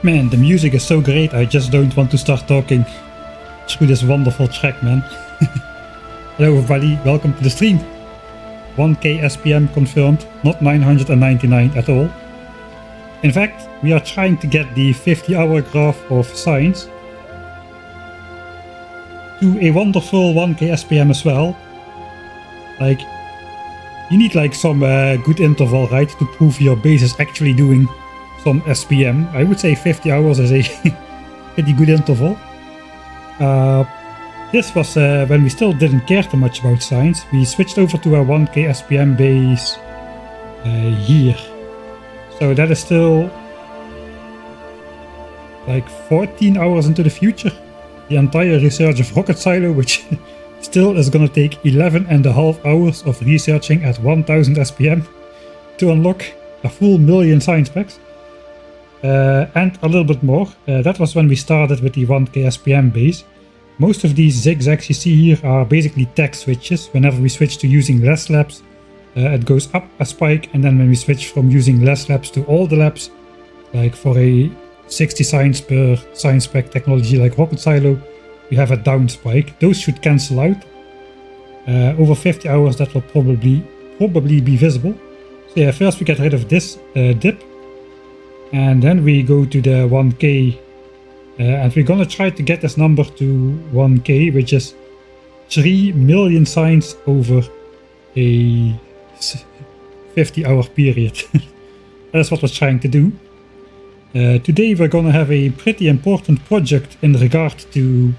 Man, the music is so great, I just don't want to start talking through this wonderful track, man. Hello everybody, welcome to the stream. 1K SPM confirmed, not 999 at all. In fact, we are trying to get the 50-hour graph of science to a wonderful 1K SPM as well. Like, you need like some good interval, right, to prove your base is actually doing some SPM. I would say 50 hours is a pretty good interval. This was when we still didn't care too much about science. We switched over to a 1K SPM base here. So that is still like 14 hours into the future. The entire research of rocket silo, which still is gonna take 11.5 hours of researching at 1000 SPM to unlock a full million science packs. And a little bit more. That was when we started with the 1K SPM base. Most of these zigzags you see here are basically tech switches. Whenever we switch to using less labs, it goes up a spike, and then when we switch from using less labs to all the labs, like for a 60 science per science pack technology like rocket silo, we have a down spike. Those should cancel out. Over 50 hours that will probably be visible. So yeah, first we get rid of this dip. And then we go to the 1K and we're gonna try to get this number to 1K, which is 3 million signs over a 50-hour period. That's what we're trying to do. Today we're gonna have a pretty important project in regard to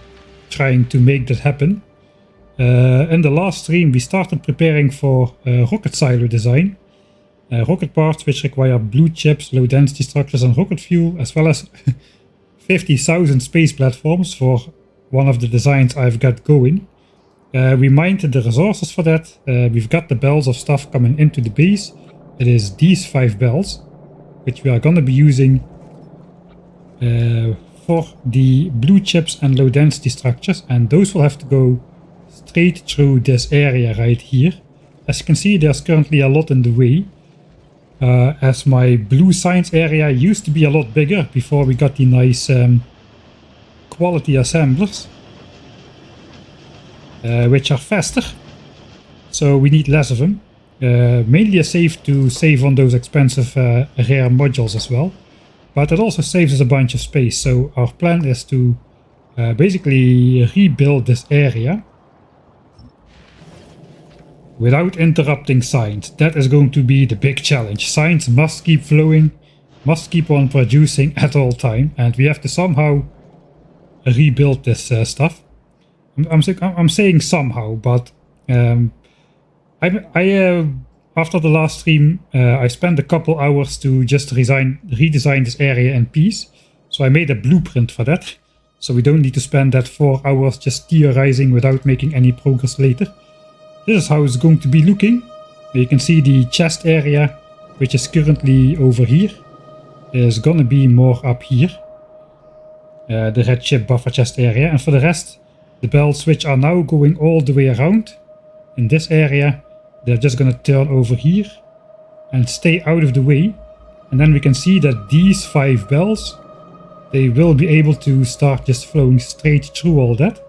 trying to make that happen. In the last stream we started preparing for rocket silo design. Rocket parts which require blue chips, low density structures and rocket fuel, as well as 50,000 space platforms for one of the designs I've got going. We mined the resources for that. We've got the bells of stuff coming into the base. It is these 5 bells, which we are going to be using for the blue chips and low density structures, and those will have to go straight through this area right here. As you can see, there's currently a lot in the way. As my blue science area used to be a lot bigger before we got the nice quality assemblers, which are faster, so we need less of them. Mainly a save on those expensive rare modules as well, but it also saves us a bunch of space. So our plan is to basically rebuild this area without interrupting science. That is going to be the big challenge. Science must keep flowing, must keep on producing at all time, and we have to somehow rebuild this stuff. I'm saying somehow, but after the last stream I spent a couple hours to just redesign this area in peace. So I made a blueprint for that, so we don't need to spend that 4 hours just theorizing without making any progress later. This is how it's going to be looking. You can see the chest area, which is currently over here, is gonna be more up here. The red chip buffer chest area. And for the rest, the bells which are now going all the way around in this area, they're just gonna turn over here and stay out of the way. And then we can see that these 5 bells, they will be able to start just flowing straight through all that.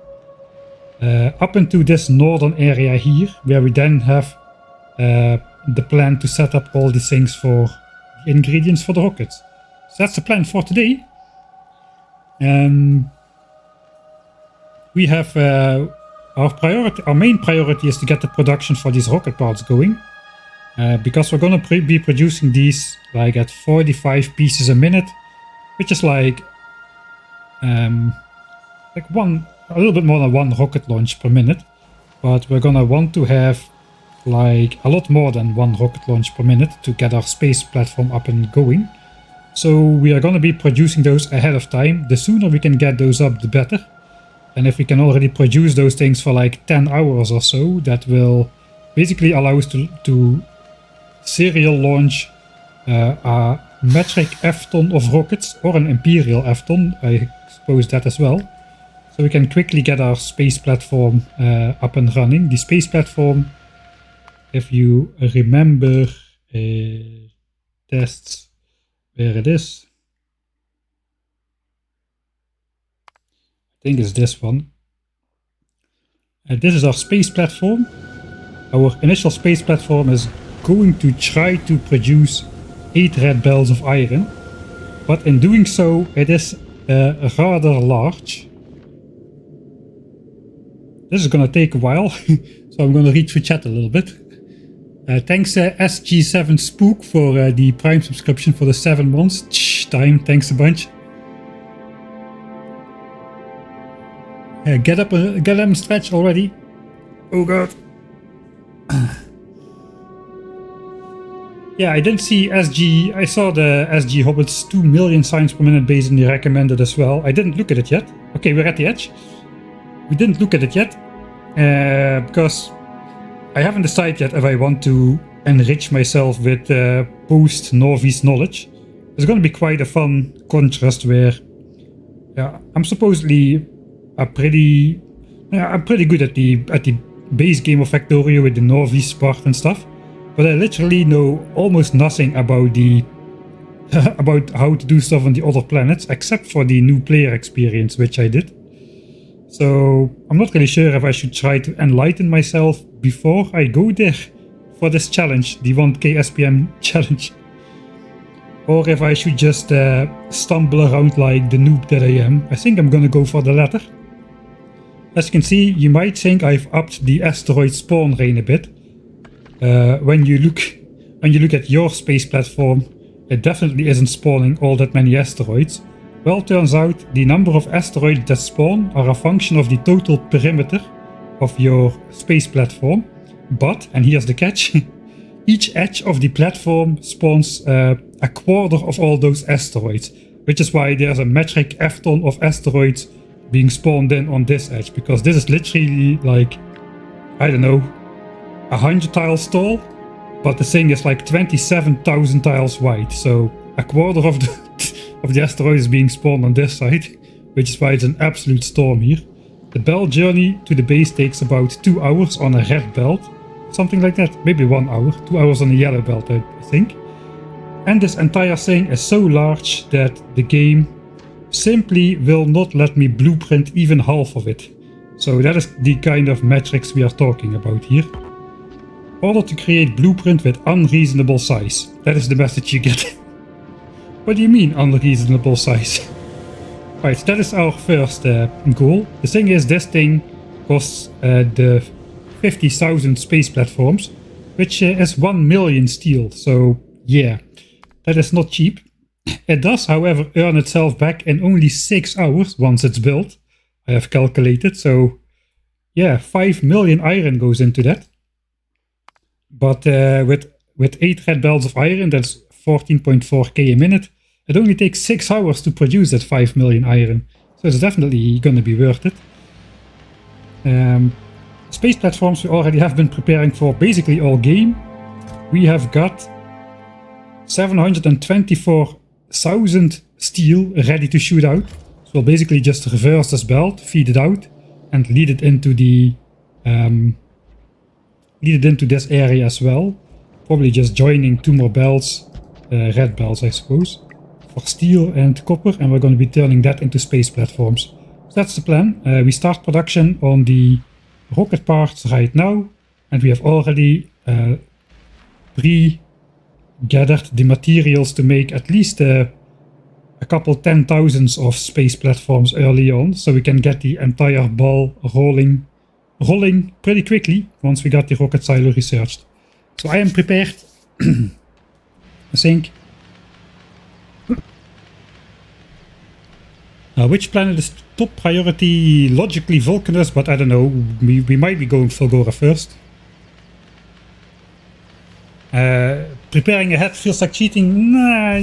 Up into this northern area here, where we then have the plan to set up all these things for the ingredients for the rockets. So that's the plan for today. We have our main priority is to get the production for these rocket parts going, because we're gonna be producing these like at 45 pieces a minute, which is like a little bit more than 1 rocket launch per minute, but we're gonna want to have like a lot more than 1 rocket launch per minute to get our space platform up and going. So we are gonna be producing those ahead of time. The sooner we can get those up, the better. And if we can already produce those things for like 10 hours or so, that will basically allow us to serial launch a metric F-ton of rockets, or an imperial F-ton, I suppose that as well. So we can quickly get our space platform up and running. The space platform, if you remember tests, where it is. think it's this one. This is our space platform. Our initial space platform is going to try to produce 8 red belts of iron, but in doing so it is rather large. This is gonna take a while, so I'm gonna read through chat a little bit. Thanks SG7 Spook for the Prime subscription for the 7 months. Time, thanks a bunch. Get up and stretch already. Oh god. Yeah, I didn't see SG. I saw the SG Hobbit's 2 million signs per minute base and they recommended as well. I didn't look at it yet. Okay, we're at the edge. We didn't look at it yet because I haven't decided yet if I want to enrich myself with post-novice knowledge. It's going to be quite a fun contrast where, yeah, I'm supposedly I'm pretty good at the base game of Factorio with the novice part and stuff, but I literally know almost nothing about the about how to do stuff on the other planets, except for the new player experience which I did. So I'm not really sure if I should try to enlighten myself before I go there for this challenge, the 1k SPM challenge, or if I should just stumble around like the noob that I am. I think I'm gonna go for the latter. As you can see, you might think I've upped the asteroid spawn rate a bit. When you look at your space platform, it definitely isn't spawning all that many asteroids. Well, turns out the number of asteroids that spawn are a function of the total perimeter of your space platform. But, and here's the catch, each edge of the platform spawns a quarter of all those asteroids, which is why there's a metric F-ton of asteroids being spawned in on this edge, because this is literally like, I don't know, 100 tiles tall, but the thing is like 27,000 tiles wide, so a quarter of the asteroid is being spawned on this side, which is why it's an absolute storm here. The belt journey to the base takes about 2 hours on a red belt, something like that, maybe 1 hour, 2 hours on a yellow belt I think. And this entire thing is so large that the game simply will not let me blueprint even half of it. So that is the kind of metrics we are talking about here. Order to create blueprint with unreasonable size. That is the message you get. What do you mean unreasonable size? Right, that is our first goal. The thing is, this thing costs the 50,000 space platforms, which is 1 million steel. So yeah, that is not cheap. It does, however, earn itself back in only 6 hours once it's built. I have calculated, so yeah, 5 million iron goes into that. But with 8 red belts of iron, that's 14.4k a minute. It only takes 6 hours to produce that 5 million iron, so it's definitely going to be worth it. Space platforms we already have been preparing for basically all game. We have got 724,000 steel ready to shoot out. So we'll basically just reverse this belt, feed it out, and lead it into this area as well. Probably just joining 2 more belts, red belts I suppose, for steel and copper, and we're going to be turning that into space platforms. So that's the plan. We start production on the rocket parts right now, and we have already pre-gathered the materials to make at least a couple 10,000s of space platforms early on, so we can get the entire ball rolling pretty quickly once we got the rocket silo researched. So I am prepared. I think. Which planet is top priority? Logically Vulcanus, but I don't know. We might be going for Gora first. Preparing ahead feels like cheating. Nah,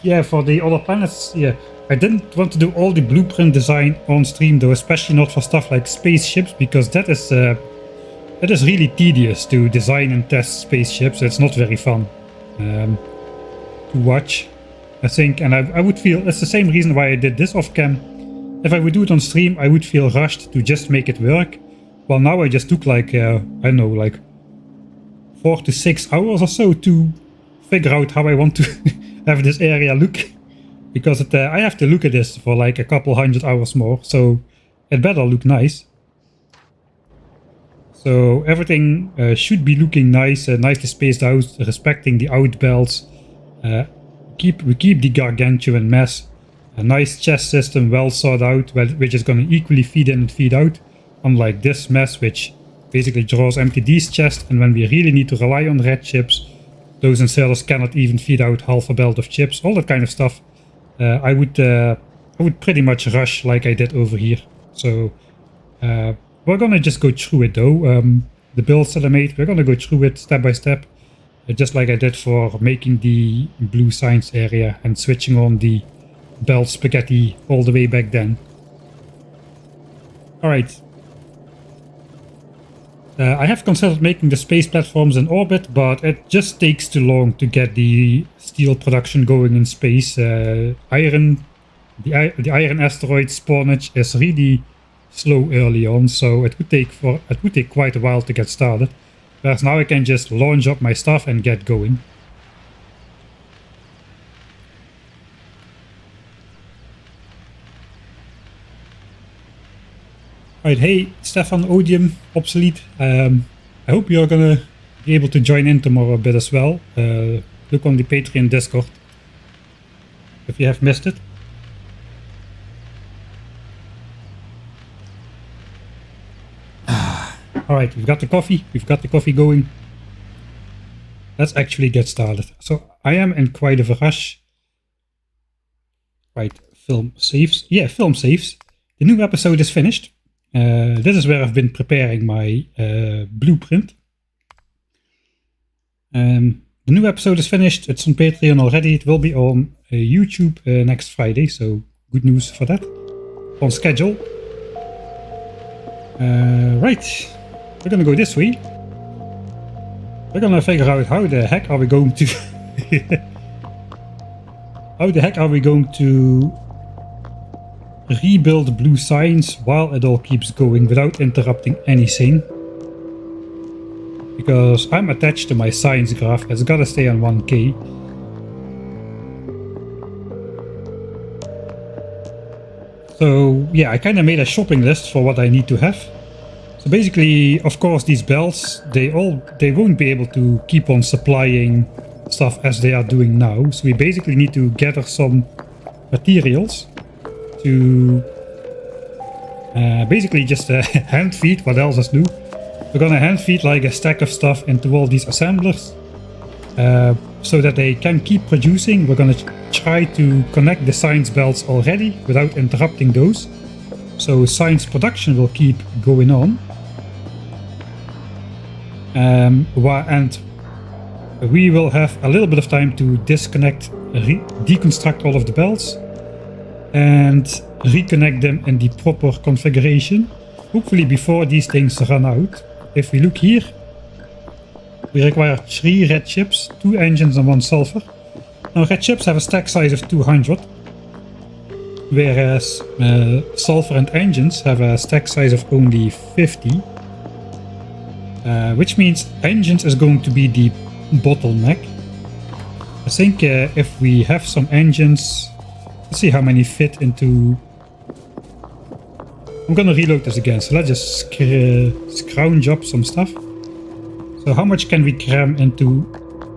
yeah, for the other planets, yeah. I didn't want to do all the blueprint design on stream though, especially not for stuff like spaceships, because that is really tedious to design and test spaceships. It's not very fun to watch, I think, and I would feel, it's the same reason why I did this off cam. If I would do it on stream, I would feel rushed to just make it work. Well, now I just took like, I don't know, like 4 to 6 hours or so to figure out how I want to have this area look. because I have to look at this for like a couple 100 hours more, so it better look nice. So everything should be looking nice, nicely spaced out, respecting the out belts. We keep the gargantuan mess. A nice chest system, well thought out, which is going to equally feed in and feed out, unlike this mess, which basically draws MTD's chest, and when we really need to rely on red chips, those inserters cannot even feed out half a belt of chips, all that kind of stuff. I would pretty much rush like I did over here. So we're gonna just go through it though. The builds that I made, we're gonna go through it step by step, just like I did for making the blue science area and switching on the belt spaghetti all the way back then. Alright. I have considered making the space platforms in orbit, but it just takes too long to get the steel production going in space. The iron asteroid spawnage is really slow early on, so it would take quite a while to get started. Whereas now I can just launch up my stuff and get going. Alright, hey, Stefan Odium, Obsolete. I hope you're gonna be able to join in tomorrow a bit as well. Look on the Patreon Discord if you have missed it. Alright, we've got the coffee going. Let's actually get started. So I am in quite of a rush. Right, film saves. Yeah, film saves. The new episode is finished. This is where I've been preparing my blueprint. The new episode is finished. It's on Patreon already. It will be on YouTube next Friday, so good news for that. On schedule. Right, we're gonna go this way. We're gonna figure out how the heck are we going to rebuild blue science while it all keeps going without interrupting anything. Because I'm attached to my science graph, it's gotta stay on 1K. So yeah, I kinda made a shopping list for what I need to have. So basically, of course, these belts, they won't be able to keep on supplying stuff as they are doing now. So we basically need to gather some materials to basically just hand feed what else is new. We're gonna hand feed like a stack of stuff into all these assemblers so that they can keep producing. We're gonna try to connect the science belts already without interrupting those. So science production will keep going on. And we will have a little bit of time to disconnect, deconstruct all of the belts and reconnect them in the proper configuration, hopefully before these things run out. If we look here, we require 3 red chips, 2 engines and 1 sulfur. Now red chips have a stack size of 200, whereas sulfur and engines have a stack size of only 50, which means engines is going to be the bottleneck. I think if we have some engines, let's see how many fit into... I'm gonna reload this again, so let's just scrounge up some stuff. So how much can we cram into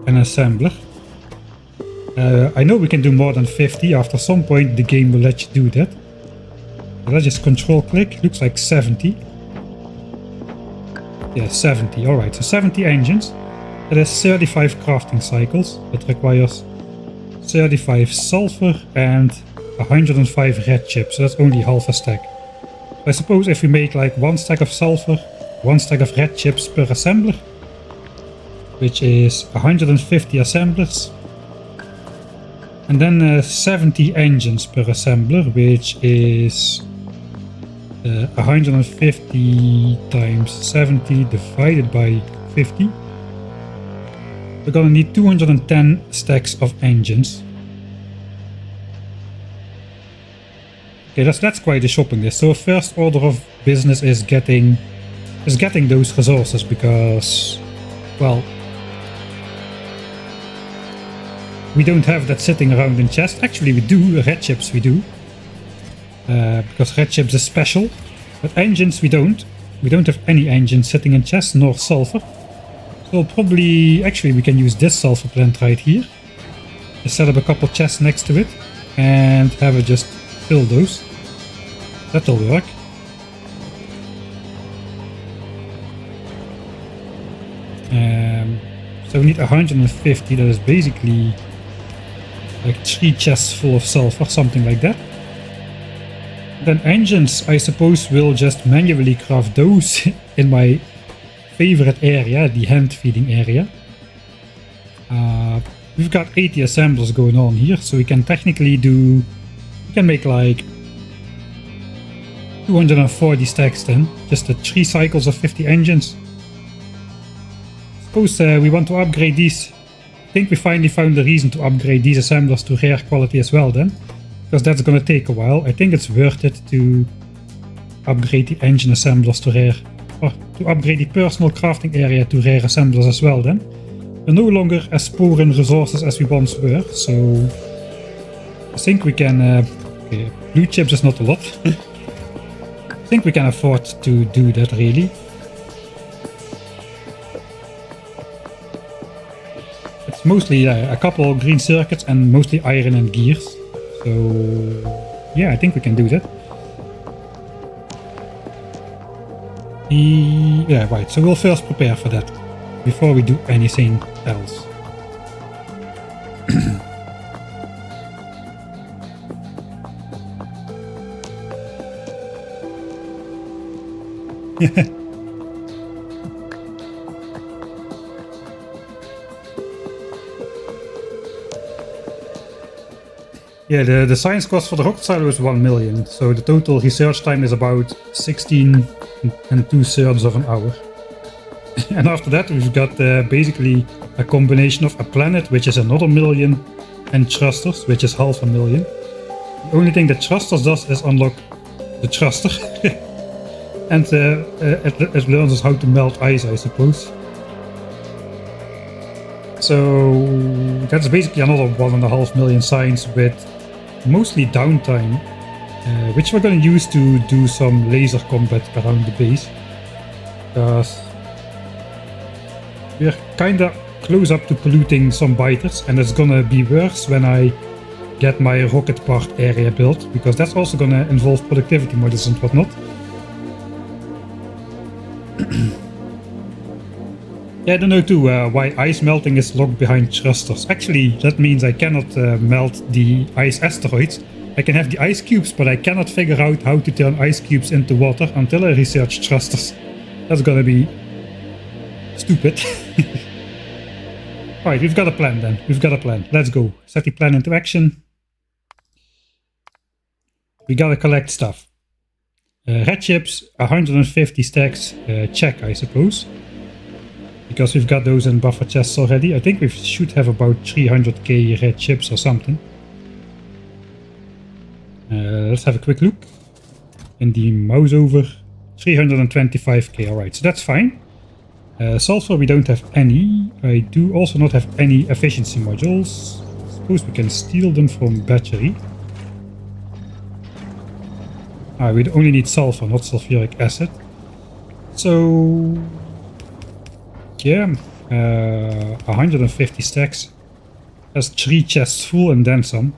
an assembler? I know we can do more than 50. After some point the game will let you do that. So let's just control click, looks like 70. Yeah, 70, alright, so 70 engines. That is 35 crafting cycles. That requires 35 sulfur and 105 red chips, so that's only half a stack. I suppose if we make like 1 stack of sulfur, 1 stack of red chips per assembler, which is 150 assemblers, and then 70 engines per assembler, which is 150 times 70 divided by 50. We're gonna need 210 stacks of engines. Okay, that's quite a shopping list. So first order of business is getting those resources, because, well, we don't have that sitting around in chest. Actually, we do. Red chips we do. Because red chips is special. But engines we don't. We don't have any engines sitting in chest, nor sulfur. So probably, actually we can use this sulfur plant right here. Just set up a couple chests next to it. And have it just fill those. That'll work. So we need 150, that is basically like 3 chests full of sulfur, something like that. Then engines, I suppose, will just manually craft those in my favorite area, the hand feeding area. We've got 80 assemblers going on here, so we can technically do, we can make like 240 stacks then, just the 3 cycles of 50 engines. Suppose we want to upgrade these. I think we finally found a reason to upgrade these assemblers to rare quality as well then. Because that's gonna take a while. I think it's worth it to upgrade the engine assemblers to rare. Or to upgrade the personal crafting area to rare assemblers as well then. We're no longer as poor in resources as we once were, so I think we can... okay, blue chips is not a lot. I think we can afford to do that really. It's mostly a couple green circuits and mostly iron and gears. So yeah, I think we can do that. Yeah, right, so we'll first prepare for that before we do anything else. Yeah, the science cost for the rocket silo is 1 million, so the total research time is about 16 2/3 of an hour. And after that we've got basically a combination of a planet, which is another 1 million, and thrusters, which is 500,000. The only thing that thrusters does is unlock the thruster. And it learns us how to melt ice, I suppose. So that's basically another 1.5 million science with mostly downtime, which we're going to use to do some laser combat around the base. Because we're kinda close up to polluting some biters, and it's gonna be worse when I get my rocket part area built, because that's also gonna involve productivity modules and whatnot. Yeah, I don't know too why ice melting is locked behind thrusters. Actually, that means I cannot melt the ice asteroids. I can have the ice cubes, but I cannot figure out how to turn ice cubes into water until I research thrusters. That's gonna be stupid. Alright, we've got a plan then. We've got a plan. Let's go. Set the plan into action. We gotta collect stuff. Red chips, 150 stacks, check I suppose. Because we've got those in buffer chests already. I think we should have about 300k red chips or something. Let's have a quick look. In the mouse over, 325k, alright, so that's fine. Sulfur we don't have any. I do also not have any efficiency modules. I suppose we can steal them from battery. We only need sulfur, not sulfuric acid. So yeah, 150 stacks. That's 3 chests full and then some.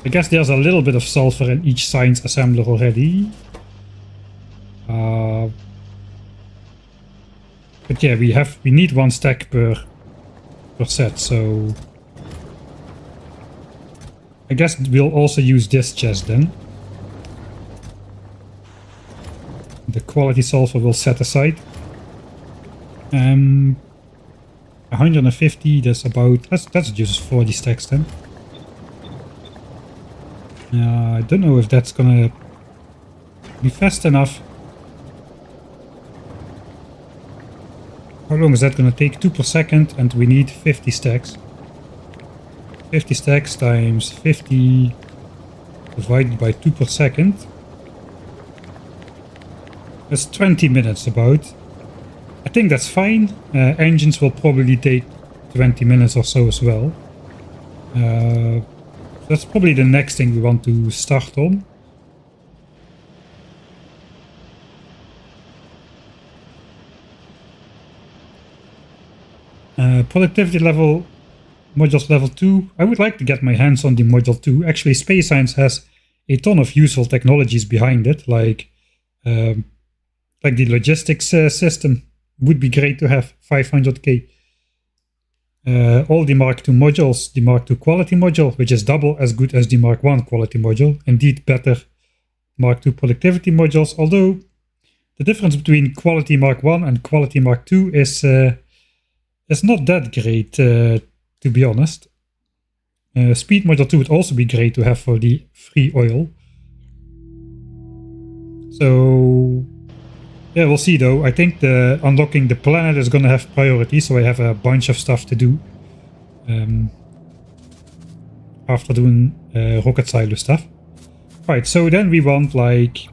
I guess there's a little bit of sulfur in each science assembler already. But yeah, we need 1 stack per set, so I guess we'll also use this chest then. The quality sulfur will set aside. 150, that's just 40 stacks then. I don't know if that's gonna be fast enough. How long is that gonna take? 2 per second, and we need 50 stacks. 50 stacks times 50 divided by 2 per second. That's 20 minutes about. I think that's fine. Engines will probably take 20 minutes or so as well. That's probably the next thing we want to start on. Productivity level, modules level 2. I would like to get my hands on the module 2. Actually, Space Science has a ton of useful technologies behind it, like the logistics system would be great to have, 500k. All the Mark II modules, the Mark II quality module, which is double as good as the Mark I quality module, indeed better Mark II productivity modules, although the difference between quality Mark I and quality Mark II is not that great, to be honest. Speed module 2 would also be great to have for the free oil. So yeah, we'll see though. I think the unlocking the planet is gonna have priority, so I have a bunch of stuff to do after doing rocket silo stuff. Right, so then we want like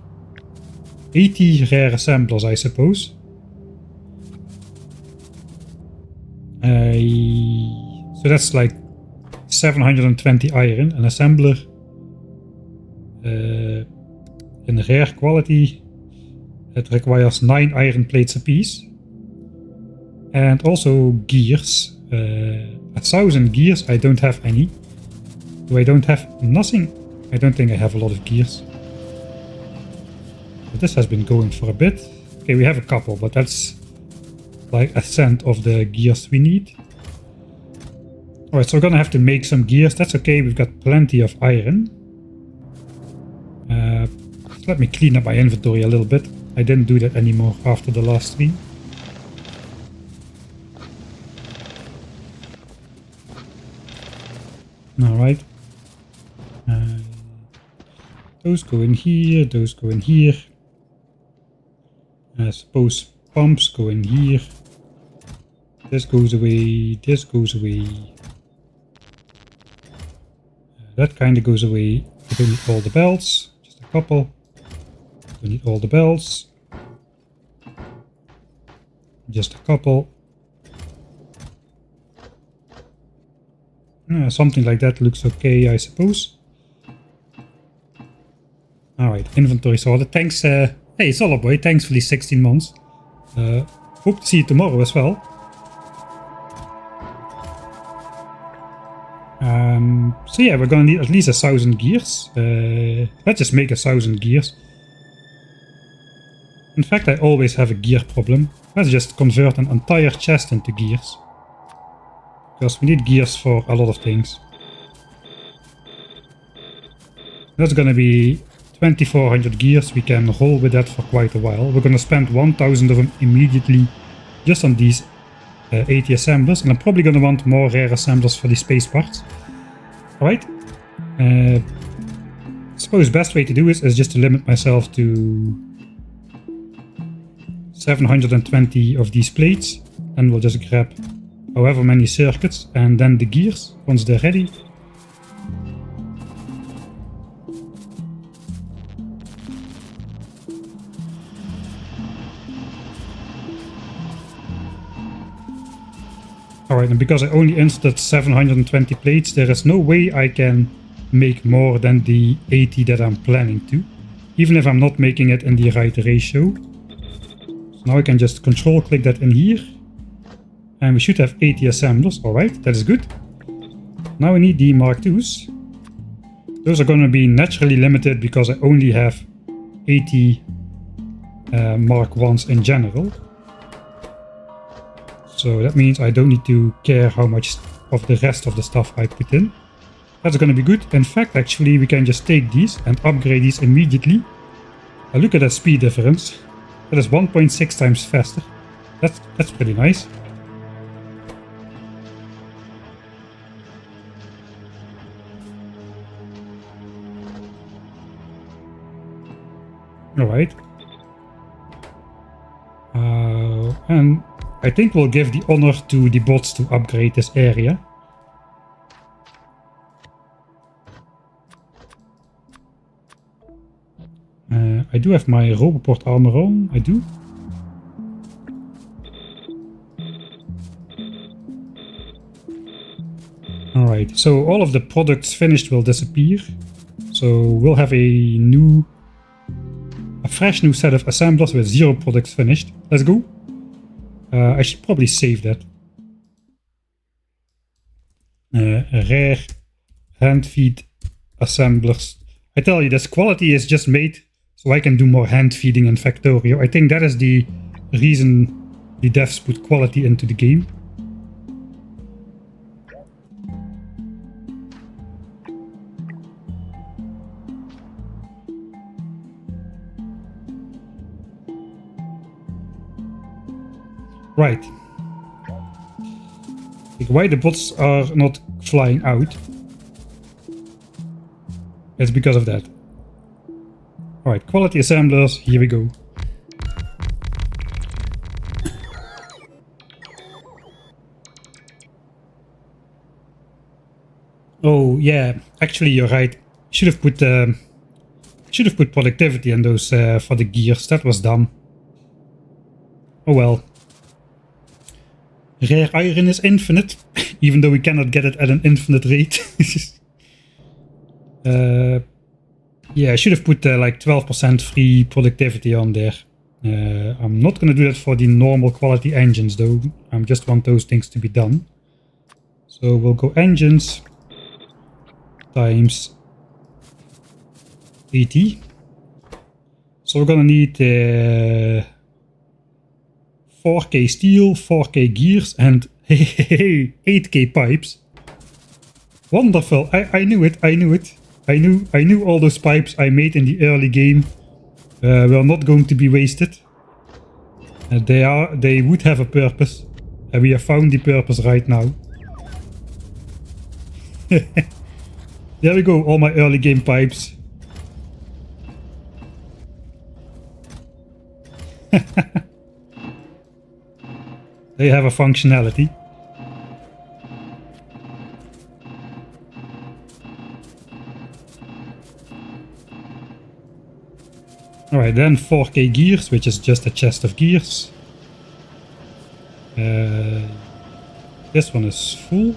80 rare assemblers, I suppose. So that's like 720 iron. An assembler in rare quality, it requires 9 iron plates apiece. And also gears. 1000 gears, I don't have any. Do I don't have nothing? I don't think I have a lot of gears. But this has been going for a bit. Okay, we have a couple, but that's like 1/10 of the gears we need. Alright, so we're gonna have to make some gears. That's okay, we've got plenty of iron. Let me clean up my inventory a little bit. I didn't do that anymore after the last stream. Alright. Those go in here, those go in here. I suppose pumps go in here. This goes away, this goes away. That kind of goes away. I don't need all the belts, just a couple. Don't need all the belts. Just a couple. Something like that looks okay, I suppose. Alright, inventory sorted. Thanks, hey Solarboy, thanks for these 16 months. Hope to see you tomorrow as well. So yeah, we're gonna need at least 1000 gears. Let's just make 1000 gears. In fact, I always have a gear problem. Let's just convert an entire chest into gears. Because we need gears for a lot of things. That's gonna be 2400 gears. We can roll with that for quite a while. We're gonna spend 1000 of them immediately just on these 80 assemblers. And I'm probably gonna want more rare assemblers for the space parts. Alright. I suppose best way to do is just to limit myself to 720 of these plates. And we'll just grab however many circuits and then the gears once they're ready. Alright, and because I only inserted 720 plates, there is no way I can make more than the 80 that I'm planning to. Even if I'm not making it in the right ratio. So now I can just control click that in here. And we should have 80 assemblers. Alright, that is good. Now we need the Mark IIs. Those are going to be naturally limited because I only have 80 Mark Is in general. So that means I don't need to care how much of the rest of the stuff I put in. That's going to be good. In fact, actually, we can just take these and upgrade these immediately. Now look at that speed difference. That is 1.6 times faster. That's pretty nice. Alright. And I think we'll give the honor to the bots to upgrade this area. I do have my Roboport armor on, I do. Right, so all of the products finished will disappear. So we'll have a fresh new set of assemblers with 0 products finished. Let's go. I should probably save that. Rare hand feed assemblers. I tell you, this quality is just made so I can do more hand feeding in Factorio. I think that is the reason the devs put quality into the game. Right. Like, why the bots are not flying out? It's because of that. Alright, quality assemblers, here we go. Oh yeah, actually you're right. Should have put productivity in those for the gears. That was dumb. Oh well. Rare iron is infinite, even though we cannot get it at an infinite rate. Yeah, I should have put like 12% free productivity on there. I'm not gonna do that for the normal quality engines though. I just want those things to be done. So we'll go engines times 80. So we're gonna need 4K steel, 4K gears, and 8K pipes. Wonderful! I knew it. I knew all those pipes I made in the early game were not going to be wasted. They would have a purpose, and we have found the purpose right now. There we go, all my early game pipes. They have a functionality. Alright, then 4K gears, which is just a chest of gears. This one is full.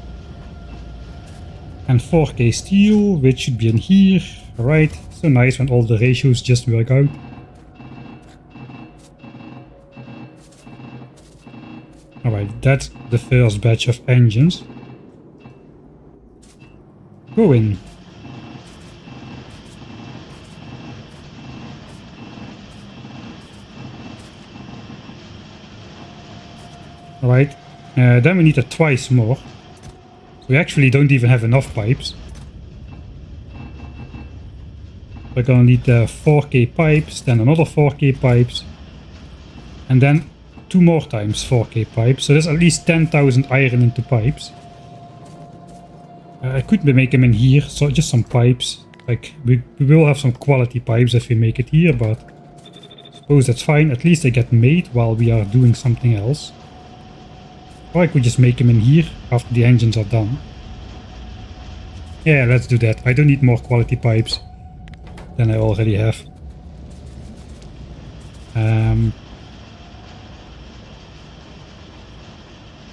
And 4K steel, which should be in here. Alright, so nice when all the ratios just work out. Alright, that's the first batch of engines. Go in. Alright, then we need it twice more. So we actually don't even have enough pipes. We're gonna need 4K pipes, then another 4K pipes, and then 2 more times 4K pipes. So there's at least 10,000 iron into pipes. I could make them in here, so just some pipes. Like we will have some quality pipes if we make it here, but I suppose that's fine. At least they get made while we are doing something else. Or I could just make them in here after the engines are done. Yeah, let's do that. I don't need more quality pipes than I already have.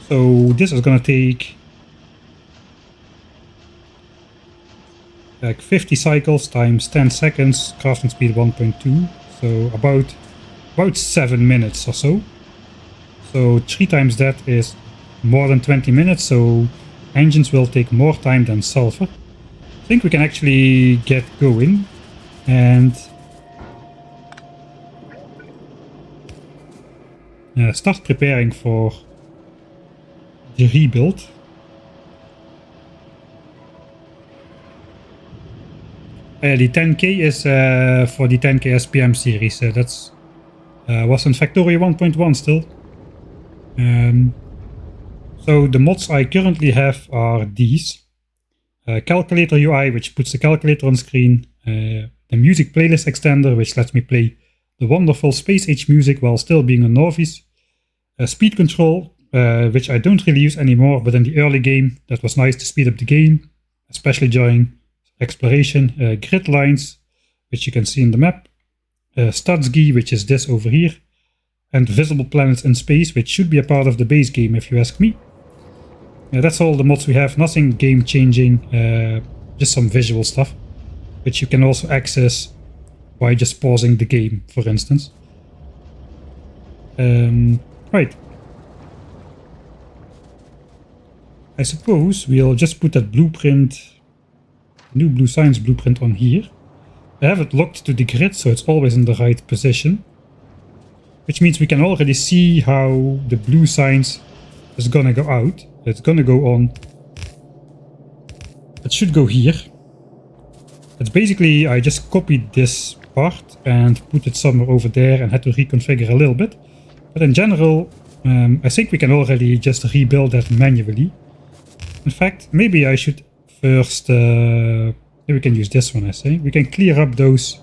So this is gonna take like 50 cycles times 10 seconds, crafting speed 1.2, so about 7 minutes or so. So 3 times that is more than 20 minutes, so engines will take more time than sulfur. I think we can actually get going and start preparing for the rebuild. The 10K is for the 10K SPM series. That's was in Factorio 1.1 still. So the mods I currently have are these. Calculator UI, which puts the calculator on screen. The music playlist extender, which lets me play the wonderful space age music while still being a novice. Speed control, which I don't really use anymore, but in the early game that was nice to speed up the game, especially during exploration. Grid lines, which you can see in the map. Statsgi, which is this over here. And visible planets in space, which should be a part of the base game if you ask me. Yeah, that's all the mods we have. Nothing game changing, just some visual stuff, which you can also access by just pausing the game, for instance. Right. I suppose we'll just put that blueprint, new blue science blueprint on here. I have it locked to the grid, so it's always in the right position. Which means we can already see how the blue science is gonna go out. It's gonna go on. It should go here. It's basically, I just copied this part and put it somewhere over there and had to reconfigure a little bit. But in general, I think we can already just rebuild that manually. In fact, maybe I should first, maybe we can use this one, I say. We can clear up those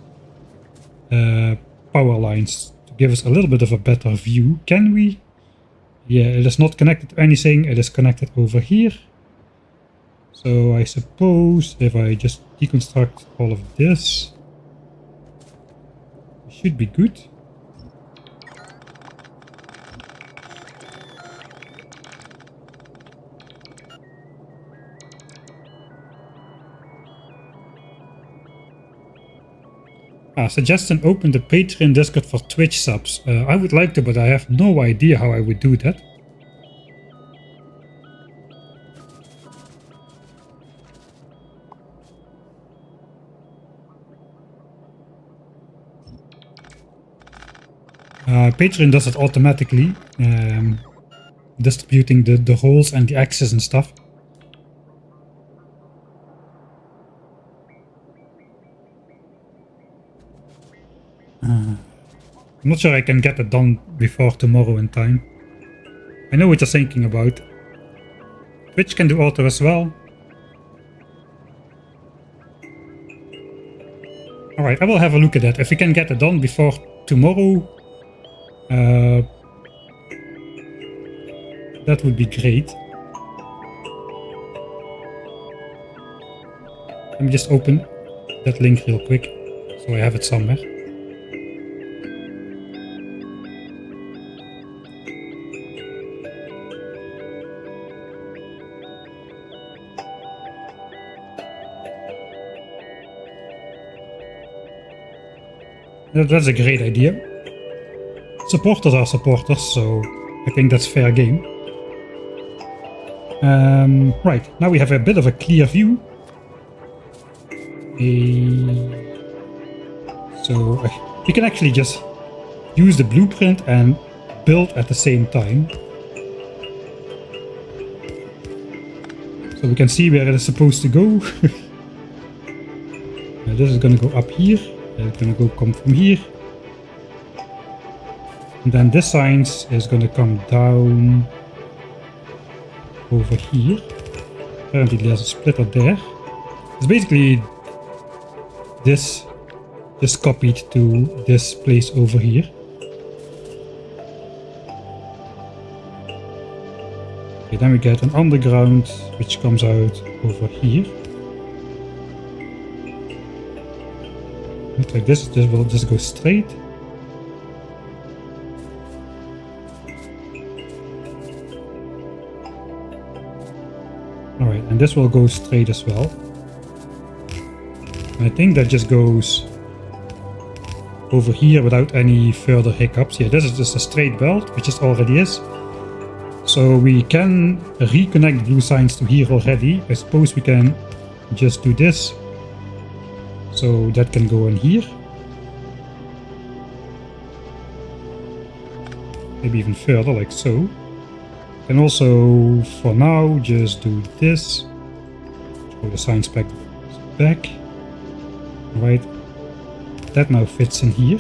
power lines to give us a little bit of a better view. Can we? Yeah, it is not connected to anything. It is connected over here. So I suppose if I just deconstruct all of this, it should be good. Suggestion, open the Patreon Discord for Twitch subs. I would like to, but I have no idea how I would do that. Patreon does it automatically, distributing the roles and the access and stuff. I'm not sure I can get it done before tomorrow in time. I know what you're thinking about. Twitch can do auto as well. Alright, I will have a look at that. If we can get it done before tomorrow, that would be great. Let me just open that link real quick, so I have it somewhere. That's a great idea. Supporters are supporters, so I think that's fair game. Right, now we have a bit of a clear view. So we can actually just use the blueprint and build at the same time. So we can see where it is supposed to go. This is going to go up here. It's going to come from here. And then this science is going to come down over here. Apparently there's a splitter there. It's basically this just copied to this place over here. Okay, then we get an underground which comes out over here. Like this will just go straight. Alright, and this will go straight as well. And I think that just goes over here without any further hiccups. Yeah, this is just a straight belt, which it already is. So we can reconnect blue signs to here already. I suppose we can just do this. So that can go in here. Maybe even further, like so. And also, for now, just do this. Throw the signs back. Right. That now fits in here.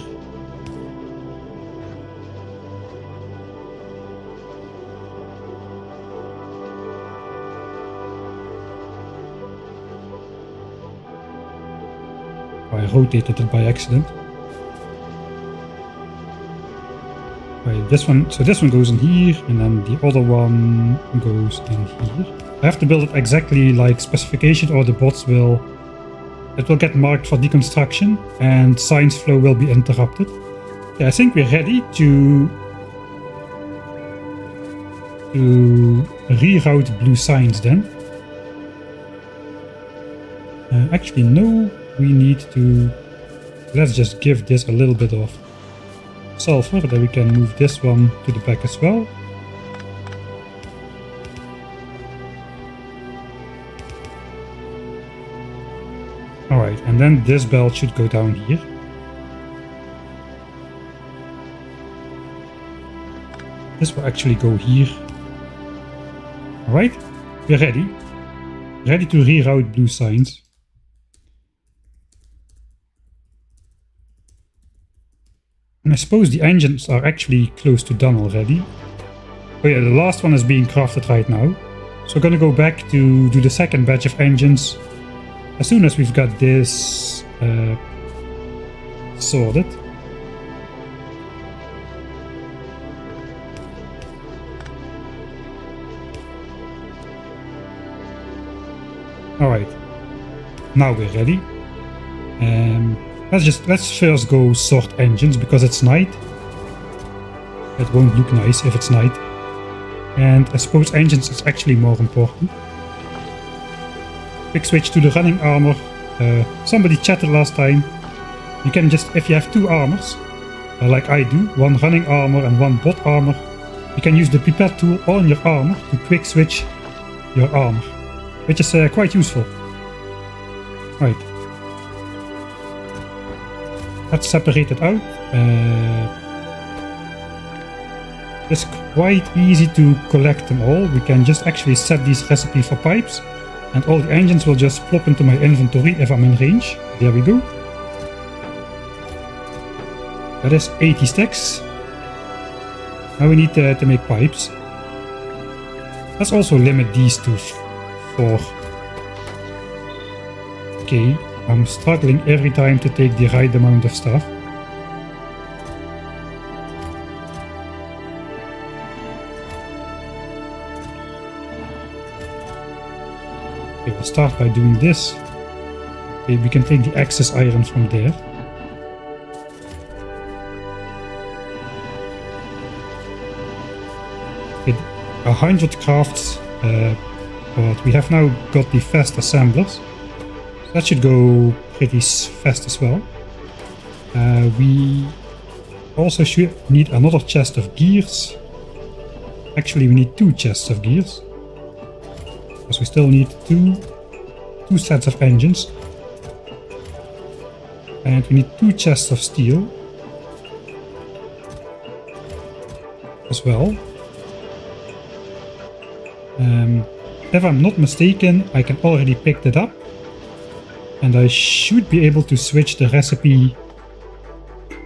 I rotated it by accident. Right, this one, so this one goes in here, and then the other one goes in here. I have to build it exactly like specification, or the bots will, it will get marked for deconstruction, and science flow will be interrupted. Yeah, I think we're ready to reroute blue signs then. Actually, no, we need to... Let's just give this a little bit of sulfur, that we can move this one to the back as well. Alright, and then this belt should go down here. This will actually go here. Alright, we're ready. Ready to reroute blue signs. And I suppose the engines are actually close to done already. Oh yeah, the last one is being crafted right now. So we're gonna go back to do the second batch of engines as soon as we've got this sorted. Alright, now we're ready. Let's first go sort engines because it's night. It won't look nice if it's night. And I suppose engines is actually more important. Quick switch to the running armor. Somebody chatted last time. You can just, if you have two armors, like I do, one running armor and one bot armor, you can use the pipette tool on your armor to quick switch your armor, which is quite useful. Right. Let's separate it out. It's quite easy to collect them all. We can just actually set these recipes for pipes, and all the engines will just plop into my inventory if I'm in range. There we go. That is 80 sticks. Now we need to make pipes. Let's also limit these to 4. Okay, I'm struggling every time to take the right amount of stuff. Okay, we'll start by doing this. Okay, we can take the excess iron from there. Okay, 100 crafts, but we have now got the fast assemblers. That should go pretty fast as well. We also should need another chest of gears. Actually, we need 2 chests of gears, because we still need two sets of engines. And we need 2 chests of steel as well. If I'm not mistaken, I can already pick it up. And I should be able to switch the recipe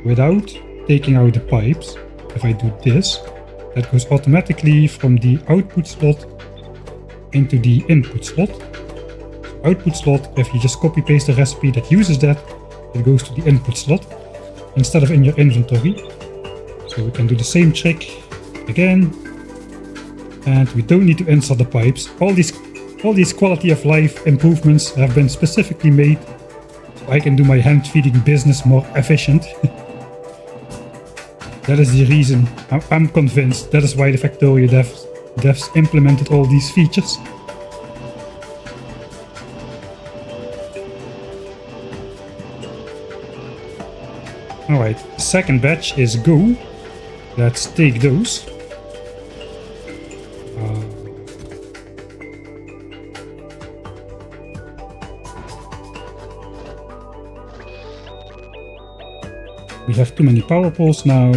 without taking out the pipes. If I do this, that goes automatically from the output slot into the input slot. So output slot, if you just copy paste the recipe that uses that, it goes to the input slot instead of in your inventory. So we can do the same trick again. And we don't need to insert the pipes. All these quality of life improvements have been specifically made so I can do my hand feeding business more efficient. That is the reason. I'm convinced that is why the Factorio devs implemented all these features. Alright, second batch is go. Let's take those. We have too many power poles now.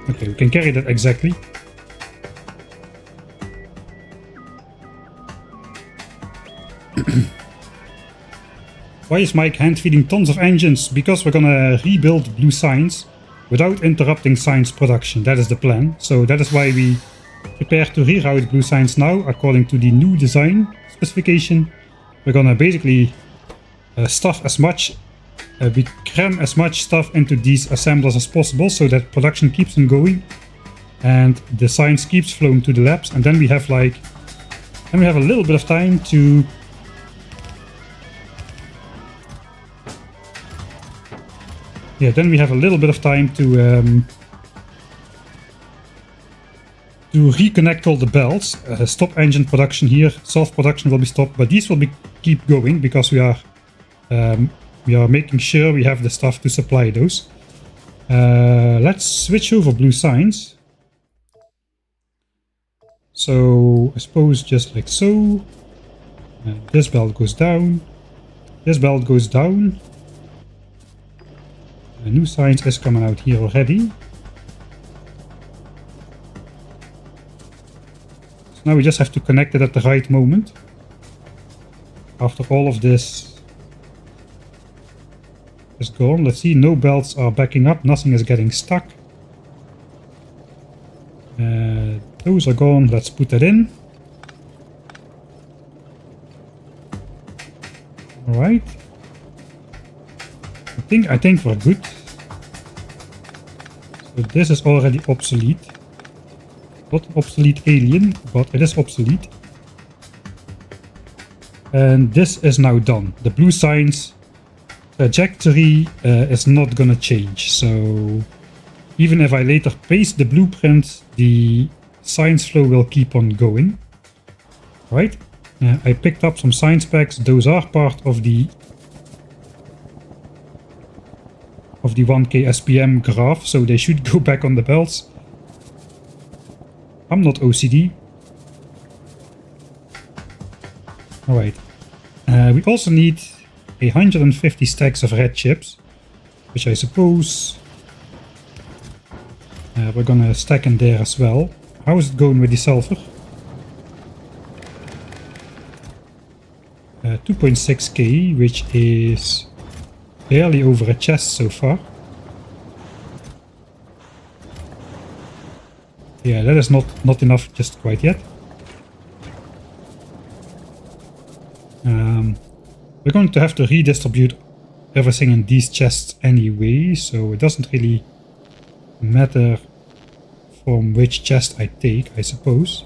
Okay, we can carry that exactly. Why is Mike hand feeding tons of engines? Because we're gonna rebuild blue signs without interrupting signs production. That is the plan. So that is why we prepare to reroute blue signs now according to the new design specification. We're gonna basically stuff as much, we cram as much stuff into these assemblers as possible so that production keeps on going and the science keeps flowing to the labs, and then we have a little bit of time to . Yeah, then we have a little bit of time to reconnect all the belts. Stop engine production here. Self-production will be stopped, but these will keep going because we are making sure we have the stuff to supply those. Let's switch over blue signs. So I suppose just like so. This belt goes down. This belt goes down. New signs is coming out here already. So now we just have to connect it at the right moment. After all of this is gone. Let's see, no belts are backing up. Nothing is getting stuck. Those are gone. Let's put that in. All right. I think we're good. So this is already obsolete. Not obsolete alien, but it is obsolete. And this is now done. The blue signs trajectory is not gonna change. So even if I later paste the blueprint, the science flow will keep on going. Right? I picked up some science packs. Those are part of the 1K SPM graph, so they should go back on the belts. I'm not OCD. Alright. We also need 150 stacks of red chips, which I suppose we're gonna stack in there as well. How is it going with the sulfur? 2.6k, which is barely over a chest so far. Yeah, that is not enough just quite yet. We're going to have to redistribute everything in these chests anyway, so it doesn't really matter from which chest I take, I suppose.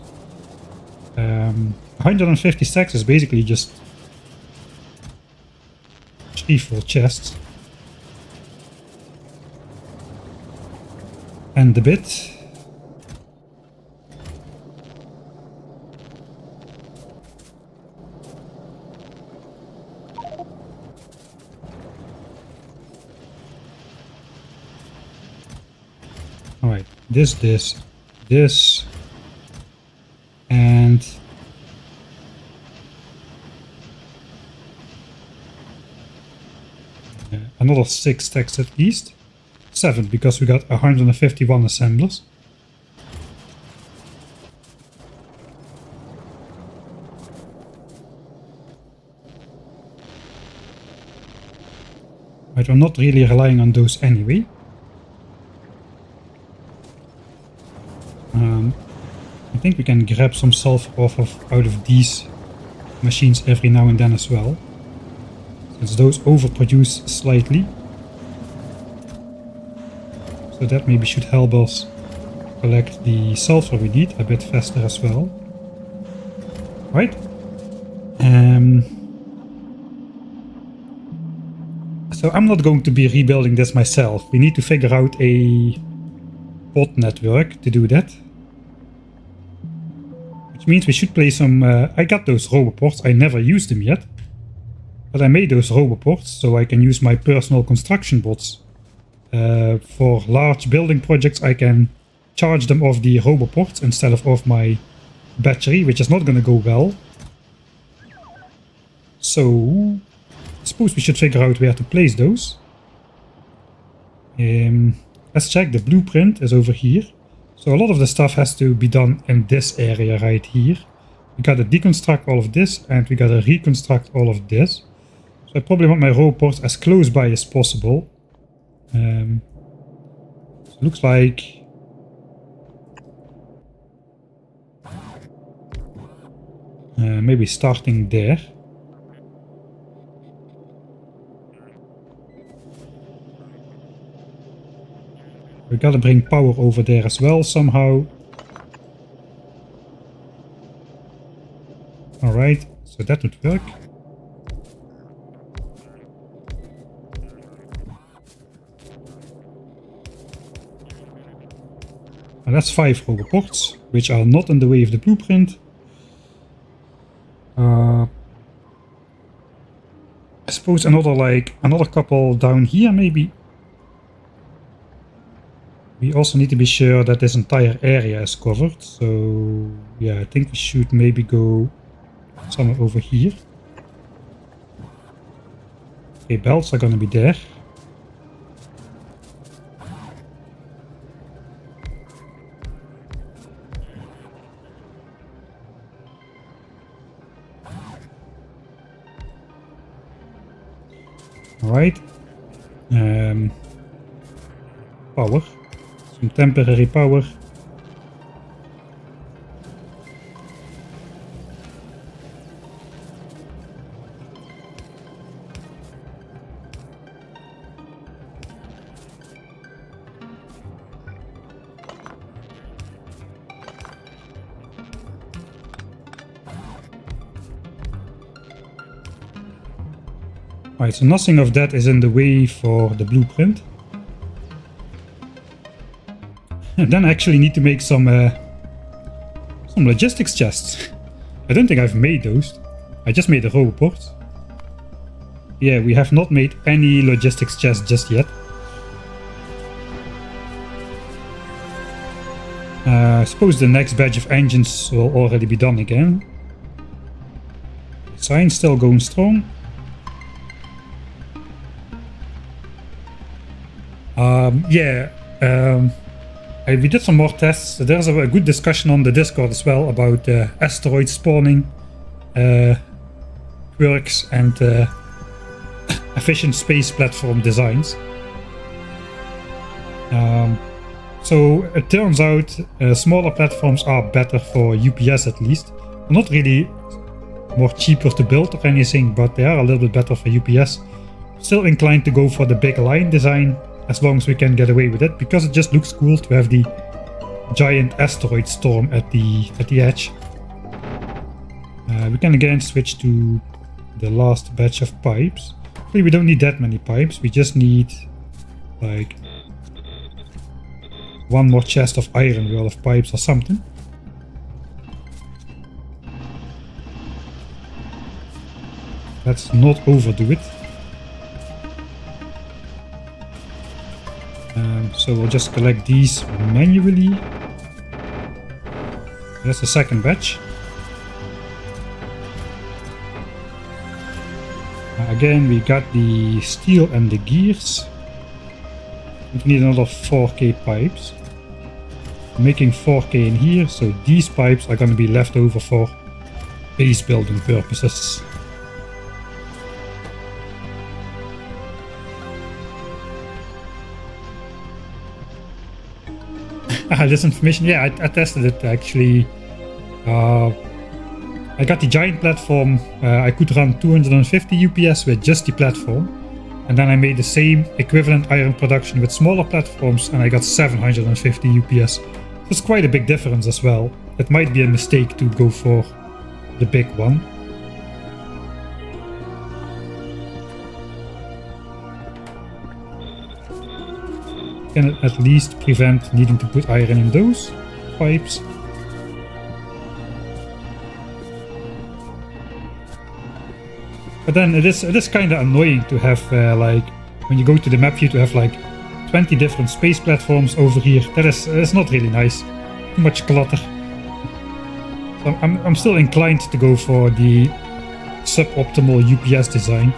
150 stacks is basically just 3 full chests. And a bit. Alright, this, and another 6 stacks at least. 7, because we got 151 assemblers. Right, we're not really relying on those anyway. I think we can grab some sulfur out of these machines every now and then as well, since those overproduce slightly. So that maybe should help us collect the sulfur we need a bit faster as well. Right. So I'm not going to be rebuilding this myself. We need to figure out a bot network to do that. Which means we should play some... I got those roboports, I never used them yet. But I made those roboports so I can use my personal construction bots. For large building projects I can charge them off the roboports instead of off my battery, which is not going to go well. So I suppose we should figure out where to place those. Let's check, the blueprint is over here. So a lot of the stuff has to be done in this area right here. We gotta deconstruct all of this and we gotta reconstruct all of this. So I probably want my roboports as close by as possible. So looks like maybe starting there. We gotta bring power over there as well somehow. Alright, so that would work. And that's 5 roboports, which are not in the way of the blueprint. I suppose another couple down here maybe. We also need to be sure that this entire area is covered. So yeah, I think we should maybe go somewhere over here. Okay, belts are gonna be there. Alright. Power. Some temporary power. Alright, so nothing of that is in the way for the blueprint. And then I actually need to make some logistics chests. I don't think I've made those. I just made a roboport. Yeah, we have not made any logistics chests just yet. I suppose the next batch of engines will already be done again. Design still going strong. We did some more tests. There's a good discussion on the Discord as well about asteroid spawning quirks and efficient space platform designs. So it turns out smaller platforms are better for UPS at least. They're not really more cheaper to build or anything, but they are a little bit better for UPS. Still inclined to go for the big line design, as long as we can get away with it, because it just looks cool to have the giant asteroid storm at the edge. We can again switch to the last batch of pipes. Actually, we don't need that many pipes, we just need like one more chest of iron wall of pipes or something. Let's not overdo it. So we'll just collect these manually. That's the second batch. Again, we got the steel and the gears. We need another 4K pipes. I'm making 4K in here, so these pipes are going to be left over for base building purposes. This information, yeah, I tested it actually. I got the giant platform. I could run 250 UPS with just the platform, and then I made the same equivalent iron production with smaller platforms, and I got 750 UPS. So it's quite a big difference as well. It might be a mistake to go for the big one. Can at least prevent needing to put iron in those pipes. But then it is kind of annoying to have like when you go to the map view to have like 20 different space platforms over here. That's not really nice. Too much clutter. So I'm still inclined to go for the suboptimal UPS design.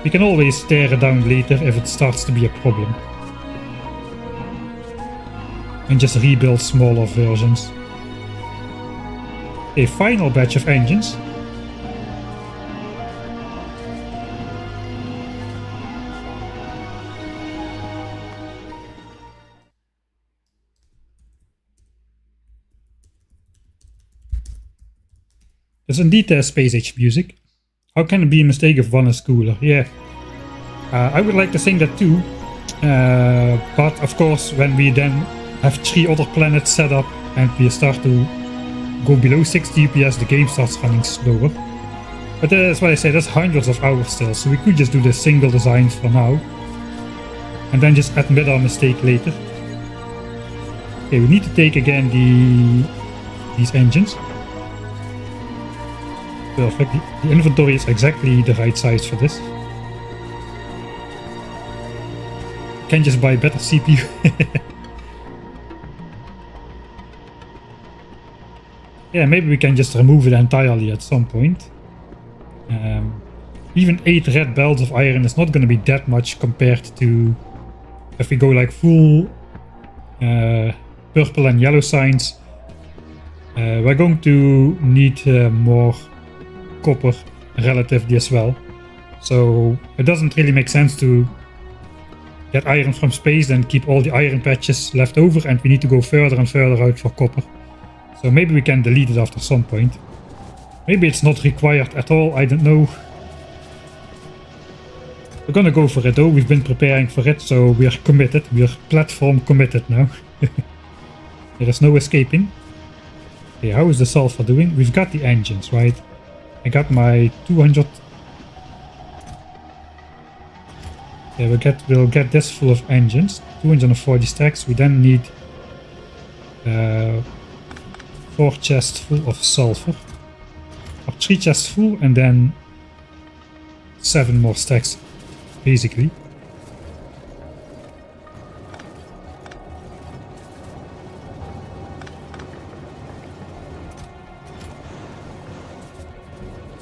We can always tear it down later if it starts to be a problem. And just rebuild smaller versions. A final batch of engines. There's indeed space age music. How can it be a mistake if one is cooler? Yeah, I would like to think that too. But of course, when we then have 3 other planets set up and we start to go below 60 UPS, the game starts running slower. But that's what I say, that's hundreds of hours still, so we could just do the single design for now and then just admit our mistake later. Okay, we need to take again these engines. Perfect. The inventory is exactly the right size for this. Can just buy better CPU. Yeah, maybe we can just remove it entirely at some point. Even 8 red belts of iron is not going to be that much compared to if we go like full purple and yellow signs. We're going to need more copper relatively as well. So it doesn't really make sense to get iron from space and keep all the iron patches left over, and we need to go further and further out for copper. So maybe we can delete it after some point. Maybe it's not required at all, I don't know. We're gonna go for it though, we've been preparing for it, so we are committed. We are platform committed now. There is no escaping. Okay, how is the sulfur doing? We've got the engines, right? I got my 200. Yeah, we'll get this full of engines. 240 stacks. We then need 4 chests full of sulfur. Or 3 chests full and then 7 more stacks, basically.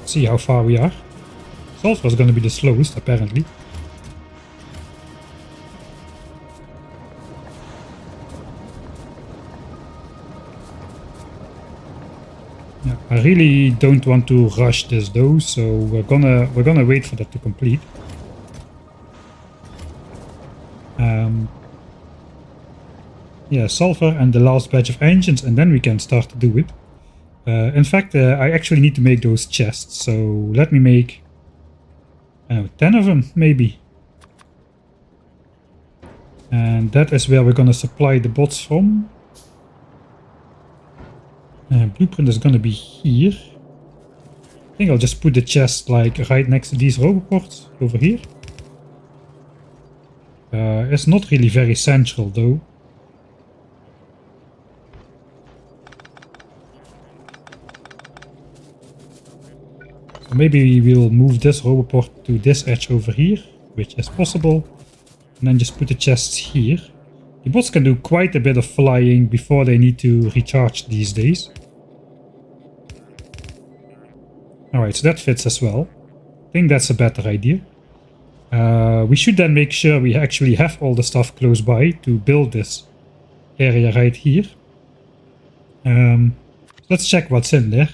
See how far we are. Sulfur is going to be the slowest, apparently. Yeah, I really don't want to rush this though, so we're gonna wait for that to complete. Yeah, sulfur and the last batch of engines, and then we can start to do it. In fact, I actually need to make those chests, so let me make, I don't know, 10 of them, maybe. And that is where we're gonna supply the bots from. Blueprint is gonna be here. I think I'll just put the chest like right next to these roboports over here. It's not really very central though. Maybe we'll move this roboport to this edge over here, which is possible, and then just put the chests here. The bots can do quite a bit of flying before they need to recharge these days. Alright, so that fits as well. I think that's a better idea. We should then make sure we actually have all the stuff close by to build this area right here. Let's check what's in there.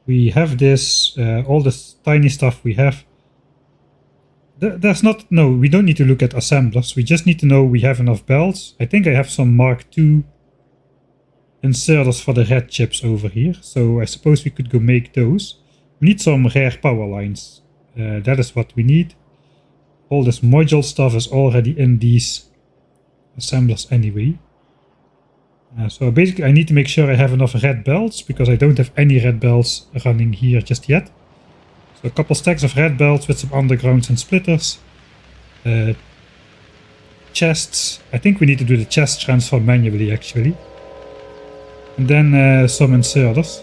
We have this, all this tiny stuff we have. There's not, no, we don't need to look at assemblers. We just need to know we have enough belts. I think I have some Mark II inserters for the red chips over here. So I suppose we could go make those. We need some rare power lines. That is what we need. All this module stuff is already in these assemblers anyway. So basically I need to make sure I have enough red belts, because I don't have any red belts running here just yet. So a couple stacks of red belts with some undergrounds and splitters. Chests. I think we need to do the chest transfer manually actually. And then some inserters.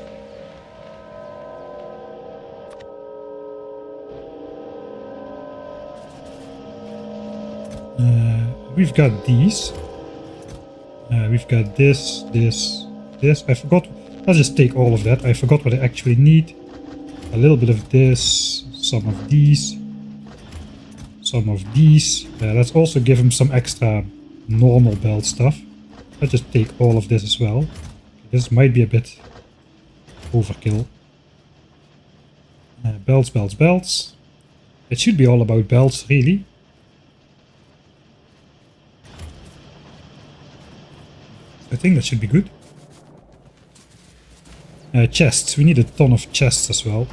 We've got these. We've got this. I forgot. Let's just take all of that. I forgot what I actually need. A little bit of this, some of these, some of these. Let's also give him some extra normal belt stuff. Let's just take all of this as well. This might be a bit overkill. Belts. It should be all about belts, really. I think that should be good. Chests. We need a ton of chests as well.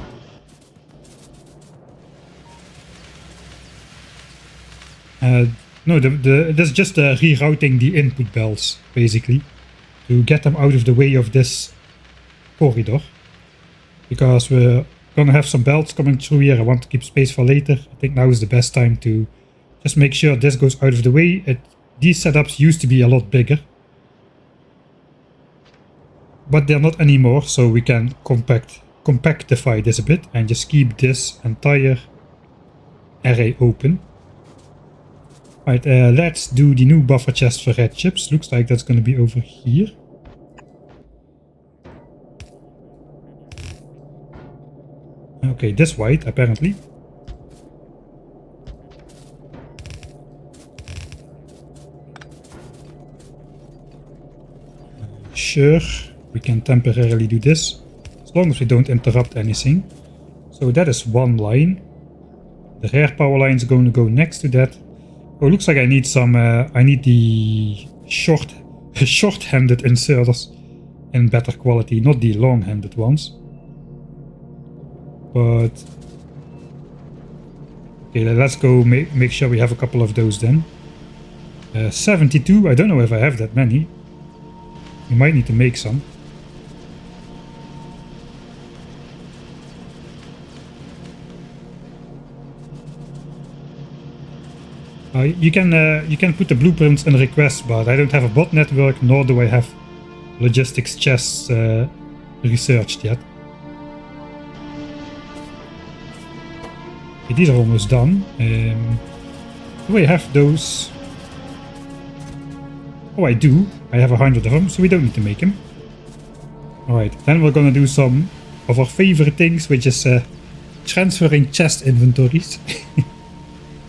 No, this is just rerouting the input belts, basically, to get them out of the way of this corridor. Because we're gonna have some belts coming through here. I want to keep space for later. I think now is the best time to just make sure this goes out of the way. It These setups used to be a lot bigger, but they're not anymore, so we can compactify this a bit and just keep this entire array open. Right, let's do the new buffer chest for red chips. Looks like that's going to be over here. Okay, this white apparently. Sure, we can temporarily do this, as long as we don't interrupt anything. So that is one line. The rare power line is going to go next to that. Oh, looks like I need some, I need the short-handed inserters in better quality, not the long-handed ones. But, okay, let's go make sure we have a couple of those then. 72, I don't know if I have that many. We might need to make some. You can put the blueprints in requests, but I don't have a bot network, nor do I have logistics chests researched yet. Okay, these are almost done. Do I have those? Oh, I do. I have 100 of them, so we don't need to make them. Alright, then we're gonna do some of our favorite things, which is transferring chest inventories.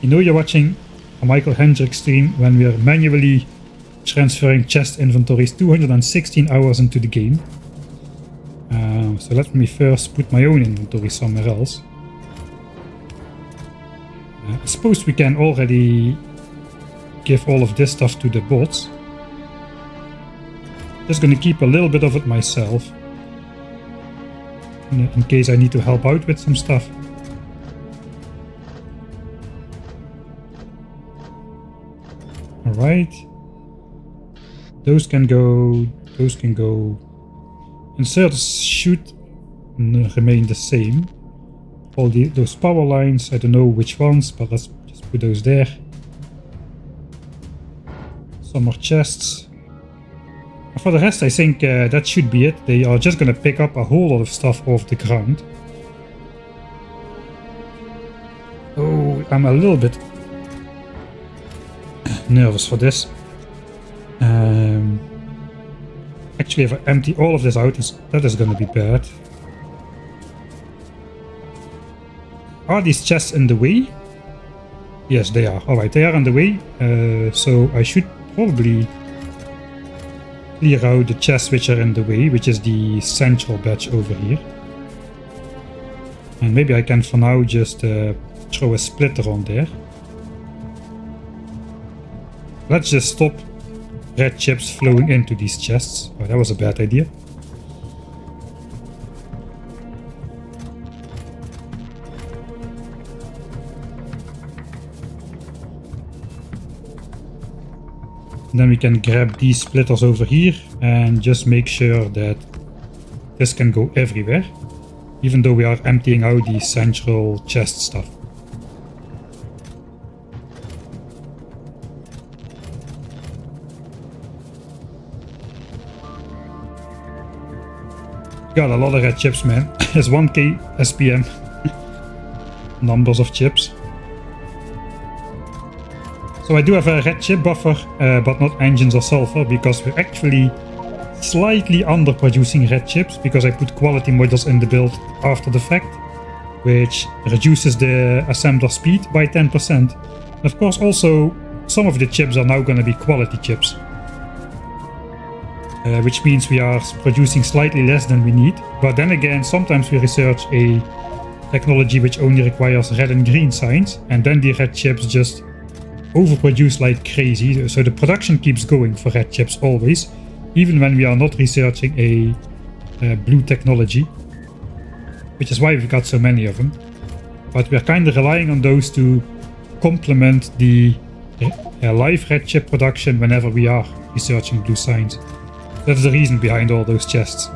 You know you're watching a Michael Hendrick stream when we are manually transferring chest inventories 216 hours into the game. So let me first put my own inventory somewhere else. I suppose we can already give all of this stuff to the bots. Just gonna keep a little bit of it myself, in case I need to help out with some stuff. Alright. Those can go. Those can go. Inserters should remain the same. All those power lines, I don't know which ones, but let's just put those there. Some more chests. And for the rest, I think that should be it. They are just gonna pick up a whole lot of stuff off the ground. Oh, I'm a little bit nervous for this. Actually, if I empty all of this out, that is gonna be bad. Are these chests in the way? Yes, they are. Alright, they are in the way. So I should probably clear out the chests which are in the way, which is the central batch over here. And maybe I can for now just throw a splitter on there. Let's just stop red chips flowing into these chests. Oh, that was a bad idea. And then we can grab these splitters over here and just make sure that this can go everywhere, even though we are emptying out the central chest stuff. Got a lot of red chips, man. It's 1k SPM. Numbers of chips. So I do have a red chip buffer, but not engines or sulfur, because we're actually slightly underproducing red chips, because I put quality modules in the build after the fact, which reduces the assembler speed by 10%. And of course also some of the chips are now going to be quality chips, which means we are producing slightly less than we need. But then again, sometimes we research a technology which only requires red and green signs, and then the red chips just overproduce like crazy. So the production keeps going for red chips always, even when we are not researching a blue technology, which is why we've got so many of them. But we're kind of relying on those to complement the live red chip production whenever we are researching blue signs. That's the reason behind all those chests.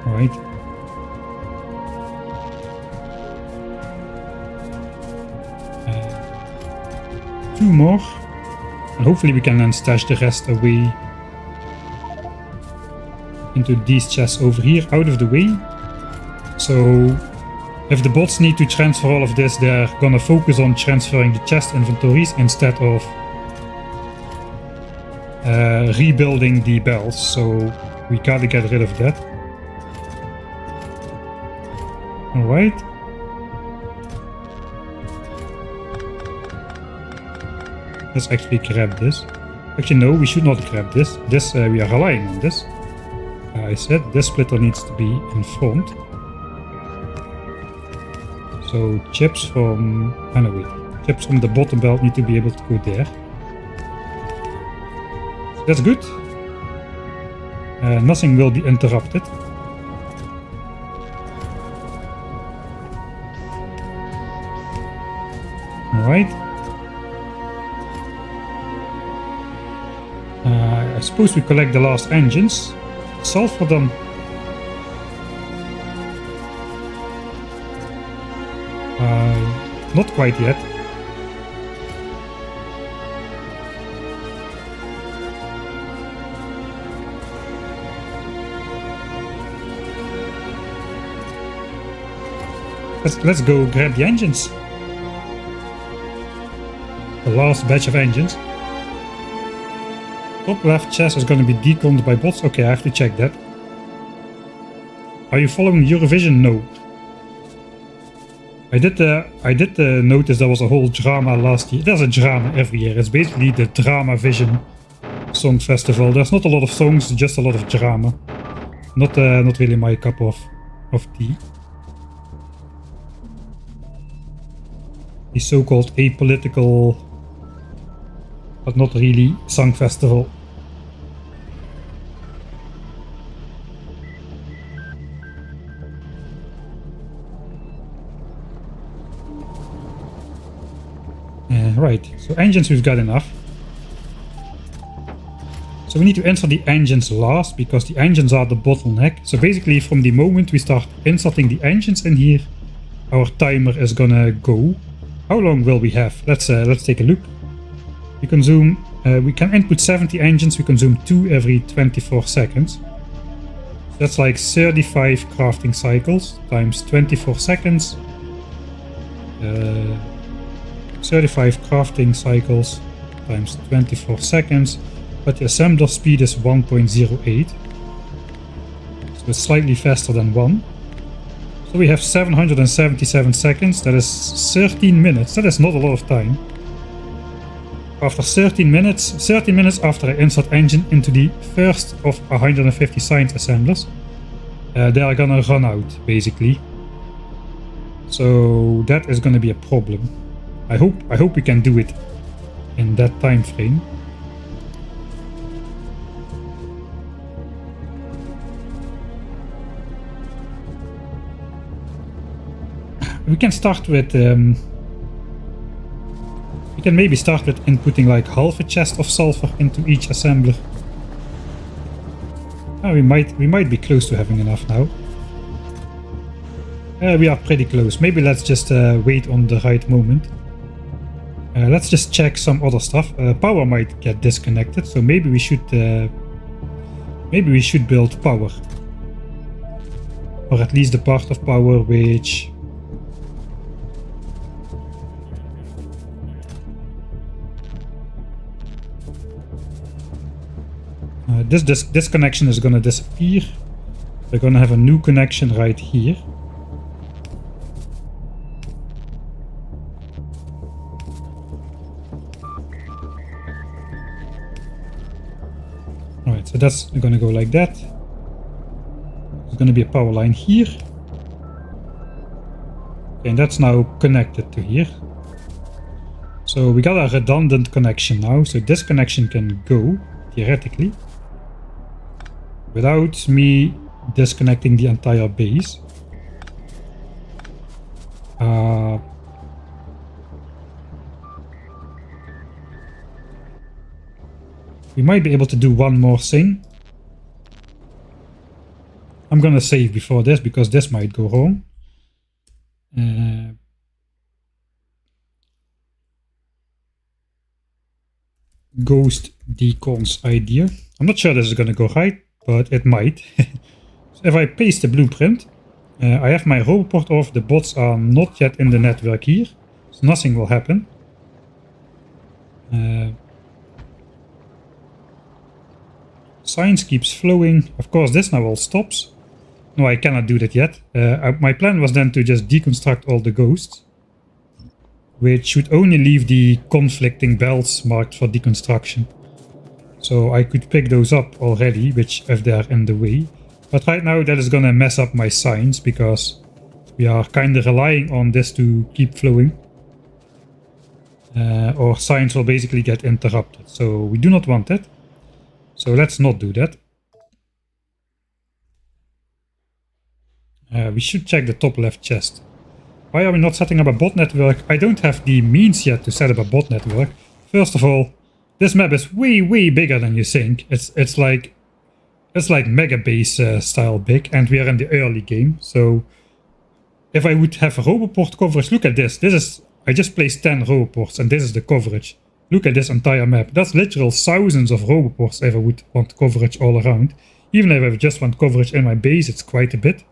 Alright. 2 more. And hopefully we can then stash the rest away into these chests over here, out of the way. So if the bots need to transfer all of this, they're gonna focus on transferring the chest inventories instead of rebuilding the bells. So we gotta get rid of that. Alright. Let's actually grab this. Actually, no, we should not grab this. This, we are relying on this. I said this splitter needs to be in front. So chips from... oh no, wait. Chips from the bottom belt need to be able to go there. So that's good. Nothing will be interrupted. Alright. I suppose we collect the last engines. Solve for them. Not quite yet. Let's go grab the engines. The last batch of engines. Top left chest is going to be deconned by bots. Okay, I have to check that. Are you following Eurovision? No. I did notice there was a whole drama last year. There's a drama every year. It's basically the Drama Vision Song Festival. There's not a lot of songs, just a lot of drama. Not really my cup of tea. The so-called apolitical, but not really, song festival. Right, so engines we've got enough. So we need to insert the engines last, because the engines are the bottleneck. So basically from the moment we start inserting the engines in here, our timer is gonna go. How long will we have? Let's take a look. We consume, we can input 70 engines, we consume 2 every 24 seconds. So that's like 35 crafting cycles times 24 seconds. 35 crafting cycles times 24 seconds, but the assembler speed is 1.08, so it's slightly faster than 1. So we have 777 seconds, that is 13 minutes, that is not a lot of time. After 13 minutes after I insert engine into the first of 150 science assemblers, they are gonna run out, basically. So that is gonna be a problem. I hope we can do it in that time frame. We can start with we can maybe start with inputting like half a chest of sulfur into each assembler. Oh, we might be close to having enough now. We are pretty close. Maybe let's just wait on the right moment. Let's just check some other stuff. Power might get disconnected, so maybe we should build power, or at least the part of power which this connection is gonna disappear. We're gonna have a new connection right here. Alright, so that's gonna go like that. There's gonna be a power line here. Okay, and that's now connected to here. So we got a redundant connection now, so this connection can go, theoretically, without me disconnecting the entire base. We might be able to do one more thing. I'm gonna save before this, because this might go wrong. ghost decons idea. I'm not sure this is going to go right, but it might. So if I paste the blueprint, I have my roboport off. The bots are not yet in the network here, so nothing will happen. Science keeps flowing. Of course, this now all stops. No, I cannot do that yet. My plan was then to just deconstruct all the ghosts, which should only leave the conflicting belts marked for deconstruction. So I could pick those up already, which if they're in the way. But right now that is gonna mess up my science, because we are kinda relying on this to keep flowing. Or science will basically get interrupted. So we do not want that. So let's not do that. We should check the top left chest. Why are we not setting up a bot network? I don't have the means yet to set up a bot network. First of all, this map is way bigger than you think. It's like mega base style big, and we are in the early game. So if I would have a roboport coverage, look at this. I just placed 10 roboports, and this is the coverage. Look at this entire map. That's literal thousands of roboports if I would want coverage all around. Even if I just want coverage in my base, it's quite a bit.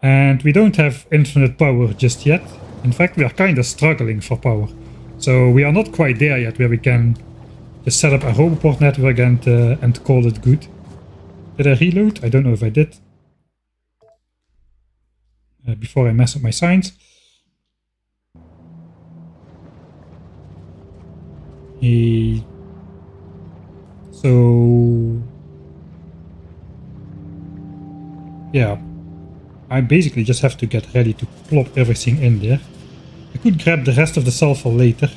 And we don't have infinite power just yet. In fact, we are kind of struggling for power. So we are not quite there yet where we can just set up a roboport network and call it good. Did I reload? I don't know if I did. Before I mess up my signs. So yeah, I basically just have to get ready to plop everything in there. I could grab the rest of the sulfur later.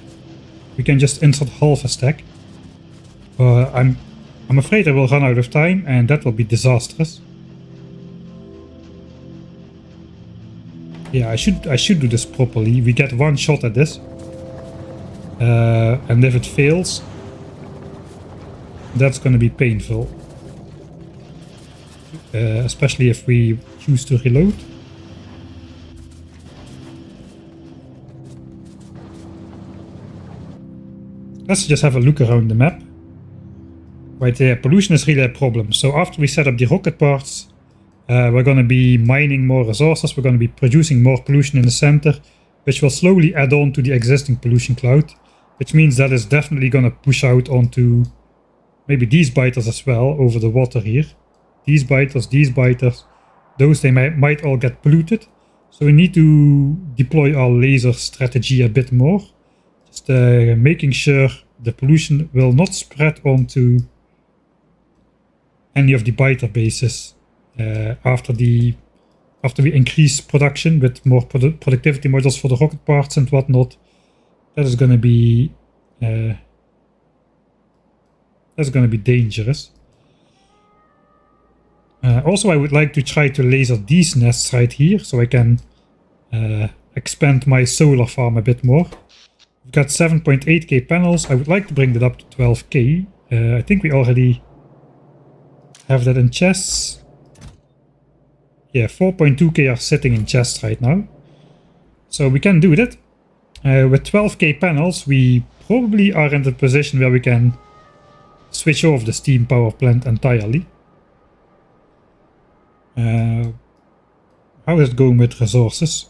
We can just insert half a stack. I'm afraid I will run out of time, and that will be disastrous. Yeah, I should do this properly. We get one shot at this. And if it fails, that's going to be painful. Especially if we choose to reload. Let's just have a look around the map. Right there, pollution is really a problem. So after we set up the rocket parts, we're going to be mining more resources. We're going to be producing more pollution in the center, which will slowly add on to the existing pollution cloud. Which means that is definitely going to push out onto maybe these biters as well over the water here. These biters, those they might all get polluted. So we need to deploy our laser strategy a bit more. Just making sure the pollution will not spread onto any of the biter bases after we increase production with more productivity models for the rocket parts and whatnot. That is going to be dangerous. Also, I would like to try to laser these nests right here, so I can expand my solar farm a bit more. We've got 7.8k panels. I would like to bring that up to 12k. I think we already have that in chests. Yeah, 4.2k are sitting in chests right now. So we can do that. With 12k panels, we probably are in the position where we can switch off the steam power plant entirely. How is it going with resources?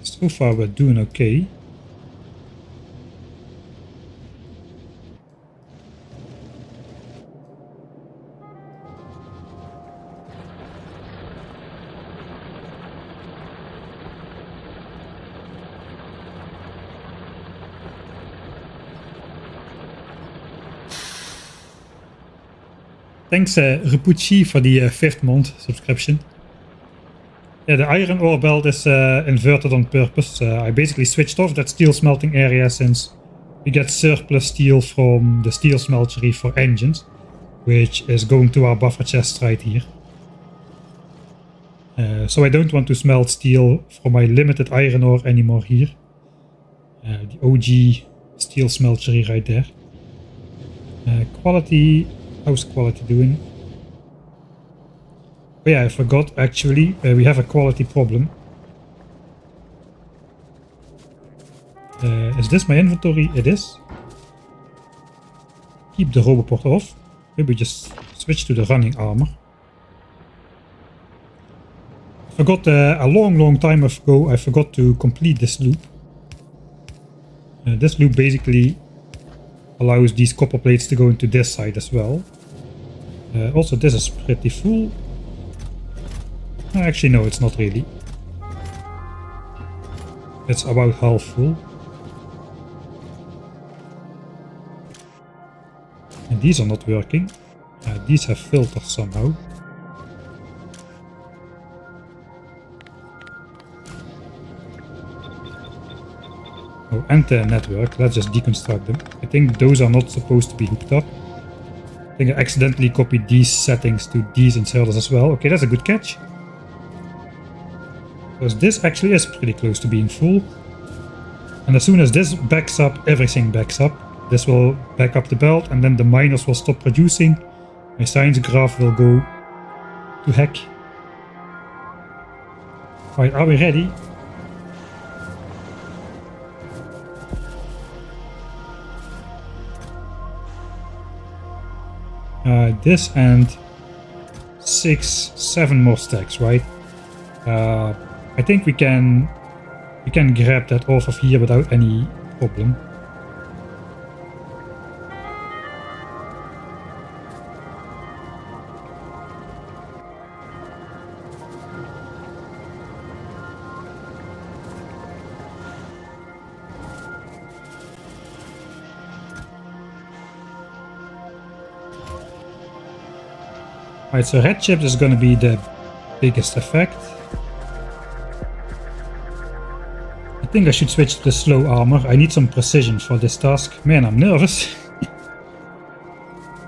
So far we're doing okay. Thanks Repucci for the 5th month subscription. Yeah, the iron ore belt is inverted on purpose. I basically switched off that steel smelting area since we get surplus steel from the steel smeltery for engines, which is going to our buffer chest right here. So I don't want to smelt steel from my limited iron ore anymore here. The OG steel smeltery right there. Quality, how's quality doing? Oh yeah, I forgot actually, we have a quality problem. Is this my inventory? It is. Keep the Roboport off. Maybe just switch to the running armor. I forgot a long time ago, I forgot to complete this loop. This loop basically allows these copper plates to go into this side as well. Also, this is pretty full. Actually, no, it's not really. It's about half full. And these are not working. These have filters somehow. Oh, and the network. Let's just deconstruct them. I think those are not supposed to be hooked up. I think I accidentally copied these settings to these inserters as well. Okay, that's a good catch. Because this actually is pretty close to being full. And as soon as this backs up, everything backs up. This will back up the belt and then the miners will stop producing. My science graph will go to heck. Alright, are we ready? This and 6-7 more stacks, right? I think we can grab that off of here without any problem. Alright, so red chip is gonna be the biggest effect. I think I should switch to the slow armor. I need some precision for this task. Man, I'm nervous.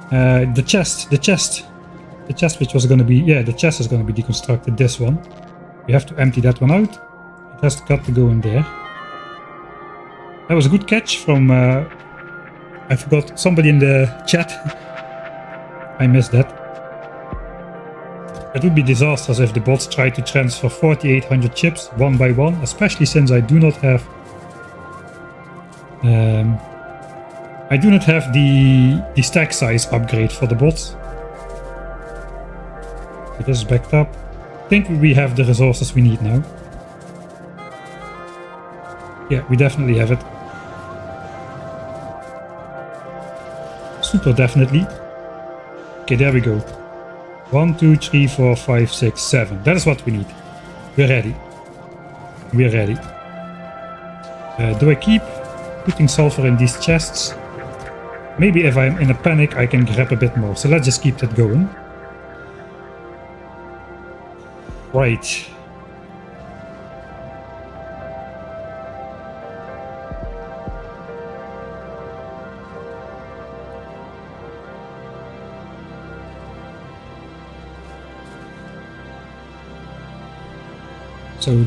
The chest which was gonna be, yeah, the chest is gonna be deconstructed, this one. We have to empty that one out. It has got to go in there. That was a good catch from, I forgot, somebody in the chat. I missed that. It would be disastrous if the bots try to transfer 4800 chips one by one, especially since I do not have the stack size upgrade for the bots. It is backed up. I think we have the resources we need now. Yeah, we definitely have it. Super definitely. Okay, there we go. 1, 2, 3, 4, 5, 6, 7. That is what we need. We're ready. We're ready. Do I keep putting sulfur in these chests? Maybe if I'm in a panic I can grab a bit more. So let's just keep that going. Right. So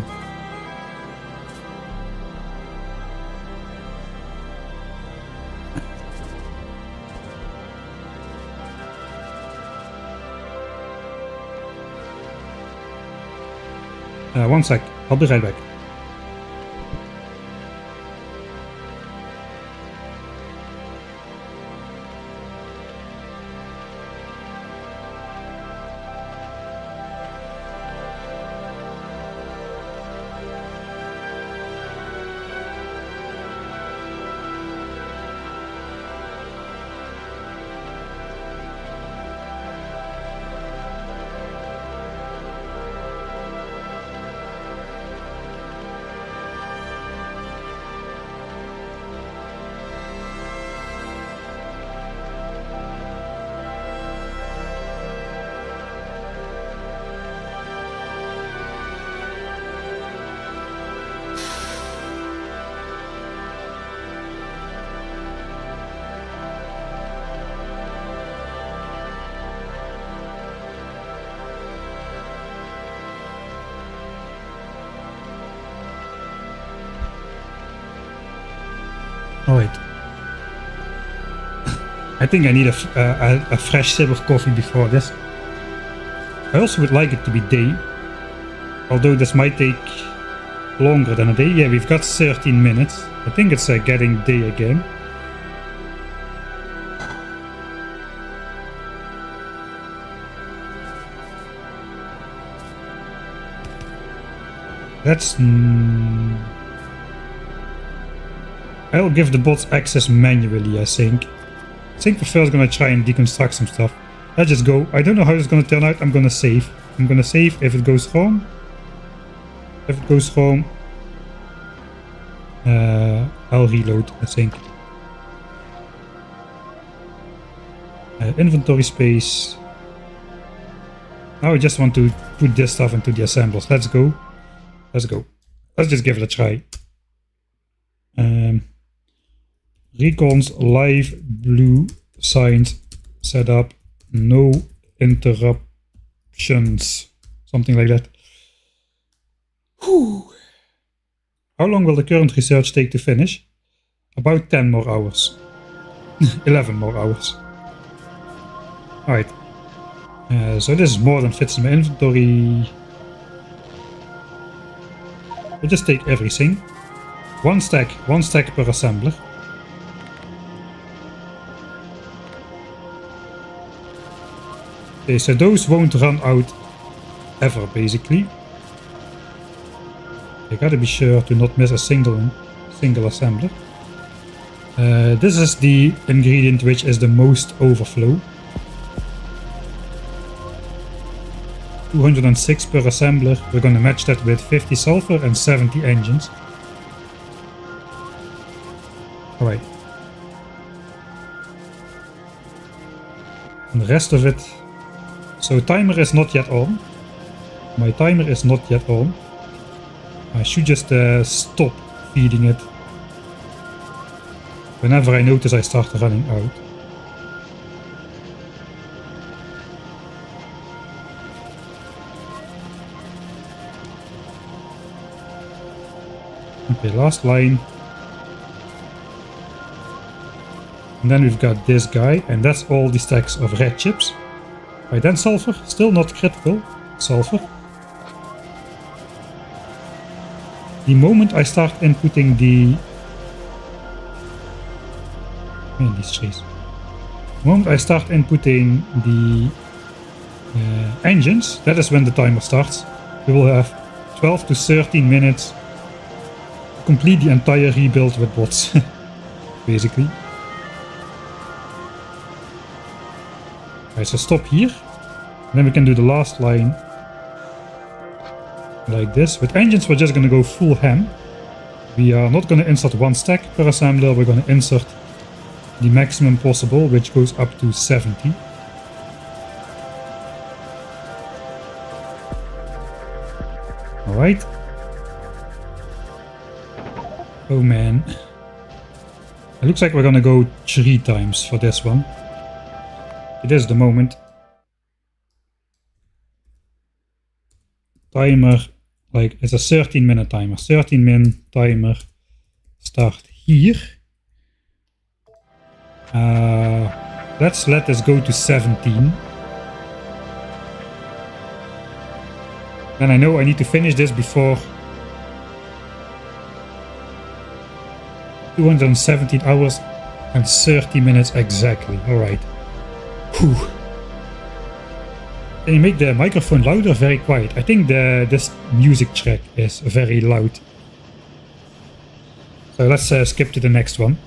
one sec, I'll be right back. Alright. I think I need a fresh sip of coffee before this. I also would like it to be day, although this might take longer than a day. Yeah, we've got 13 minutes. I think it's getting day again. That's... I'll give the bots access manually, I think. I think we're first gonna try and deconstruct some stuff. Let's just go. I don't know how it's gonna turn out. I'm gonna save. I'm gonna save if it goes wrong. If it goes wrong, I'll reload, I think. Inventory space. Now I just want to put this stuff into the assemblers. Let's go. Let's go. Let's just give it a try. Recons live blue signs set up. No interruptions. Something like that. Whew. How long will the current research take to finish? About 10 more hours. 11 more hours. Alright. So this is more than fits in my inventory. We'll just take everything. One stack per assembler. Okay, so those won't run out ever, basically. I gotta be sure to not miss a single assembler. This is the ingredient which is the most overflow. 206 per assembler. We're gonna match that with 50 sulfur and 70 engines. Alright. And the rest of it. So timer is not yet on. My timer is not yet on. I should just stop feeding it whenever I notice I start running out. Okay, last line. And then we've got this guy, and that's all the stacks of red chips. Right, then sulfur, still not critical. Sulfur. The moment I start inputting these trees. The moment I start inputting the engines, that is when the timer starts. We will have 12 to 13 minutes to complete the entire rebuild with bots, basically. Alright, so stop here. And then we can do the last line like this. With engines, we're just going to go full ham. We are not going to insert one stack per assembler. We're going to insert the maximum possible, which goes up to 70. Alright. Oh man. It looks like we're going to go 3 times for this one. It is the moment. Timer, like it's a 13-minute timer. 13-minute timer start here. Let's let this go to 17. Then I know I need to finish this before 217 hours and 30 minutes exactly. Alright. Whew. Can you make the microphone louder? Very quiet. I think this music track is very loud. So let's skip to the next one.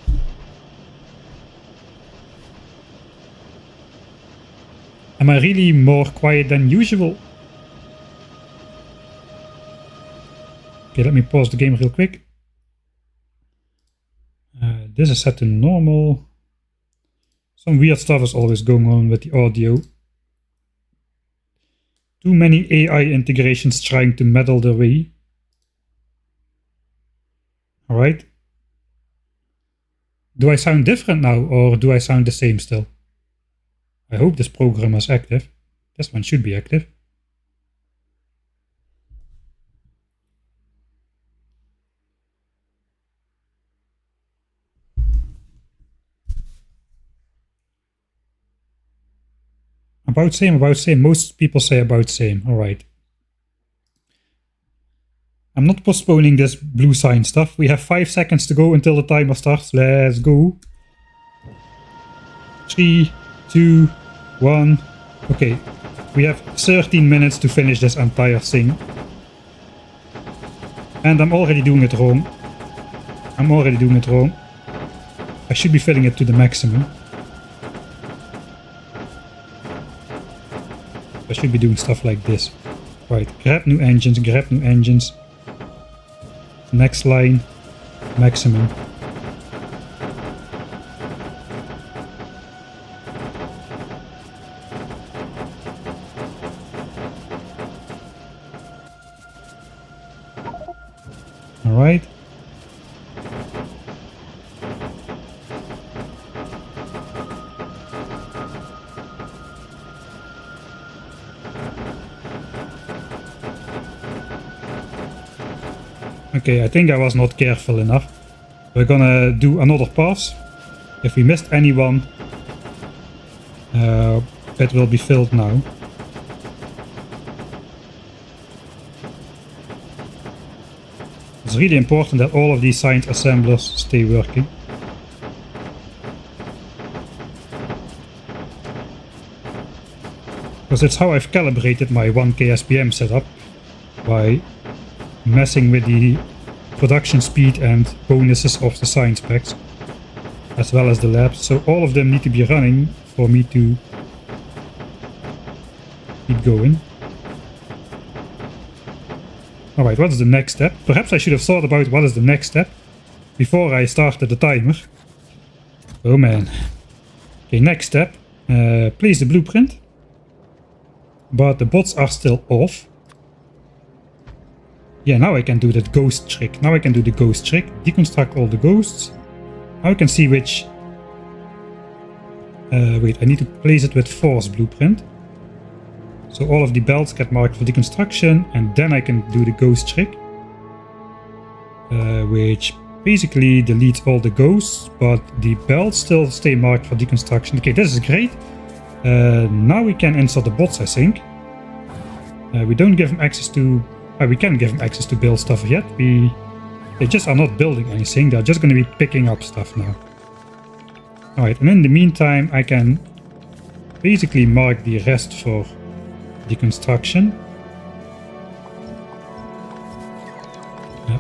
Am I really more quiet than usual? Okay, let me pause the game real quick. This is set to normal. Some weird stuff is always going on with the audio. Too many AI integrations trying to meddle their way. Alright. Do I sound different now, or do I sound the same still? I hope this program is active. This one should be active. About same, about same. Most people say about same. Alright. I'm not postponing this blue sign stuff. We have 5 seconds to go until the timer starts. Let's go. 3, 2, 1. Okay. We have 13 minutes to finish this entire thing. And I'm already doing it wrong. I should be filling it to the maximum. I should be doing stuff like this. Right, grab new engines. Next line, maximum. Alright. Okay, I think I was not careful enough. We're gonna do another pass. If we missed anyone, it will be filled now. It's really important that all of these signed assemblers stay working. Because it's how I've calibrated my 1K SPM setup, by messing with the production speed and bonuses of the science packs, as well as the labs. So all of them need to be running for me to keep going. Alright, what is the next step? Perhaps I should have thought about what is the next step before I started the timer. Oh man. Okay, next step. Place the blueprint. But the bots are still off. Yeah, now I can do that ghost trick. Deconstruct all the ghosts. Now I can see which... wait, I need to place it with force blueprint. So all of the belts get marked for deconstruction, and then I can do the ghost trick. Which basically deletes all the ghosts, but the belts still stay marked for deconstruction. Okay, this is great. Now we can insert the bots, I think. We don't give them access to... we can give them access to build stuff yet. They just are not building anything. They're just going to be picking up stuff now. Alright, and in the meantime I can basically mark the rest for deconstruction.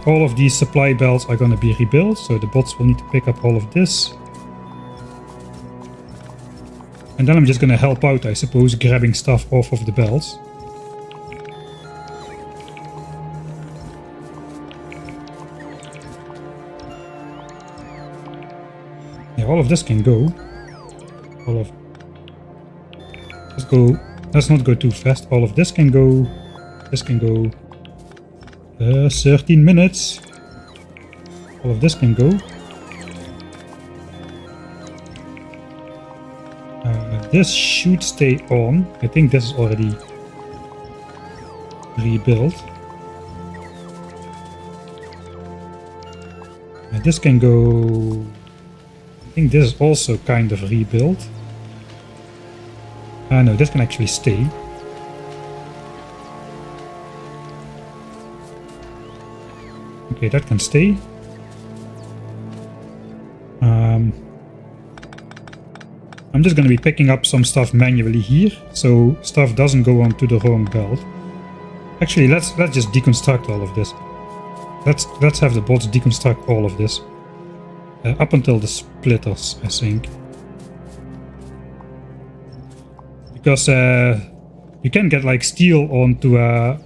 All of these supply belts are going to be rebuilt, so the bots will need to pick up all of this. And then I'm just going to help out, I suppose, grabbing stuff off of the belts. Yeah, all of this can go. Let's not go too fast. All of this can go. This can go. 13 minutes. All of this can go. This should stay on. I think this is already rebuilt. This can go. I think this is also kind of rebuilt. No, this can actually stay. Okay, that can stay. I'm just going to be picking up some stuff manually here, so stuff doesn't go onto the wrong belt. Actually, let's just deconstruct all of this. Let's have the bots deconstruct all of this. Up until the splitters, I think. Because you can get like steel onto a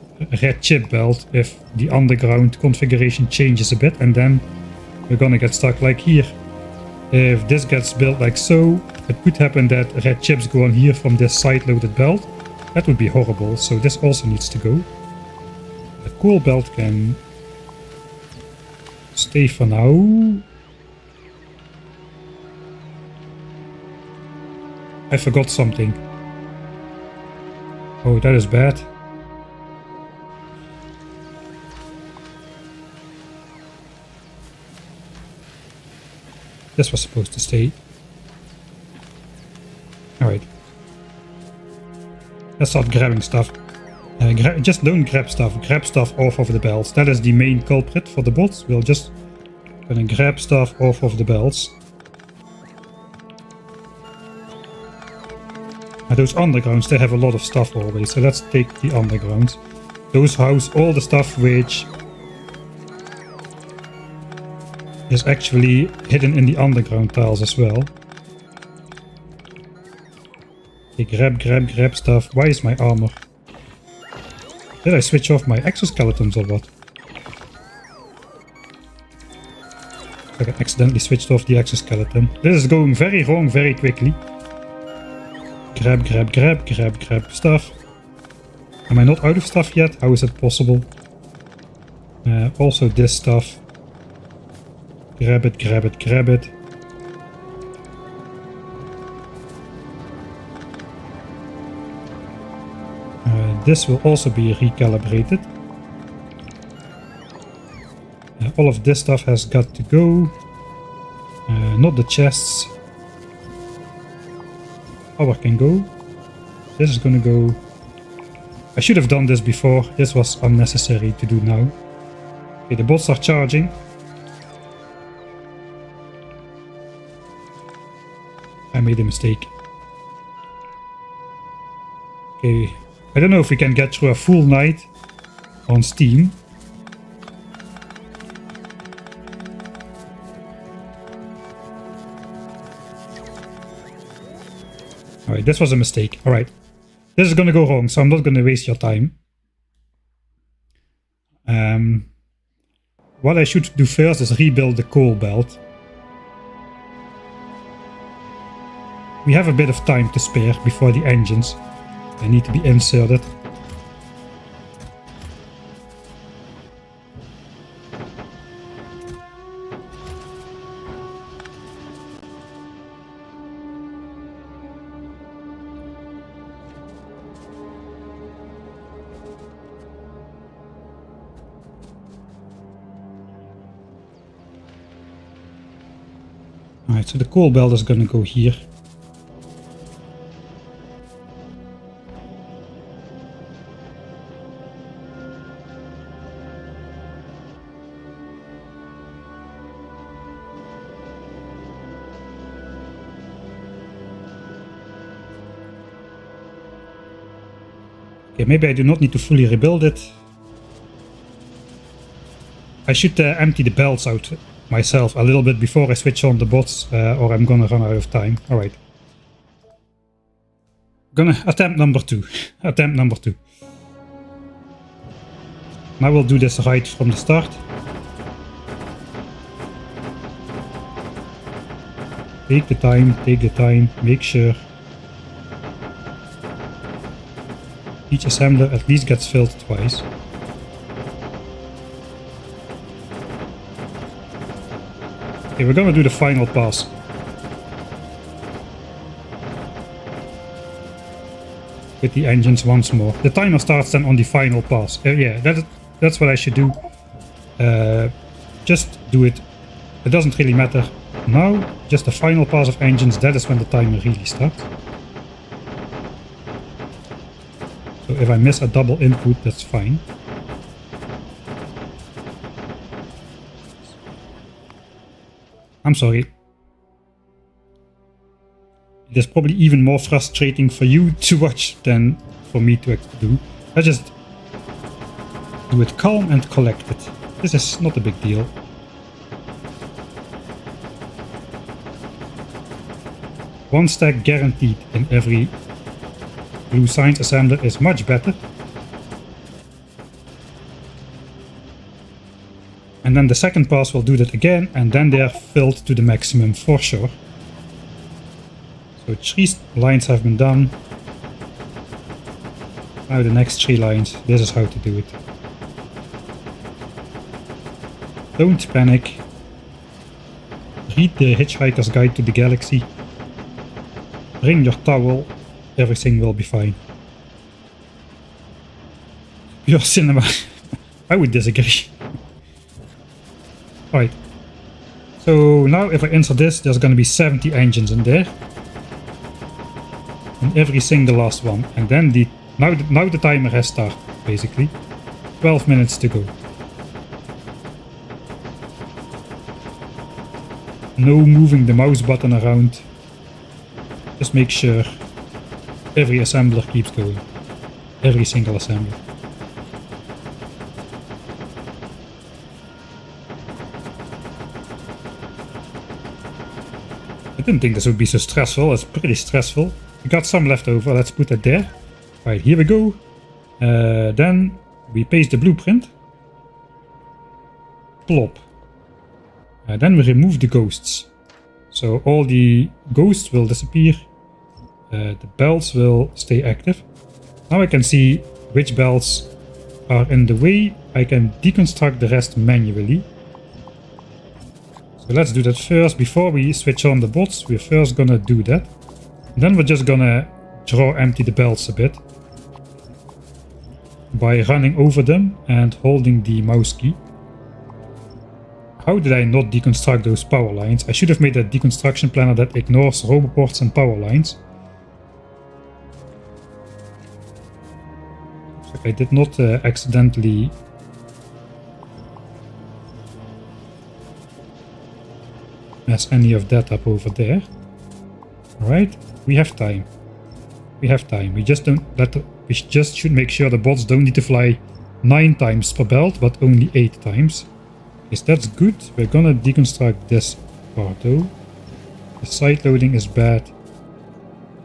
red chip belt if the underground configuration changes a bit, and then we're gonna get stuck like here. If this gets built like so, it could happen that red chips go on here from this side-loaded belt. That would be horrible, so this also needs to go. The coal belt can stay for now. I forgot something. Oh, that is bad. This was supposed to stay. Alright. Let's start grabbing stuff. Just don't grab stuff off of the belts. That is the main culprit for the bots. We'll just gonna grab stuff off of the belts. And those undergrounds, they have a lot of stuff always, so let's take the undergrounds. Those house all the stuff which is actually hidden in the underground tiles as well. Okay, grab stuff. Why is my armor? Did I switch off my exoskeletons or what? I accidentally switched off the exoskeleton. This is going very wrong very quickly. Grab stuff. Am I not out of stuff yet? How is it possible? Also this stuff. Grab it. This will also be recalibrated. All of this stuff has got to go. Not the chests. Power can go. This is gonna go. I should have done this before. This was unnecessary to do now. Okay, the bots are charging. I made a mistake. Okay, I don't know if we can get through a full night on Steam. Alright, this was a mistake. Alright. This is gonna go wrong, so I'm not gonna waste your time. What I should do first is rebuild the coal belt. We have a bit of time to spare before the engines need to be inserted. Alright, so the coal belt is gonna go here. Okay, maybe I do not need to fully rebuild it. I should empty the belts out myself a little bit before I switch on the bots, or I'm gonna run out of time. Alright. Gonna attempt number 2. Attempt number 2. Now we'll do this right from the start. Take the time, make sure each assembler at least gets filled twice. Okay, we're gonna do the final pass. With the engines once more. The timer starts then on the final pass. Yeah, that's what I should do. Just do it. It doesn't really matter now. Just the final pass of engines, that is when the timer really starts. So if I miss a double input, that's fine. I'm sorry. It is probably even more frustrating for you to watch than for me to do. I just do it calm and collected. This is not a big deal. One stack guaranteed in every blue science assembler is much better. And then the second pass will do that again, and then they are filled to the maximum for sure. So 3 lines have been done. Now the next 3 lines, this is how to do it. Don't panic. Read the Hitchhiker's Guide to the Galaxy. Bring your towel, everything will be fine. Pure cinema. I would disagree. Right. So now if I insert this, there's going to be 70 engines in there. And every single last one. And then the Now the timer has started, basically. 12 minutes to go. No moving the mouse button around. Just make sure every assembler keeps going. Every single assembler. I didn't think this would be so stressful. It's pretty stressful. We got some left over. Let's put it there. Right, here we go. Then we paste the blueprint. Plop. Then we remove the ghosts. So all the ghosts will disappear. The belts will stay active. Now I can see which belts are in the way. I can deconstruct the rest manually. So let's do that first. Before we switch on the bots, we're first gonna do that. And then we're just gonna empty the belts a bit by running over them and holding the mouse key. How did I not deconstruct those power lines? I should have made a deconstruction planner that ignores roboports and power lines. So I did not accidentally mess any of that up over there. Alright, we have time. We have time. We just should make sure the bots don't need to fly 9 times per belt, but only 8 times. Yes, that's good. We're gonna deconstruct this part though. The side loading is bad.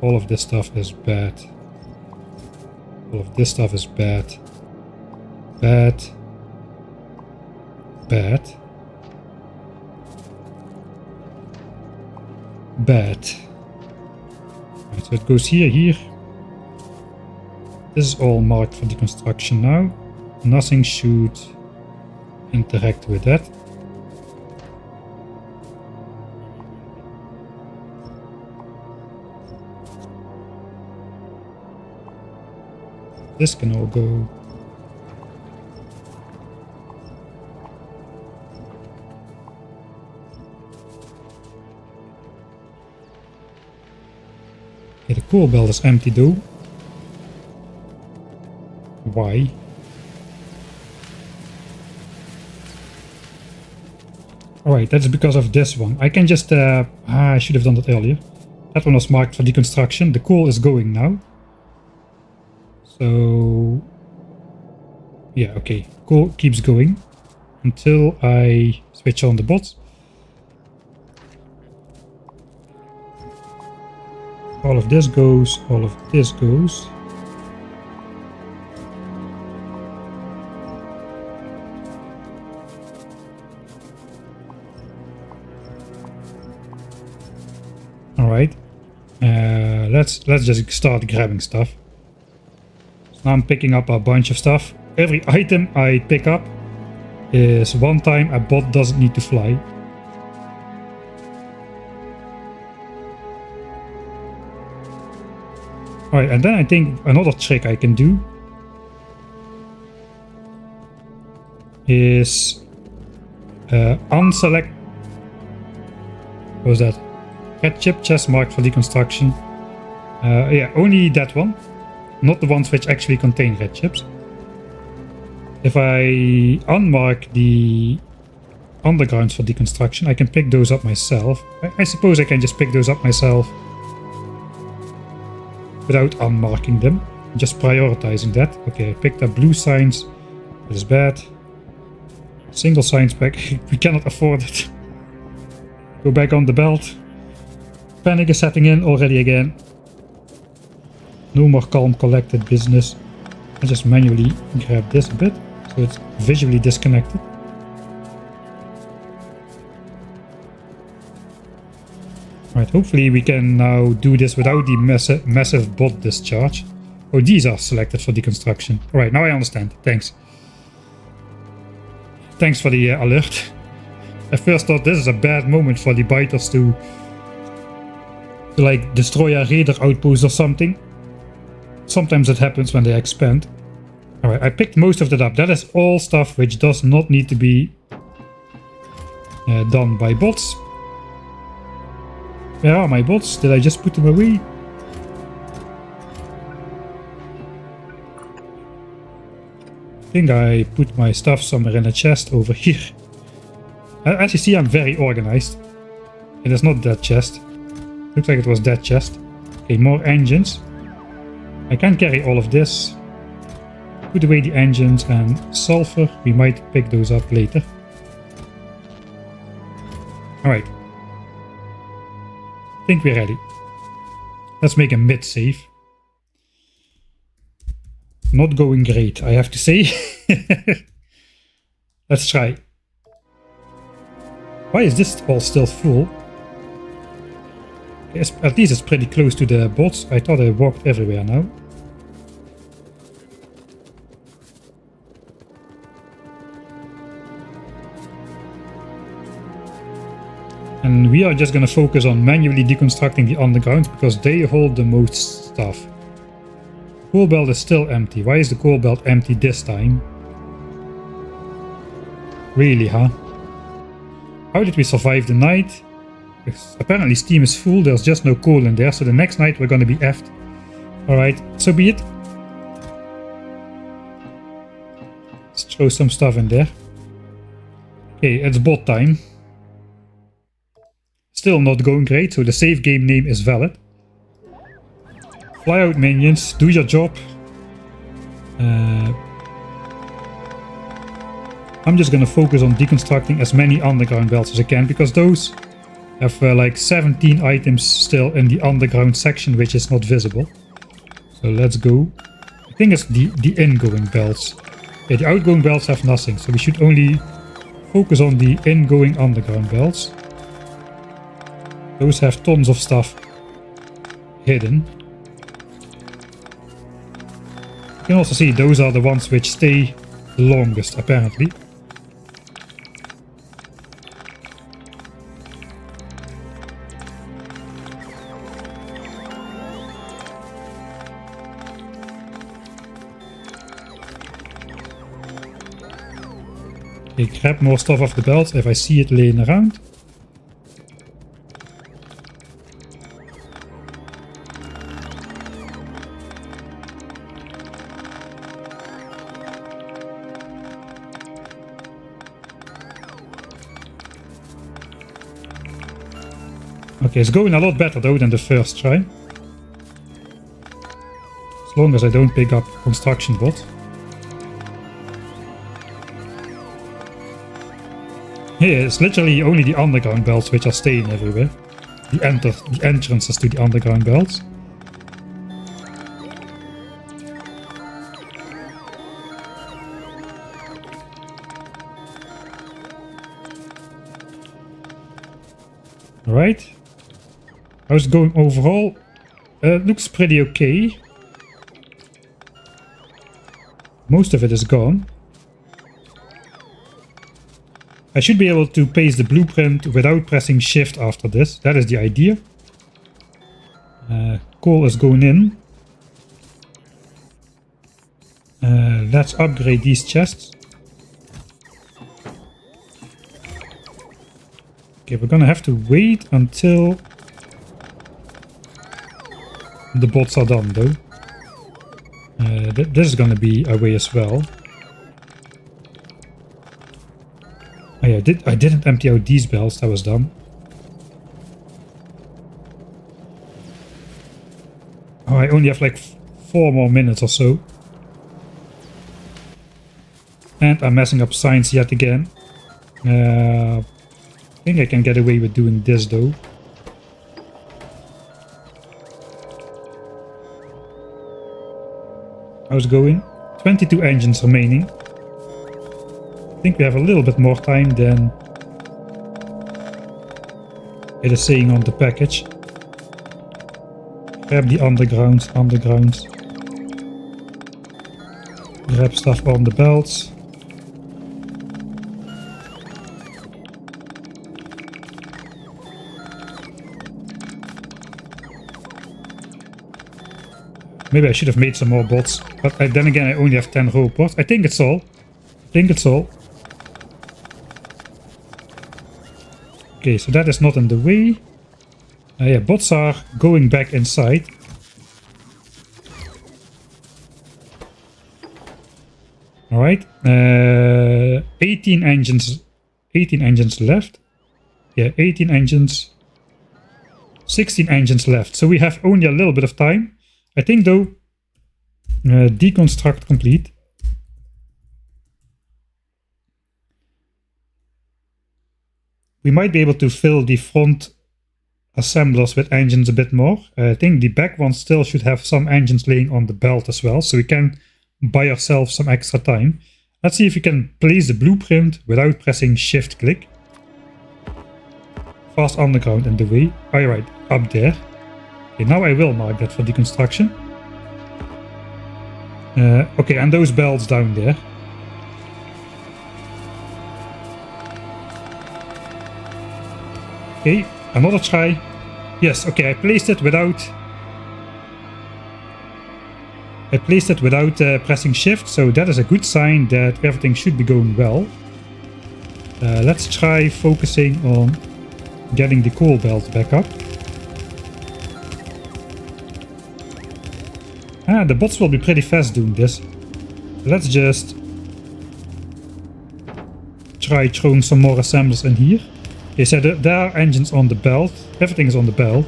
All of this stuff is bad. All of this stuff is bad. Bad. Bad. Bad. Right, so it goes here, here. This is all marked for deconstruction now. Nothing should interact with that. This can all go. Okay, the core belt is empty though. Why? Alright, that's because of this one. I can just... I should have done that earlier. That one was marked for deconstruction. The coal is going now. So... yeah, okay. Coal keeps going until I switch on the bots. All of this goes, all of this goes. Alright, let's just start grabbing stuff. So now I'm picking up a bunch of stuff. Every item I pick up is one time a bot doesn't need to fly. Alright, and then I think another trick I can do is unselect... what was that? Red chip chest marked for deconstruction. Yeah, only that one. Not the ones which actually contain red chips. If I unmark the undergrounds for deconstruction, I can pick those up myself. I suppose I can just pick those up myself without unmarking them. Just prioritizing that. Okay, I picked up blue signs. That is bad. Single signs back. We cannot afford it. Go back on the belt. Panic is setting in already again. No more calm, collected business. I just manually grab this a bit, so it's visually disconnected. Alright, hopefully we can now do this without the massive bot discharge. Oh, these are selected for deconstruction. Alright, now I understand. Thanks. Thanks for the alert. I first thought this is a bad moment for the biters to like destroy a raider outpost or something. Sometimes it happens when they expand. Alright, I picked most of that up. That is all stuff which does not need to be done by bots. Where are my bots? Did I just put them away? think I put my stuff somewhere in a chest over here. As you see, I'm very organized. It is not that chest. Looks like it was that chest. Okay, more engines. I can't carry all of this. Put away the engines and sulfur. We might pick those up later. Alright. I think we're ready. Let's make a mid-save. Not going great, I have to say. Let's try. Why is this all still full? Yes, at least it's pretty close to the bots. I thought I walked everywhere now. And we are just gonna focus on manually deconstructing the underground because they hold the most stuff. Coal belt is still empty. Why is the coal belt empty this time? Really, huh? How did we survive the night? Because apparently steam is full, there's just no coal in there, so the next night we're gonna be effed. Alright, so be it. Let's throw some stuff in there. Okay, it's bot time. Still not going great, so the save game name is valid. Fly out minions, do your job. I'm just gonna focus on deconstructing as many underground belts as I can, because those have like 17 items still in the underground section which is not visible. So let's go. I think it's the ingoing belts. Yeah, the outgoing belts have nothing, so we should only focus on the ingoing underground belts. Those have tons of stuff hidden. You can also see those are the ones which stay the longest, apparently. Okay, grab more stuff off the belt if I see it laying around. Okay, it's going a lot better though than the first try. As long as I don't pick up construction bot. Yeah, it's literally only the underground belts which are staying everywhere. The entrances to the underground belts. Alright. How's it going overall? Looks pretty okay. Most of it is gone. I should be able to paste the blueprint without pressing shift after this. That is the idea. Coal is going in. Let's upgrade these chests. Okay, we're gonna have to wait until the bots are done though. This is gonna be a way as well. Oh yeah, I didn't empty out these belts, that was dumb. Oh, I only have like 4 more minutes or so. And I'm messing up science yet again. I think I can get away with doing this though. How's it going? 22 engines remaining. I think we have a little bit more time than it is saying on the package. Grab the undergrounds. Grab stuff on the belts. Maybe I should have made some more bots, but then again I only have 10 robots. I think it's all. Okay, so that is not in the way. Yeah, bots are going back inside. Alright. Alright, 18 engines left. Yeah, 18 engines, 16 engines left. So we have only a little bit of time. I think though, deconstruct complete. We might be able to fill the front assemblers with engines a bit more. I think the back ones still should have some engines laying on the belt as well, so we can buy ourselves some extra time. Let's see if we can place the blueprint without pressing shift click. Fast underground in the way. Alright, up there. Okay, now I will mark that for deconstruction. Okay, and those belts down there. Okay, another try. Yes, okay, I placed it without pressing shift, so that is a good sign that everything should be going well. Let's try focusing on getting the coal belt back up. The bots will be pretty fast doing this. Let's just try throwing some more assemblers in here. Okay, so there are engines on the belt. Everything is on the belt.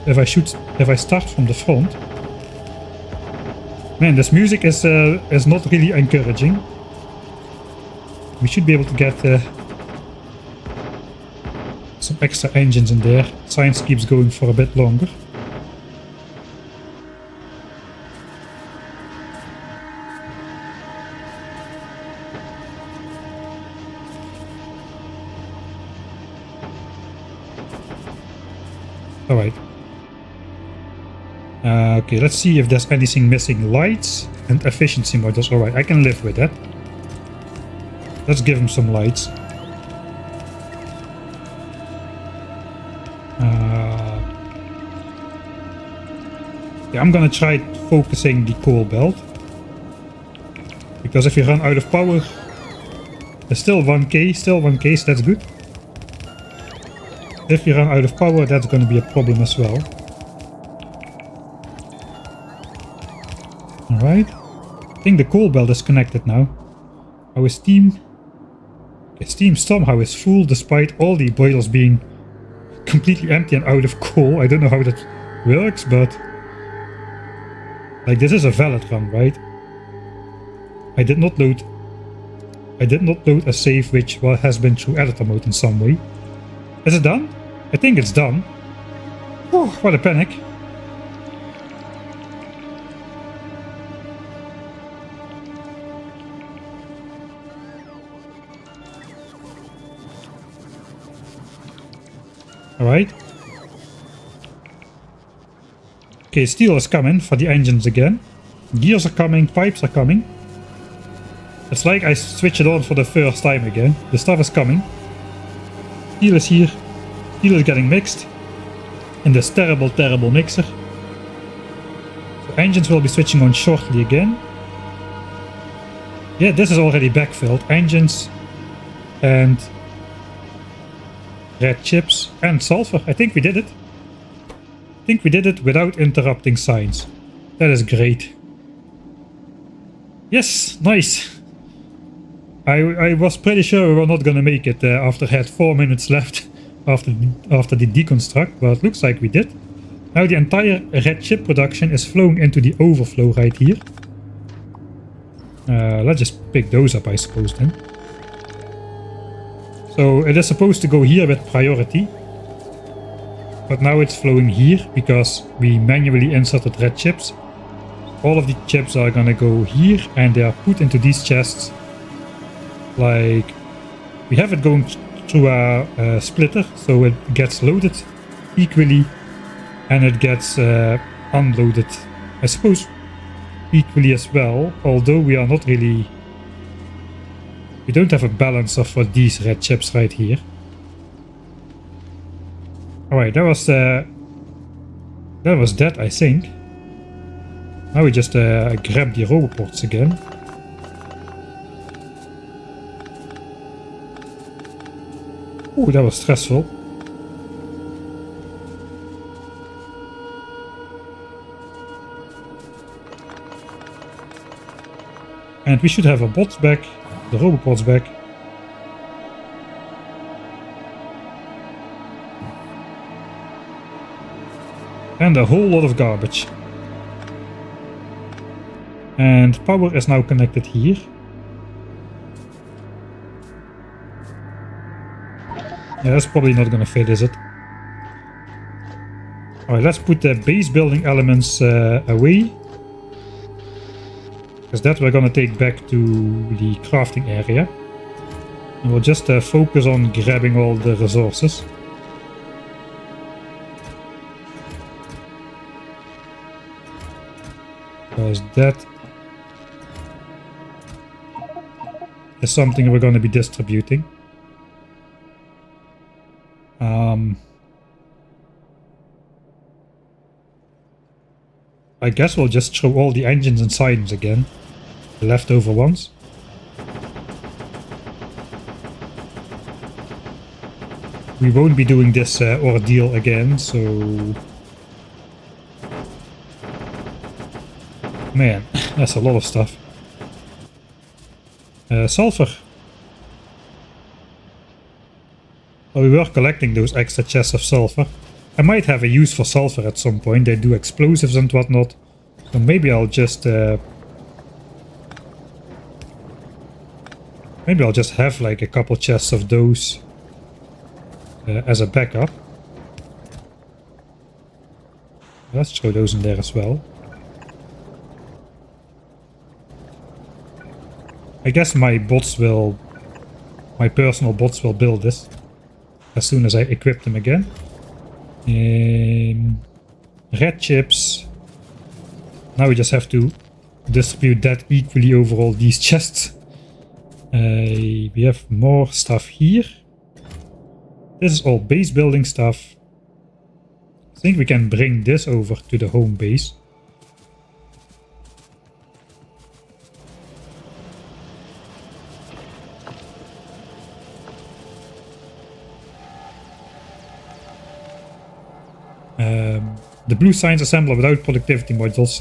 If I start from the front, man, this music is not really encouraging. We should be able to get some extra engines in there. Science keeps going for a bit longer. Alright. Okay, let's see if there's anything missing. Lights and efficiency models. Alright, I can live with that. Let's give him some lights. Yeah, I'm gonna try focusing the coal belt. Because if you run out of power, there's still 1k, so that's good. If you run out of power, that's going to be a problem as well. Alright. I think the coal belt is connected now. How is steam? Okay, steam somehow is full despite all the boilers being completely empty and out of coal. I don't know how that works, but like this is a valid run, right? I did not load a save which has been through editor mode in some way. Is it done? I think it's done. Oh, what a panic. Alright. Okay, steel is coming for the engines again. Gears are coming, pipes are coming. It's like I switch it on for the first time again. The stuff is coming. Steel is here. Steel is getting mixed in this terrible mixer. So engines will be switching on shortly again. Yeah, this is already backfilled. Engines and red chips and sulfur. I think we did it. I think we did it without interrupting science. That is great. Yes, nice. I was pretty sure we were not gonna make it after I had 4 minutes left after the deconstruct, but it looks like we did. Now the entire red chip production is flowing into the overflow right here. Let's just pick those up, I suppose, then. So it is supposed to go here with priority, but now it's flowing here because we manually inserted red chips. All of the chips are gonna go here and they are put into these chests. Like, we have it going through a splitter, so it gets loaded equally and it gets unloaded, I suppose, equally as well, although we are not really... We don't have a balancer for these red chips right here. Alright, that was that, I think. Now we just grab the roboports again. Oh, that was stressful. And we should have our bots back, the robopods back. And a whole lot of garbage. And power is now connected here. Yeah, that's probably not gonna fit, is it? Alright, let's put the base building elements away. Because that we're gonna take back to the crafting area. And we'll just focus on grabbing all the resources. Because that is something we're going to be distributing. I guess we'll just throw all the engines and sirens again, the leftover ones. We won't be doing this ordeal again, so... Man, that's a lot of stuff. Sulfur. Well, we were collecting those extra chests of sulfur. I might have a use for sulfur at some point. They do explosives and whatnot. So maybe I'll just... maybe I'll just have like a couple chests of those as a backup. Let's throw those in there as well. I guess my bots will... my personal bots will build this as soon as I equip them again. Red chips. Now we just have to distribute that equally over all these chests. We have more stuff here. This is all base building stuff. I think we can bring this over to the home base. The blue science assembler without productivity modules.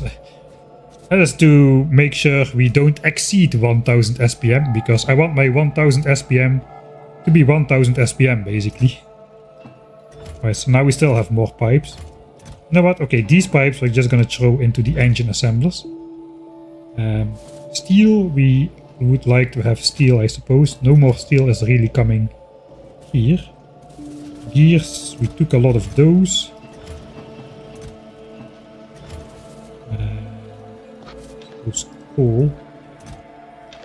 That is to make sure we don't exceed 1000 SPM, because I want my 1000 SPM to be 1000 SPM basically. Right, so now we still have more pipes. You know what? Okay, these pipes we're just gonna throw into the engine assemblers. Steel, we would like to have steel, I suppose. No more steel is really coming here. Gears, we took a lot of those. Coal.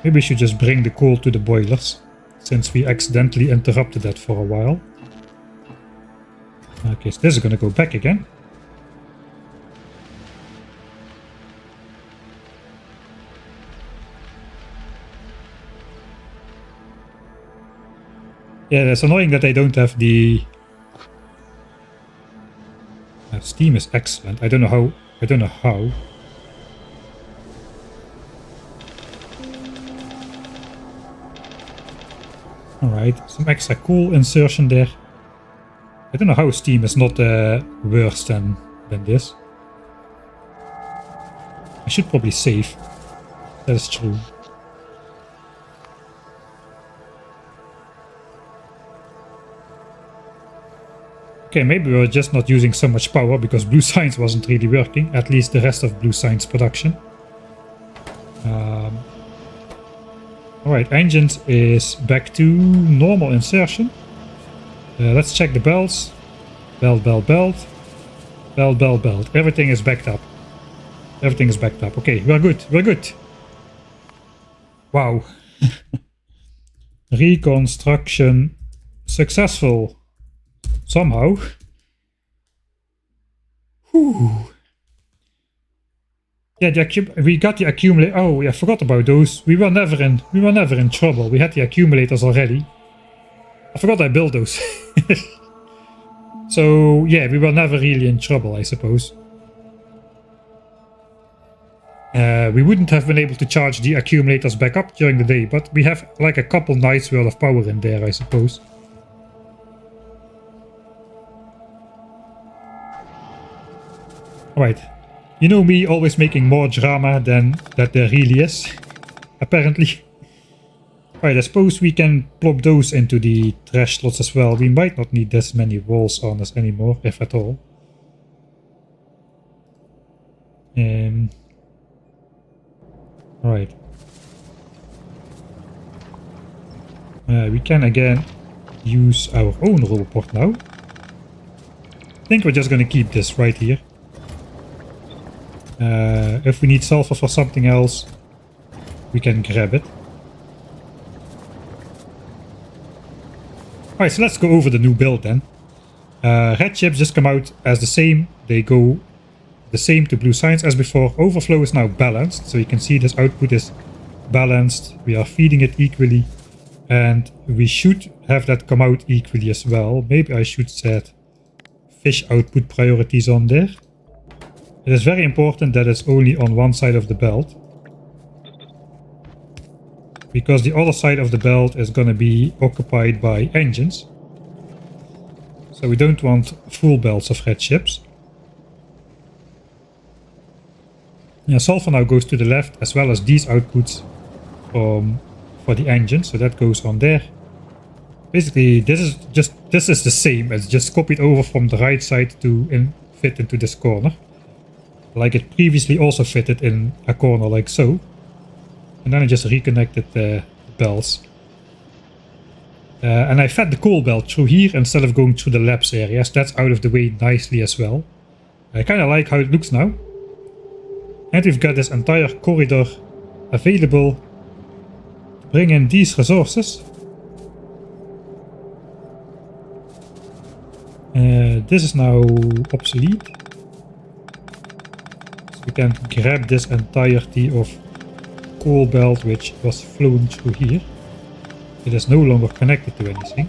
Maybe we should just bring the coal to the boilers, since we accidentally interrupted that for a while. Okay, so this is gonna go back again. Yeah, it's annoying that I don't have the... steam is excellent. I don't know how. Alright, some extra cool insertion there. I don't know how steam is not worse than this. I should probably save. That is true. Okay, maybe we're just not using so much power because Blue Science wasn't really working. At least the rest of Blue Science production. Alright, engines is back to normal insertion. Let's check the belts. Belt. Belt. Everything is backed up. Okay, we're good. Wow. Reconstruction successful. Somehow. Whew. Yeah, we got the accumulator. Oh, yeah, I forgot about those. We were never in trouble. We had the accumulators already. I forgot I built those. So yeah, we were never really in trouble, I suppose. We wouldn't have been able to charge the accumulators back up during the day, but we have like a couple nights worth of power in there, I suppose. Alright. You know me always making more drama than that there really is. apparently. Right, I suppose we can plop those into the trash slots as well. We might not need this many walls on us anymore, if at all. Right. We can again use our own rollport now. I think we're just going to keep this right here. If we need sulfur for something else, we can grab it. Alright, so let's go over the new build then. Red chips just come out as the same. They go the same to blue signs as before. Overflow is now balanced, so you can see this output is balanced. We are feeding it equally, and we should have that come out equally as well. Maybe I should set fish output priorities on there. It is very important that it's only on one side of the belt, because the other side of the belt is going to be occupied by engines. So we don't want full belts of red chips. Yeah, sulfur now goes to the left, as well as these outputs for the engine, so that goes on there. Basically, this is the same. It's just copied over from the right side to fit into this corner, like it previously also fitted in a corner like so. And then I just reconnected the belts. And I fed the coal belt through here instead of going through the labs areas. That's out of the way nicely as well. I kind of like how it looks now. And we've got this entire corridor available to bring in these resources. This is now obsolete. So we can grab this entirety of coal belt which was flown through here. It is no longer connected to anything.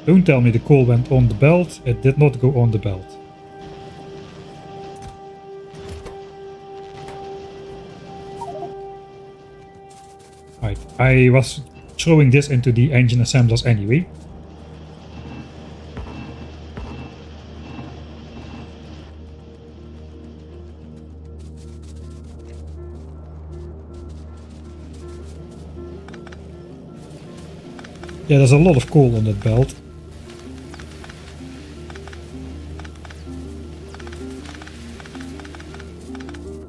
Don't tell me the coal went on the belt. It did not go on the belt. Right, I was throwing this into the engine assemblers anyway. Yeah, there's a lot of coal on that belt.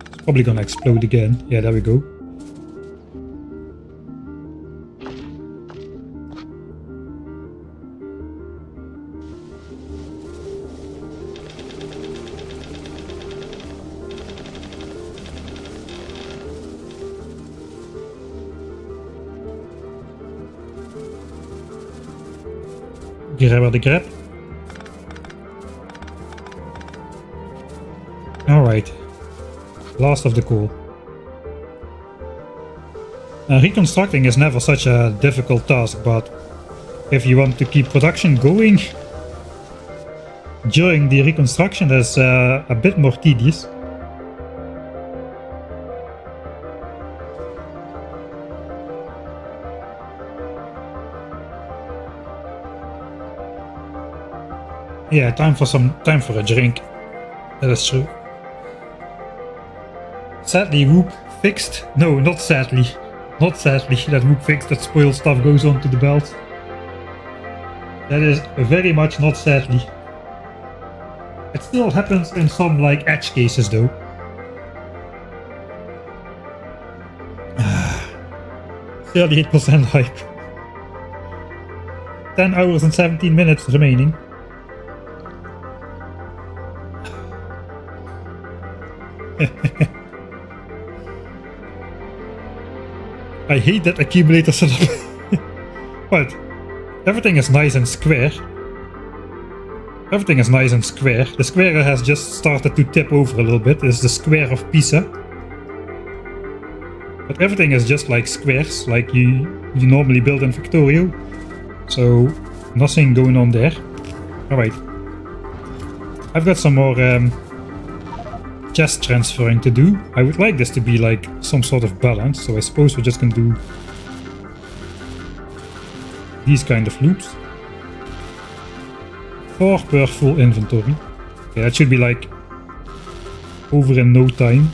It's probably gonna explode again. Yeah, there we go. Grab the grab. Alright. Last of the coal. Reconstructing is never such a difficult task, but if you want to keep production going during the reconstruction, that's a bit more tedious. Yeah, time for a drink. That is true. Sadly, Whoop fixed. No, not sadly. Not sadly that Whoop fixed that spoiled stuff goes onto the belt. That is very much not sadly. It still happens in some like edge cases though. 38% hype. 10 hours and 17 minutes remaining. I hate that accumulator setup. But everything is nice and square. Everything is nice and square. The square has just started to tip over a little bit. It's the square of Pisa. But everything is just like squares, like you normally build in Victorio. So nothing going on there. Alright. I've got some more chest transferring to do. I would like this to be like some sort of balance, so I suppose we're just gonna do these kind of loops. 4 per full inventory. Okay, that should be like over in no time.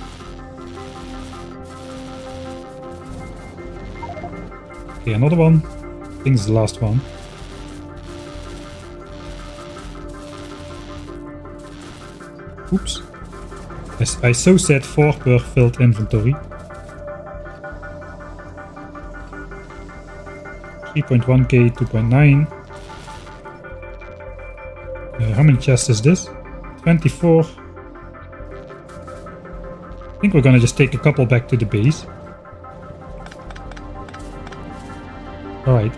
Okay, another one. I think it's the last one. Oops. I so said 4 per filled inventory. 3.1k, 2.9. How many chests is this? 24. I think we're gonna just take a couple back to the base. Alright.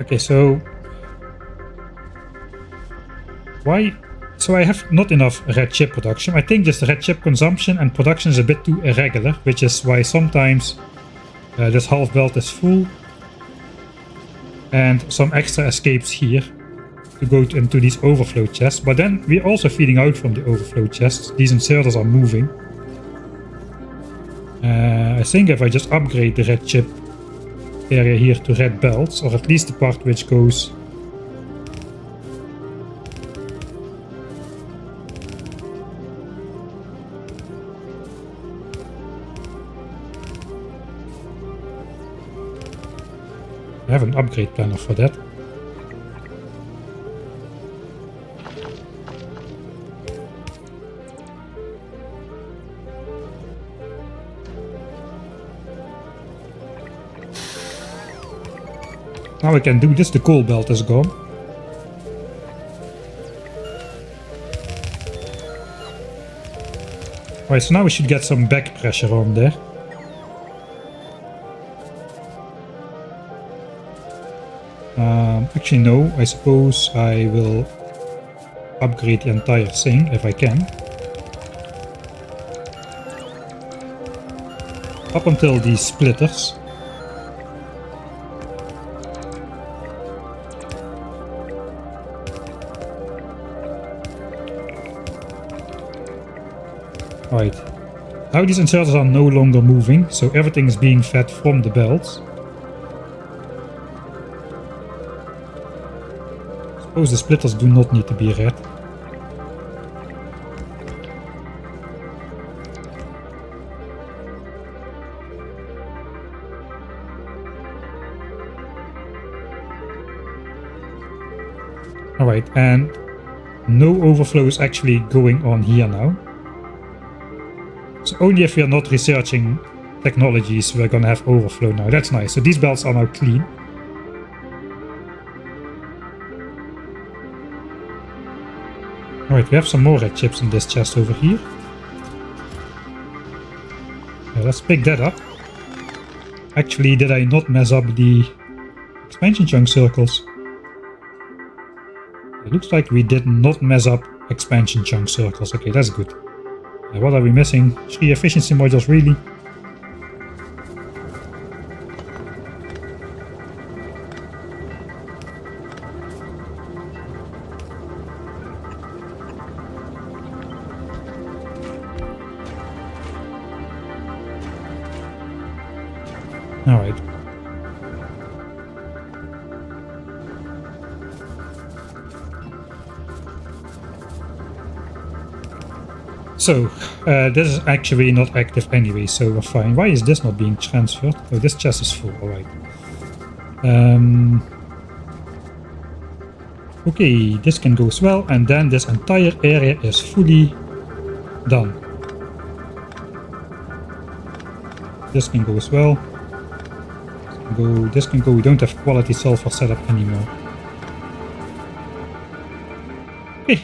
Okay, so... why? So I have not enough red chip production. I think just red chip consumption and production is a bit too irregular, which is why sometimes this half belt is full. And some extra escapes here to go into these overflow chests. But then we're also feeding out from the overflow chests. These inserters are moving. I think if I just upgrade the red chip area here to red belts, or at least the part which goes... I have an upgrade planner for that. Now I can do this, the coal belt is gone. Alright, so now we should get some back pressure on there. Actually no, I suppose I will upgrade the entire thing if I can. Up until these splitters. Right. Now these inserters are no longer moving, so everything is being fed from the belts. Suppose the splitters do not need to be red. Alright, and no overflow is actually going on here now. So only if we are not researching technologies we're gonna have overflow now. That's nice. So these belts are now clean. Alright, we have some more red chips in this chest over here. Yeah, let's pick that up. Actually, did I not mess up the expansion chunk circles? It looks like we did not mess up expansion chunk circles. Okay, that's good. What are we missing? 3 efficiency modules, really? Alright. So, this is actually not active anyway, so we're fine. Why is this not being transferred? Oh, this chest is full, alright. Okay, this can go as well, and then this entire area is fully done. This can go as well. This can go. We don't have quality sulfur setup anymore. Okay,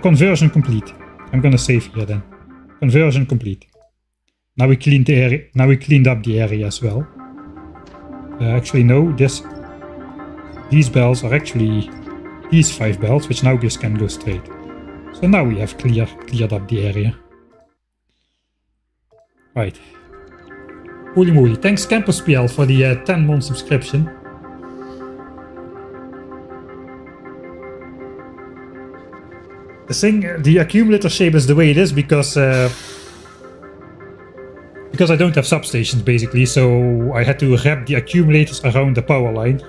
conversion complete. I'm gonna save here then. Conversion complete. Now we cleaned the area. Now we cleaned up the area as well. Actually, no. These belts are actually these 5 belts, which now just can go straight. So now we have cleared up the area. Right. Holy moly. Thanks CampusPL for the 10-month subscription. The accumulator shape is the way it is because I don't have substations basically, so I had to wrap the accumulators around the power line.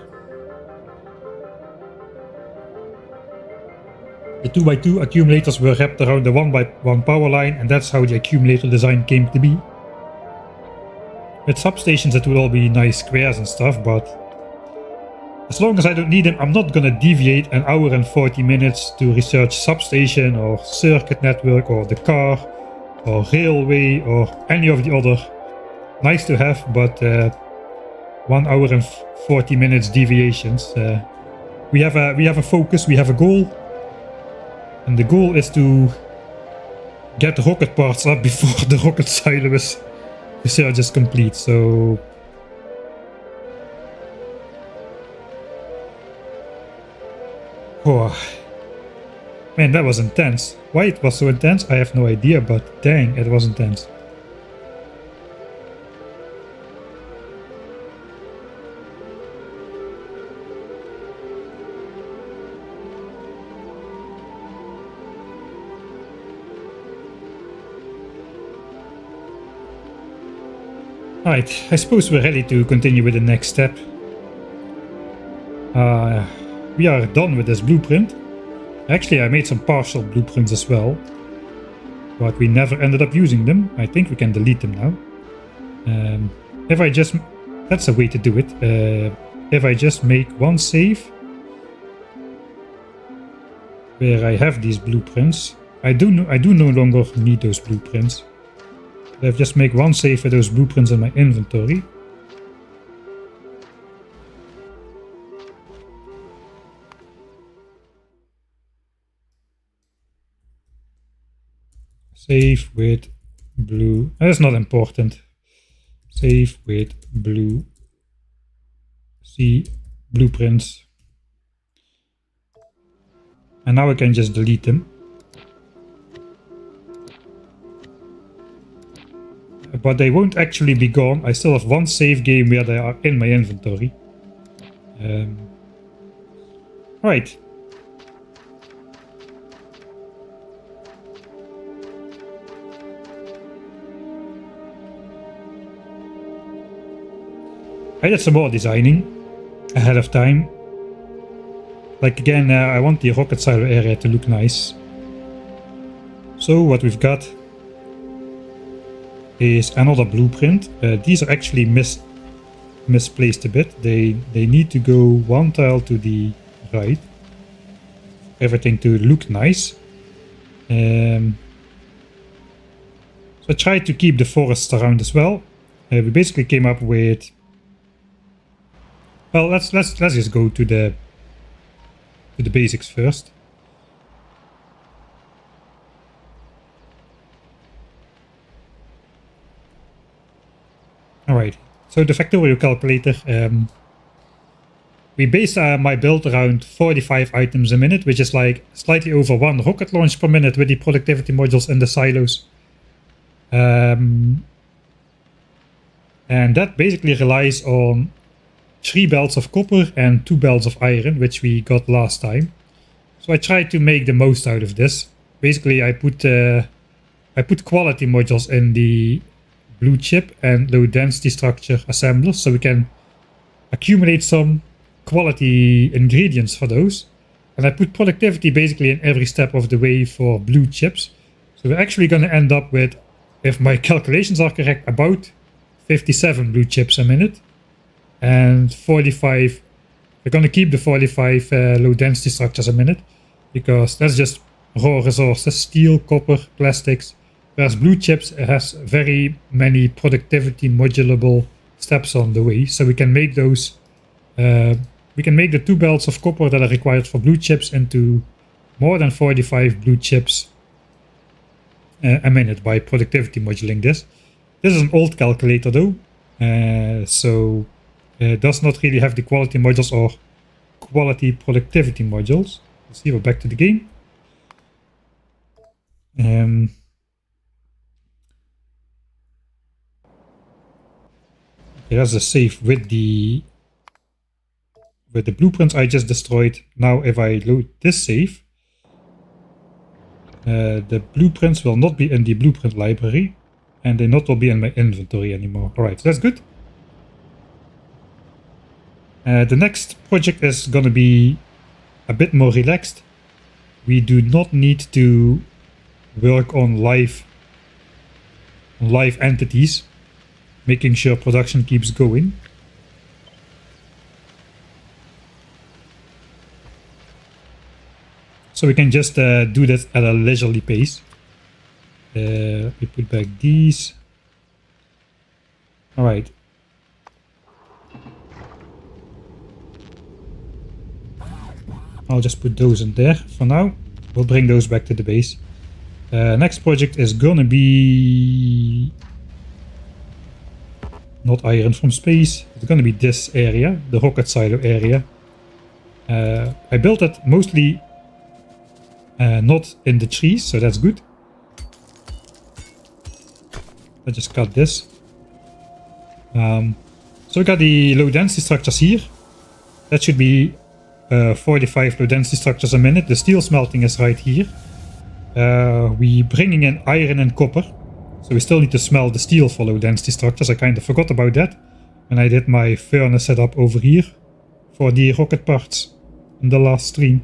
The 2x2 accumulators were wrapped around the 1x1 power line, and that's how the accumulator design came to be. With substations it would all be nice squares and stuff, but as long as I don't need them, I'm not gonna deviate an hour and 40 minutes to research substation or circuit network or the car or railway or any of the other nice to have, but 1 hour and 40 minutes deviations. We have a focus, we have a goal, and the goal is to get the rocket parts up before the rocket silo research is complete. So oh man, that was intense. Why it was so intense, I have no idea, but dang, it was intense. Alright, I suppose we're ready to continue with the next step. We are done with this blueprint. Actually, I made some partial blueprints as well, but we never ended up using them. I think we can delete them now. If I just... That's a way to do it. If I just make one save where I have these blueprints, I do no longer need those blueprints. I just make one save for those blueprints in my inventory. Save with blue. That's not important. Save with blue. See blueprints. And now I can just delete them. But they won't actually be gone. I still have one save game where they are in my inventory. Right. I did some more designing ahead of time. Like again, I want the rocket silo area to look nice. So what we've got is another blueprint. These are actually misplaced a bit. They need to go one tile to the right. Everything to look nice. So I tried to keep the forests around as well. We basically came up with... Well, let's just go to the basics first. Alright, so the factorial calculator, we base my build around 45 items a minute, which is like slightly over 1 rocket launch per minute with the productivity modules and the silos. And that basically relies on 3 belts of copper and 2 belts of iron, which we got last time. So I tried to make the most out of this. Basically I put quality modules in the blue chip and low density structure assemblers, so we can accumulate some quality ingredients for those. And I put productivity basically in every step of the way for blue chips. So we're actually going to end up with, if my calculations are correct, about 57 blue chips a minute. And 45, we're going to keep the 45 low density structures a minute, because that's just raw resources, steel, copper, plastics. Whereas blue chips has very many productivity modulable steps on the way, so we can make those. We can make the 2 belts of copper that are required for blue chips into more than 45 blue chips a minute by productivity moduling this. This is an old calculator though, so it does not really have the quality modules or quality productivity modules. Let's see, we're back to the game. There's a save with the blueprints I just destroyed. Now if I load this save, the blueprints will not be in the blueprint library, and they not will be in my inventory anymore. Alright, so that's good. The next project is gonna be a bit more relaxed. We do not need to work on live entities. making sure production keeps going. So we can just do that at a leisurely pace. We put back these. Alright. I'll just put those in there for now. We'll bring those back to the base. Next project is gonna be... not iron from space. It's gonna be this area, the rocket silo area. I built it mostly not in the trees, so that's good. I just cut this. So we got the low density structures here. That should be 45 low density structures a minute. The steel smelting is right here. We bringing in iron and copper. So we still need to smelt the steel for low density structures. I kind of forgot about that when I did my furnace setup over here for the rocket parts in the last stream.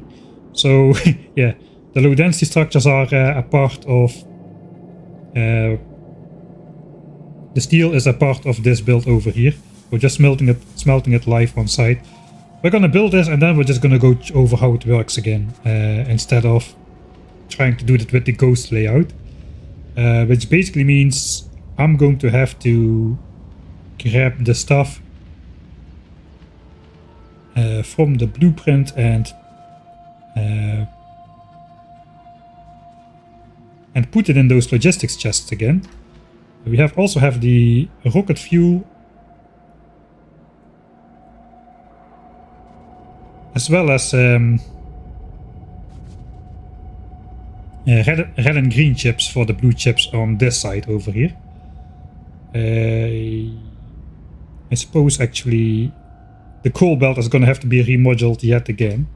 So yeah, the low density structures are a part of... the steel is a part of this build over here. We're just smelting it live on site. We're gonna build this and then we're just gonna go over how it works again, instead of trying to do it with the ghost layout. Which basically means I'm going to have to grab the stuff from the blueprint and put it in those logistics chests again. We also have the rocket fuel, as well as red and green chips for the blue chips on this side over here. I suppose actually the coal belt is going to have to be remodeled yet again,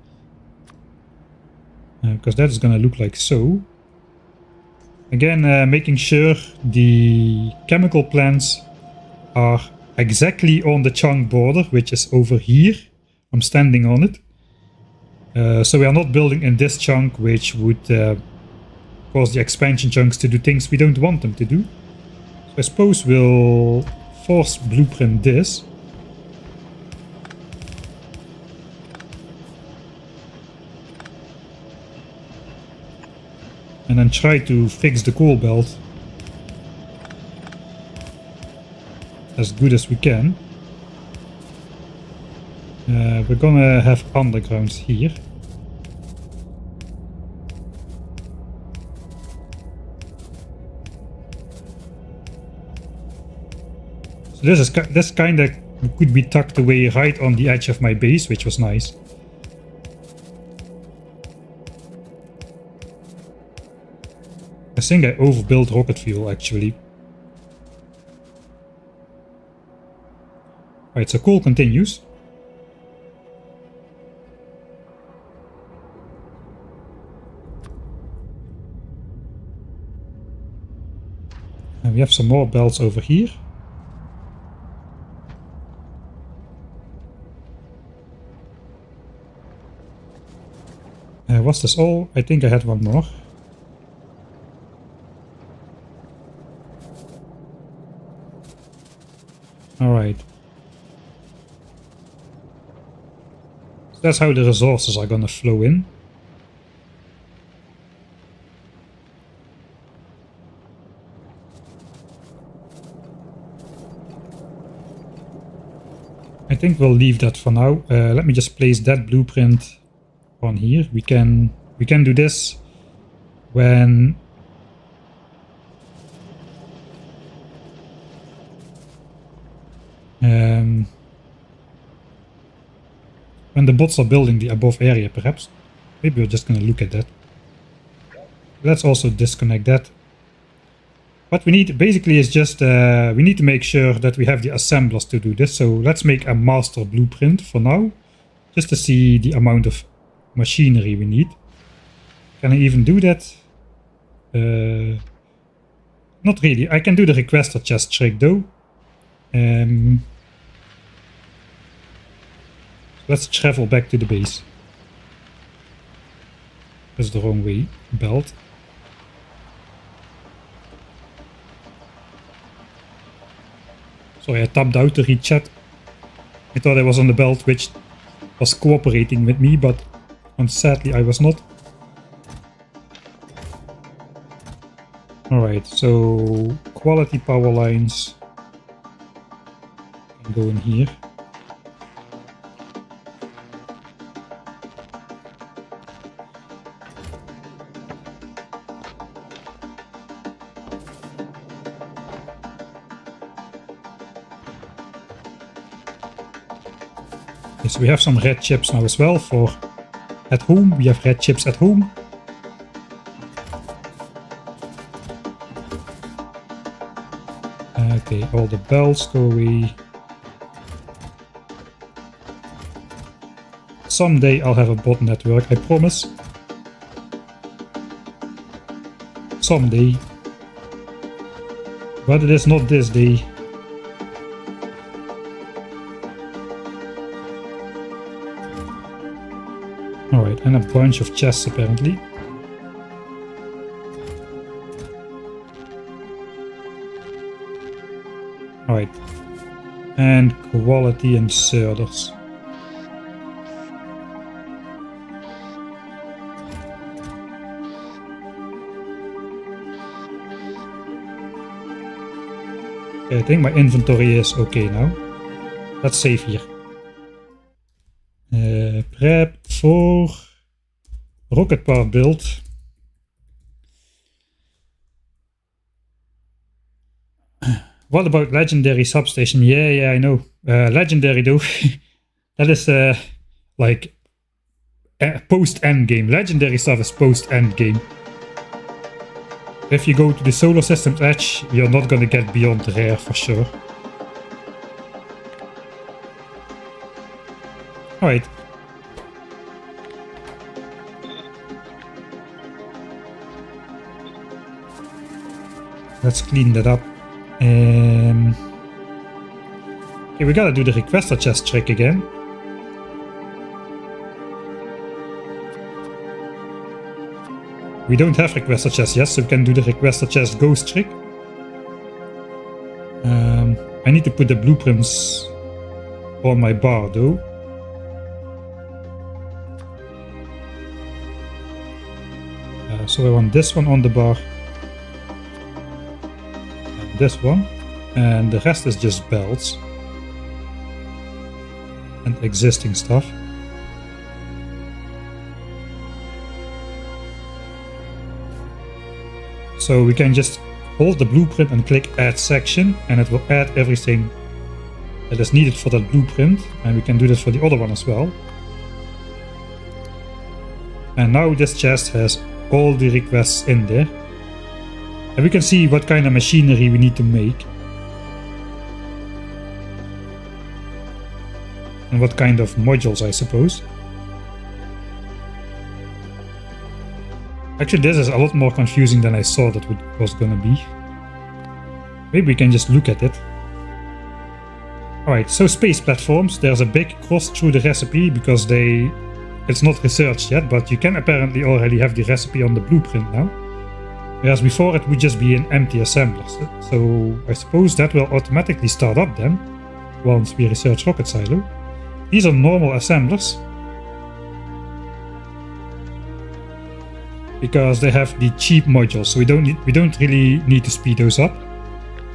because that is going to look like so. Again, making sure the chemical plants are exactly on the chunk border, which is over here. I'm standing on it. So we are not building in this chunk, which would cause the expansion chunks to do things we don't want them to do. So I suppose we'll force blueprint this. And then try to fix the coal belt as good as we can. We're gonna have undergrounds here. So this kind of could be tucked away right on the edge of my base, which was nice. I think I overbuilt rocket fuel actually. Right, so coal continues. And we have some more belts over here. Was this all? I think I had one more. Alright. So that's how the resources are gonna flow in. I think we'll leave that for now. Let me just place that blueprint on here. We can do this when the bots are building the above area, perhaps. Maybe we're just going to look at that. Let's also disconnect that. What we need basically is just we need to make sure that we have the assemblers to do this. So let's make a master blueprint for now, just to see the amount of machinery we need. Can I even do that? Not really. I can do the requester chest trick though. Let's travel back to the base. That's the wrong way. Belt. Sorry, I tapped out to read chat. I thought I was on the belt which was cooperating with me, but sadly I was not. Alright, so quality power lines can go in here. Okay, so we have some red chips now as well for at home. We have red chips at home. Okay, all the bells go away. Someday I'll have a bot network, I promise. Someday. But it is not this day. Alright, and a bunch of chests apparently. Alright. And quality inserters. Okay, I think my inventory is okay now. Let's save here. Prep for rocket part build. What about legendary substation? Yeah, I know. Legendary though. That is like post end game. Legendary stuff is post end game. If you go to the solar system's edge, you're not gonna get beyond rare for sure. Alright. Let's clean that up. Okay, we gotta do the requester chest trick again. We don't have requester chest yet, so we can do the requester chest ghost trick. I need to put the blueprints on my bar though. So I want this one on the bar. This one, and the rest is just belts and existing stuff. So we can just hold the blueprint and click add section, and it will add everything that is needed for that blueprint, and we can do this for the other one as well. And now this chest has all the requests in there. And we can see what kind of machinery we need to make. And what kind of modules, I suppose. Actually, this is a lot more confusing than I thought it was gonna be. Maybe we can just look at it. Alright, so space platforms. There's a big cross through the recipe because it's not researched yet, but you can apparently already have the recipe on the blueprint now. Whereas before it would just be an empty assembler. So I suppose that will automatically start up then, once we research Rocket Silo. These are normal assemblers. Because they have the cheap modules, so we don't really need to speed those up.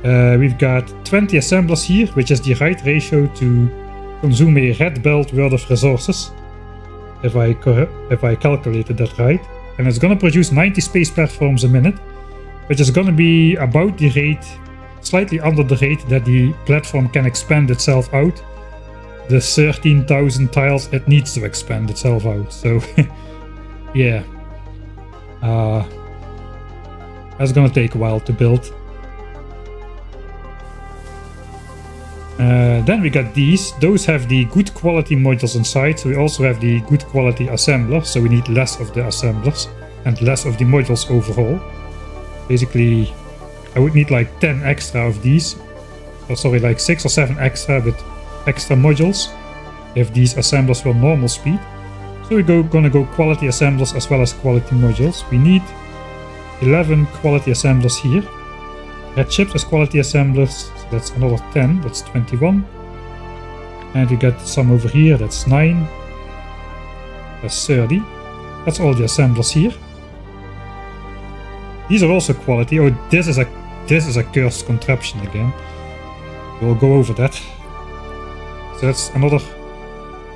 We've got 20 assemblers here, which is the right ratio to consume a red belt worth of resources. If I calculated that right. And it's gonna produce 90 space platforms a minute, which is gonna be about the rate, slightly under the rate that the platform can expand itself out. The 13,000 tiles it needs to expand itself out, so yeah. That's gonna take a while to build. Then we got these. Those have the good quality modules inside, so we also have the good quality assembler, so we need less of the assemblers and less of the modules overall. Basically, I would need like 10 extra of these, or sorry, like 6 or 7 extra with extra modules if these assemblers were normal speed. So we're gonna go quality assemblers as well as quality modules. We need 11 quality assemblers here. Red chips as quality assemblers, That's another 10, that's 21. And we get some over here, that's 9. That's 30. That's all the assemblers here. These are also quality. Oh, this is a cursed contraption again. We'll go over that. So that's another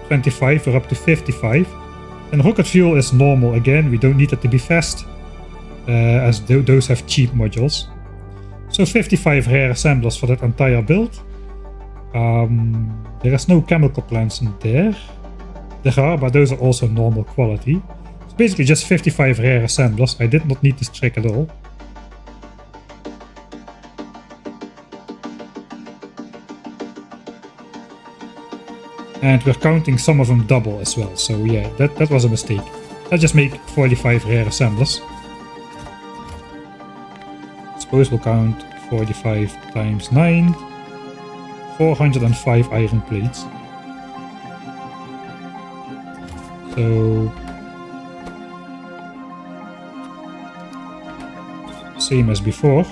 25, we're up to 55. And rocket fuel is normal again, we don't need it to be fast, as those have cheap modules. So 55 rare assemblers for that entire build. There is no chemical plants in there. There are, but those are also normal quality. So basically just 55 rare assemblers. I did not need this trick at all. And we're counting some of them double as well, so yeah, that was a mistake. Let's just make 45 rare assemblers. Suppose we'll count 45 times 9. 405 iron plates. So same as before.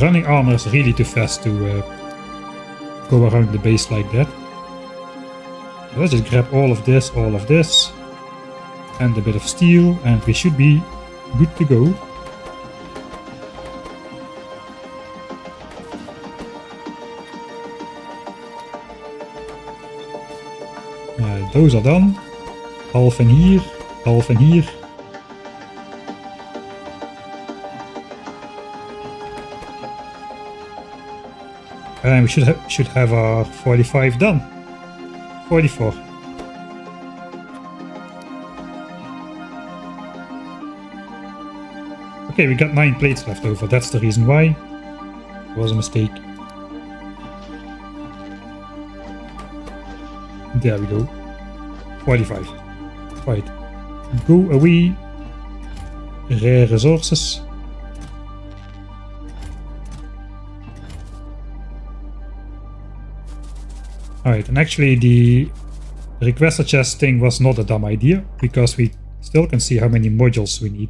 Running armor is really too fast to go around the base like that. Let's just grab all of this, and a bit of steel, and we should be good to go. Those are done. Half in here, half in here. And we should have our 45 done. 44. Okay, we got 9 plates left over. That's the reason why. It was a mistake. There we go. 45. Right. Go away. Rare resources. Alright, and actually the requester chest thing was not a dumb idea, because we still can see how many modules we need.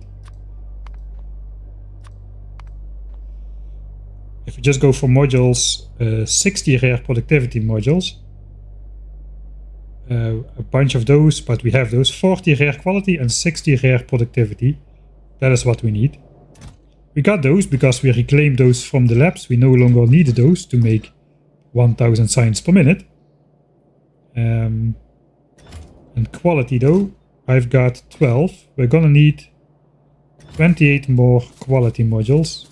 If we just go for modules, 60 rare productivity modules, a bunch of those, but we have those 40 rare quality and 60 rare productivity. That is what we need. We got those because we reclaimed those from the labs. We no longer needed those to make 1000 signs per minute. And quality though, I've got 12. We're gonna need 28 more quality modules.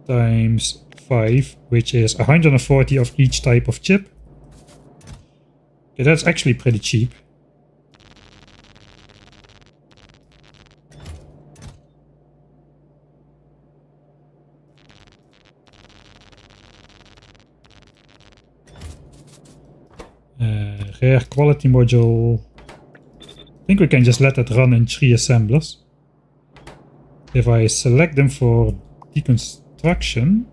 Times 5, which is 140 of each type of chip. Okay, that's actually pretty cheap. Rare quality module. I think we can just let that run in 3 assemblers. If I select them for deconstruction,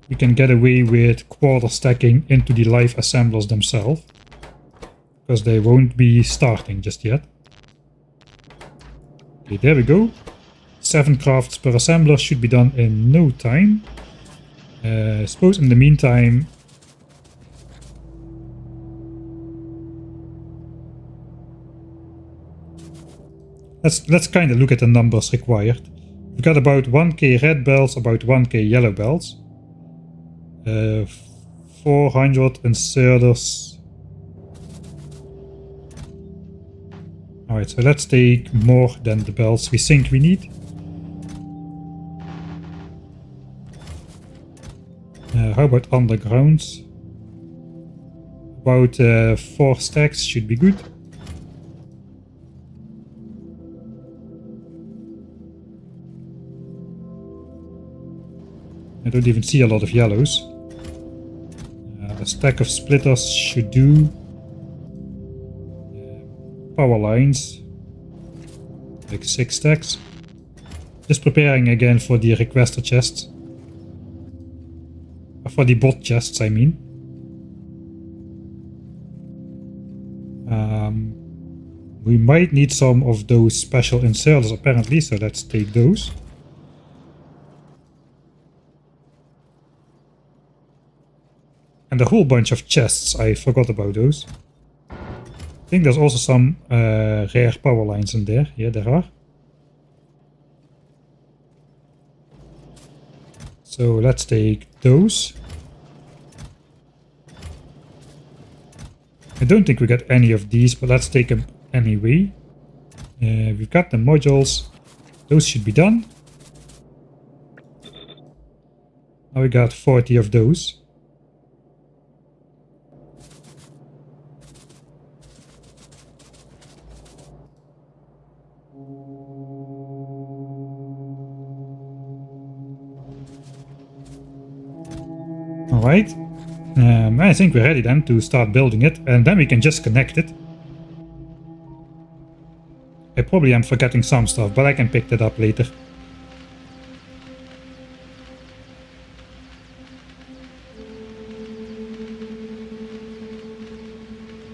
we can get away with quarter stacking into the live assemblers themselves, because they won't be starting just yet. Okay, there we go. 7 crafts per assembler should be done in no time. I suppose in the meantime, let's kind of look at the numbers required. We've got about 1k red belts, about 1k yellow belts. 400 inserters. Alright, so let's take more than the belts we think we need. How about undergrounds? About 4 stacks should be good. I don't even see a lot of yellows. A stack of splitters should do. Power lines. Like 6 stacks. Just preparing again for the requester chests. For the bot chests, I mean. We might need some of those special inserters apparently, so let's take those. And a whole bunch of chests, I forgot about those. I think there's also some rare power lines in there. Yeah, there are. So let's take those. I don't think we got any of these, but let's take them anyway. We've got the modules. Those should be done. Now we got 40 of those. Alright. I think we're ready then to start building it, and then we can just connect it. I probably am forgetting some stuff, but I can pick that up later.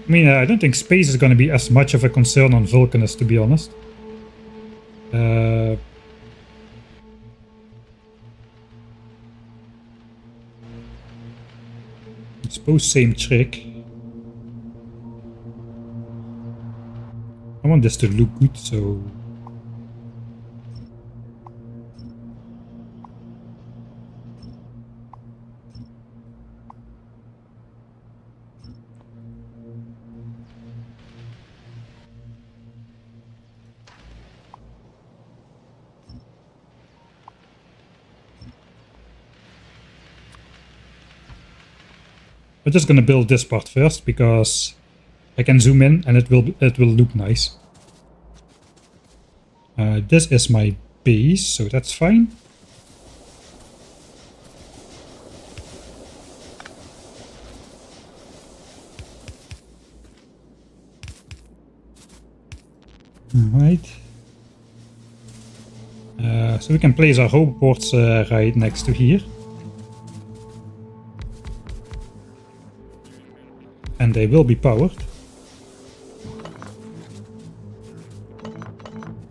I mean, I don't think space is going to be as much of a concern on Vulcanus, to be honest. I suppose same trick. I want this to look good, so... I'm just gonna build this part first because I can zoom in and it will look nice. This is my base, so that's fine. Alright. So we can place our robots right next to here. And they will be powered.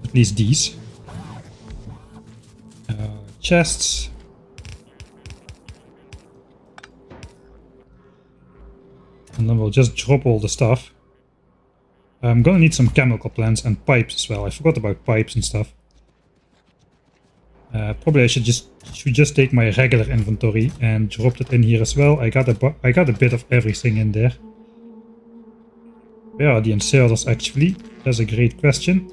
At least these. Chests. And then we'll just drop all the stuff. I'm gonna need some chemical plants and pipes as well. I forgot about pipes and stuff. Probably I should just take my regular inventory and drop it in here as well. I got a bit of everything in there. Where are the inserters actually? That's a great question.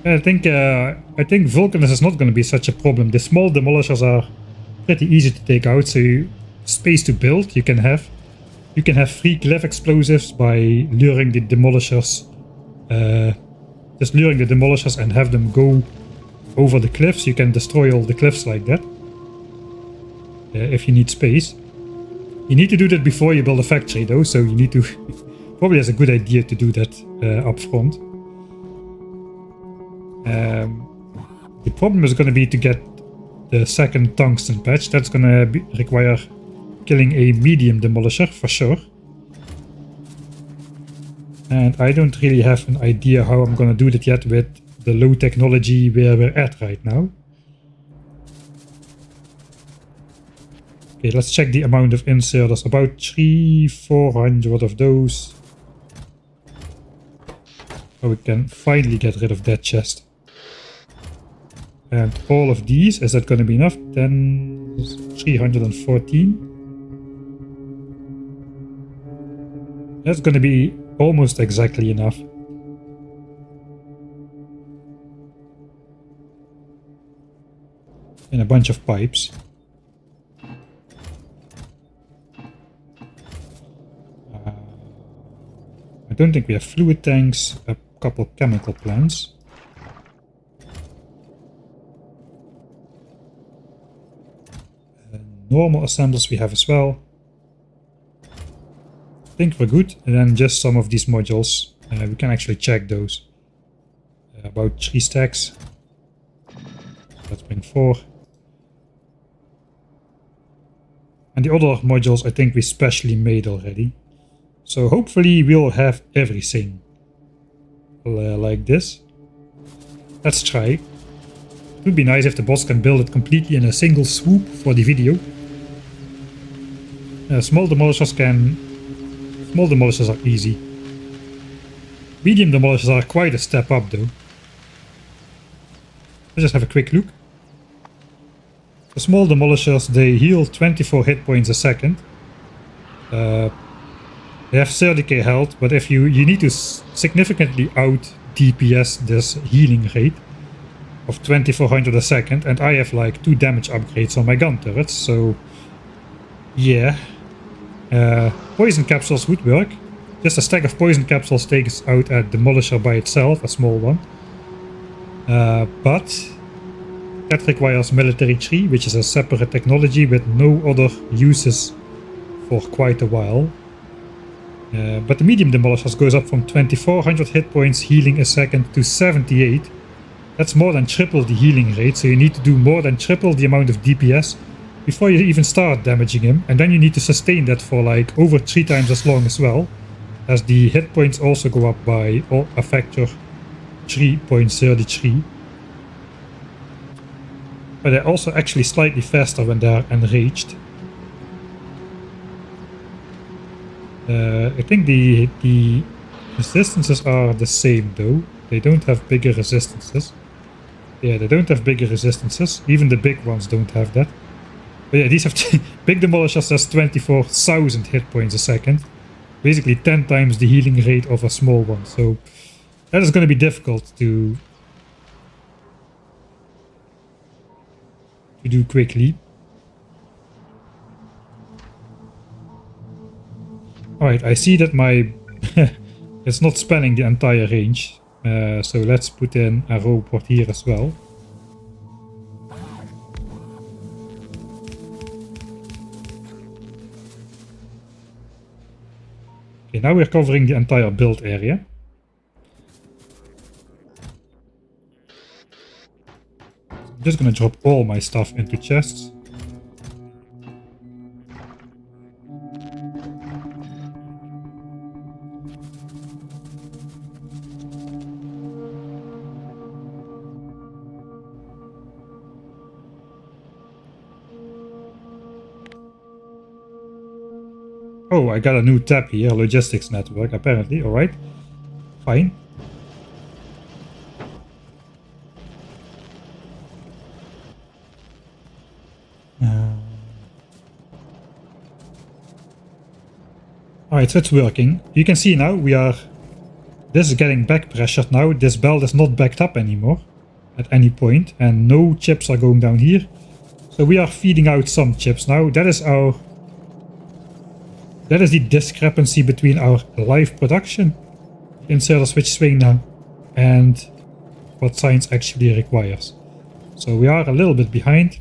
I think Vulcanus is not going to be such a problem. The small demolishers are pretty easy to take out, so space to build you can have. You can have free cliff explosives by luring the demolishers. Just luring the demolishers and have them go over the cliffs. You can destroy all the cliffs like that. If you need space. You need to do that before you build a factory though, so you need to... Probably is a good idea to do that up front. The problem is going to be to get the second tungsten patch. That's going to require killing a medium demolisher for sure. And I don't really have an idea how I'm going to do that yet with the low technology where we're at right now. Okay, let's check the amount of inserters. About 300-400 of those. So we can finally get rid of that chest. And all of these, is that going to be enough? 314. That's going to be almost exactly enough. And a bunch of pipes. I don't think we have fluid tanks, a couple chemical plants. Normal assemblers we have as well. I think we're good. And then just some of these modules. We can actually check those. About 3 stacks. Let's bring 4. And the other modules I think we specially made already. So hopefully we'll have everything like this. Let's try. It would be nice if the boss can build it completely in a single swoop for the video. Small demolishers are easy. Medium demolishers are quite a step up though. Let's just have a quick look. The small demolishers, they heal 24 hit points a second. They have 30k health, but if you need to significantly out DPS this healing rate of 2400 a second, and I have like 2 damage upgrades on my gun turrets, so yeah. Poison capsules would work. Just a stack of poison capsules takes out a demolisher by itself, a small one. But that requires military tree, which is a separate technology with no other uses for quite a while. But the medium demolishers goes up from 2400 hit points healing a second to 78. That's more than triple the healing rate, so you need to do more than triple the amount of DPS before you even start damaging him, and then you need to sustain that for like over 3 times as long as well, as the hit points also go up by a factor 3.33. But they're also actually slightly faster when they're enraged. I think the resistances are the same though. They don't have bigger resistances. Yeah, they don't have bigger resistances. Even the big ones don't have that. But yeah, these have big demolishers has 24,000 hit points a second. Basically 10 times the healing rate of a small one. So that is going to be difficult to do quickly. Alright, I see that my it's not spanning the entire range. So let's put in a robot here as well. Okay, now we're covering the entire build area. I'm just gonna drop all my stuff into chests. Oh, I got a new tab here, logistics network, apparently. Alright, fine. Alright, so it's working. You can see now this is getting back pressured now. This belt is not backed up anymore at any point, and no chips are going down here. So we are feeding out some chips now. That is the discrepancy between our live production, insert a switch swing now, and what science actually requires. So we are a little bit behind.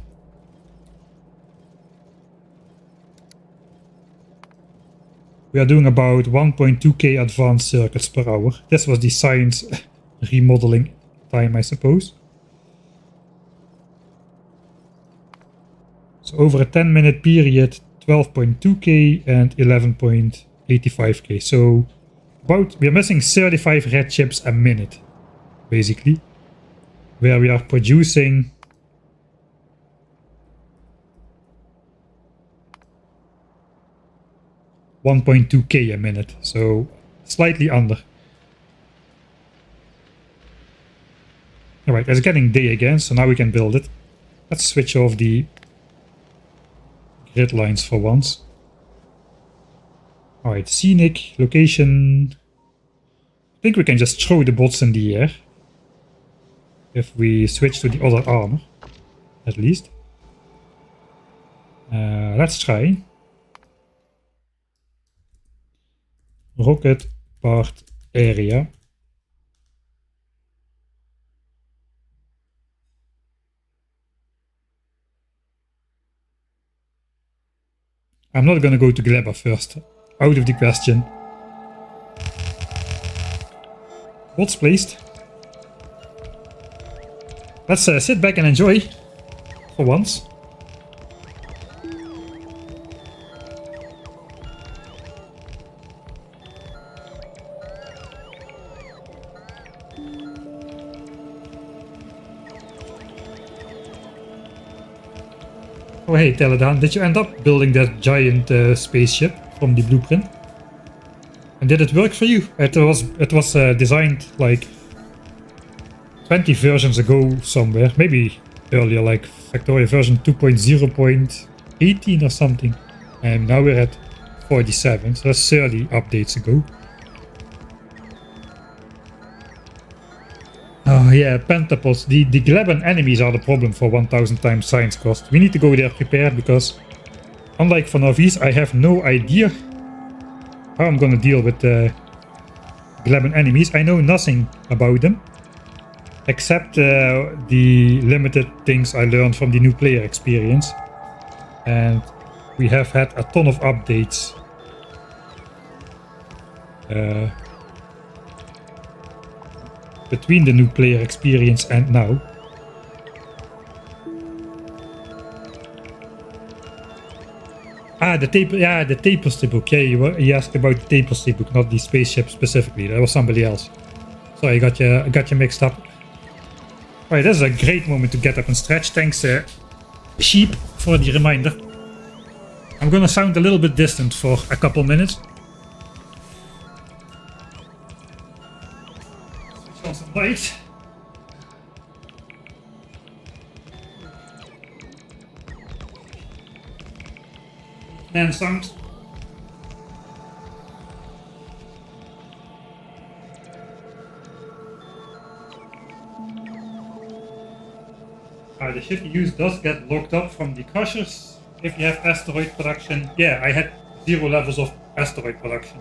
We are doing about 1.2k advanced circuits per hour. This was the science remodeling time, I suppose. So over a 10-minute period, 12.2k and 11.85k. So we're missing 35 red chips a minute, basically, where we are producing 1.2k a minute, so slightly under. Alright, it's getting day again, so now we can build it. Let's switch off the grid lines for once. Alright, scenic, location. I think we can just throw the bots in the air. If we switch to the other armor, at least. Let's try. Rocket part area. I'm not gonna go to Gleba first. Out of the question. Bots placed. Let's sit back and enjoy. For once. Oh hey Teledan, did you end up building that giant spaceship from the blueprint? And did it work for you? It was designed like 20 versions ago somewhere, maybe earlier, like Factorio version 2.0.18 or something. And now we're at 47, so that's 30 updates ago. Oh yeah, pentapods. The Gleban enemies are the problem for 1000 times science cost. We need to go there prepared because, unlike for Navis, I have no idea how I'm gonna deal with the Gleban enemies. I know nothing about them, except the limited things I learned from the new player experience. And we have had a ton of updates. Between the new player experience and now. Ah, the tapestry book. Yeah, you asked about the tapestry book, not the spaceship specifically. That was somebody else. Sorry, I got you mixed up. Alright, this is a great moment to get up and stretch. Thanks, Sheep, for the reminder. I'm gonna sound a little bit distant for a couple minutes. Some light. And sound. The ship you use does get locked up from the crushers if you have asteroid production. Yeah, I had 0 levels of asteroid production.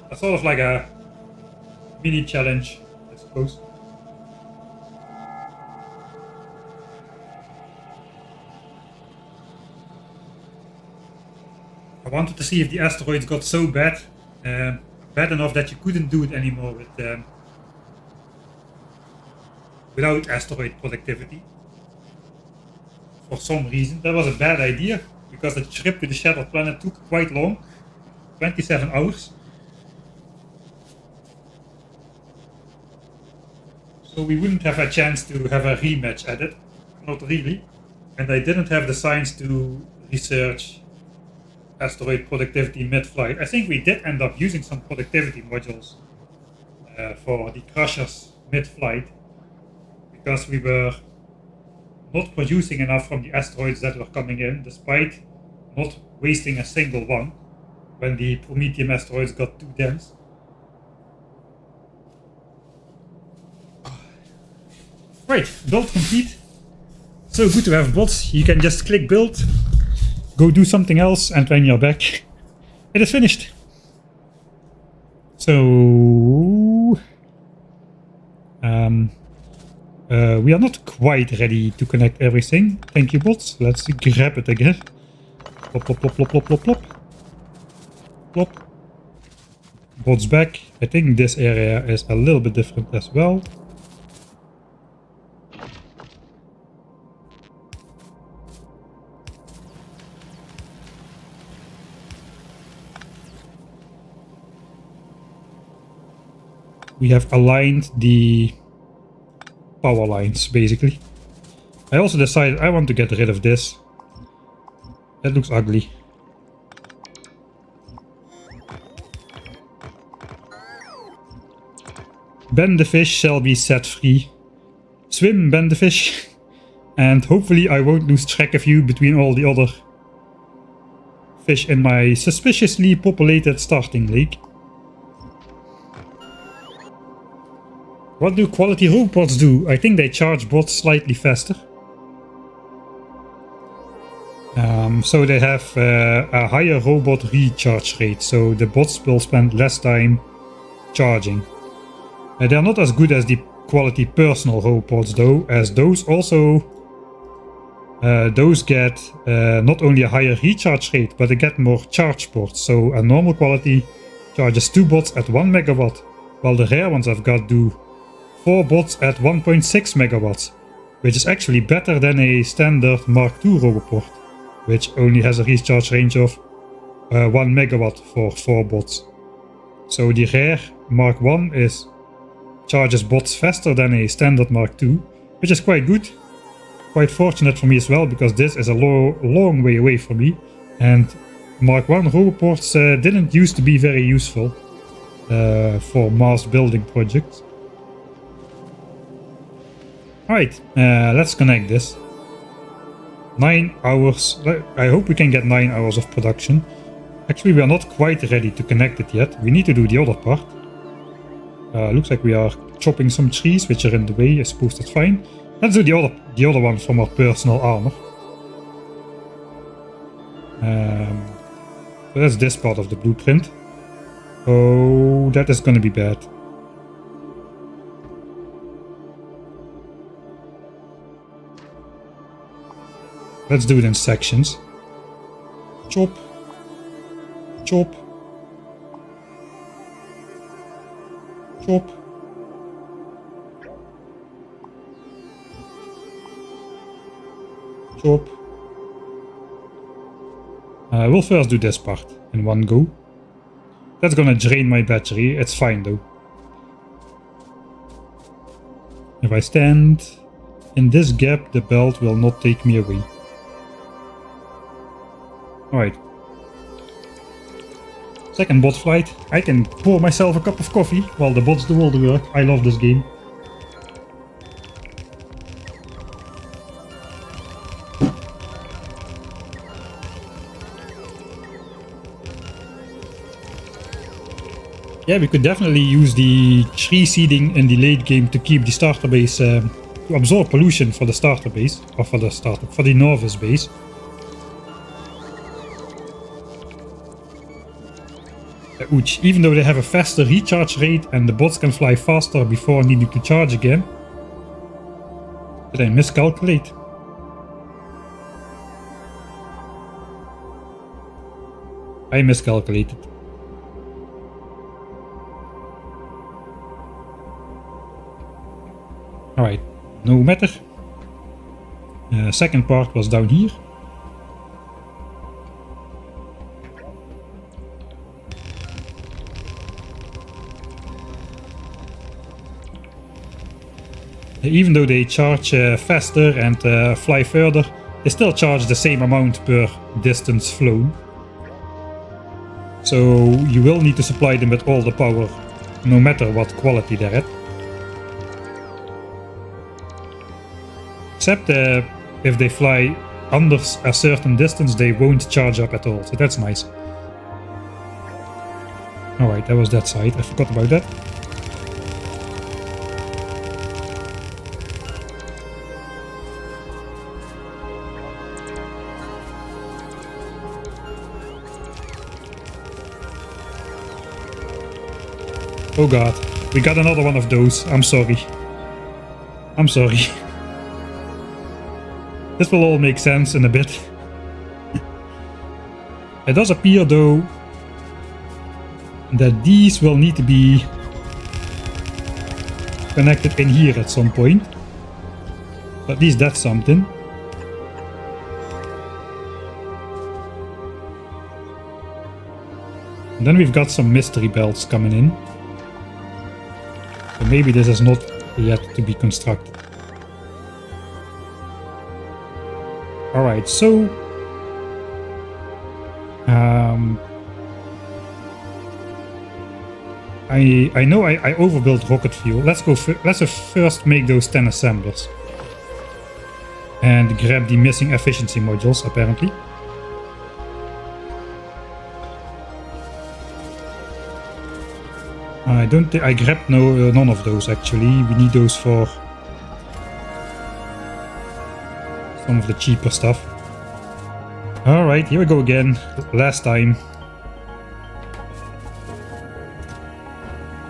That's sort of like a mini challenge, I suppose. I wanted to see if the asteroids got so bad enough that you couldn't do it anymore without asteroid productivity. For some reason, that was a bad idea because the trip to the Shattered Planet took quite long, 27 hours. So we wouldn't have a chance to have a rematch at it, not really. And I didn't have the science to research asteroid productivity mid-flight. I think we did end up using some productivity modules for the crushers mid-flight because we were not producing enough from the asteroids that were coming in, despite not wasting a single one when the Prometheum asteroids got too dense. Right, build complete. So good to have bots. You can just click build, go do something else, and when you're back, it is finished. So we are not quite ready to connect everything. Thank you, bots. Let's grab it again. Plop, plop, plop, plop, plop, plop, plop. Plop. Bots back. I think this area is a little bit different as well. We have aligned the power lines, basically. I also decided I want to get rid of this. That looks ugly. Ben the fish shall be set free. Swim, Ben the fish. And hopefully I won't lose track of you between all the other fish in my suspiciously populated starting lake. What do quality robots do? I think they charge bots slightly faster. So they have a higher robot recharge rate, so the bots will spend less time charging. They are not as good as the quality personal robots though, as those also those get not only a higher recharge rate, but they get more charge ports. So a normal quality charges 2 bots at 1 megawatt, while the rare ones I've got do 4 bots at 1.6 megawatts, which is actually better than a standard Mark II roboport, which only has a recharge range of 1 megawatt for 4 bots. So the rare Mark I charges bots faster than a standard Mark II, which is quite good. quite fortunate for me as well, because this is a long way away from me, and Mark 1 roboports didn't used to be very useful for mass building projects. Alright, let's connect this. 9 hours. I hope we can get 9 hours of production. Actually, we are not quite ready to connect it yet. We need to do the other part. Looks like we are chopping some trees which are in the way. I suppose that's fine. Let's do the other one from our personal armor. So that's this part of the blueprint. Oh, that is gonna be bad. Let's do it in sections. Chop. Chop. Chop. Chop. We'll first do this part in one go. That's gonna drain my battery. It's fine though. If I stand in this gap, the belt will not take me away. Alright. Second bot flight. I can pour myself a cup of coffee while the bots do all the work. I love this game. Yeah, we could definitely use the tree seeding in the late game to keep the starter base, to absorb pollution for the starter base, or for the novice base. Ouch, even though they have a faster recharge rate and the bots can fly faster before needing to charge again. Did I miscalculate? I miscalculated. Alright, no matter. Second part was down here. Even though they charge faster and fly further, they still charge the same amount per distance flown. So you will need to supply them with all the power, no matter what quality they're at. Except if they fly under a certain distance, they won't charge up at all, so that's nice. Alright, that was that side, I forgot about that. Oh god, we got another one of those. I'm sorry. I'm sorry. This will all make sense in a bit. It does appear though that these will need to be connected in here at some point. At least that's something. And then we've got some mystery belts coming in. So maybe this is not yet to be constructed. Alright, so I know I overbuilt rocket fuel. Let's first make those 10 assemblers and grab the missing efficiency modules apparently. I don't think I grabbed none of those actually. We need those for some of the cheaper stuff. Alright, here we go again. Last time.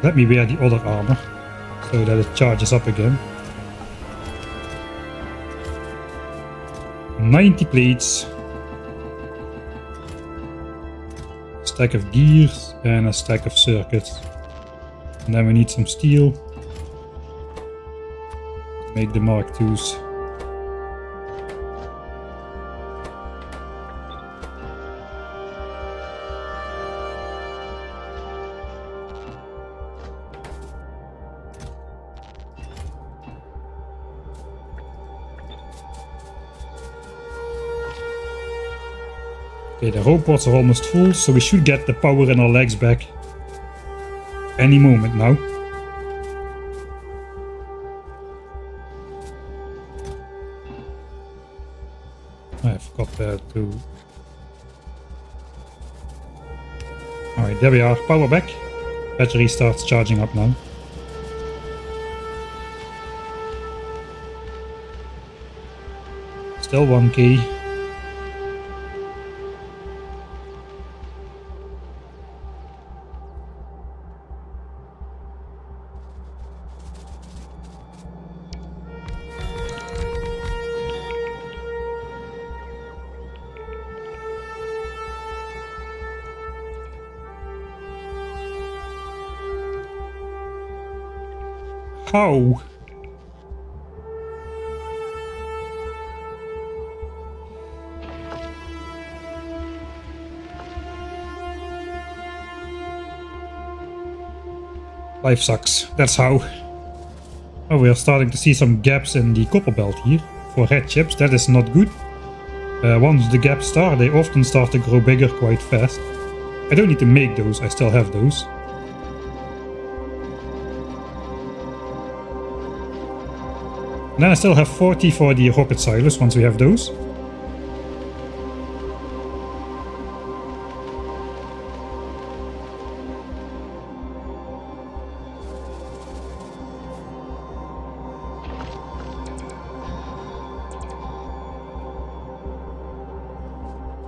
Let me wear the other armor so that it charges up again. 90 plates. A stack of gears and a stack of circuits. And then we need some steel to make the Mark IIs. Okay, the robots are almost full, so we should get the power in our legs back any moment now. I forgot to... Alright, there we are. Power back. Battery starts charging up now. Still 1K. How? Life sucks. That's how. Oh, we are starting to see some gaps in the copper belt here for red chips. That is not good. Once the gaps start, they often start to grow bigger quite fast. I don't need to make those. I still have those. And then I still have 40 for the rocket silos once we have those.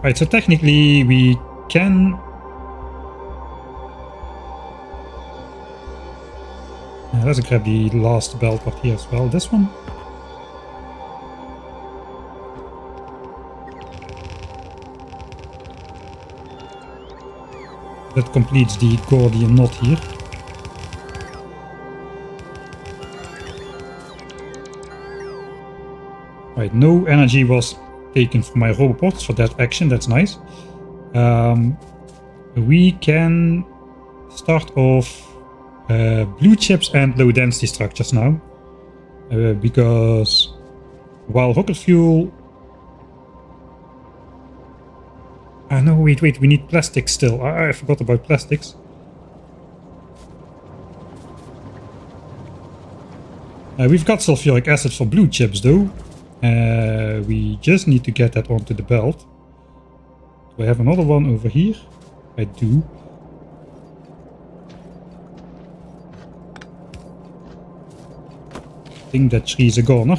Right, so technically we can... let's grab the last belt part here as well. This one. That completes the Gordian knot here. Right, no energy was taken from my robots for that action, that's nice. We can start off blue chips and low density structures now. Because while rocket fuel... no, wait, we need plastics still. I forgot about plastics. We've got sulfuric acid for blue chips though. We just need to get that onto the belt. Do I have another one over here? I do. I think that tree is a goner.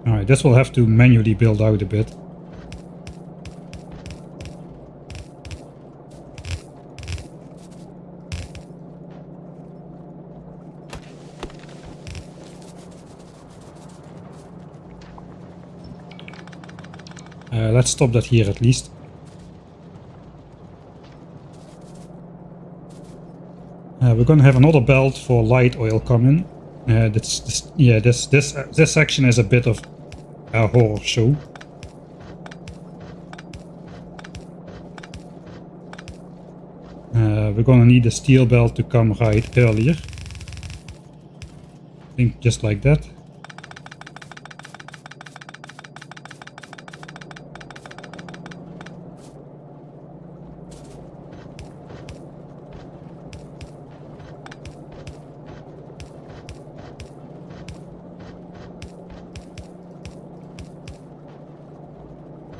Alright, this will have to manually build out a bit. Let's stop that here at least. We're gonna have another belt for light oil coming. This section is a bit of a horror show. We're gonna need a steel belt to come right earlier. I think just like that.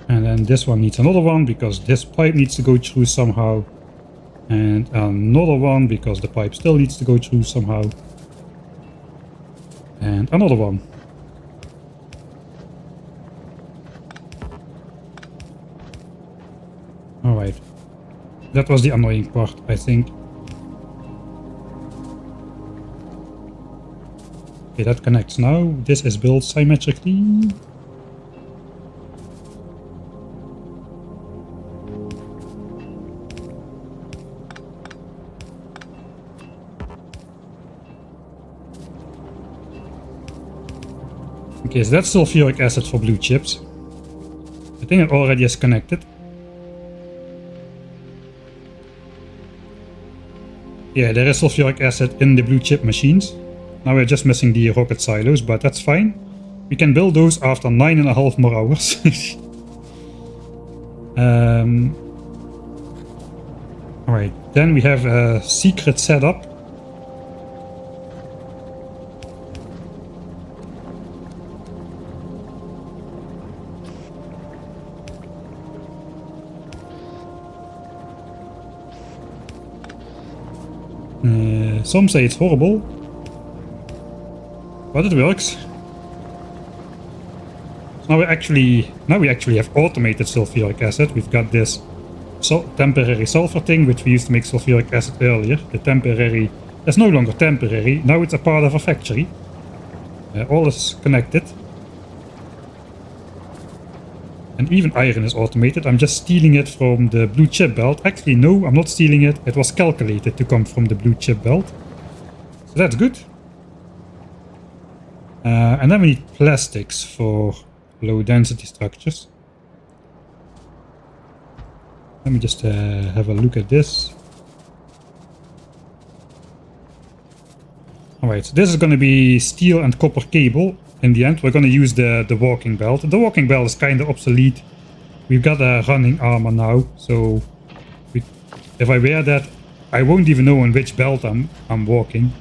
And then this one needs another one because this pipe needs to go through somehow. And another one because the pipe still needs to go through somehow. And another one. Alright. That was the annoying part, I think. Okay, that connects now. This is built symmetrically. Okay, so that's sulfuric acid for blue chips. I think it already is connected. Yeah, there is sulfuric acid in the blue chip machines. Now we're just missing the rocket silos, but that's fine. We can build those after 9.5 more hours. Alright, then we have a secret setup. Some say it's horrible, but it works. Now we actually have automated sulfuric acid. We've got this temporary sulfur thing, which we used to make sulfuric acid earlier. The temporary is no longer temporary. Now it's a part of a factory. All is connected. And even iron is automated. I'm just stealing it from the blue chip belt. Actually, no, I'm not stealing it. It was calculated to come from the blue chip belt. So that's good. And then we need plastics for low density structures. Let me just have a look at this. Alright, so this is going to be steel and copper cable. In the end, we're going to use the walking belt. The walking belt is kind of obsolete. We've got a running armor now, so if I wear that, I won't even know on which belt I'm walking.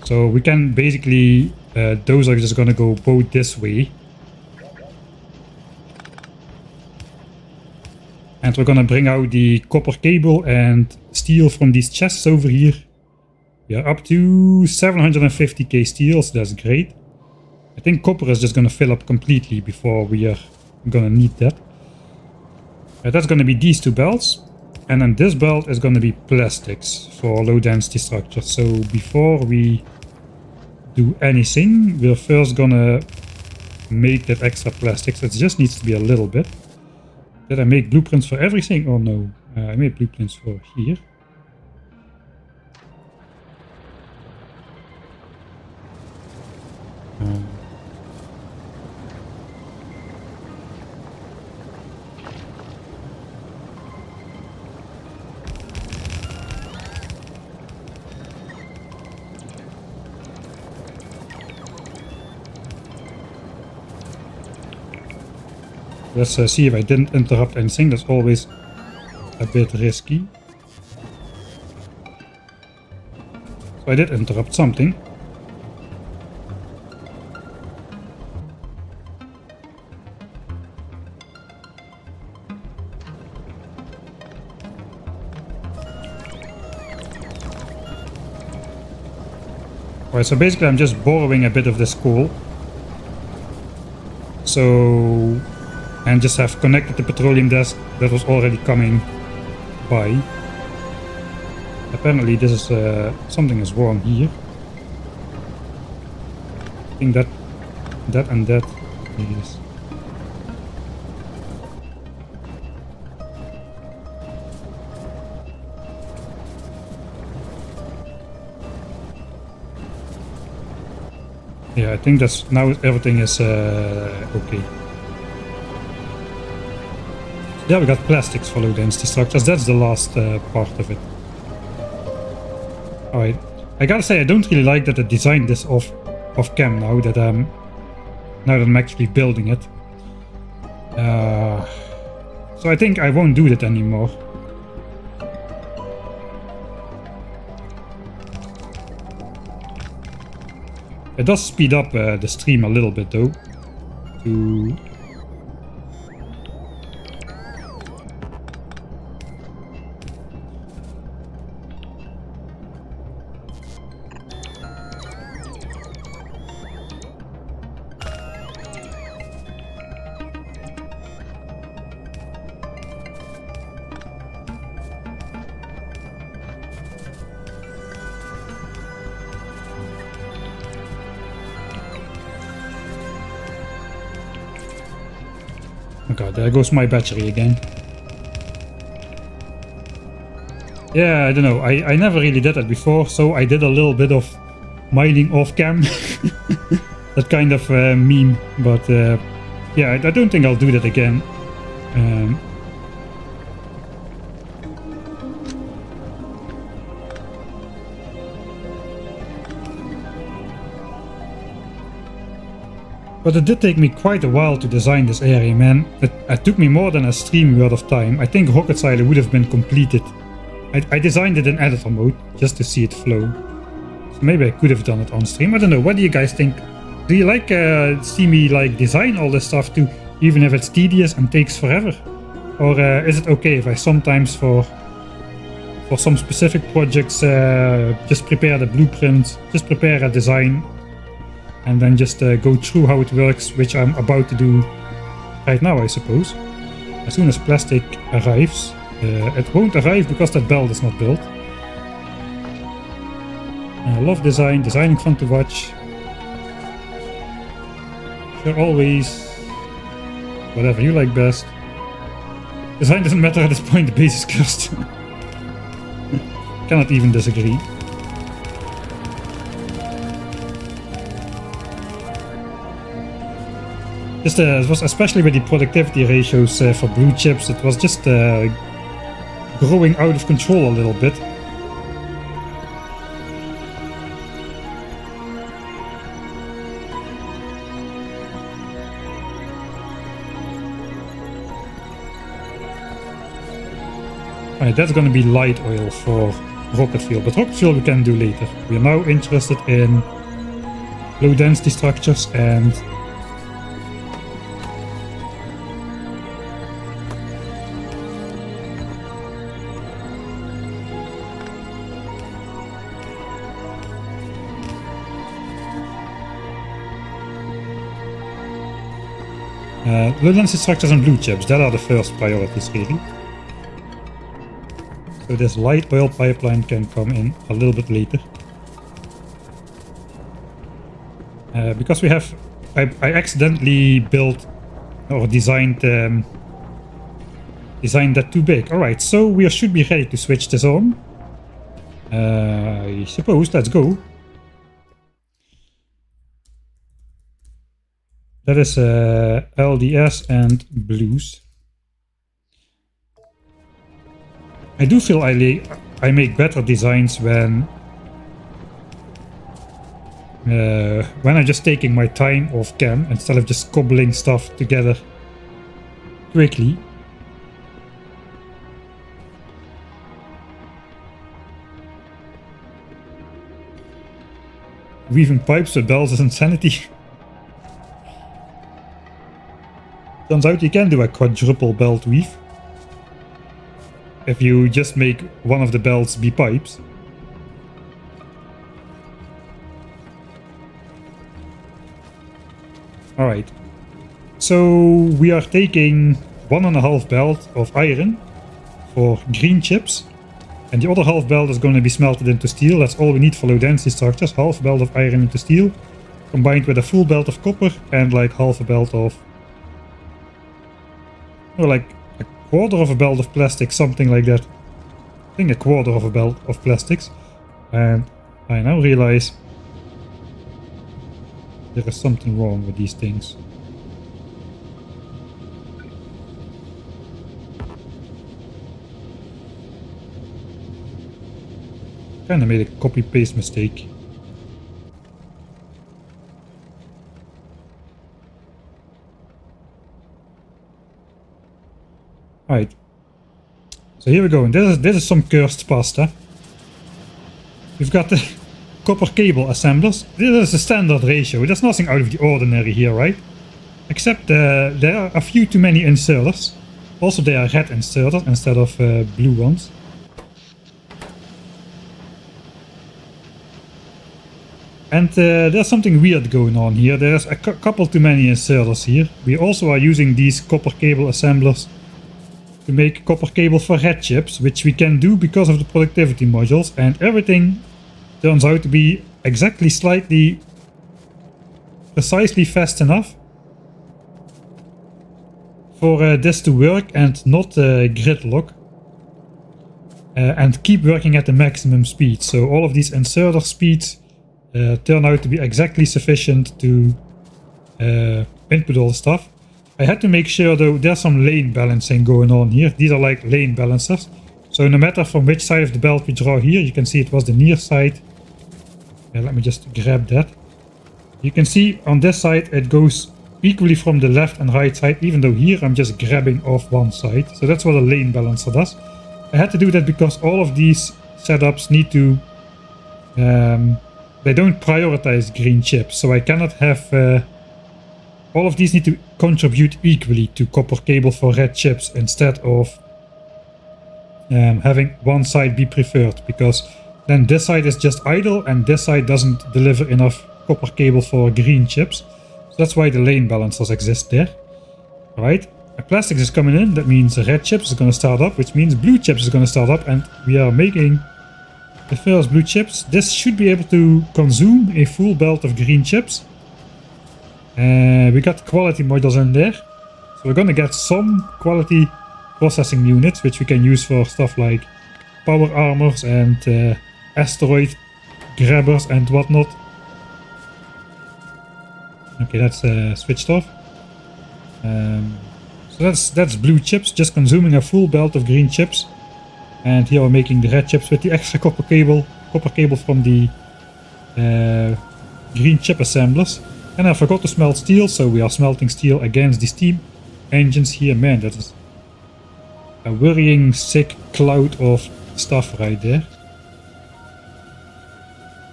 So we can basically, those are just going to go both this way. And we're going to bring out the copper cable and steel from these chests over here. We are up to 750k steel, so that's great. I think copper is just going to fill up completely before we are going to need that. That's going to be these two belts. And then this belt is going to be plastics for low density structures. So before we do anything, we're first going to make that extra plastics. It just needs to be a little bit. Did I make blueprints for everything? Oh no, I made blueprints for here. Let's see if I didn't interrupt anything. That's always a bit risky. So I did interrupt something. Alright, so basically I'm just borrowing a bit of this coal. So... and just have connected the petroleum desk that was already coming by. Apparently this is something is wrong here. I think that and that is. Yeah, I think that's now everything is okay. Yeah, we got plastics for low density structures. That's the last part of it. Alright. I gotta say, I don't really like that I designed this off cam now that I'm actually building it. So I think I won't do that anymore. It does speed up the stream a little bit though. To oh god, there goes my battery again. Yeah, I don't know. I never really did that before, so I did a little bit of mining off cam. That kind of meme, but yeah, I don't think I'll do that again. But it did take me quite a while to design this area, man. It took me more than a stream worth of time. I think Rocket Silo would have been completed. I designed it in editor mode, just to see it flow. So maybe I could have done it on stream. I don't know, what do you guys think? Do you like see me like design all this stuff too, even if it's tedious and takes forever? Or is it okay if I sometimes for some specific projects just prepare the blueprints, just prepare a design, and then just go through how it works, which I'm about to do right now, I suppose. As soon as plastic arrives. It won't arrive because that belt is not built. I love designing fun to watch. Sure, always. Whatever you like best. Design doesn't matter at this point, the base is cursed. Cannot even disagree. Just it was especially with the productivity ratios for blue chips, it was just growing out of control a little bit. Alright, that's gonna be light oil for rocket fuel, but rocket fuel we can do later. We are now interested in low density structures and low density structures and blue chips, that are the first priorities really. So this light oil pipeline can come in a little bit later. Because we have, I accidentally built or designed that too big. Alright, so we should be ready to switch this on. I suppose, let's go. That is LDS and blues. I do feel I make better designs when I'm just taking my time off cam instead of just cobbling stuff together quickly. Weaving pipes with bells is insanity. Turns out you can do a quadruple belt weave if you just make one of the belts be pipes. Alright, so we are taking 1.5 belt of iron for green chips, and the other half belt is going to be smelted into steel. That's all we need for low density structures. Half belt of iron into steel combined with a full belt of copper and like half a belt of, or like a quarter of a belt of plastic, something like that. I think a quarter of a belt of plastics. And I now realize there is something wrong with these things. Kinda made a copy-paste mistake. Alright. So here we go, and this is some cursed pasta. We've got the copper cable assemblers. This is a standard ratio. There's nothing out of the ordinary here, right? Except there are a few too many inserters. Also they are red inserters instead of blue ones. And there's something weird going on here. There's a couple too many inserters here. We also are using these copper cable assemblers to make copper cable for red chips, which we can do because of the productivity modules, and everything turns out to be exactly precisely fast enough for this to work and not gridlock, and keep working at the maximum speed. So all of these inserter speeds turn out to be exactly sufficient to input all the stuff. I had to make sure though there's some lane balancing going on here. These are like lane balancers. So no matter from which side of the belt we draw here, you can see it was the near side. Let me just grab that. You can see on this side it goes equally from the left and right side, even though here I'm just grabbing off one side. So that's what a lane balancer does. I had to do that because all of these setups need to... they don't prioritize green chips, so I cannot have... all of these need to contribute equally to copper cable for red chips instead of having one side be preferred, because then this side is just idle and this side doesn't deliver enough copper cable for green chips. So that's why the lane balancers exist there. Alright, plastics is coming in, that means red chips is going to start up, which means blue chips is going to start up, and we are making the first blue chips. This should be able to consume a full belt of green chips. We got quality modules in there, so we're going to get some quality processing units, which we can use for stuff like power armors and asteroid grabbers and whatnot. Okay, that's switched off. So that's blue chips, just consuming a full belt of green chips. And here we're making the red chips with the extra copper cable from the green chip assemblers. And I forgot to smelt steel, so we are smelting steel against the steam engines here. Man, that is a worrying sick cloud of stuff right there.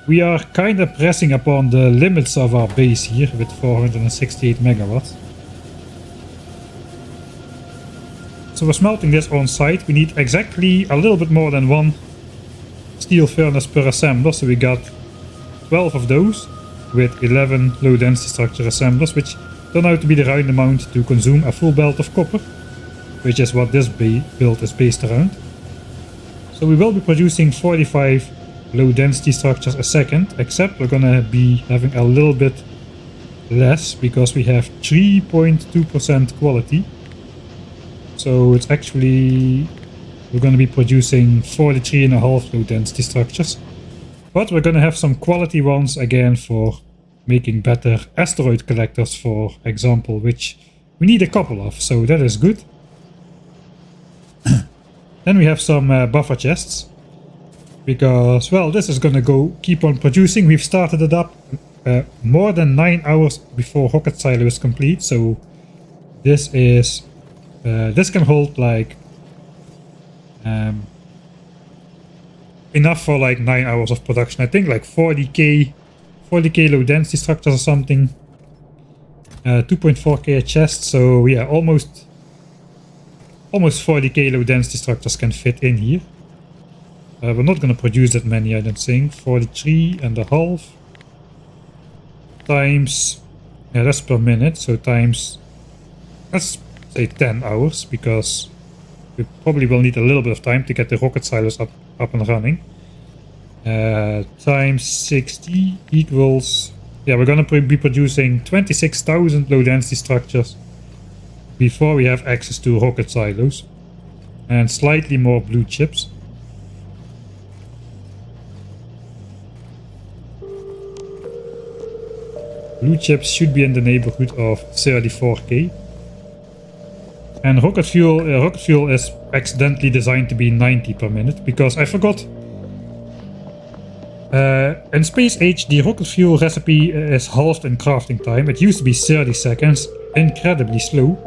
We are kind of pressing upon the limits of our base here with 468 megawatts. So we're smelting this on site. We need exactly a little bit more than one steel furnace per assembler, so we got 12 of those with 11 low density structure assemblers, which turn out to be the right amount to consume a full belt of copper, which is what this build is based around. So we will be producing 45 low density structures a second, except we're gonna be having a little bit less because we have 3.2% quality. So it's actually, we're gonna be producing 43.5 low density structures. But we're gonna have some quality ones again for making better asteroid collectors, for example, which we need a couple of, so that is good. Then we have some buffer chests, because, well, this is gonna keep on producing. We've started it up more than 9 hours before rocket silo is complete, so this is this can hold like enough for like 9 hours of production. I think like 40k low density structures or something. 2.4k a chest, so yeah, almost 40k low density structures can fit in here. We're not gonna produce that many, I don't think. 43.5 times, yeah, that's per minute, so times, let's say 10 hours, because we probably will need a little bit of time to get the rocket silos up and running. Times 60 equals, yeah, we're gonna be producing 26,000 low density structures before we have access to rocket silos, and slightly more blue chips. Blue chips should be in the neighborhood of 34k. And rocket fuel is accidentally designed to be 90 per minute, because I forgot. In Space Age, the rocket fuel recipe is halved in crafting time. It used to be 30 seconds, incredibly slow.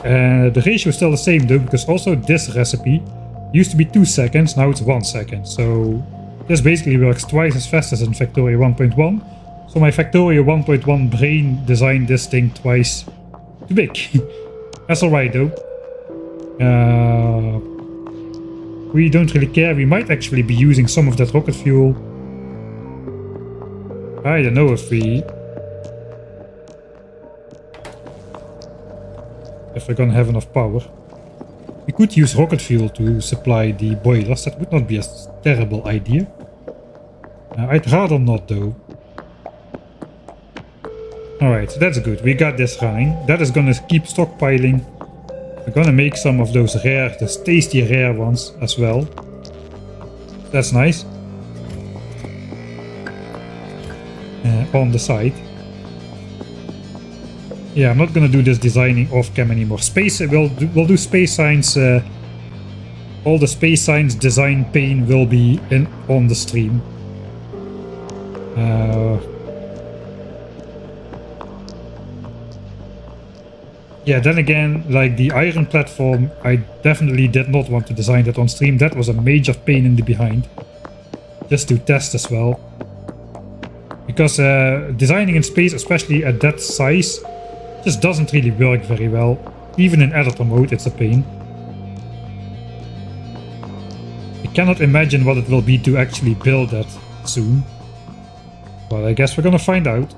The ratio is still the same though, because also this recipe used to be 2 seconds, now it's 1 second. So this basically works twice as fast as in Factorio 1.1. So my Factorio 1.1 brain designed this thing twice too big. That's alright though. We don't really care. We might actually be using some of that rocket fuel. I don't know if we're gonna have enough power. We could use rocket fuel to supply the boilers. That would not be a terrible idea. I'd rather not though. Alright, so that's good. We got this running. That is gonna keep stockpiling. We're gonna make some of those tasty rare ones as well. That's nice. On the side. Yeah, I'm not gonna do this designing off cam anymore. We'll do space science. All the space science design pain will be on the stream. Yeah, then again, like the iron platform, I definitely did not want to design that on stream. That was a major pain in the behind. Just to test as well. Because designing in space, especially at that size, just doesn't really work very well. Even in editor mode, it's a pain. I cannot imagine what it will be to actually build that soon. But I guess we're gonna find out.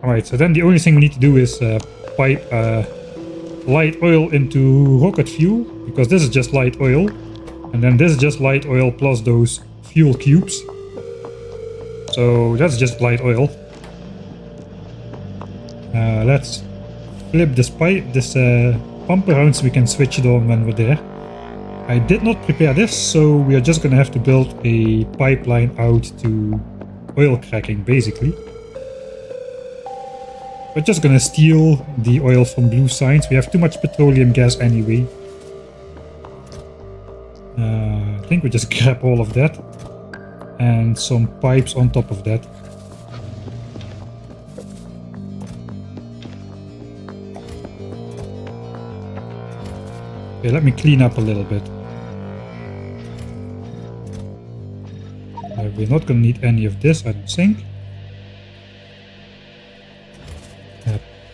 Alright, so then the only thing we need to do is pipe light oil into rocket fuel, because this is just light oil. And then this is just light oil plus those fuel cubes. So that's just light oil. Let's flip this pipe, this pump around so we can switch it on when we're there. I did not prepare this, so we are just gonna have to build a pipeline out to oil cracking, basically. We're just gonna steal the oil from blue signs. We have too much petroleum gas anyway. I think we just grab all of that. And some pipes on top of that. Okay, let me clean up a little bit. We're not gonna need any of this, I don't think.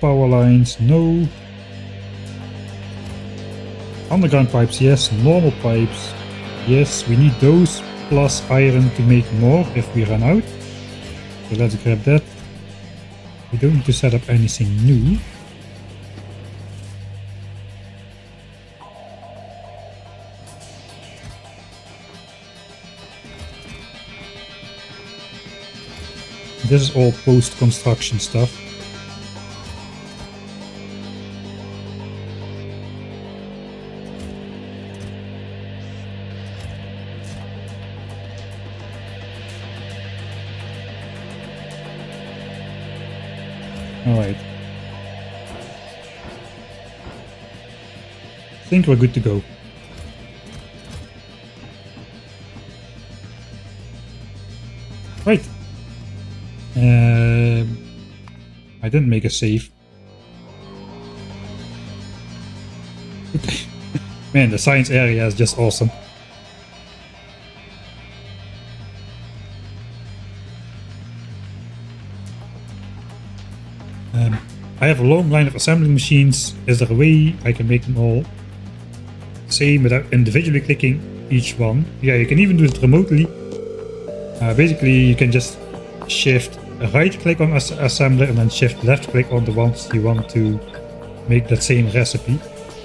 Power lines, no. Underground pipes, yes. Normal pipes, yes. We need those plus iron to make more if we run out. So let's grab that. We don't need to set up anything new. This is all post-construction stuff. Alright. I think we're good to go. Right. I didn't make a save. Man, the science area is just awesome. I have a long line of assembling machines. Is there a way I can make them all same without individually clicking each one? Yeah, you can even do it remotely. Basically, you can just shift right click on assembler and then shift left click on the ones you want to make that same recipe.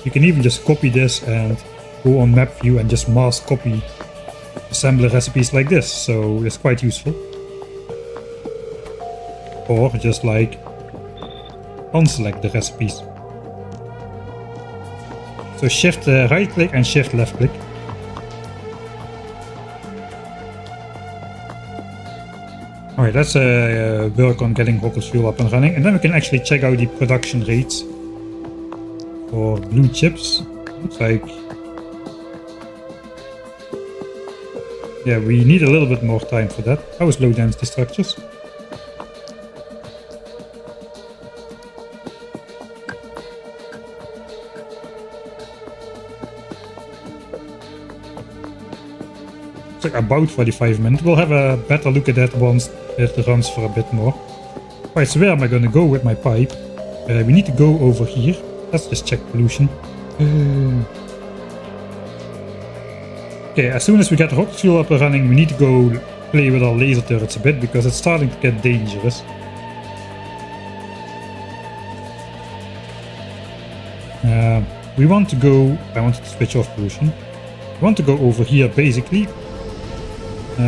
You can even just copy this and go on map view and just mass copy assembler recipes like this, so it's quite useful. Or just like unselect the recipes. So shift right click and shift left click. Alright, let's work on getting rocket fuel up and running, and then we can actually check out the production rates for blue chips. Looks like, yeah, we need a little bit more time for that. How is low density structures? It's like about 45 minutes. We'll have a better look at that once it runs for a bit more. Right, so where am I going to go with my pipe? We need to go over here. Let's just check pollution. Okay, as soon as we get rocket fuel up and running, we need to go play with our laser turrets a bit because it's starting to get dangerous. We want to go... I wanted to switch off pollution. We want to go over here basically.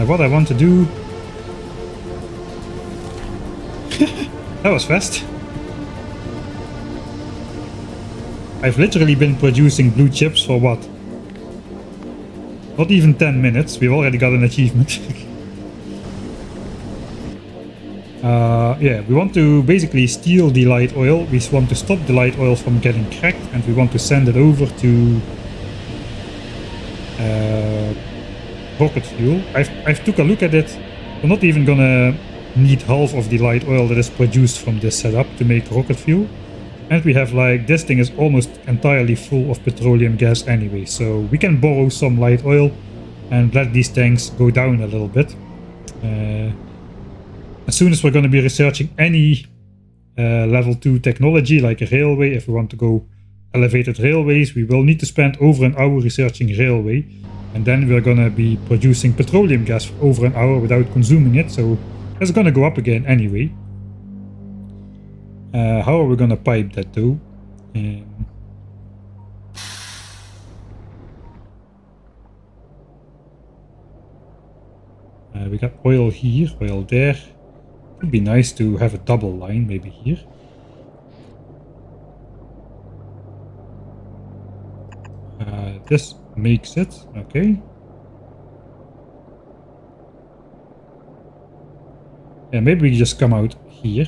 What I want to do... That was fast. I've literally been producing blue chips for what? Not even 10 minutes. We've already got an achievement. Yeah, we want to basically steal the light oil. We want to stop the light oil from getting cracked, and we want to send it over to rocket fuel. I've took a look at it. We're not even gonna need half of the light oil that is produced from this setup to make rocket fuel. And we have like, this thing is almost entirely full of petroleum gas anyway, so we can borrow some light oil and let these tanks go down a little bit. As soon as we're going to be researching any level 2 technology, like a railway, if we want to go elevated railways, we will need to spend over an hour researching railway. And then we're going to be producing petroleum gas for over an hour without consuming it, so it's going to go up again anyway. How are we going to pipe that though? We got oil here, oil there. It would be nice to have a double line maybe here. This makes it, okay. Yeah, maybe we just come out here.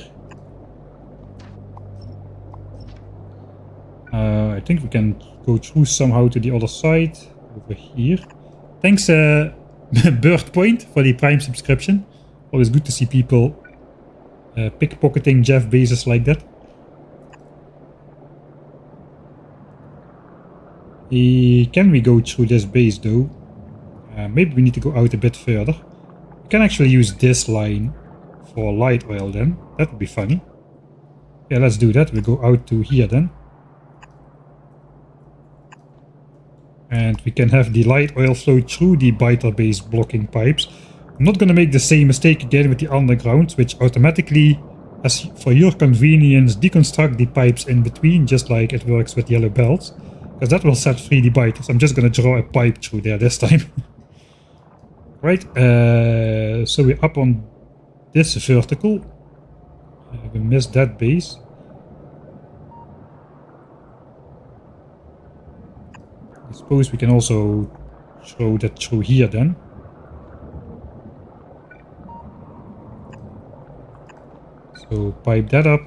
I think we can go through somehow to the other side, over here. Thanks Bird Point for the Prime subscription. Always good to see people pickpocketing Jeff Bezos like that. Can we go through this base though? Maybe we need to go out a bit further. We can actually use this line for light oil then. That would be funny. Yeah, let's do that. We'll go out to here then. And we can have the light oil flow through the biter base blocking pipes. I'm not going to make the same mistake again with the underground, which automatically, as for your convenience, deconstruct the pipes in between, just like it works with yellow belts. Because that will set free the biters. I'm just going to draw a pipe through there this time. Right, so we're up on this vertical. We missed that base. I suppose we can also throw that through here then. So pipe that up.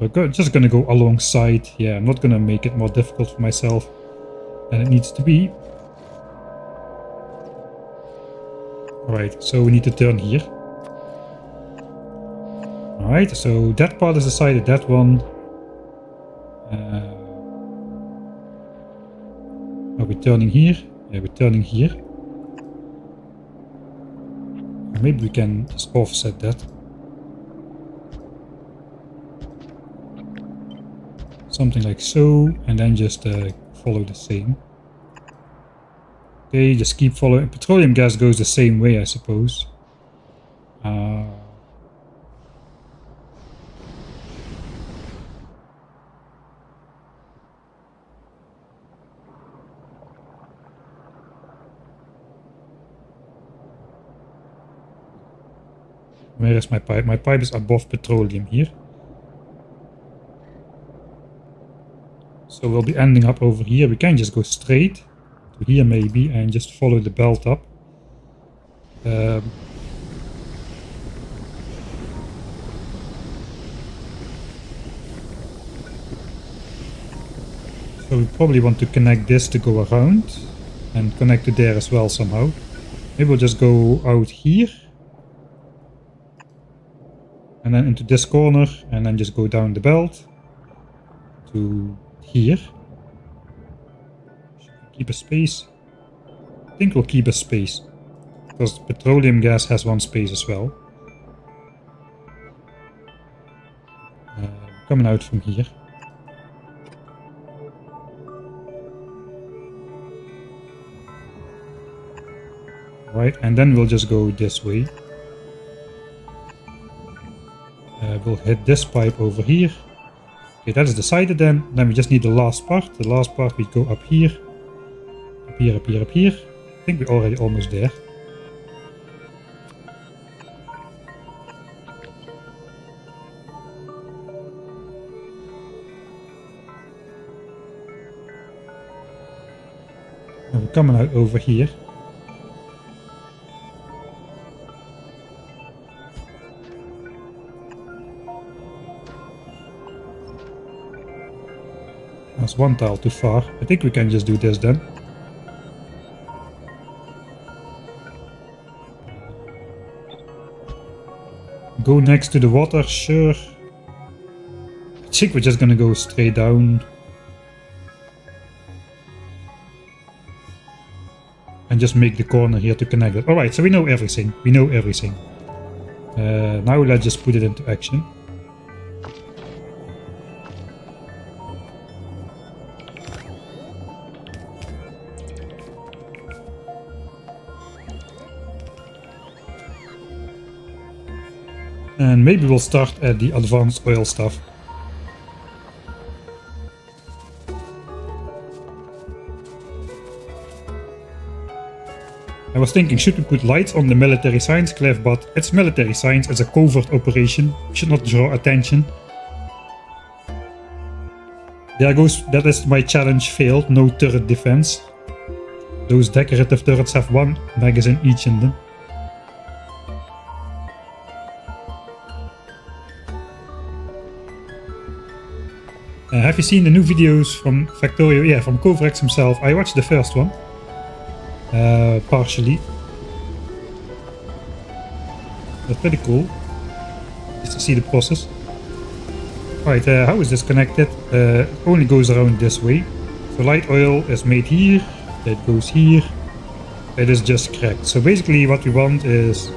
We're just gonna go alongside. Yeah, I'm not gonna make it more difficult for myself than it needs to be. Alright, so we need to turn here. Alright, so that part is decided, that one. Are we turning here? Yeah, we're turning here. Maybe we can just offset that. Something like so, and then just follow the same. Okay, just keep following. Petroleum gas goes the same way, I suppose. Where is my pipe? My pipe is above petroleum here. So we'll be ending up over here. We can just go straight to here maybe and just follow the belt up. So we probably want to connect this to go around and connect to there as well somehow. Maybe we'll just go out here and then into this corner and then just go down the belt to here. Should we keep a space? I think we'll keep a space because petroleum gas has one space as well. Coming out from here. Right, and then we'll just go this way. We'll hit this pipe over here. Okay, that is decided then. Then we just need the last part. The last part we go up here. Up here, up here, up here. I think we're already almost there. And we're coming out over here. That's one tile too far. I think we can just do this then. Go next to the water, sure. I think we're just gonna go straight down. And just make the corner here to connect it. Alright, so we know everything. We know everything. Now let's just put it into action. And maybe we'll start at the advanced oil stuff. I was thinking, should we put lights on the military science cliff, but it's military science, it's a covert operation, should not draw attention. There goes, that is my challenge failed, no turret defense. Those decorative turrets have one magazine each in them. Have you seen the new videos from Factorio? Yeah, from Kovarex himself. I watched the first one. Partially. That's pretty cool. Just to see the process. Right, how is this connected? It only goes around this way. So light oil is made here. It goes here. It is just cracked. So basically what we want is...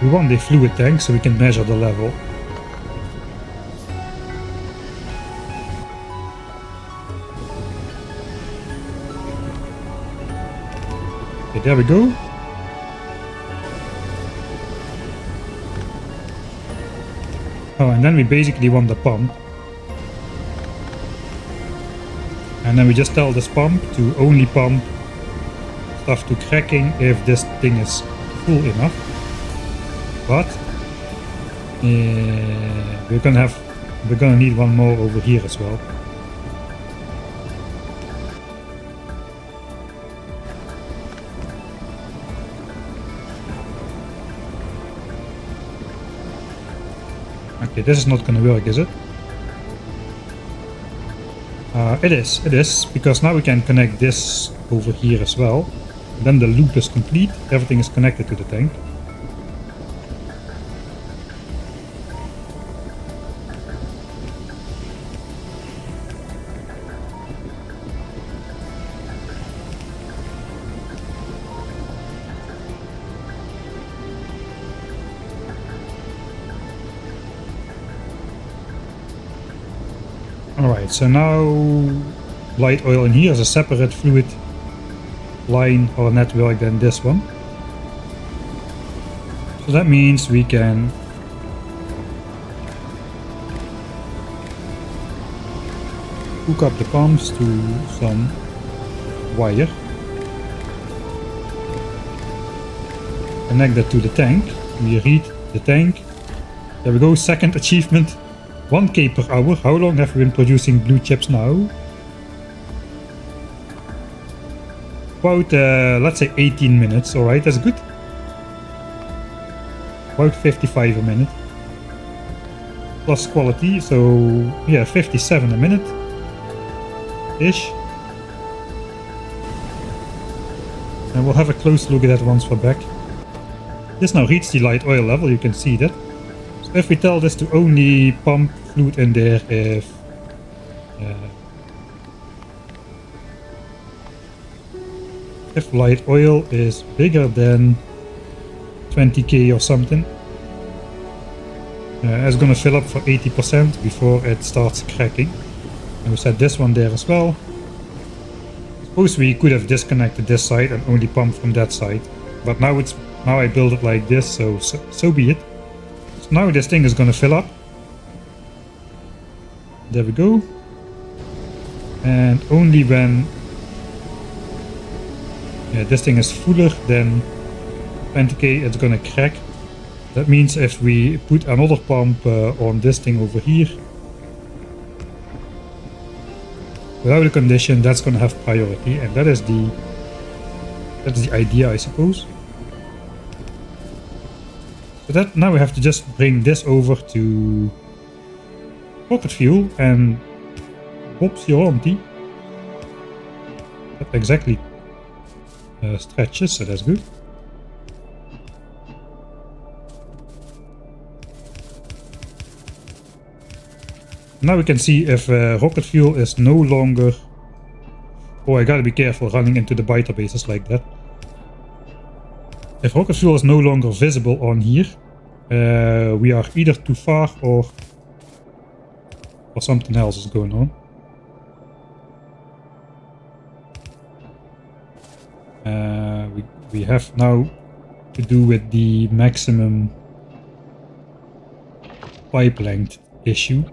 we want the fluid tank so we can measure the level. Okay, there we go. Oh, and then we basically want the pump. And then we just tell this pump to only pump stuff to cracking if this thing is full enough. But we're gonna need one more over here as well. Okay, this is not gonna work, is it? It is, because now we can connect this over here as well. Then the loop is complete, everything is connected to the tank. Alright, so now light oil in here is a separate fluid line or network than this one. So that means we can hook up the pumps to some wire, connect that to the tank, we read the tank. There we go, second achievement. 1k per hour. How long have we been producing blue chips now? About, let's say 18 minutes. Alright, that's good. About 55 a minute. Plus quality, so yeah, 57 a minute. Ish. And we'll have a close look at that once we're back. This now reached the light oil level, you can see that. If we tell this to only pump fluid in there if light oil is bigger than 20k or something, it's gonna fill up for 80% before it starts cracking. And we set this one there as well. Suppose we could have disconnected this side and only pumped from that side, but now I build it like this, so be it. So now this thing is gonna fill up. There we go. And only when this thing is fuller than 20k, it's gonna crack. That means if we put another pump on this thing over here, without a condition, that's gonna have priority, and that is the idea, I suppose. So that now we have to just bring this over to rocket fuel and whoops, you're empty. That exactly stretches, so that's good. Now we can see if rocket fuel is no longer... Oh, I gotta be careful running into the biter bases like that. If rocket fuel is no longer visible on here, we are either too far or something else is going on. We have now to do with the maximum pipe length issue.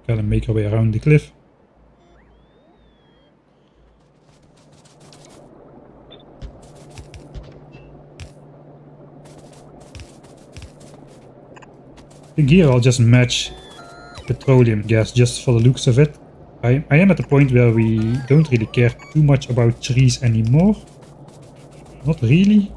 Gotta make our way around the cliff. I think here I'll just match petroleum gas just for the looks of it. I am at the point where we don't really care too much about trees anymore. Not really.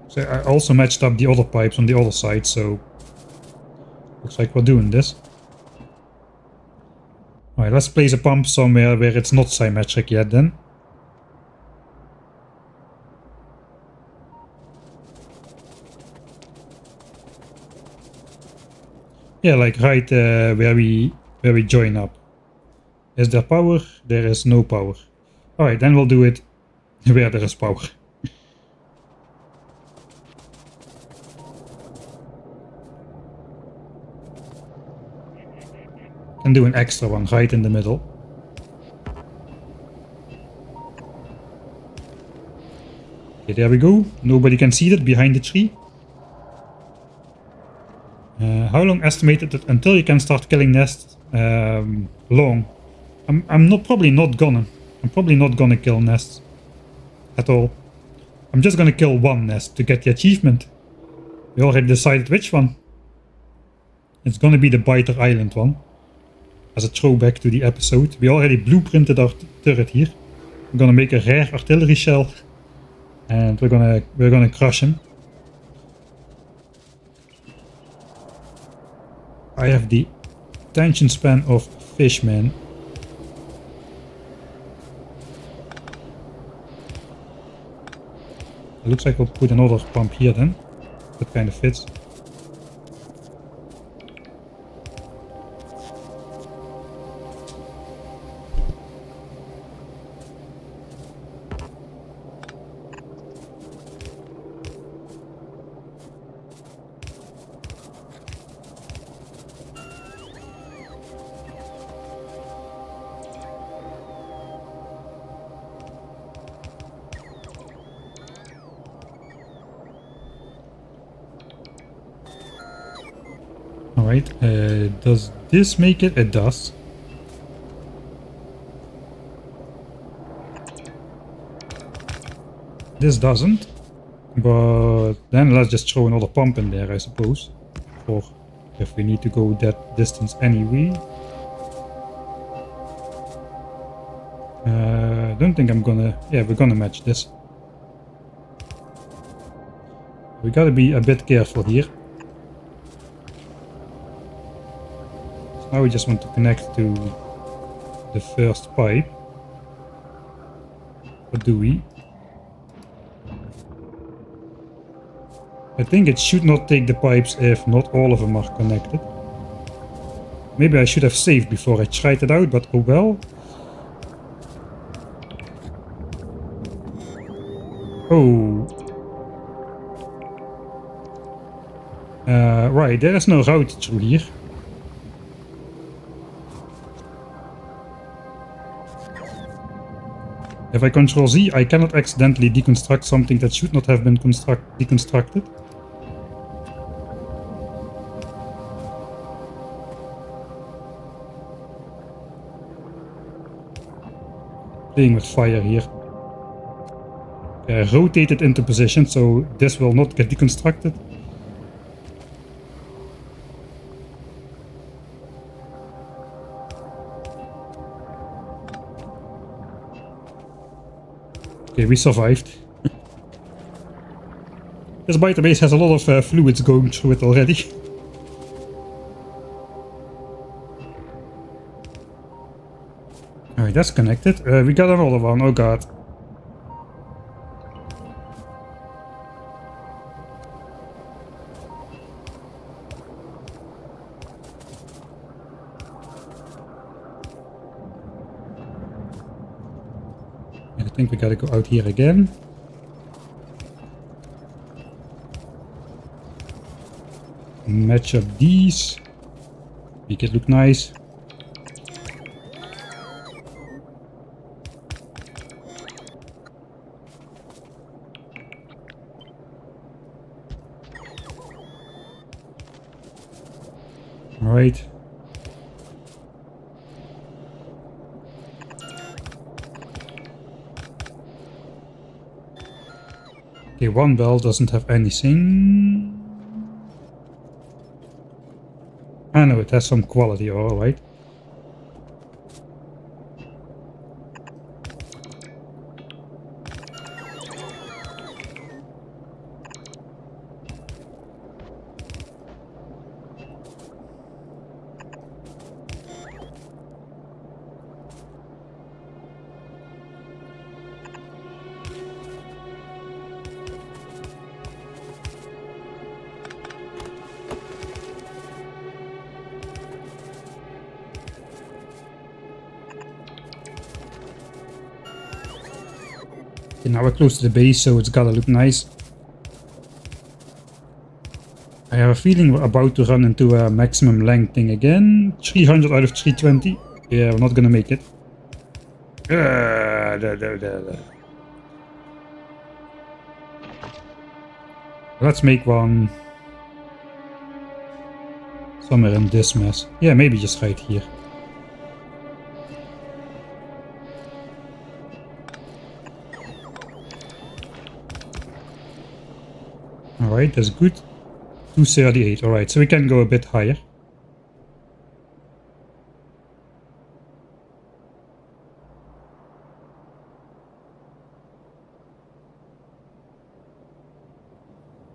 So I also matched up the other pipes on the other side, so looks like we're doing this. Alright, let's place a pump somewhere where it's not symmetric yet then. Yeah, like right where we join up. Is there power? There is no power. Alright, then we'll do it where there is power. And do an extra one right in the middle. Okay, there we go. Nobody can see that behind the tree. How long estimated it until you can start killing nests? Long. I'm probably not gonna kill nests at all. I'm just gonna kill one nest to get the achievement. We already decided which one. It's gonna be the Biter Island one. As a throwback to the episode. We already blueprinted our turret here. We're gonna make a rare artillery shell. And we're gonna crush him. I have the attention span of fish, man. It looks like we'll put another pump here then. That kind of fits. Alright, does this make it? It does. This doesn't. But then let's just throw another pump in there, I suppose. For if we need to go that distance anyway. Don't think I'm gonna... Yeah, we're gonna match this. We gotta be a bit careful here. Now we just want to connect to the first pipe. What do we? I think it should not take the pipes if not all of them are connected. Maybe I should have saved before I tried it out, but oh well. Oh. Right, there is no route through here. If I Ctrl Z, I cannot accidentally deconstruct something that should not have been deconstructed. Playing with fire here. Rotate it into position so this will not get deconstructed. Okay, we survived. This biter base has a lot of fluids going through it already. Alright, that's connected. We got another one, oh god. I think we gotta go out here again. Match up these. Make it look nice. Alright. Okay, one bell doesn't have anything. I know it has some quality, alright. Okay, now we're close to the base, so it's gotta look nice. I have a feeling we're about to run into a maximum length thing again. 300 out of 320. Yeah, we're not gonna make it. Let's make one somewhere in this mess. Yeah, maybe just right here. Alright, that's good. 238, alright, so we can go a bit higher.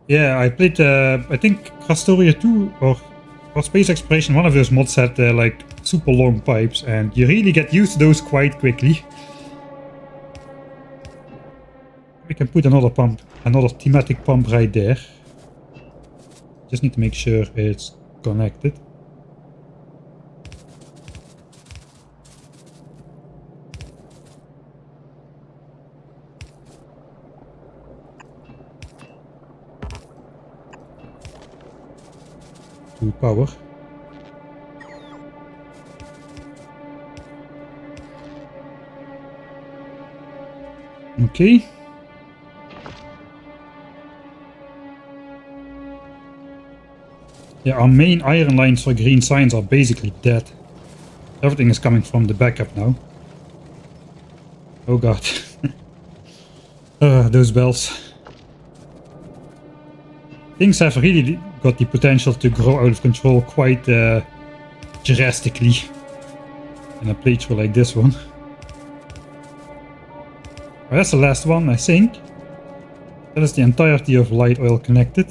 Yeah, I played, I think Crastoria 2 or Space Exploration, one of those mods had like super long pipes, and you really get used to those quite quickly. We can put another pump, another thematic pump right there. Just need to make sure it's connected. To power. Okay. Yeah, our main iron lines for green signs are basically dead. Everything is coming from the backup now. Oh god. Those bells. Things have really got the potential to grow out of control quite drastically in a playthrough like this one. Well, that's the last one, I think. That is the entirety of light oil connected.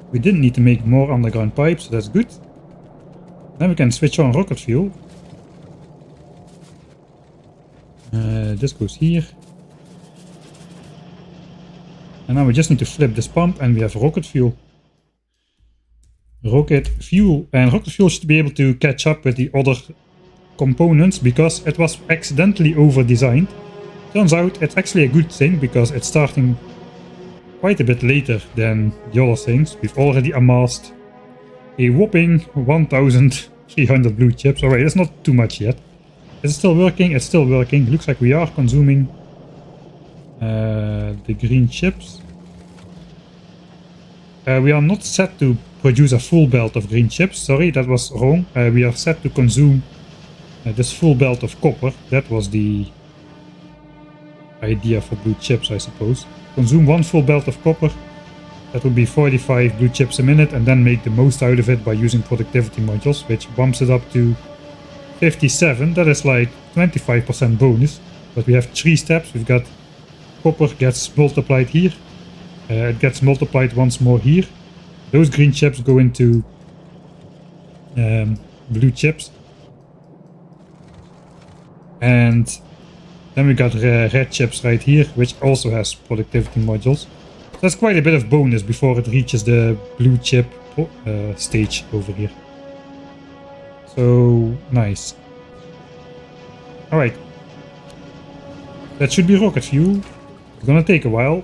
We didn't need to make more underground pipes, so that's good. Then we can switch on rocket fuel. This goes here. And now we just need to flip this pump and we have rocket fuel. Rocket fuel. And rocket fuel should be able to catch up with the other components because it was accidentally over-designed. Turns out it's actually a good thing because it's starting quite a bit later than the other things. We've already amassed a whopping 1,300 blue chips. Alright, that's not too much yet. Is it still working? It's still working. Looks like we are consuming the green chips. We are not set to produce a full belt of green chips. Sorry, that was wrong. We are set to consume this full belt of copper. That was the idea for blue chips, I suppose. Consume one full belt of copper. That would be 45 blue chips a minute, and then make the most out of it by using productivity modules, which bumps it up to 57, that is like 25% bonus. But we have 3 steps. We've got copper gets multiplied here. It gets multiplied once more here. Those green chips go into blue chips. And then we got red chips right here, which also has productivity modules. So that's quite a bit of bonus before it reaches the blue chip stage over here. So nice. Alright. That should be rocket fuel. It's gonna take a while,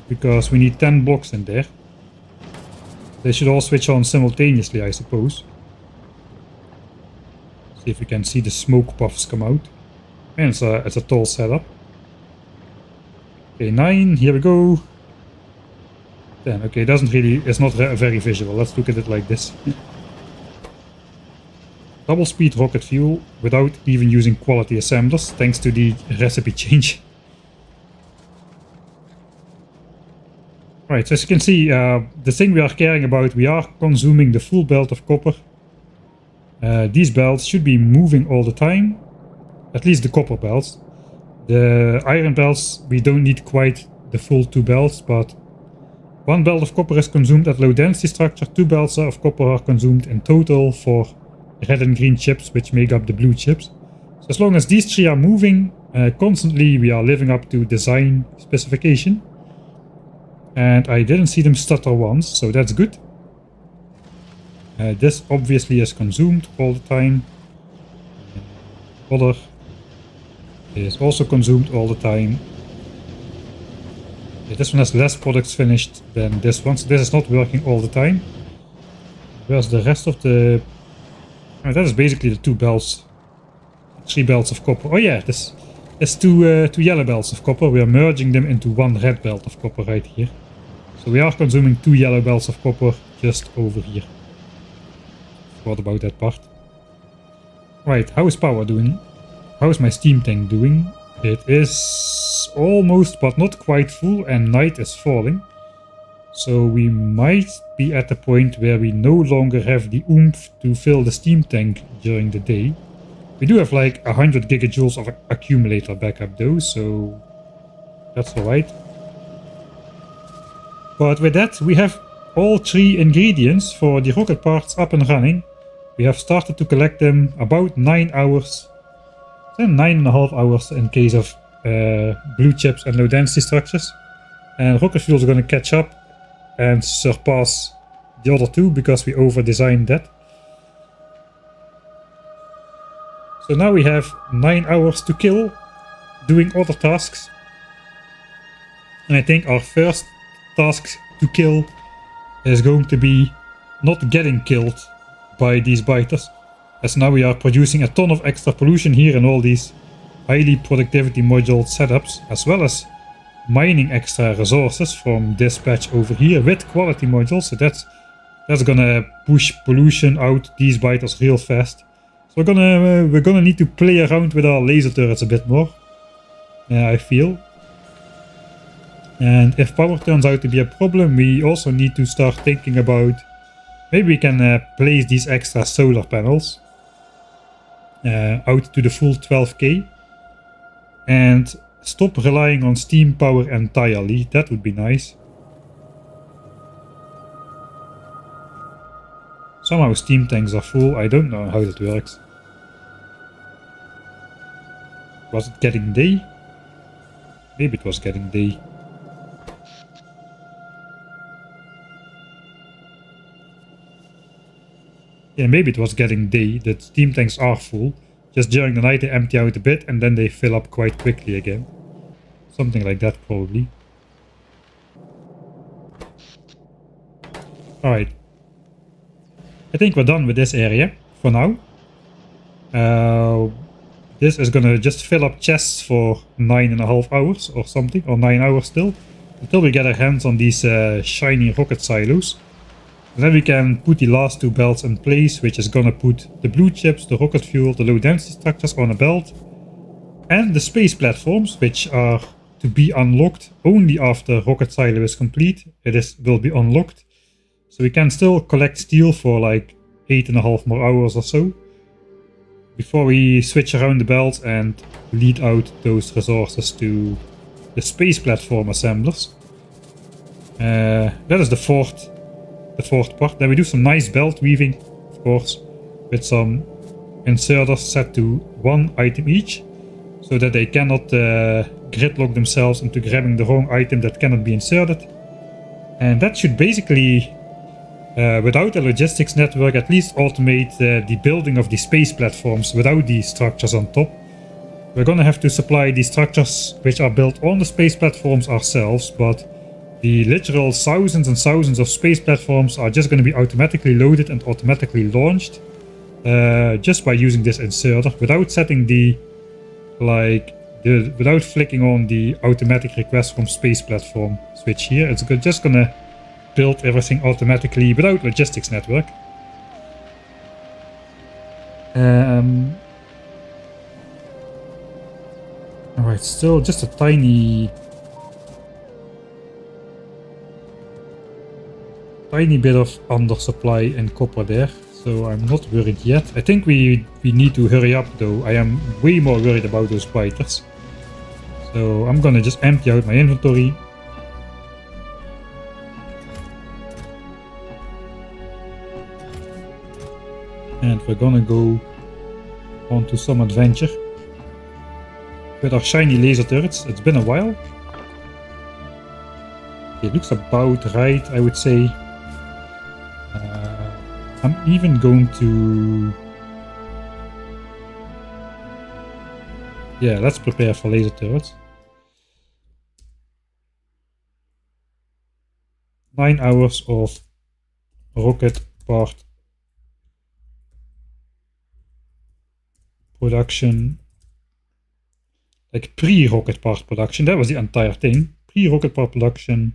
because we need 10 blocks in there. They should all switch on simultaneously, I suppose. See if we can see the smoke puffs come out. And it's a tall setup. Okay, 9, here we go. 10, okay, it's not very visual. Let's look at it like this. Double speed rocket fuel without even using quality assemblers, thanks to the recipe change. Right, so as you can see, the thing we are caring about, we are consuming the full belt of copper. These belts should be moving all the time, at least the copper belts. The iron belts, we don't need quite the full 2 belts, but 1 belt of copper is consumed at low density structure, 2 belts of copper are consumed in total for red and green chips, which make up the blue chips. So as long as these 3 are moving constantly, we are living up to design specification. And I didn't see them stutter once, so that's good. This obviously is consumed all the time. Other is also consumed all the time. Yeah, this one has less products finished than this one, so this is not working all the time. Where's the rest of the... Oh, that is basically the 2 belts. 3 belts of copper. Oh yeah, this is 2 yellow belts of copper. We are merging them into 1 red belt of copper right here. So we are consuming 2 yellow belts of copper just over here. What about that part? Right, how is power doing? How is my steam tank doing? It is almost but not quite full and night is falling. So we might be at the point where we no longer have the oomph to fill the steam tank during the day. We do have like 100 gigajoules of accumulator backup though, so that's alright. But with that, we have all 3 ingredients for the rocket parts up and running. We have started to collect them about 9 hours, 9.5 hours in case of blue chips and low density structures. And rocket fuel is going to catch up and surpass the other 2 because we over-designed that. So now we have 9 hours to kill doing other tasks. And I think our first task to kill is going to be not getting killed by these biters, as now we are producing a ton of extra pollution here in all these highly productivity module setups, as well as mining extra resources from this patch over here with quality modules. So that's gonna push pollution out these biters real fast. So we're gonna need to play around with our laser turrets a bit more, I feel. And if power turns out to be a problem, we also need to start thinking about maybe we can place these extra solar panels out to the full 12k and stop relying on steam power entirely. That would be nice. Somehow steam tanks are full. I don't know how that works. Was it getting day? Maybe it was getting day. Yeah, maybe it was getting day. The steam tanks are full. Just during the night they empty out a bit and then they fill up quite quickly again. Something like that probably. Alright. I think we're done with this area for now. This is gonna just fill up chests for 9.5 hours or something, or 9 hours still, until we get our hands on these shiny rocket silos. And then we can put the last 2 belts in place, which is gonna put the blue chips, the rocket fuel, the low density structures on a belt, and the space platforms, which are to be unlocked only after rocket silo is complete. Will be unlocked, so we can still collect steel for like 8.5 more hours or so. before we switch around the belt and lead out those resources to the space platform assemblers. That is the fourth part. Then we do some nice belt weaving, of course, with some inserters set to 1 item each, so that they cannot gridlock themselves into grabbing the wrong item that cannot be inserted. And that should basically, without a logistics network, at least automate the building of the space platforms without these structures on top. We're gonna have to supply these structures which are built on the space platforms ourselves, but the literal thousands and thousands of space platforms are just going to be automatically loaded and automatically launched just by using this inserter without setting without flicking on the automatic request from space platform switch here. It's just going to build everything automatically without logistics network. Alright, still just a tiny bit of undersupply in copper there, so I'm not worried yet. I think we need to hurry up though. I am way more worried about those biters. So I'm gonna just empty out my inventory. And we're gonna go on to some adventure with our shiny laser turrets. It's been a while. It looks about right, I would say. I'm even going to... Yeah, let's prepare for laser turrets. 9 hours of rocket part production. Like pre-rocket part production, that was the entire thing. Pre-rocket part production.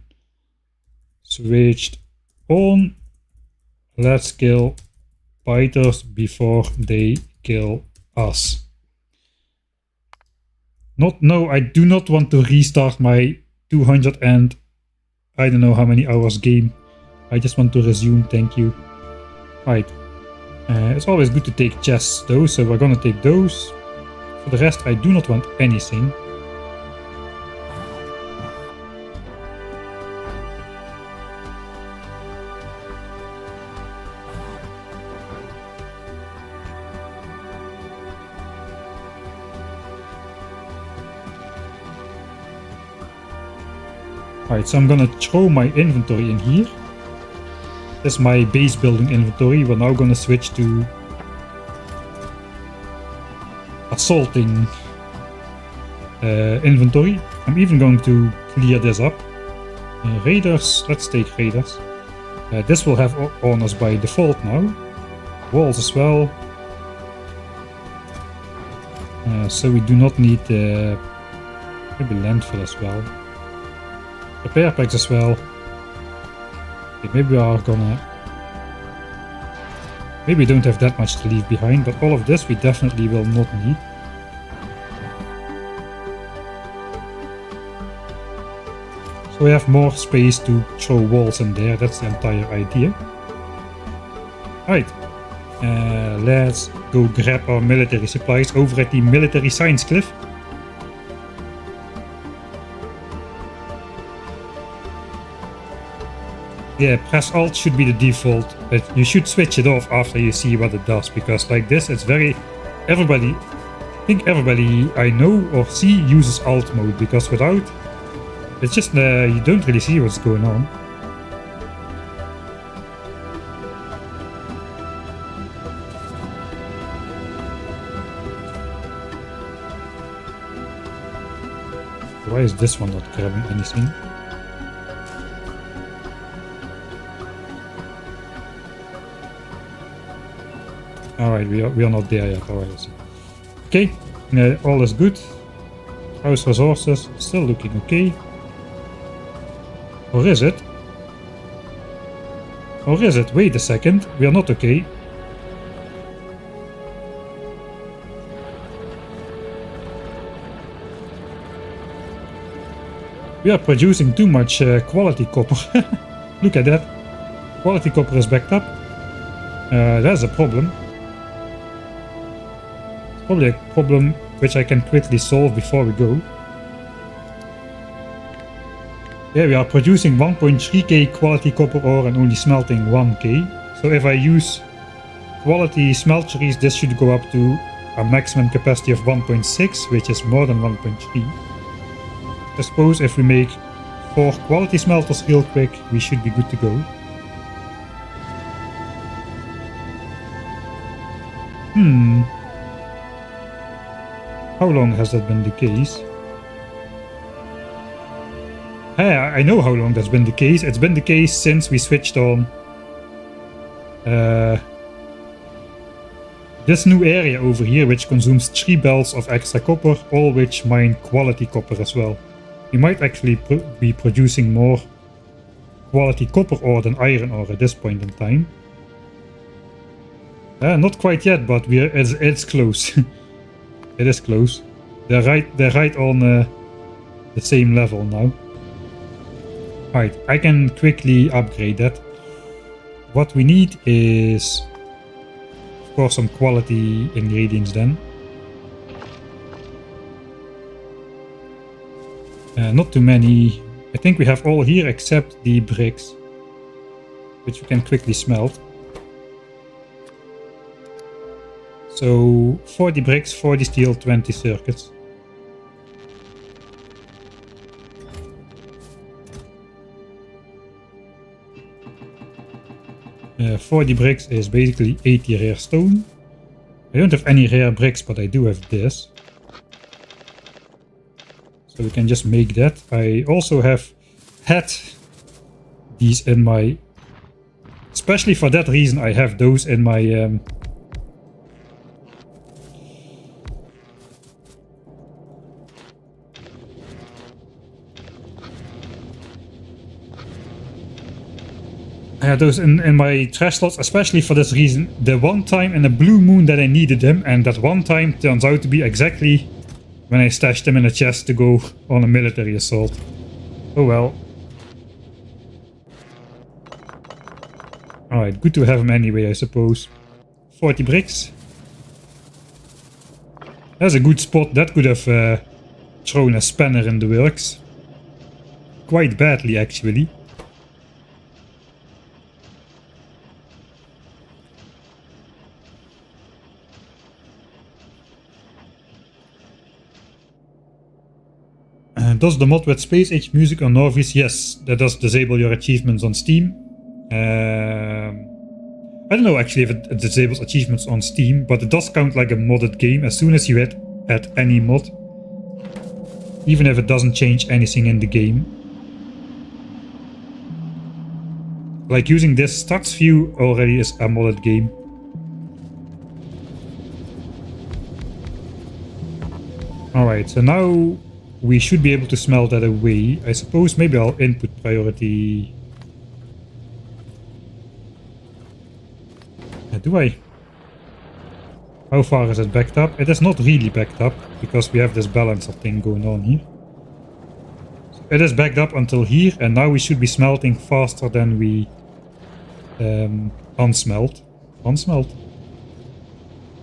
Switched on. Let's kill biters before they kill us. No, I do not want to restart my 200 and I don't know how many hours game. I just want to resume, thank you. Right. It's always good to take chests though, so we're gonna take those. For the rest, I do not want anything. Alright, so I'm gonna throw my inventory in here. This is my base building inventory. We're now gonna switch to assaulting inventory. I'm even going to clear this up. Raiders, let's take raiders. This will have honors by default now. Walls as well. So we do not need maybe landfill as well. Repair packs as well. Okay, maybe we are gonna... Maybe we don't have that much to leave behind, but all of this we definitely will not need. So we have more space to throw walls in there, that's the entire idea. Right, let's go grab our military supplies over at the military science cliff. Yeah, press Alt should be the default, but you should switch it off after you see what it does, because like this it's very... I think everybody I know or see uses Alt mode, because without... It's just, you don't really see what's going on. Why is this one not grabbing anything? Alright, we are not there yet. Alright, okay, all is good. House resources still looking okay. Or is it? Or is it? Wait a second, we are not okay. We are producing too much quality copper. Look at that. Quality copper is backed up. That's a problem. Probably a problem which I can quickly solve before we go. Yeah, we are producing 1.3k quality copper ore and only smelting 1k. So if I use quality smelteries, this should go up to a maximum capacity of 1.6, which is more than 1.3. I suppose if we make 4 quality smelters real quick, we should be good to go. How long has that been the case? I know how long that's been the case. It's been the case since we switched on this new area over here, which consumes 3 belts of extra copper, all which mine quality copper as well. We might actually be producing more quality copper ore than iron ore at this point in time. Not quite yet, but it's close. It is close. They're right on the same level now. Alright, I can quickly upgrade that. What we need is, of course, some quality ingredients then. Not too many. I think we have all here except the bricks, which we can quickly smelt. So 40 bricks, 40 steel, 20 circuits. Uh, 40 bricks is basically 80 rare stone. I don't have any rare bricks, but I do have this. So we can just make that. I also have had these in my... Especially for that reason, I have those in my... I had those in my trash slots, especially for this reason. The one time in a blue moon that I needed them, and that one time turns out to be exactly when I stashed them in a chest to go on a military assault. Oh well. Alright, good to have them anyway, I suppose. 40 bricks. That's a good spot. That could have thrown a spanner in the works. Quite badly, actually. Does the mod with Space Age music on Norvis? Yes, that does disable your achievements on Steam. I don't know actually if it disables achievements on Steam, but it does count like a modded game as soon as you add any mod. Even if it doesn't change anything in the game. Like using this stats view already is a modded game. Alright, so now we should be able to smelt that away. I suppose maybe I'll input priority. Do I? How far is it backed up? It is not really backed up because we have this balancer thing going on here. So it is backed up until here, and now we should be smelting faster than we unsmelt.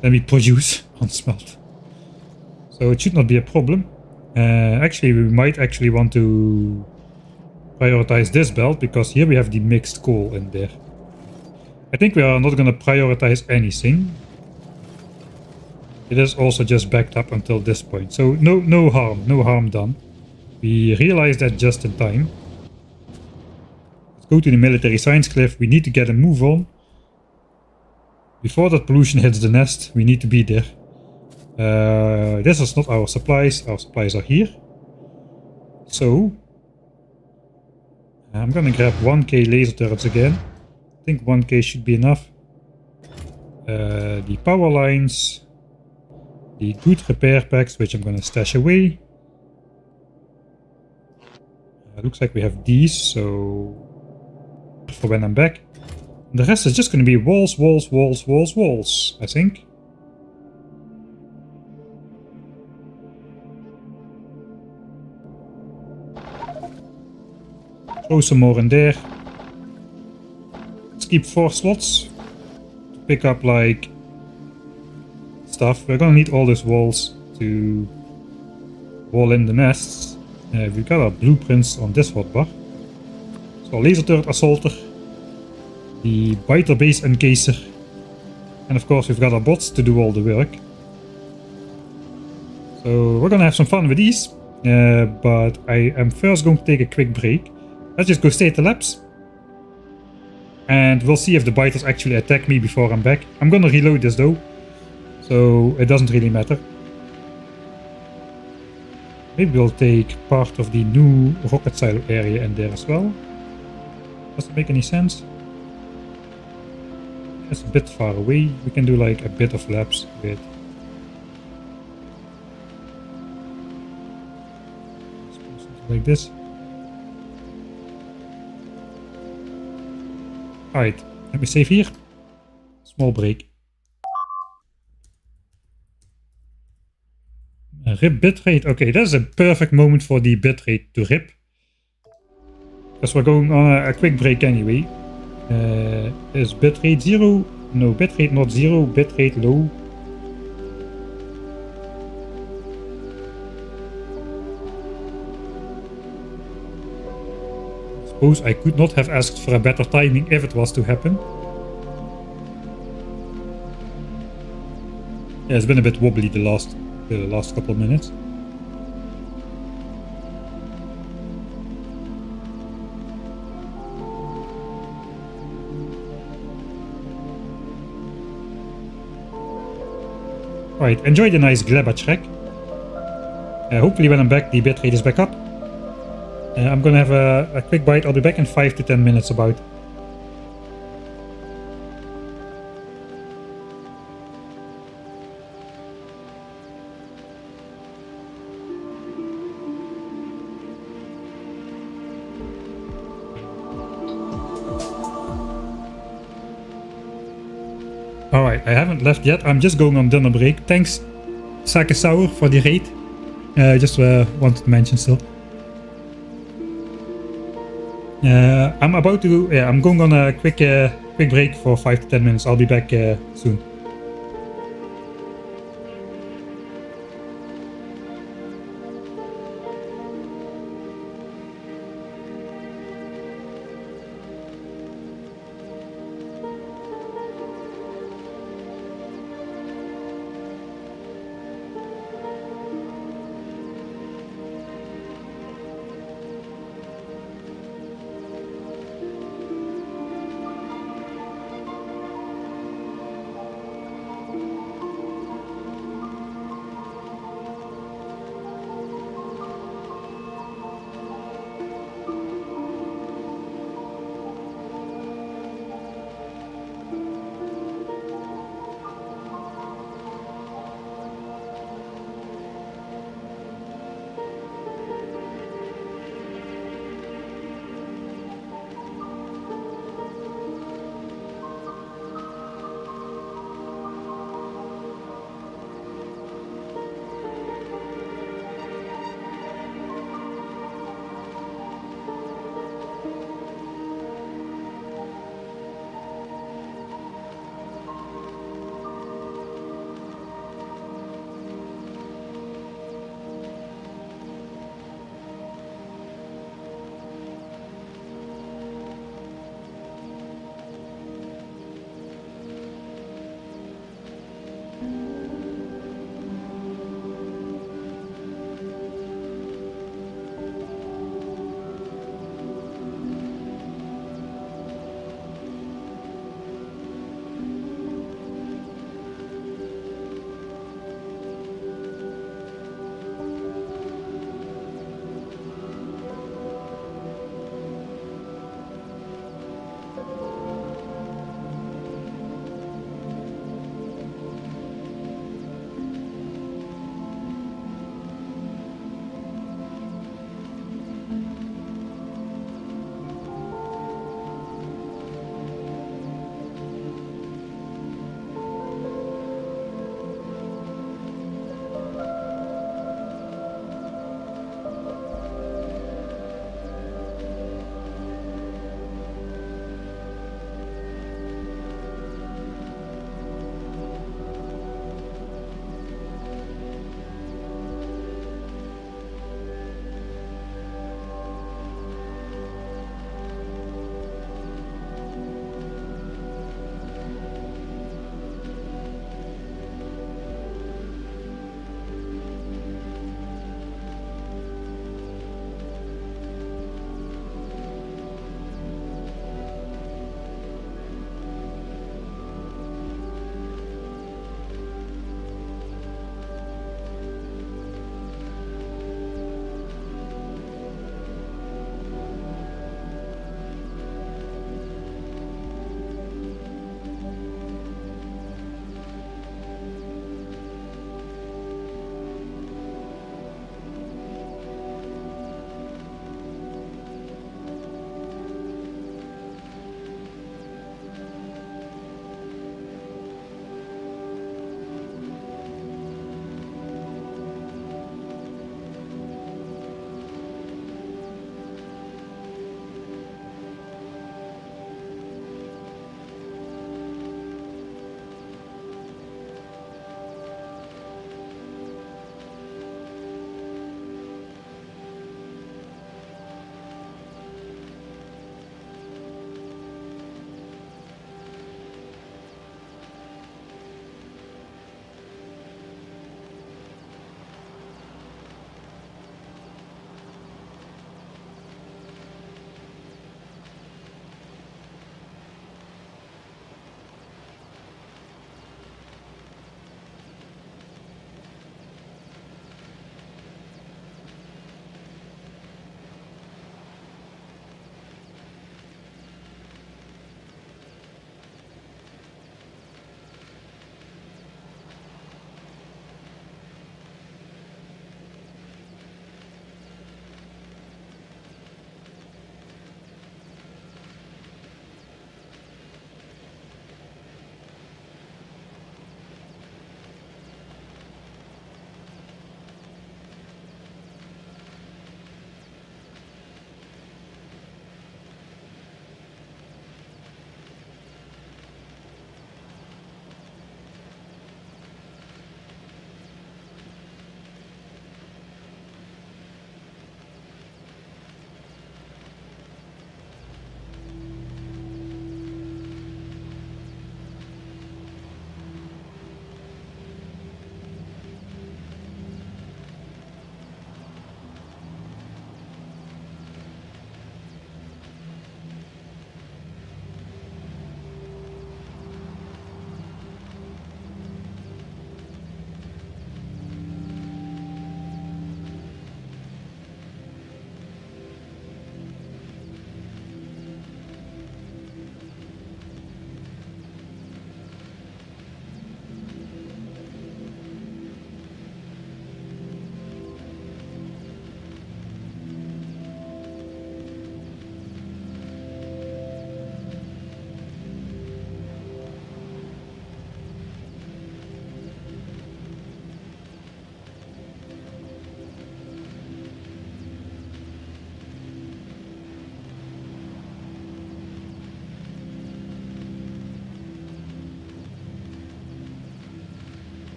Then we produce unsmelt. So it should not be a problem. Actually, we might actually want to prioritize this belt because here we have the mixed coal in there. I think we are not going to prioritize anything. It is also just backed up until this point. So no harm done. We realized that just in time. Let's go to the military science cliff. We need to get a move on. Before that pollution hits the nest, we need to be there. This is not our supplies. Our supplies are here. So I'm gonna grab 1k laser turrets again. I think 1k should be enough. The power lines, the good repair packs, which I'm gonna stash away. Looks like we have these, so for when I'm back. And the rest is just gonna be walls, I think. Throw some more in there. Let's keep 4 slots to pick up like stuff. We're gonna need all those walls to wall in the nests. We've got our blueprints on this hotbar. So laser turret assaulter, the biter base encaser, and of course we've got our bots to do all the work. So we're gonna have some fun with these, but I am first going to take a quick break. Let's just go stay at the labs. And we'll see if the biters actually attack me before I'm back. I'm gonna reload this though, so it doesn't really matter. Maybe we'll take part of the new rocket silo area in there as well. Does it make any sense? It's a bit far away. We can do like a bit of labs with. Something like this. Alright, let me save here. Small break. Rip bitrate. Okay, that's a perfect moment for the bitrate to rip. Because we're going on a quick break anyway. Is bitrate 0? No, bitrate not 0, bitrate low. I suppose I could not have asked for a better timing if it was to happen. Yeah, it's been a bit wobbly the last couple of minutes. Alright, enjoy the nice gleba track. Hopefully when I'm back the bitrate is back up. I'm gonna have a quick bite. I'll be back in 5 to 10 minutes about. Alright, I haven't left yet. I'm just going on dinner break. Thanks, Sakesaur, for the raid. Just wanted to mention still. I'm about to. Yeah, I'm going on a quick break for 5 to 10 minutes. I'll be back soon.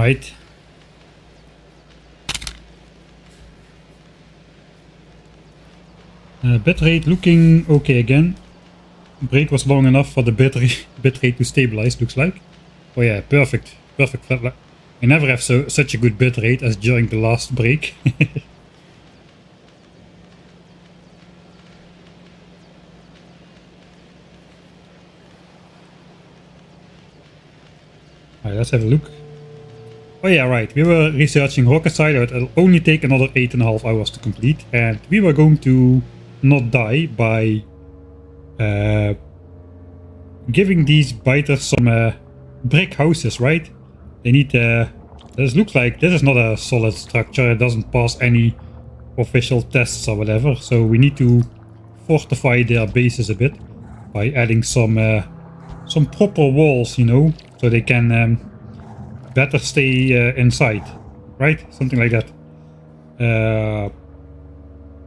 Right. Bitrate looking okay again. Break was long enough for the bitrate to stabilize, looks like. Oh yeah, perfect. Perfect flat. I never have such a good bitrate as during the last break. Alright, let's have a look. Oh yeah, right. We were researching rocket silo. It'll only take another 8.5 hours to complete. And we were going to not die by giving these biters some brick houses, right? They need this looks like this is not a solid structure. It doesn't pass any official tests or whatever. So we need to fortify their bases a bit by adding some proper walls, you know, so they can better stay inside, right? Something like that.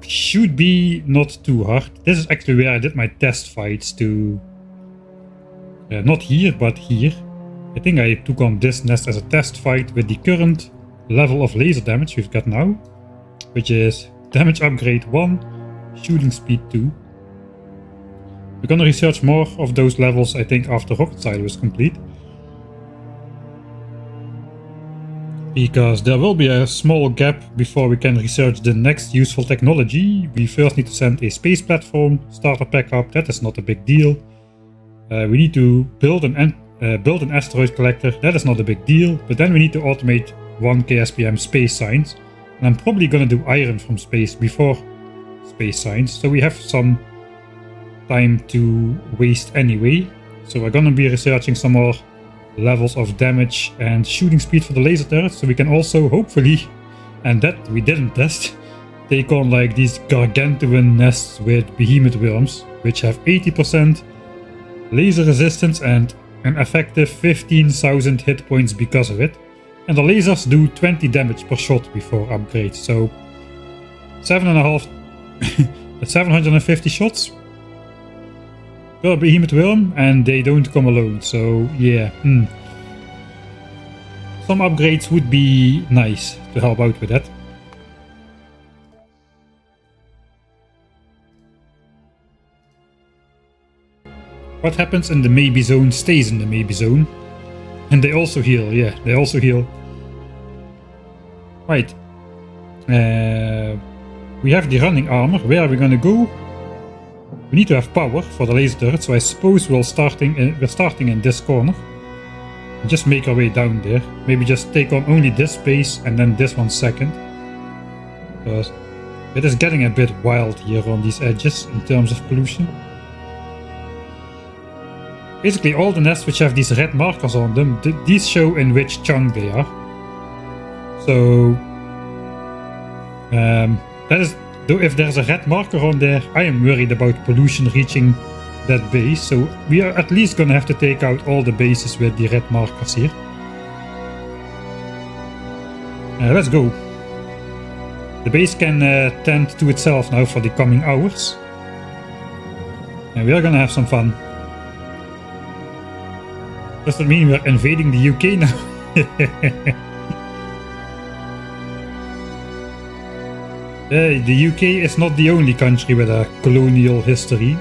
Should be not too hard. This is actually where I did my test fights to... not here, but here. I think I took on this nest as a test fight with the current level of laser damage we've got now, which is damage upgrade 1, shooting speed 2. We're gonna research more of those levels, I think, after rocket silo is complete. Because there will be a small gap before we can research the next useful technology. We first need to send a space platform, starter pack up, that is not a big deal. We need to build an asteroid collector, that is not a big deal. But then we need to automate 1 KSPM space science. And I'm probably gonna do iron from space before space science. So we have some time to waste anyway. So we're gonna be researching some more levels of damage and shooting speed for the laser turrets, so we can also hopefully, and that we didn't test, take on like these gargantuan nests with behemoth worms, which have 80% laser resistance and an effective 15,000 hit points because of it. And the lasers do 20 damage per shot before upgrade, so 750 shots per behemoth worm, and they don't come alone, so yeah. Some upgrades would be nice to help out with that. What happens in the maybe zone stays in the maybe zone. And they also heal, yeah, they also heal. Right. We have the running armor. Where are we gonna go? We need to have power for the laser turret, so I suppose we're starting in this corner. And just make our way down there. Maybe just take on only this space and then this one second. Because it is getting a bit wild here on these edges in terms of pollution. Basically all the nests which have these red markers on them, these show in which chunk they are. So that is... Though if there's a red marker on there, I am worried about pollution reaching that base, so we are at least gonna have to take out all the bases with the red markers here. Let's go. The base can tend to itself now for the coming hours. And we are gonna have some fun. Does that mean we are invading the UK now? The UK is not the only country with a colonial history.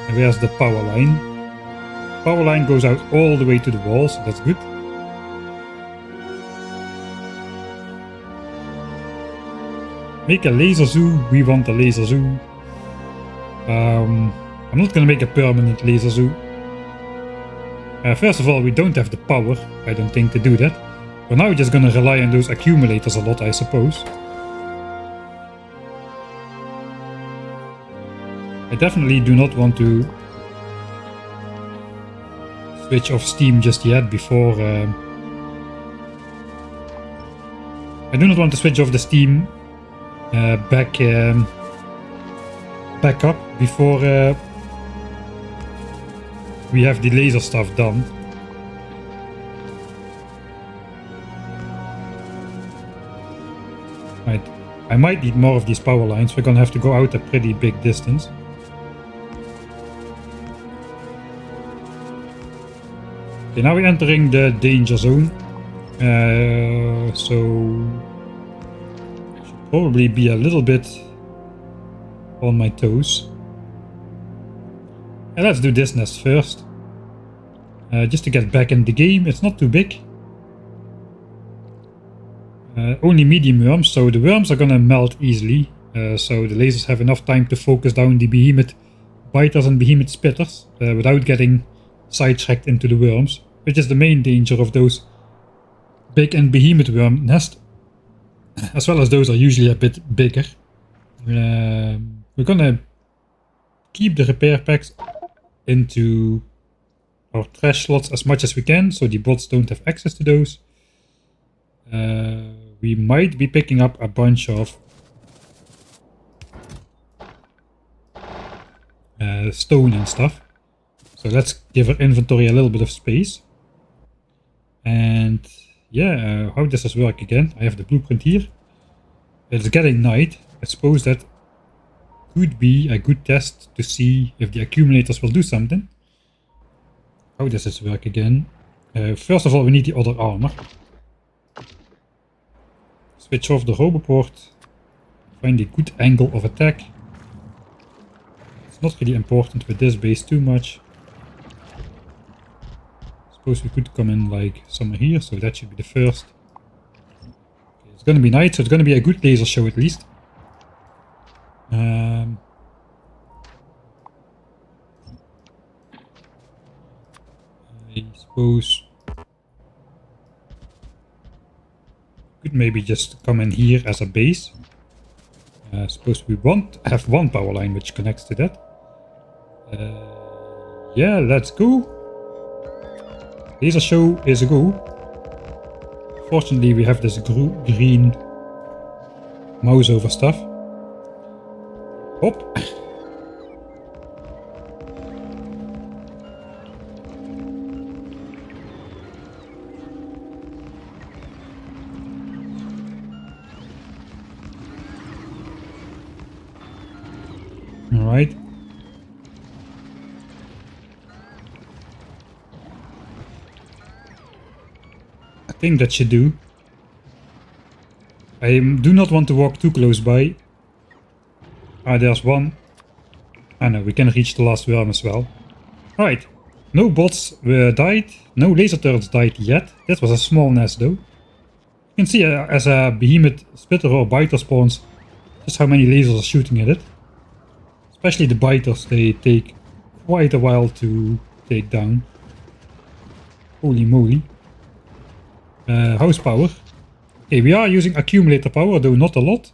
And where's the power line? Power line goes out all the way to the wall, so that's good. Make a laser zoo. We want a laser zoo. I'm not gonna make a permanent laser zoo. First of all, we don't have the power, I don't think, to do that. We're now just gonna rely on those accumulators a lot, I suppose. I definitely do not want to switch off Steam just yet before... I do not want to switch off the Steam back up before we have the laser stuff done. Right, I might need more of these power lines. We're gonna have to go out a pretty big distance. Okay, now we're entering the danger zone. So I should probably be a little bit on my toes. And let's do this nest first. Just to get back in the game. It's not too big. Only medium worms, so the worms are gonna melt easily. So the lasers have enough time to focus down the behemoth biters and behemoth spitters without getting sidetracked into the worms, which is the main danger of those big and behemoth worm nests, as well as those are usually a bit bigger. We're gonna keep the repair packs into our trash slots as much as we can, so the bots don't have access to those. We might be picking up a bunch of stone and stuff. So let's give our inventory a little bit of space. And yeah, how does this work again? I have the blueprint here. It's getting night. I suppose that could be a good test to see if the accumulators will do something. How does this work again? First of all, we need the other armor. Switch off the roboport. Find a good angle of attack. It's not really important with this base too much. Suppose we could come in like somewhere here, so that should be the first. Okay, it's gonna be night, so it's gonna be a good laser show at least. I suppose could maybe just come in here as a base. Suppose we have one power line which connects to that. Yeah, let's go. Laser show is a go. Fortunately, we have this green mouse over stuff. Hop. Alright. I think that should do. I do not want to walk too close by. Ah, there's one. I know, we can reach the last worm as well. Alright. No bots died. No laser turrets died yet. That was a small nest though. You can see as a behemoth spitter or biter spawns, just how many lasers are shooting at it. Especially the biters, they take quite a while to take down. Holy moly. House power. Okay, we are using accumulator power, though not a lot.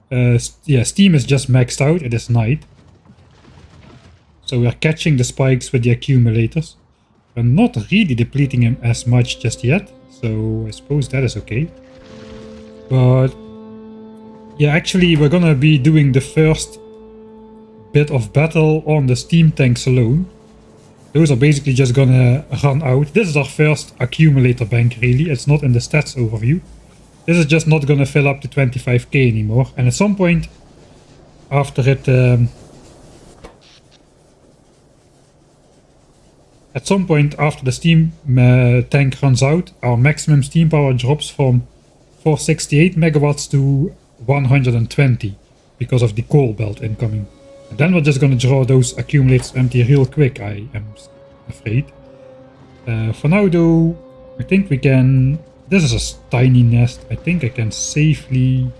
Yeah, steam is just maxed out, it is night. So we are catching the spikes with the accumulators. We're not really depleting him as much just yet, so I suppose that is okay. But yeah, actually we're gonna be doing the first bit of battle on the steam tanks alone. Those are basically just gonna run out. This is our first accumulator bank really, it's not in the stats overview. This is just not gonna fill up to 25k anymore, and at some point after it after the steam tank runs out, our maximum steam power drops from 468 megawatts to 120 because of the coal belt incoming. And then we're just gonna draw those accumulators empty real quick, I am afraid. For now though, I think we can... This is a tiny nest. I think I can safely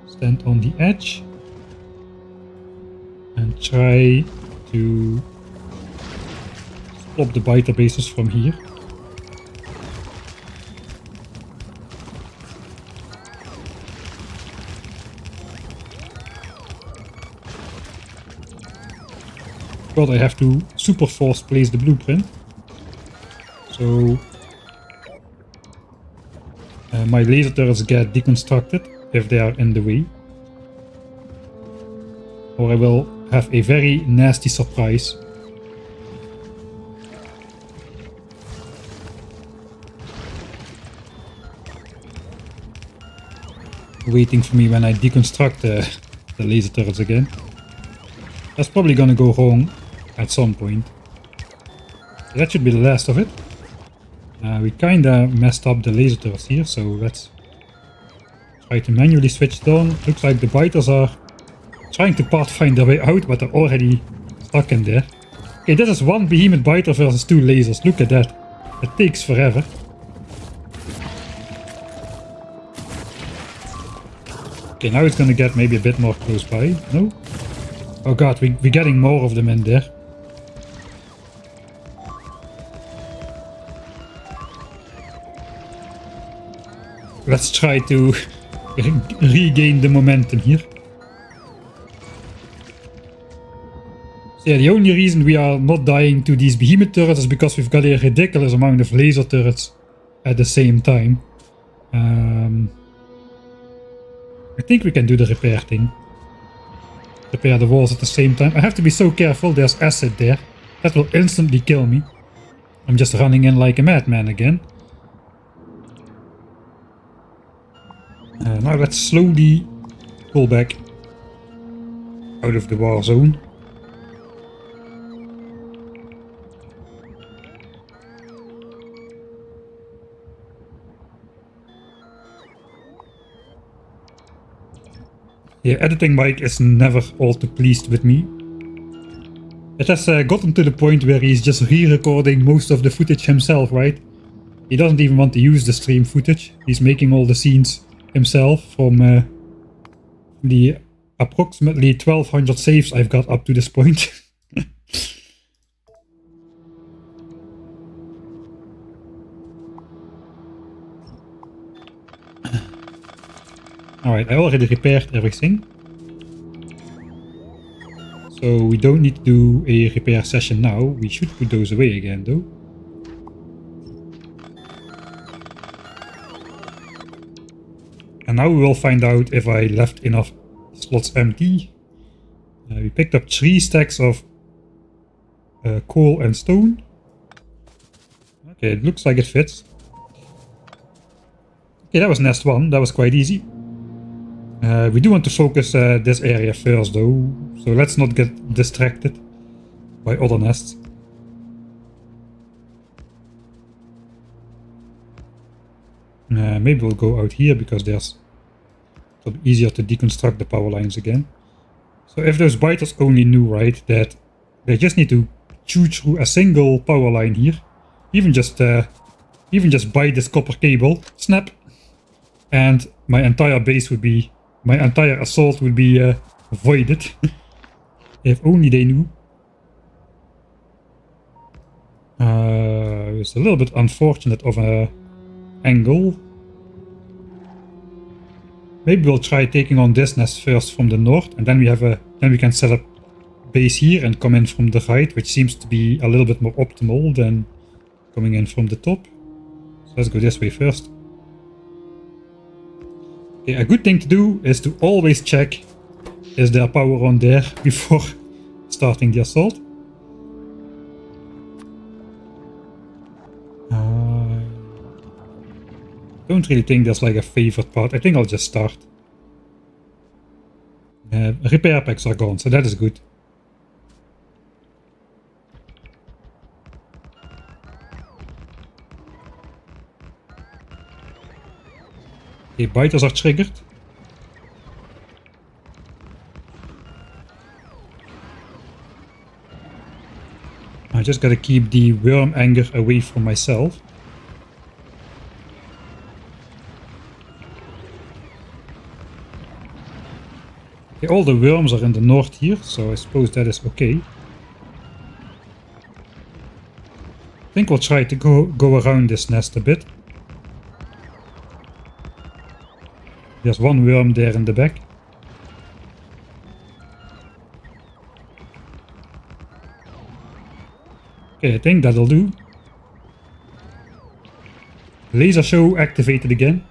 stand on the edge and try to stop the biter bases from here. But I have to super force place the blueprint. So my laser turrets get deconstructed if they are in the way. Or I will have a very nasty surprise. Waiting for me when I deconstruct the laser turrets again. That's probably gonna go wrong at some point. That should be the last of it. We kinda messed up the laser turrets here, so let's try to manually switch it on. Looks like the biters are trying to pathfind their way out, but they're already stuck in there. Okay, this is one behemoth biter versus 2 lasers. Look at that. It takes forever. Okay, now it's gonna get maybe a bit more close by. No? Oh god, we're getting more of them in there. Let's try to regain the momentum here. So yeah, the only reason we are not dying to these behemoth turrets is because we've got a ridiculous amount of laser turrets at the same time. I think we can do the repair thing. Repair the walls at the same time. I have to be so careful, there's acid there. That will instantly kill me. I'm just running in like a madman again. Now let's slowly pull back out of the war zone. Yeah, editing Mike is never all too pleased with me. It has gotten to the point where he's just re-recording most of the footage himself, right? He doesn't even want to use the stream footage. He's making all the scenes himself from the approximately 1200 saves I've got up to this point. Alright, I already repaired everything. So we don't need to do a repair session now. We should put those away again though. And now we will find out if I left enough slots empty. We picked up 3 stacks of coal and stone. Okay, it looks like it fits. Okay, that was nest 1. That was quite easy. We do want to focus this area first though, so let's not get distracted by other nests. Maybe we'll go out here because there's it'll be easier to deconstruct the power lines again. So if those biters only knew, right, that they just need to chew through a single power line here, even just buy this copper cable, snap, and my entire base would be, my entire assault would be avoided. If only they knew. It's a little bit unfortunate of a angle. Maybe we'll try taking on this nest first from the north, and then we can set up base here and come in from the right, which seems to be a little bit more optimal than coming in from the top. So let's go this way first. Okay, a good thing to do is to always check is there power on there before starting the assault. Don't really think there's like a favorite part. I think I'll just start. Repair packs are gone, so that is good. Okay, biters are triggered. I just gotta keep the worm anger away from myself. Okay, all the worms are in the north here, so I suppose that is okay. I think we'll try to go around this nest a bit. There's one worm there in the back. Okay, I think that'll do. Laser show activated again.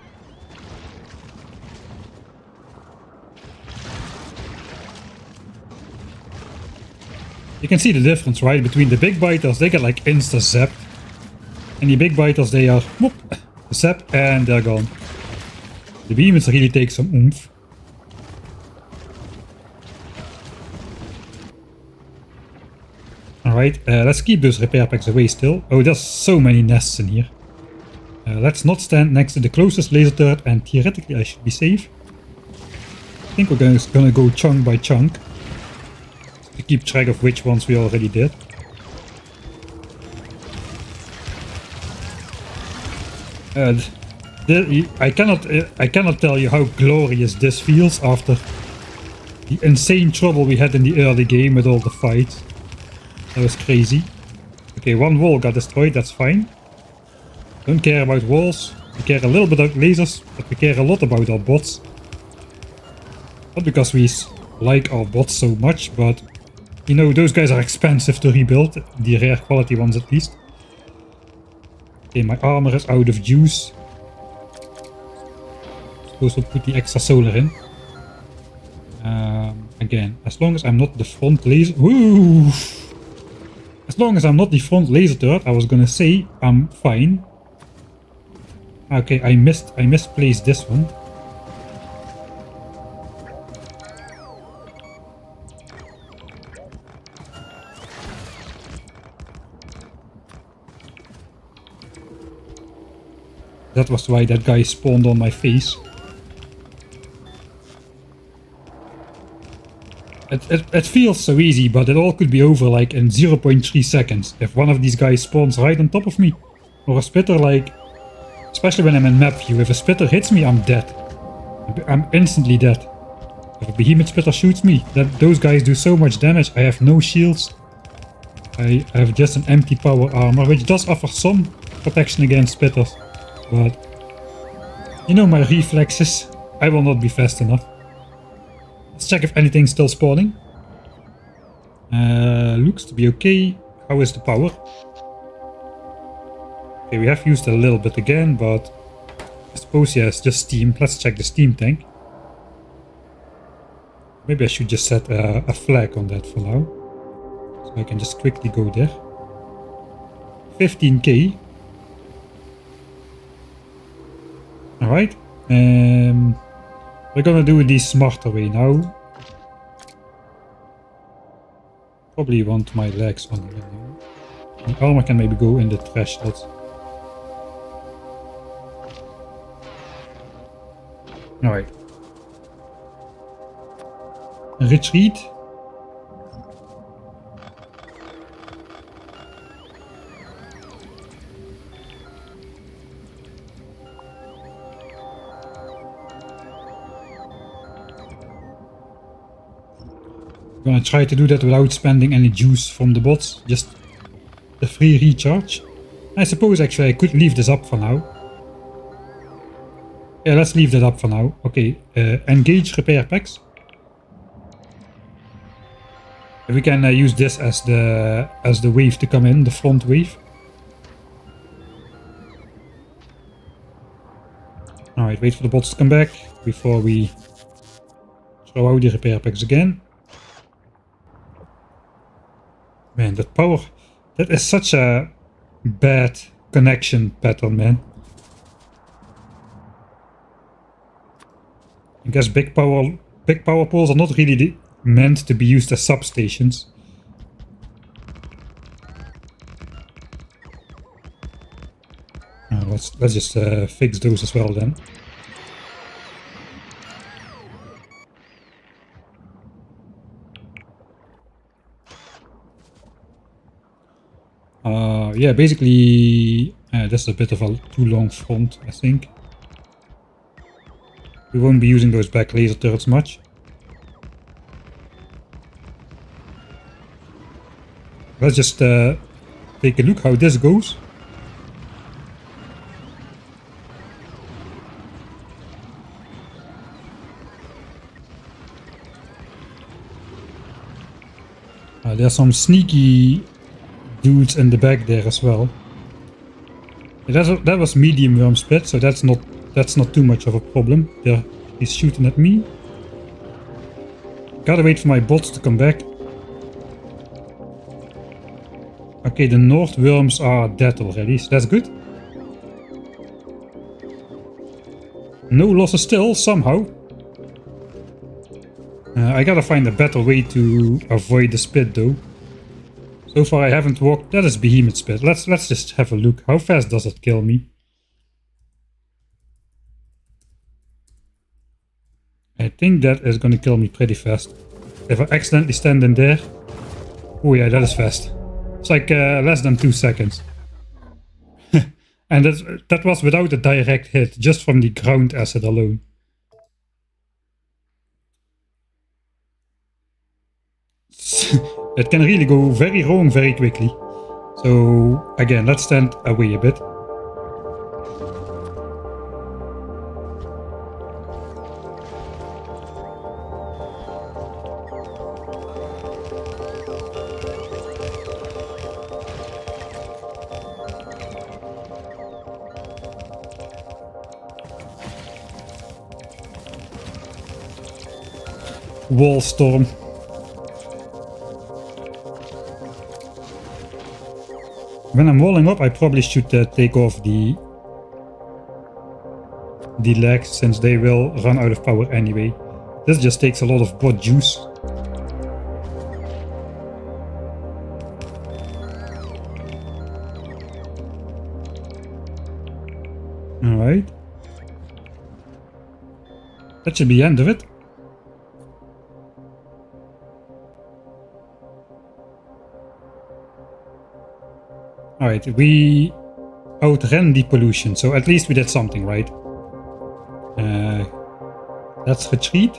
You can see the difference, right? Between the big biters, they get like insta-zapped. And the big biters, they are whoop, zap and they're gone. The behemoths really take some oomph. Alright, let's keep those repair packs away still. Oh, there's so many nests in here. Let's not stand next to the closest laser turret, and theoretically I should be safe. I think we're gonna go chunk by chunk to keep track of which ones we already did. I cannot tell you how glorious this feels after the insane trouble we had in the early game with all the fights. That was crazy. Okay, one wall got destroyed, that's fine. Don't care about walls. We care a little bit about lasers, but we care a lot about our bots. Not because we like our bots so much, but you know, those guys are expensive to rebuild, the rare quality ones at least. Okay, my armor is out of juice. Suppose we'll put the extra solar in. Again, as long as I'm not the front laser... Woo! As long as I'm not the front laser turret, I was gonna say I'm fine. Okay, I misplaced this one. That was why that guy spawned on my face. It feels so easy, but it all could be over like in 0.3 seconds. If one of these guys spawns right on top of me. Or a spitter, like... Especially when I'm in map view. If a spitter hits me, I'm dead. I'm instantly dead. If a behemoth spitter shoots me, those guys do so much damage. I have no shields. I have just an empty power armor, which does offer some protection against spitters. But... You know my reflexes. I will not be fast enough. Let's check if anything's still spawning. Looks to be okay. How is the power? Okay, we have used a little bit again, but I suppose, yeah, it's just steam. Let's check the steam tank. Maybe I should just set a flag on that for now. So I can just quickly go there. 15k. Alright. We're gonna do it the smarter way now. Probably want my legs on here now. The armor can maybe go in the trash. Alright. Retreat. I'm gonna try to do that without spending any juice from the bots, just the free recharge. I suppose actually I could leave this up for now. Yeah, let's leave that up for now. Okay, engage repair packs. We can use this as the wave to come in, the front wave. Alright, wait for the bots to come back before we throw out the repair packs again. Man, that power, that is such a bad connection pattern, man. I guess big power poles are not really meant to be used as substations. Let's just fix those as well then. Yeah, basically, this is a bit of a too long front, I think. We won't be using those back laser turrets much. Let's just take a look how this goes. There's some sneaky dudes in the back there as well. That was medium worm split, so that's not too much of a problem. He's shooting at me. Gotta wait for my bots to come back. Okay, the north worms are dead already, so that's good. No losses still, somehow. I gotta find a better way to avoid the spit though. So far I haven't walked... That is behemoth spit. Let's just have a look. How fast does it kill me? think that is gonna kill me pretty fast. If I accidentally stand in there... Oh yeah, that is fast. It's like less than 2 seconds. And that was without a direct hit, just from the ground acid alone. It can really go very wrong very quickly. So again, let's stand away a bit. Wall storm. When I'm walling up, I probably should take off the legs, since they will run out of power anyway. This just takes a lot of bot juice. Alright. That should be the end of it. Alright, we outran the pollution, so at least we did something, right? Let's retreat.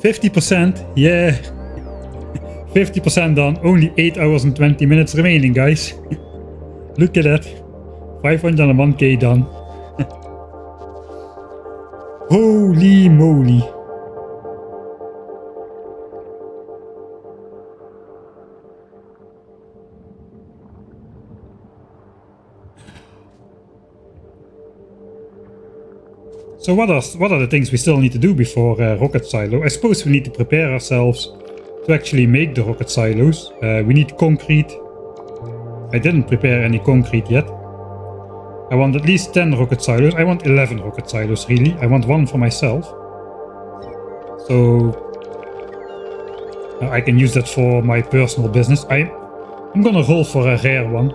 %, yeah. 50% done, only 8 hours and 20 minutes remaining, guys. Look at that. 501k done. Holy moly. So what are the things we still need to do before rocket silo? I suppose we need to prepare ourselves to actually make the rocket silos. We need concrete. I didn't prepare any concrete yet. I want at least 10 rocket silos. I want 11 rocket silos, really. I want one for myself. So I can use that for my personal business. I'm gonna roll for a rare one.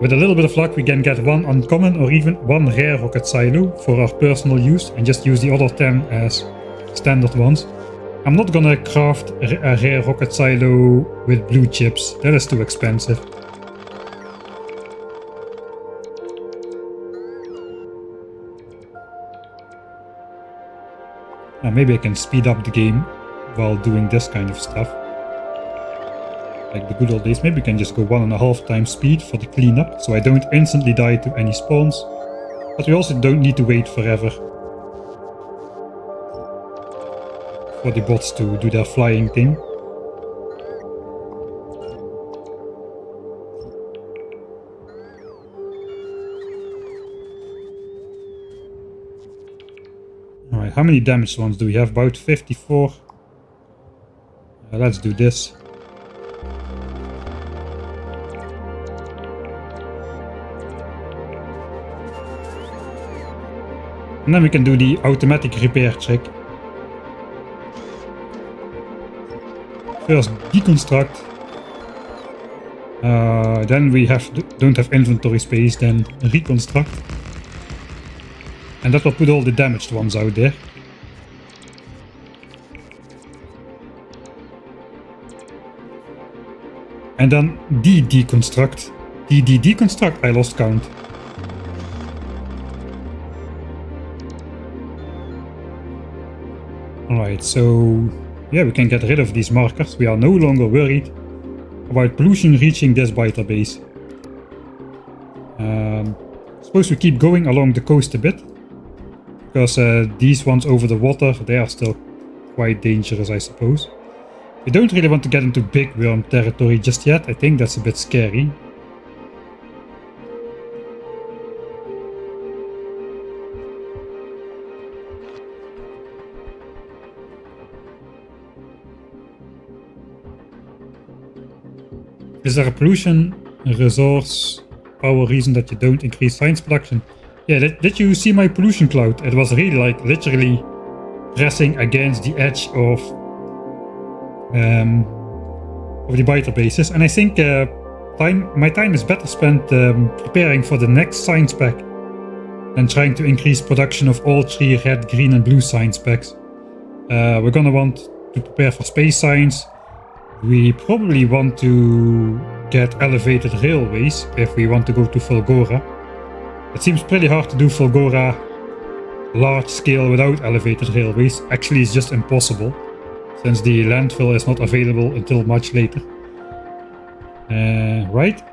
With a little bit of luck, we can get one uncommon or even one rare rocket silo for our personal use, and just use the other 10 as standard ones. I'm not gonna craft a rare rocket silo with blue chips. That is too expensive. Maybe I can speed up the game while doing this kind of stuff. Like the good old days. Maybe we can just go 1.5 times speed for the cleanup, so I don't instantly die to any spawns. But we also don't need to wait forever for the bots to do their flying thing. Alright, how many damaged ones do we have? About 54. Let's do this. And then we can do the automatic repair check. First deconstruct. Then we don't have inventory space, then reconstruct. And that will put all the damaged ones out there. And then deconstruct. Deconstruct, I lost count. Alright, so yeah, we can get rid of these markers. We are no longer worried about pollution reaching this biter base. Suppose we keep going along the coast a bit, because these ones over the water, they are still quite dangerous, I suppose. We don't really want to get into big worm territory just yet. I think that's a bit scary. Is there a pollution resource power reason that you don't increase science production? Yeah, did you see my pollution cloud? It was really like literally pressing against the edge of the biter bases, and I think my time is better spent preparing for the next science pack than trying to increase production of all 3 red, green and blue science packs. We're gonna want to prepare for space science. We probably want to get elevated railways if we want to go to Fulgora. It seems pretty hard to do Fulgora large scale without elevated railways. Actually, it's just impossible, since the landfill is not available until much later. Right.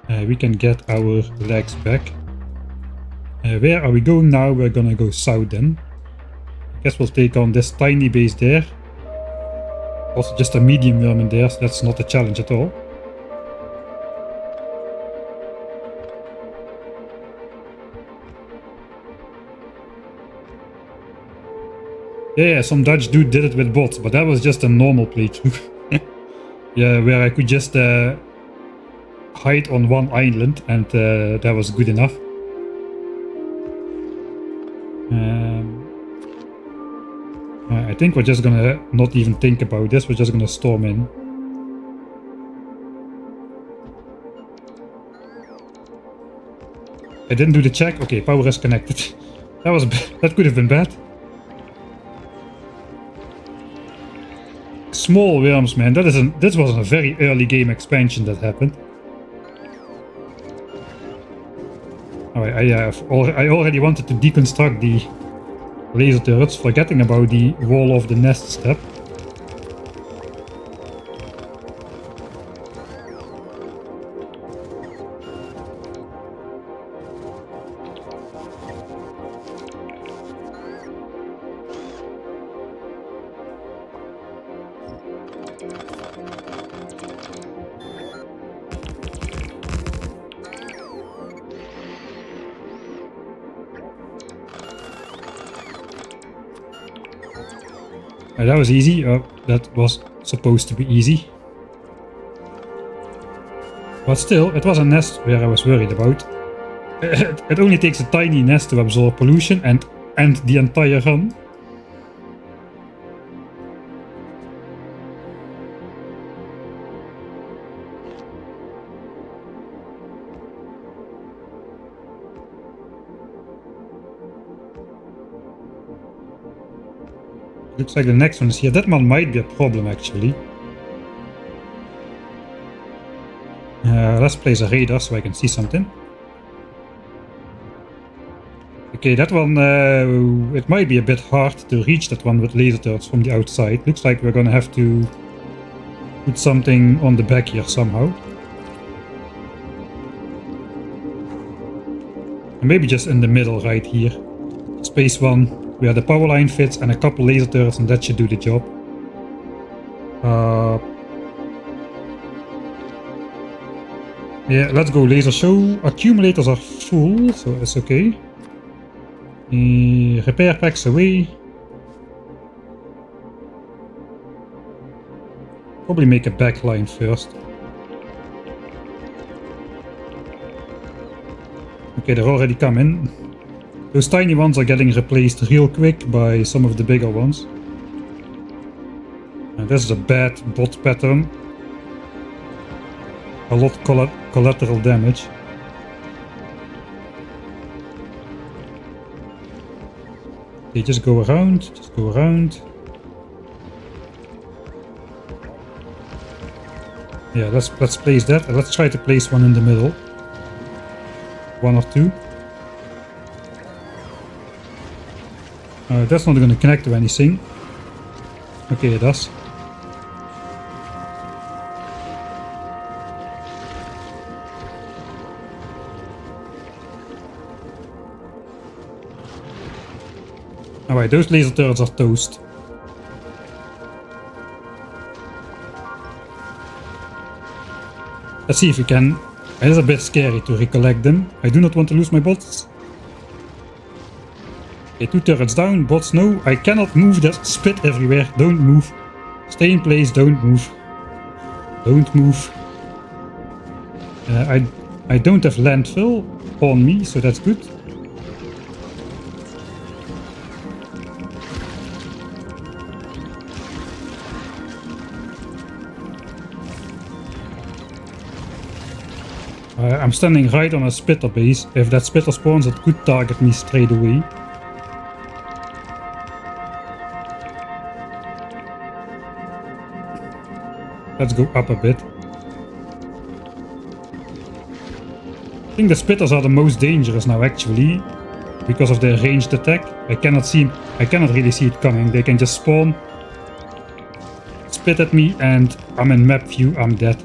We can get our legs back. Where are we going now? We're gonna go south then. I guess we'll take on this tiny base there. Also just a medium worm in there, so that's not a challenge at all. Yeah, some Dutch dude did it with bots, but that was just a normal playthrough. Yeah, where I could just hide on one island, and that was good enough. I think we're just gonna not even think about this, we're just gonna storm in. I didn't do the check. Okay, power is connected. That could have been bad. Small worms, man. This was a very early game expansion that happened. Alright, I already wanted to deconstruct the laser turrets, forgetting about the wall of the nest step. That was easy. That was supposed to be easy. But still, it was a nest where I was worried about. It only takes a tiny nest to absorb pollution and end the entire run. Looks like the next one is here. That one might be a problem, actually. Let's place a radar so I can see something. Okay, that one, it might be a bit hard to reach that one with laser turrets from the outside. Looks like we're gonna have to put something on the back here somehow. And maybe just in the middle right here. Space 1, where the power line fits, and a couple laser turrets, and that should do the job. Yeah, let's go laser show. Accumulators are full, so it's okay. Repair packs away. Probably make a back line first. Okay, they're already coming. Those tiny ones are getting replaced real quick by some of the bigger ones. And this is a bad bot pattern. A lot collateral damage. Okay, just go around, just go around. Yeah, let's place that. Let's try to place one in the middle. One or two. That's not going to connect to anything. Okay, it does. Alright, those laser turrets are toast. Let's see if we can. It is a bit scary to recollect them. I do not want to lose my bots. Okay, 2 turrets down, bots no. I cannot move, there's spit everywhere. Don't move. Stay in place, don't move. Don't move. I don't have landfill on me, so that's good. I'm standing right on a spitter base. If that spitter spawns, it could target me straight away. Let's go up a bit. I think the spitters are the most dangerous now actually, because of their ranged attack. I cannot really see it coming. They can just spawn, spit at me, and I'm in map view, I'm dead.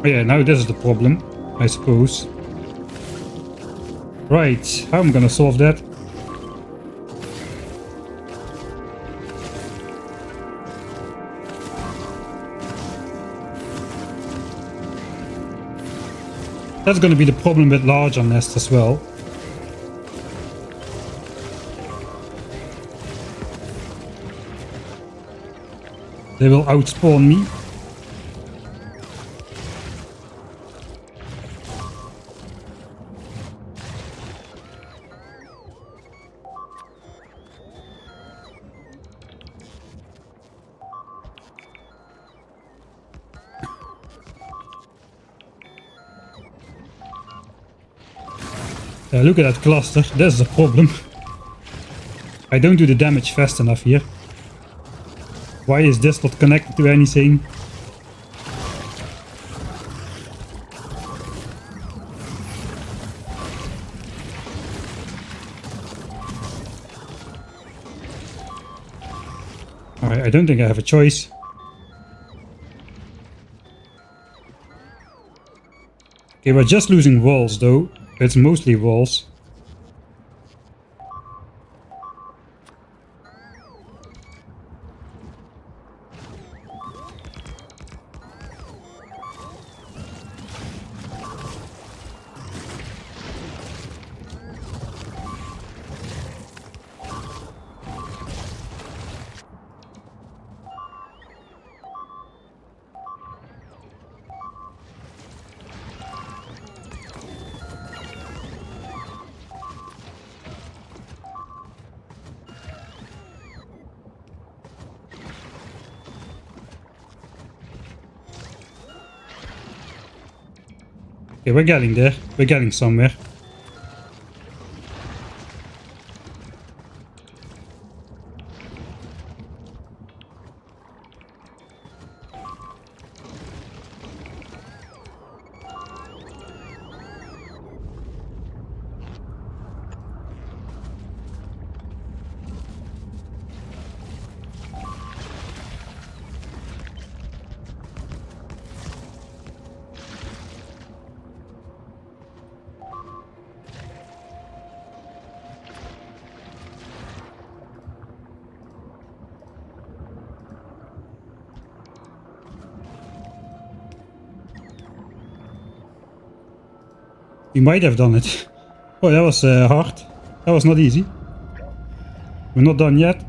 Oh yeah, now this is the problem, I suppose. Right, how am I gonna solve that? That's gonna be the problem with larger nests as well. They will outspawn me. Look at that cluster, that's a problem. I don't do the damage fast enough here. Why is this not connected to anything? Alright, I don't think I have a choice. Okay, we're just losing walls though. It's mostly walls. Okay, we're getting there. We're getting somewhere. We might have done it. Oh, that was hard. That was not easy. We're not done yet.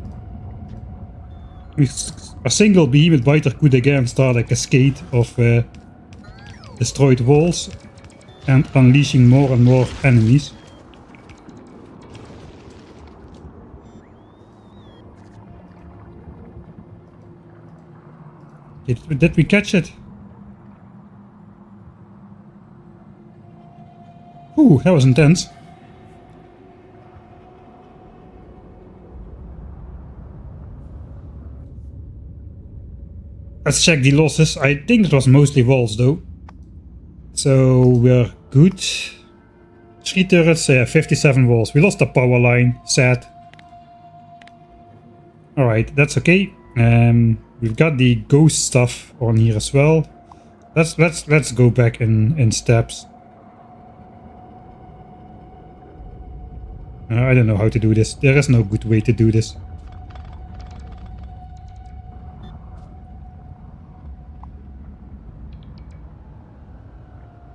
A single behemoth biter could again start a cascade of destroyed walls and unleashing more and more enemies. Did we catch it? Ooh, that was intense. Let's check the losses. I think it was mostly walls though. So we're good. 3 turrets, 57 walls. We lost the power line, sad. Alright, that's okay. We've got the ghost stuff on here as well. Let's go back in steps. I don't know how to do this. There is no good way to do this.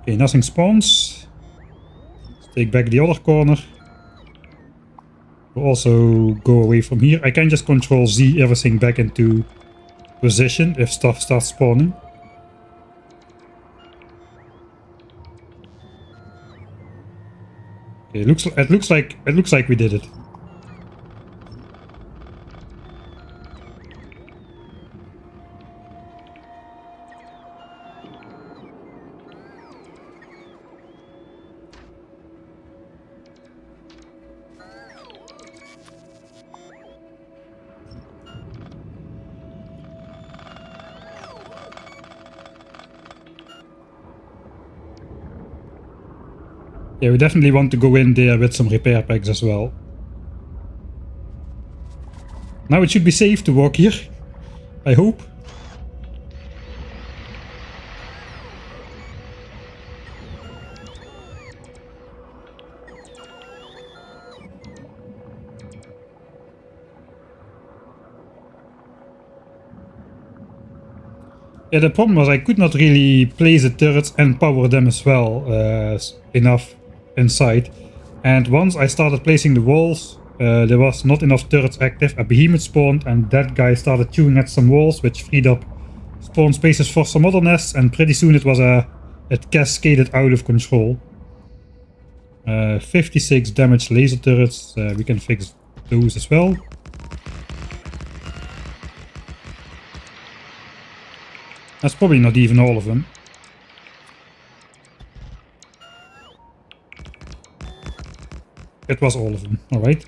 Okay, nothing spawns. Let's take back the other corner. We'll also go away from here. I can just control Z everything back into position if stuff starts spawning. Okay, it looks like we did it. Yeah, we definitely want to go in there with some repair packs as well. Now it should be safe to walk here, I hope. Yeah, the problem was I could not really place the turrets and power them as well enough inside. And once I started placing the walls, there was not enough turrets active. A behemoth spawned and that guy started chewing at some walls, which freed up spawn spaces for some other nests, and pretty soon it cascaded out of control. 56 damaged laser turrets, we can fix those as well. That's probably not even all of them. It was all of them, alright.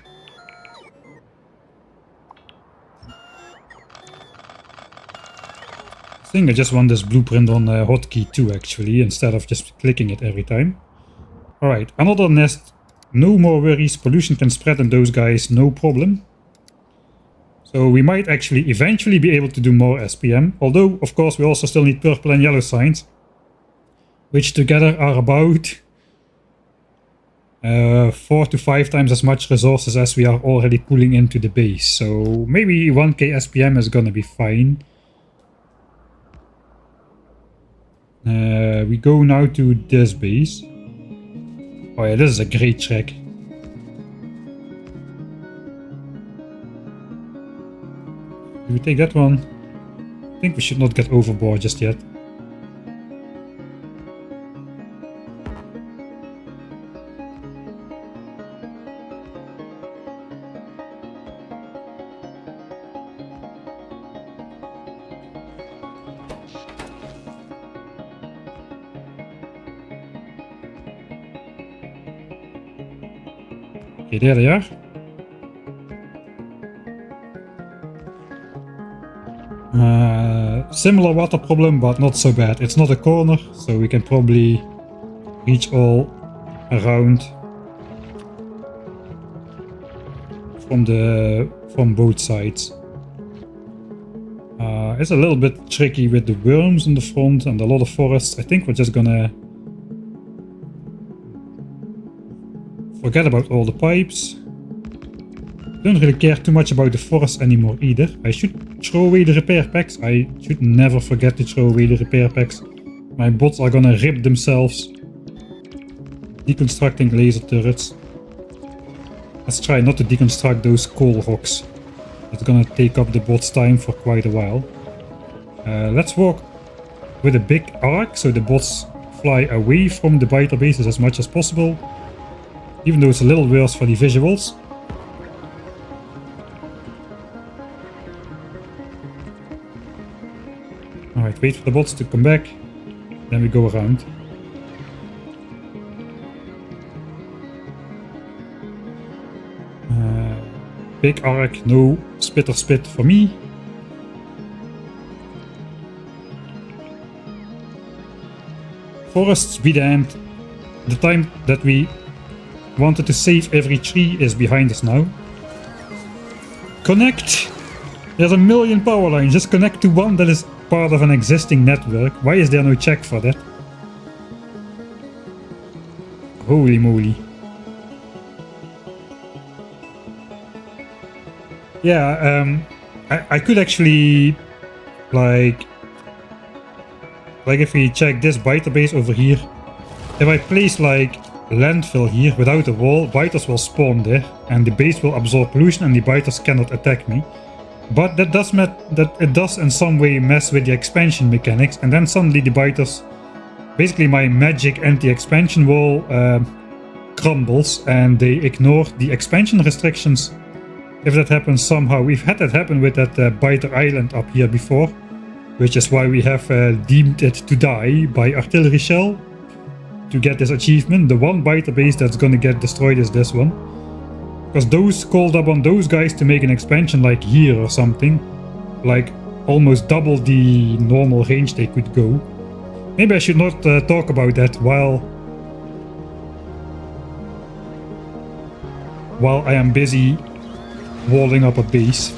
I think I just want this blueprint on hotkey 2 actually, instead of just clicking it every time. Alright, another nest. No more worries, pollution can spread in those guys, no problem. So we might actually eventually be able to do more SPM, although of course we also still need purple and yellow signs, which together are about 4 to 5 times as much resources as we are already pulling into the base. So maybe 1k SPM is gonna be fine. We go now to this base. Oh yeah, this is a great track. Do we take that one? I think we should not get overboard just yet. Okay, there they are. Similar water problem, but not so bad. It's not a corner, so we can probably reach all around from both sides. It's a little bit tricky with the worms in the front and a lot of forests. I think we're just gonna forget about all the pipes. Don't really care too much about the forest anymore either. I should throw away the repair packs. I should never forget to throw away the repair packs. My bots are gonna rip themselves deconstructing laser turrets. Let's try not to deconstruct those coal rocks. It's gonna take up the bot's time for quite a while. Let's walk with a big arc so the bots fly away from the biter bases as much as possible. Even though it's a little worse for the visuals. Alright, wait for the bots to come back, then we go around. Big arc, no spit or spit for me. Forests be damned. The time that we wanted to save every tree is behind us now. Connect! There's a million power lines, just connect to one that is part of an existing network. Why is there no check for that? Holy moly. Yeah, I could actually, like if we check this biter base over here, if I place like landfill here without a wall, biters will spawn there and the base will absorb pollution and the biters cannot attack me. But that does in some way mess with the expansion mechanics, and then suddenly the biters, basically my magic anti-expansion wall crumbles and they ignore the expansion restrictions. If that happens somehow, we've had that happen with that biter island up here before, which is why we have deemed it to die by artillery shell to get this achievement. The one biter base that's gonna get destroyed is this one. Because those called up on those guys to make an expansion like here or something, like almost double the normal range they could go. Maybe I should not talk about that while while I am busy walling up a base.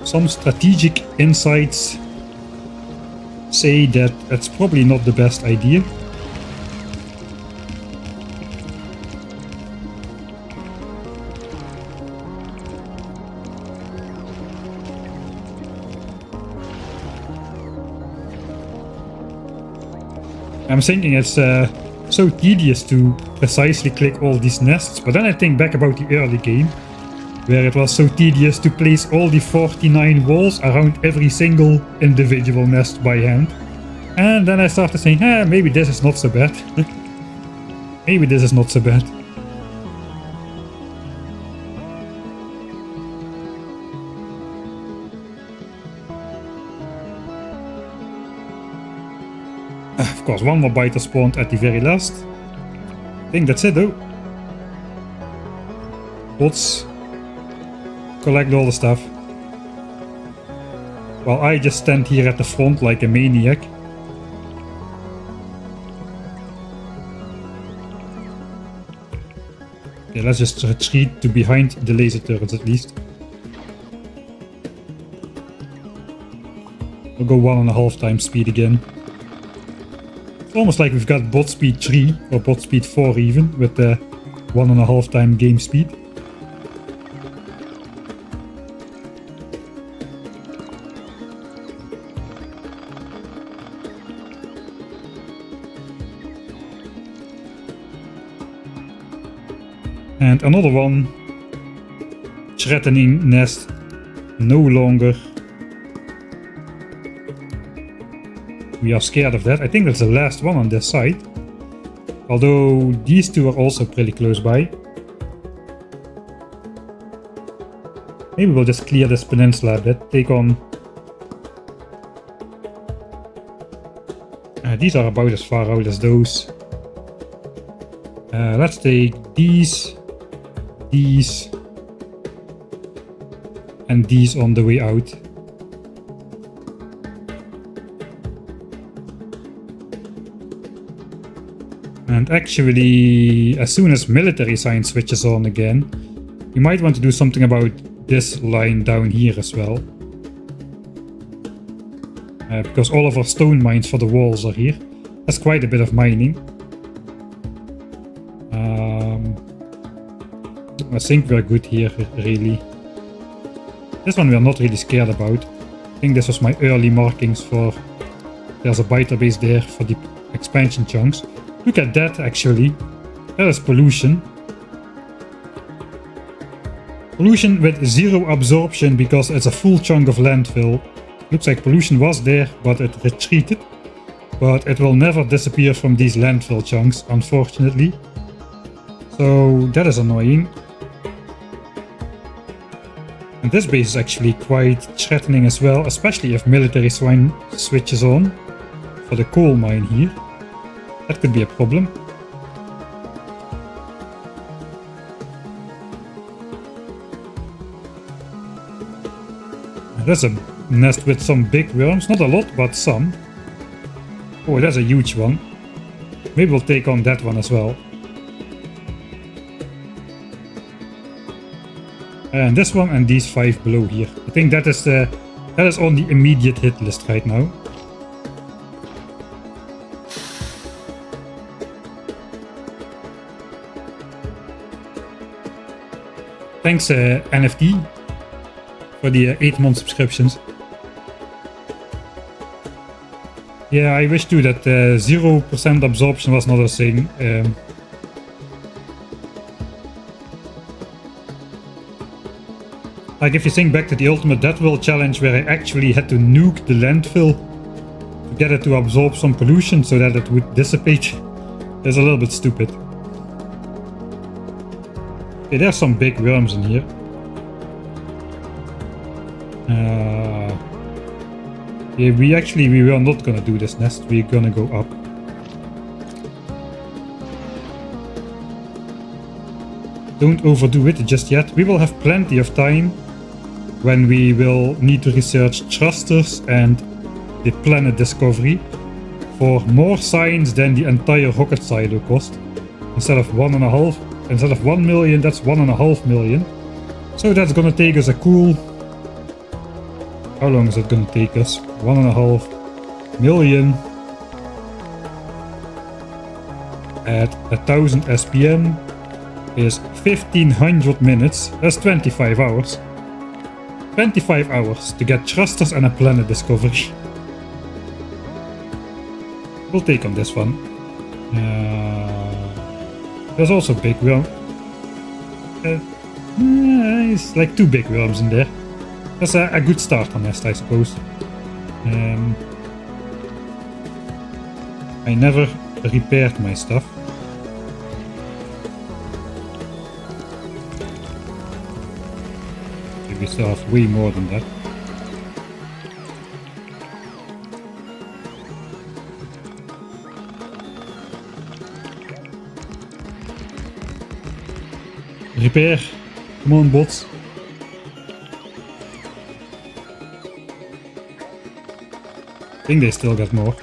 Some strategic insights say that that's probably not the best idea. I'm thinking it's so tedious to precisely click all these nests, but then I think back about the early game, where it was so tedious to place all the 49 walls around every single individual nest by hand. And then I started saying, maybe this is not so bad. Maybe this is not so bad. Of course, one more biter spawned at the very last. I think that's it though. Let's collect all the stuff. While I just stand here at the front like a maniac. Okay, let's just retreat to behind the laser turrets at least. We'll go 1.5 times speed again. It's almost like we've got bot speed 3 or bot speed 4 even, with the 1.5 time game speed. And another one. Threatening nest. No longer. We are scared of that. I think that's the last one on this side. Although these two are also pretty close by. Maybe we'll just clear this peninsula a bit. Take on... these are about as far out as those. Let's take these, and these on the way out. And actually, as soon as military science switches on again, you might want to do something about this line down here as well. Because all of our stone mines for the walls are here. That's quite a bit of mining. I think we're good here, really. This one we're not really scared about. I think this was my early markings for... There's a biter base there for the expansion chunks. Look at that, actually. That is pollution. Pollution with 0 absorption because it's a full chunk of landfill. Looks like pollution was there, but it retreated. But it will never disappear from these landfill chunks, unfortunately. So that is annoying. And this base is actually quite threatening as well, especially if military swine switches on for the coal mine here. That could be a problem. That's a nest with some big worms, not a lot, but some. Oh, that's a huge one. Maybe we'll take on that one as well. And this one and these 5 below here. I think that is on the immediate hit list right now. Thanks NFT for the 8-month subscriptions. Yeah, I wish too that 0% absorption was not a thing. Like if you think back to the Ultimate Death World challenge where I actually had to nuke the landfill to get it to absorb some pollution so that it would dissipate. That's a little bit stupid. Okay, there's some big worms in here. Yeah, we were not gonna do this nest, we're gonna go up. Don't overdo it just yet. We will have plenty of time when we will need to research thrusters and the planet discovery for more science than the entire rocket silo cost. Instead of 1.5, instead of 1 million, that's 1.5 million. So that's gonna take us a cool... How long is it gonna take us? 1.5 million at 1000 SPM is 1500 minutes. That's 25 hours. 25 hours to get thrusters and a planet discovery. We'll take on this one. There's also big worm. It's like 2 big worms in there. That's a good starter nest, I suppose. I never repaired my stuff. We still have way more than that. Repair. Come on, bots. I think they still got more.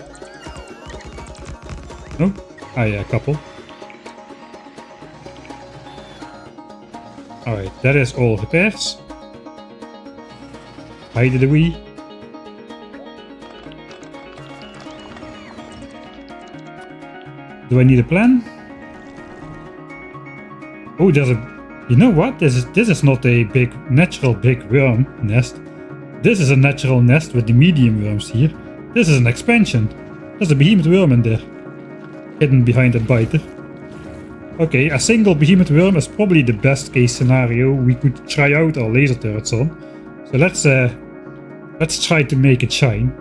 No? Ah yeah, a couple. Alright, that is all repairs. Hide the Wii. Do I need a plan? Oh, there's a... You know what? This is not a natural big worm nest. This is a natural nest with the medium worms here. This is an expansion. There's a behemoth worm in there. Hidden behind that biter. Okay, a single behemoth worm is probably the best case scenario we could try out our laser turrets on. So let's try to make it shine.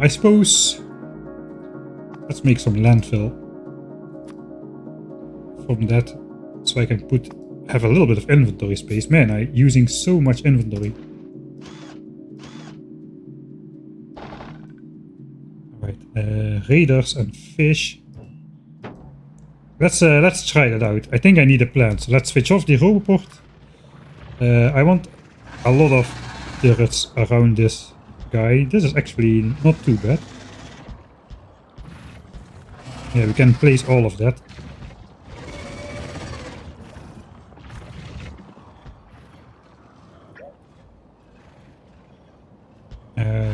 I suppose let's make some landfill from that, so I can have a little bit of inventory space. Man, I'm using so much inventory. Alright, raiders and fish. Let's try that out. I think I need a plan, so let's switch off the roboport. I want a lot of turrets around this guy. This is actually not too bad. Yeah, we can place all of that.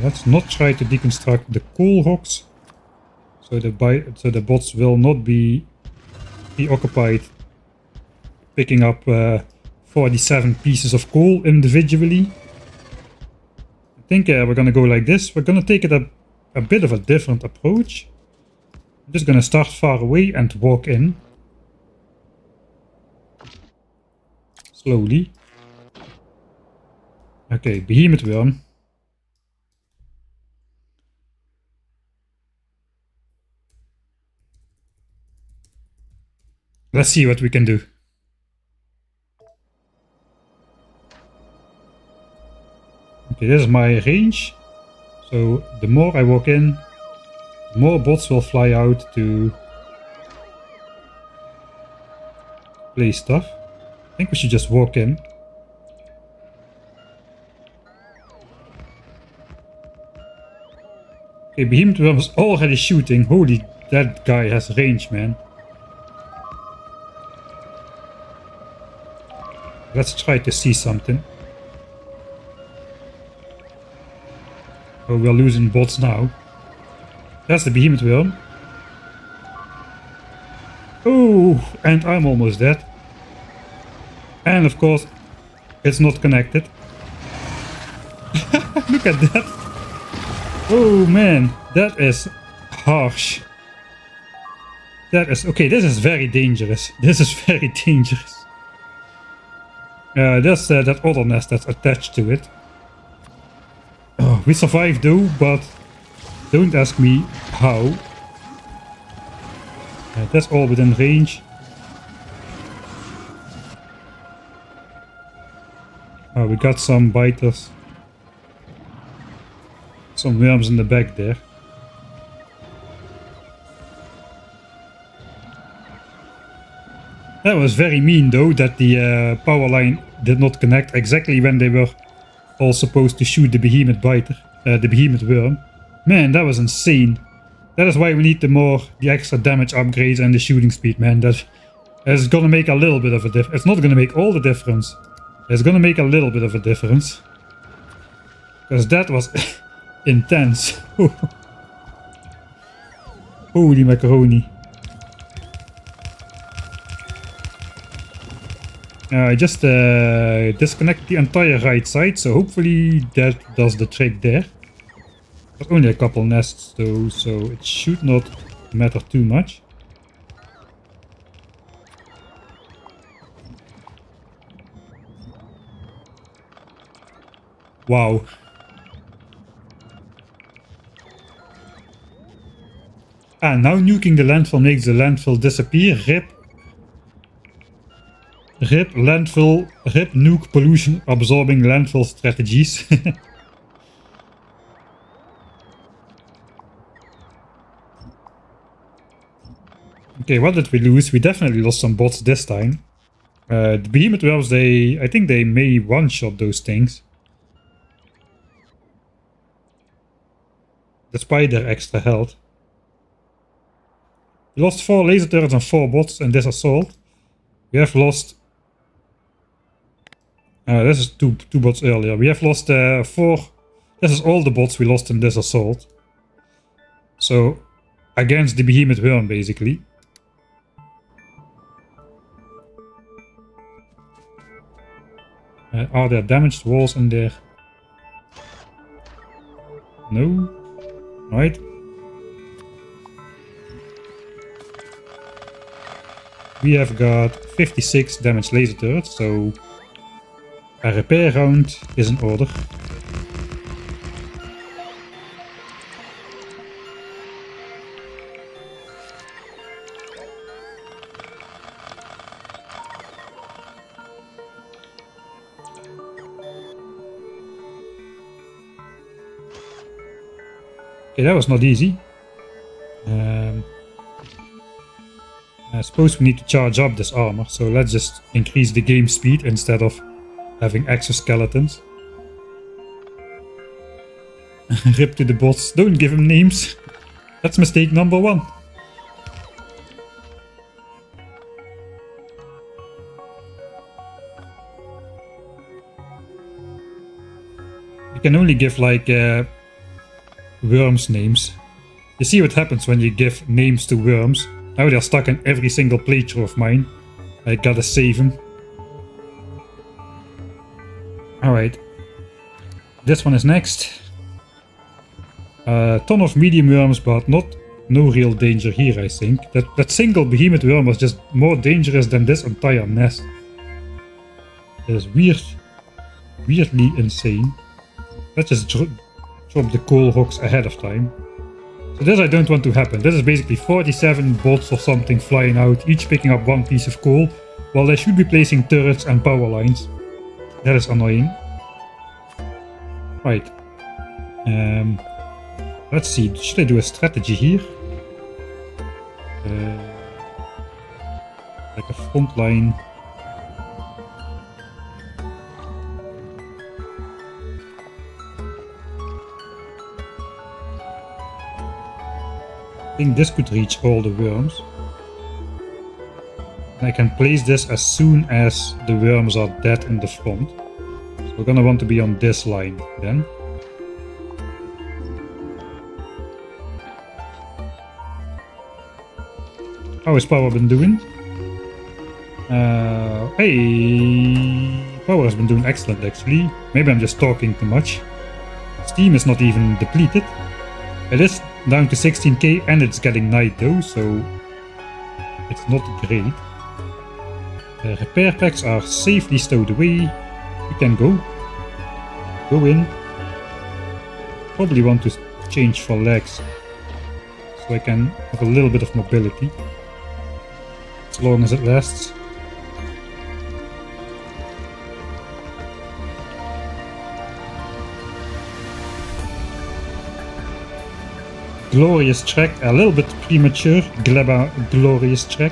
Let's not try to deconstruct the coal rocks, so the bots will not be occupied picking up 47 pieces of coal individually. I think we're gonna go like this. We're gonna take it a bit of a different approach. I'm just gonna start far away and walk in slowly. Okay, behemoth worm. Let's see what we can do. Okay, this is my range. So the more I walk in, the more bots will fly out to place stuff. I think we should just walk in. Okay, behemoth worm is already shooting. Holy, that guy has range, man. Let's try to see something. Oh, we're losing bots now. That's the behemoth worm. Oh, and I'm almost dead. And of course, it's not connected. Look at that. Oh man, that is harsh. That is... Okay, this is very dangerous. This is very dangerous. There's that other nest that's attached to it. Oh, we survived though, but don't ask me how. That's all within range. Oh, we got some biters. Some worms in the back there. That was very mean though, that the power line did not connect exactly when they were all supposed to shoot the behemoth biter, the behemoth worm. Man, that was insane. That is why we need the extra damage upgrades and the shooting speed, man. That is gonna make a little bit of a difference. It's not gonna make all the difference. It's gonna make a little bit of a difference. Because that was intense. Holy macaroni. I just disconnect the entire right side, so hopefully that does the trick there. There's only a couple nests though, so it should not matter too much. Wow. Ah, now nuking the landfill makes the landfill disappear. RIP landfill, RIP nuke pollution absorbing landfill strategies. Okay, what did we lose? We definitely lost some bots this time. The behemoth worms, I think they may one-shot those things. Despite their extra health. We lost 4 laser turrets and 4 bots in this assault. We have lost... this is two bots earlier. We have lost 4... This is all the bots we lost in this assault. So, against the behemoth worm, basically. Are there damaged walls in there? No. Right. We have got 56 damaged laser turrets, so a repair round is in order. Okay, that was not easy. I suppose we need to charge up this armor, so let's just increase the game speed instead of having exoskeletons. RIP to the bots, don't give them names. That's mistake number 1. You can only give like worms names. You see what happens when you give names to worms. Now they're stuck in every single playthrough of mine. I gotta save them. Alright. This one is next. A ton of medium worms, but no real danger here, I think. That single behemoth worm was just more dangerous than this entire nest. It is weirdly insane. Let's just drop the coal hooks ahead of time. So this I don't want to happen. This is basically 47 bots or something flying out, each picking up 1 piece of coal, while they should be placing turrets and power lines. That is annoying. Right. Let's see, should I do a strategy here? Like a front line. I think this could reach all the worms. And I can place this as soon as the worms are dead in the front. So we're gonna want to be on this line then. How has power been doing? Hey, power has been doing excellent actually. Maybe I'm just talking too much. Steam is not even depleted. It is down to 16k and it's getting night though, so it's not great. Repair packs are safely stowed away. We can go in. Probably want to change for legs so I can have a little bit of mobility as long as it lasts. Glorious track, a little bit premature, glorious track.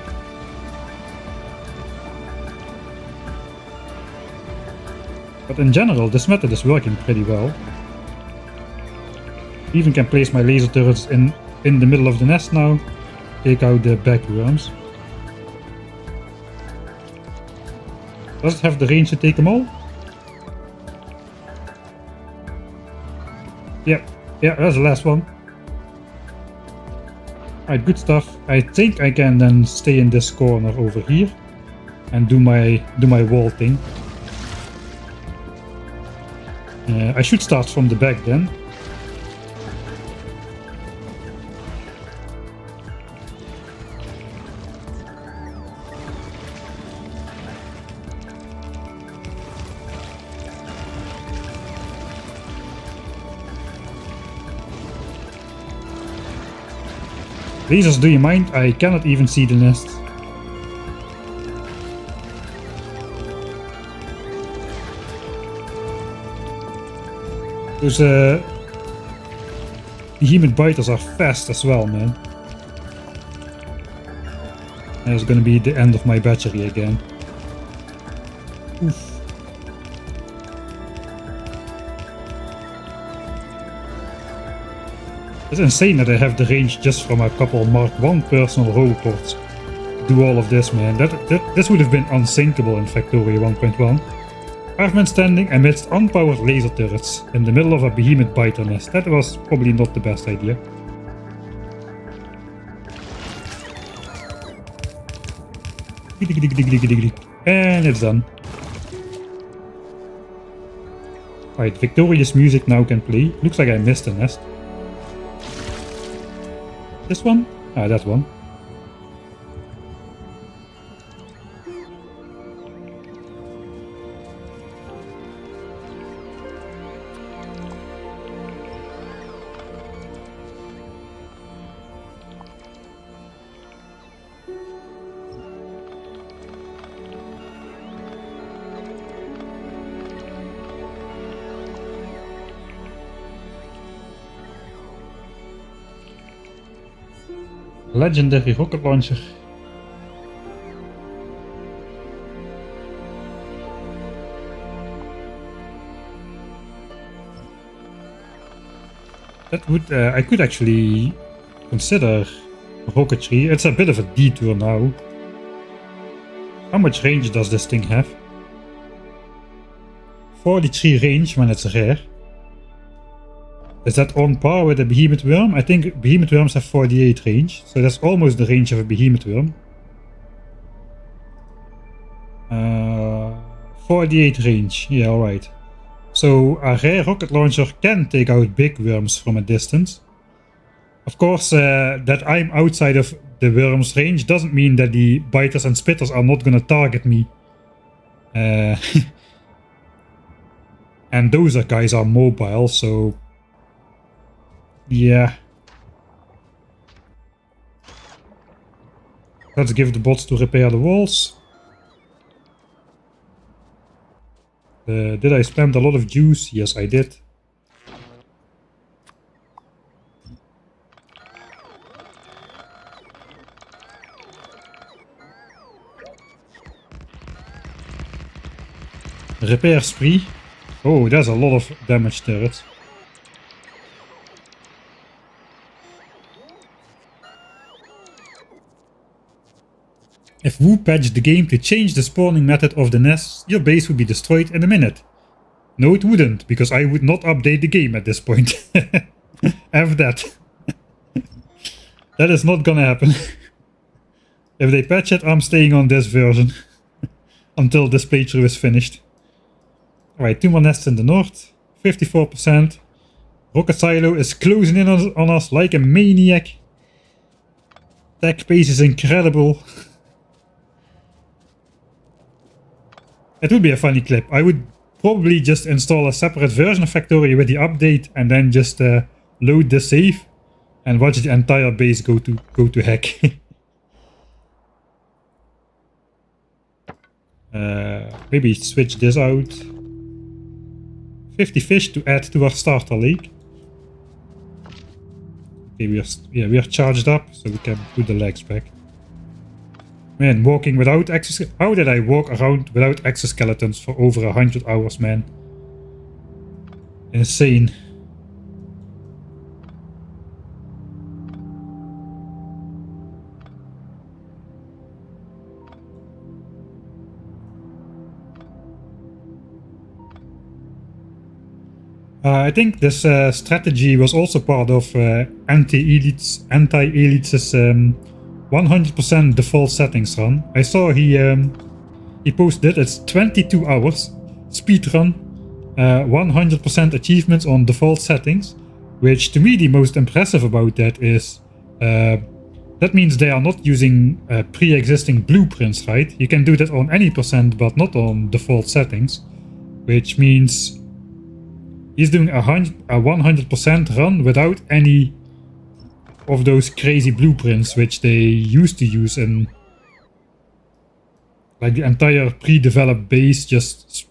But in general, this method is working pretty well. Even can place my laser turrets in in the middle of the nest now. Take out the bagworms. Does it have the range to take them all? Yeah, that's the last one. Alright, good stuff. I think I can then stay in this corner over here and do my wall thing. I should start from the back then. Lasers, do you mind? I cannot even see the nest. Those behemoth biters are fast as well, man. That's gonna be the end of my battery again. Oof. It's insane that I have the range just from a couple Mark I personal robots to do all of this, man. This would have been unsinkable in Factorio 1.1. Armament standing amidst unpowered laser turrets in the middle of a behemoth biter nest. That was probably not the best idea. And it's done. Alright, victorious music now can play. Looks like I missed a nest. This one? Ah, that one. Legendary rocket launcher. That would I could actually consider rocketry. It's a bit of a detour now. How much range does this thing have? 43 range when it's rare. Is that on par with a behemoth worm? I think behemoth worms have 48 range, so that's almost the range of a behemoth worm. 48 range, yeah, alright. So a rare rocket launcher can take out big worms from a distance. Of course, that I'm outside of the worm's range doesn't mean that the biters and spitters are not gonna target me. And those guys are mobile, so... yeah. Let's give the bots to repair the walls. Did I spend a lot of juice? Yes, I did. Repair spree. Oh, that's a lot of damage turrets. If Wu patched the game to change the spawning method of the nests, your base would be destroyed in a minute. No, it wouldn't, because I would not update the game at this point. Have that. That is not gonna happen. If they patch it, I'm staying on this version. Until this playthrough is finished. Alright, 2 more nests in the north. 54%. Rocket Silo is closing in on us like a maniac. Tech pace is incredible. It would be a funny clip. I would probably just install a separate version of Factorio with the update and then just load the save and watch the entire base go to heck. Maybe switch this out. 50 fish to add to our starter lake. Okay, we are charged up, so we can put the legs back. Man, walking without how did I walk around without exoskeletons for over 100 hours, man? Insane. I think this strategy was also part of anti-elites' 100% default settings run. I saw he posted it's 22 hours speed run, 100% achievements on default settings, which to me the most impressive about that is that means they are not using pre-existing blueprints, right? You can do that on any percent, but not on default settings, which means he's doing a 100% run without any of those crazy blueprints which they used to use in like the entire pre-developed base, just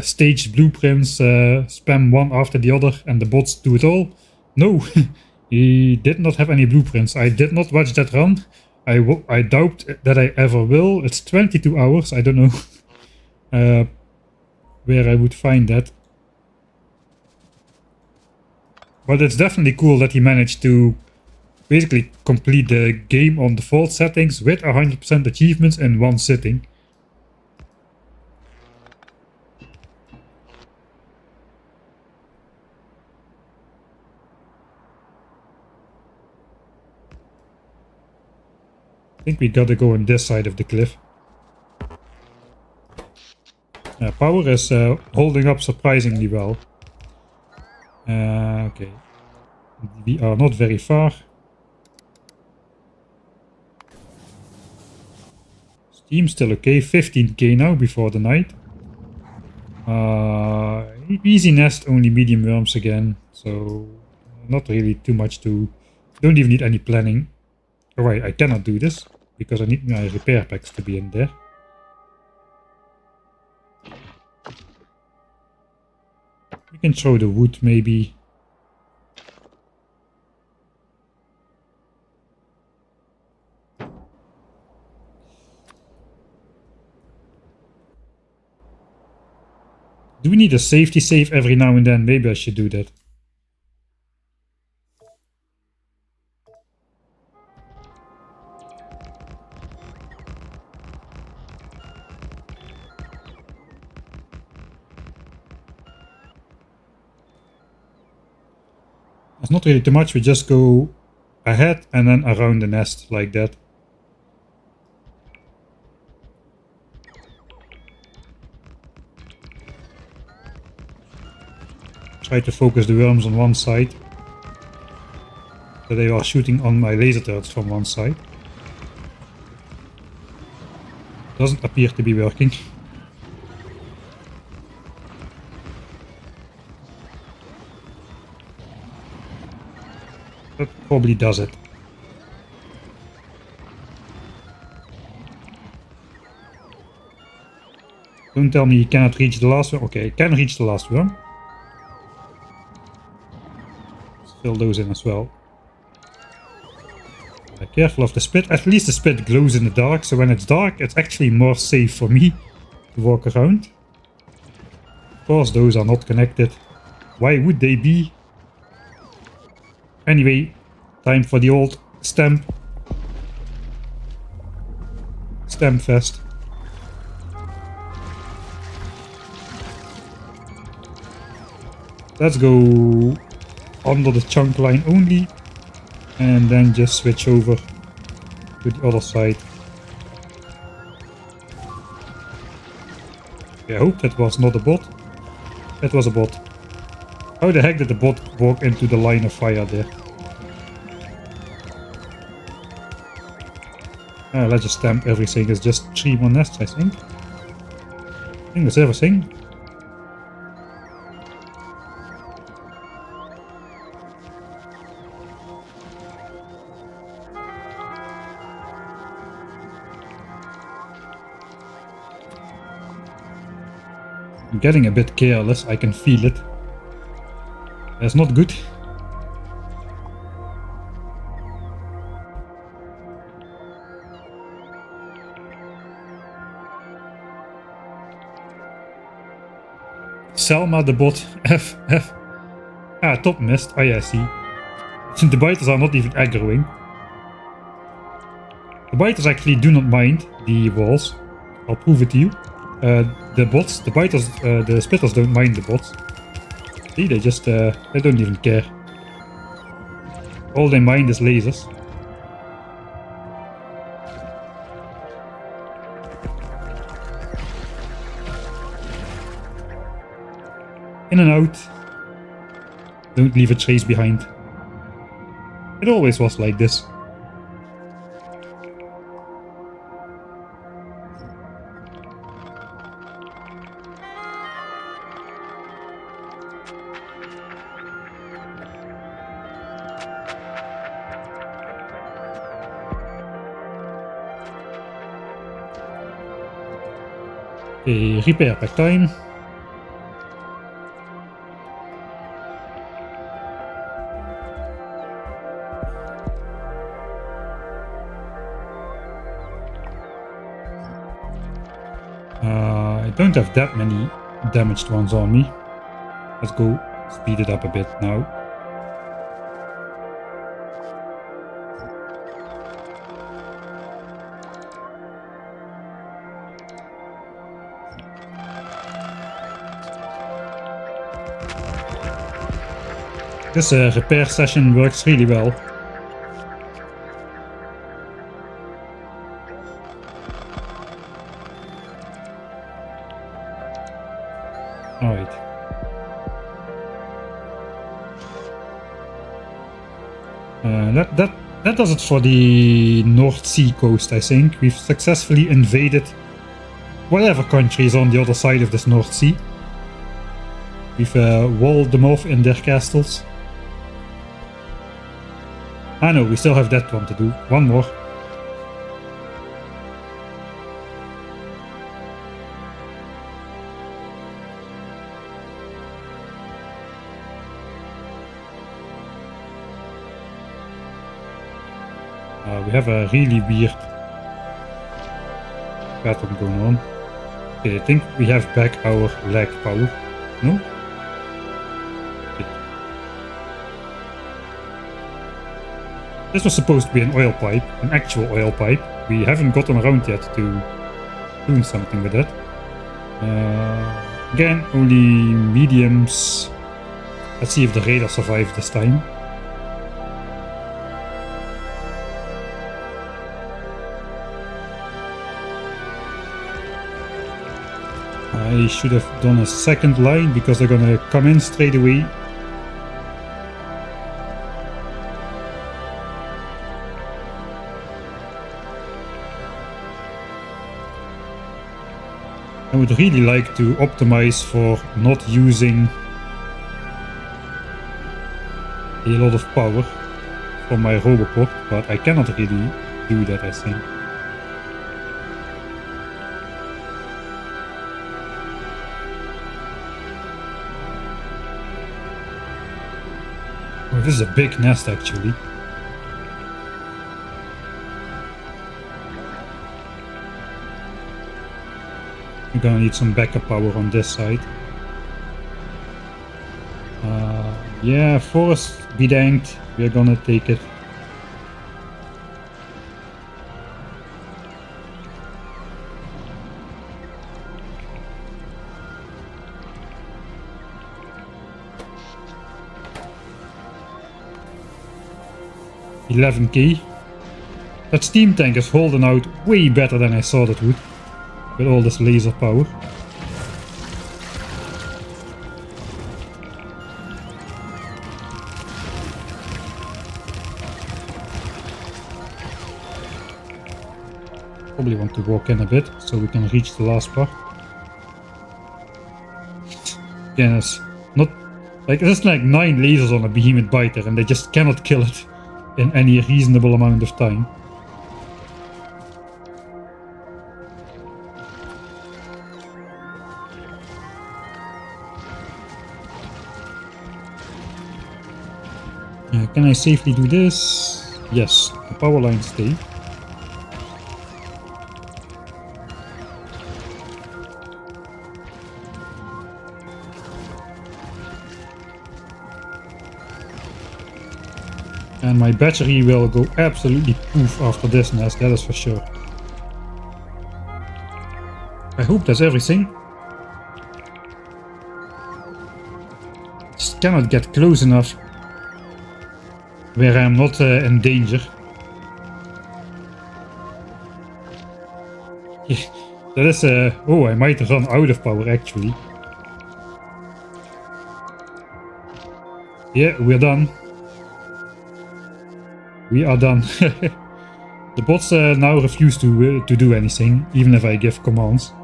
staged blueprints, spam one after the other and the bots do it all. No, he did not have any blueprints. I did not watch that run. I doubt that I ever will. It's 22 hours. I don't know where I would find that. But it's definitely cool that he managed to basically complete the game on default settings with 100% achievements in one sitting. I think we gotta go on this side of the cliff. Power is holding up surprisingly well. Okay. We are not very far. Steam still okay. 15k now before the night. Easy nest, only medium worms again. So not really too much to... Don't even need any planning. Alright, I cannot do this because I need my repair packs to be in there. We can throw the wood maybe. Do we need a safety save every now and then? Maybe I should do that. It's not really too much, we just go ahead and then around the nest like that. Try to focus the worms on one side. So they are shooting on my laser turrets from one side. Doesn't appear to be working. That probably does it. Don't tell me you cannot reach the last one. Okay, I can reach the last one. Fill those in as well. Careful of the spit. At least the spit glows in the dark, so when it's dark it's actually more safe for me to walk around. Of course those are not connected. Why would they be? Anyway, time for the old stamp fest. Let's go under the chunk line only and then just switch over to the other side. Okay, I hope that was not a bot. That was a bot. How the heck did the bot walk into the line of fire there? Let's just stamp everything. It's just 3 more nests, I think. I think that's everything. I'm getting a bit careless, I can feel it. That's not good. Selma the bot, F. Top missed, oh yeah, I see. The biters are not even aggroing. The biters actually do not mind the walls. I'll prove it to you. The bots, the biters, the spitters don't mind the bots. See, they just, they don't even care. All they mind is lasers. In and out. Don't leave a trace behind. It always was like this. Okay, repair back time. I don't have that many damaged ones on me. Let's go speed it up a bit now. This repair session works really well. Alright. That does it for the North Sea coast, I think. We've successfully invaded whatever country is on the other side of this North Sea. We've walled them off in their castles. I know, we still have that one to do. One more. We have a really weird pattern going on. Okay, I think we have back our lag power. No? Okay. This was supposed to be an oil pipe, an actual oil pipe. We haven't gotten around yet to doing something with that. Again, only mediums. Let's see if the radar survives this time. I should have done a second line because they're gonna come in straight away. I would really like to optimize for not using a lot of power from my Roboport, but I cannot really do that, I think. Oh, this is a big nest actually. We're gonna need some backup power on this side. Yeah, forest be danged. We're gonna take it. $11K. That steam tank is holding out way better than I thought it would, with all this laser power. Probably want to walk in a bit so we can reach the last part. Again, it's not like there's like 9 lasers on a behemoth biter and they just cannot kill it in any reasonable amount of time. Can I safely do this? Yes, the power lines stay. And my battery will go absolutely poof after this nest, that is for sure. I hope that's everything. Just cannot get close enough where I'm not in danger. Yeah, that is oh, I might run out of power actually. Yeah, we're done. We are done. The bots now refuse to do anything, even if I give commands.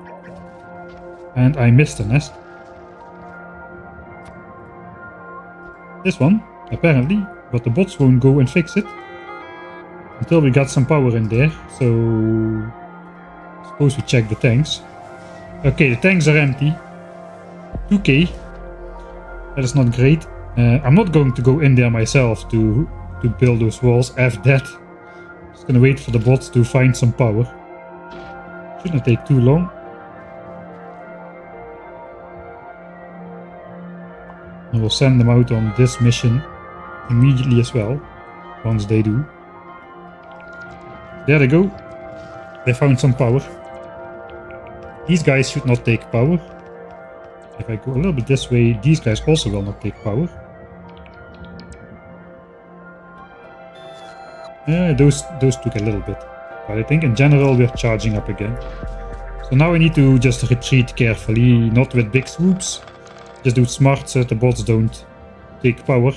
And I missed a nest. This one, apparently, but the bots won't go and fix it until we got some power in there. So, I suppose we check the tanks. Okay, the tanks are empty. 2k. That is not great. I'm not going to go in there myself to build those walls. F that. Just gonna wait for the bots to find some power. Shouldn't take too long. And we'll send them out on this mission immediately as well, once they do. There they go. They found some power. These guys should not take power. If I go a little bit this way, these guys also will not take power. Those took a little bit. But I think in general we're charging up again. So now I need to just retreat carefully, not with big swoops. Just do it smart so that the bots don't take power.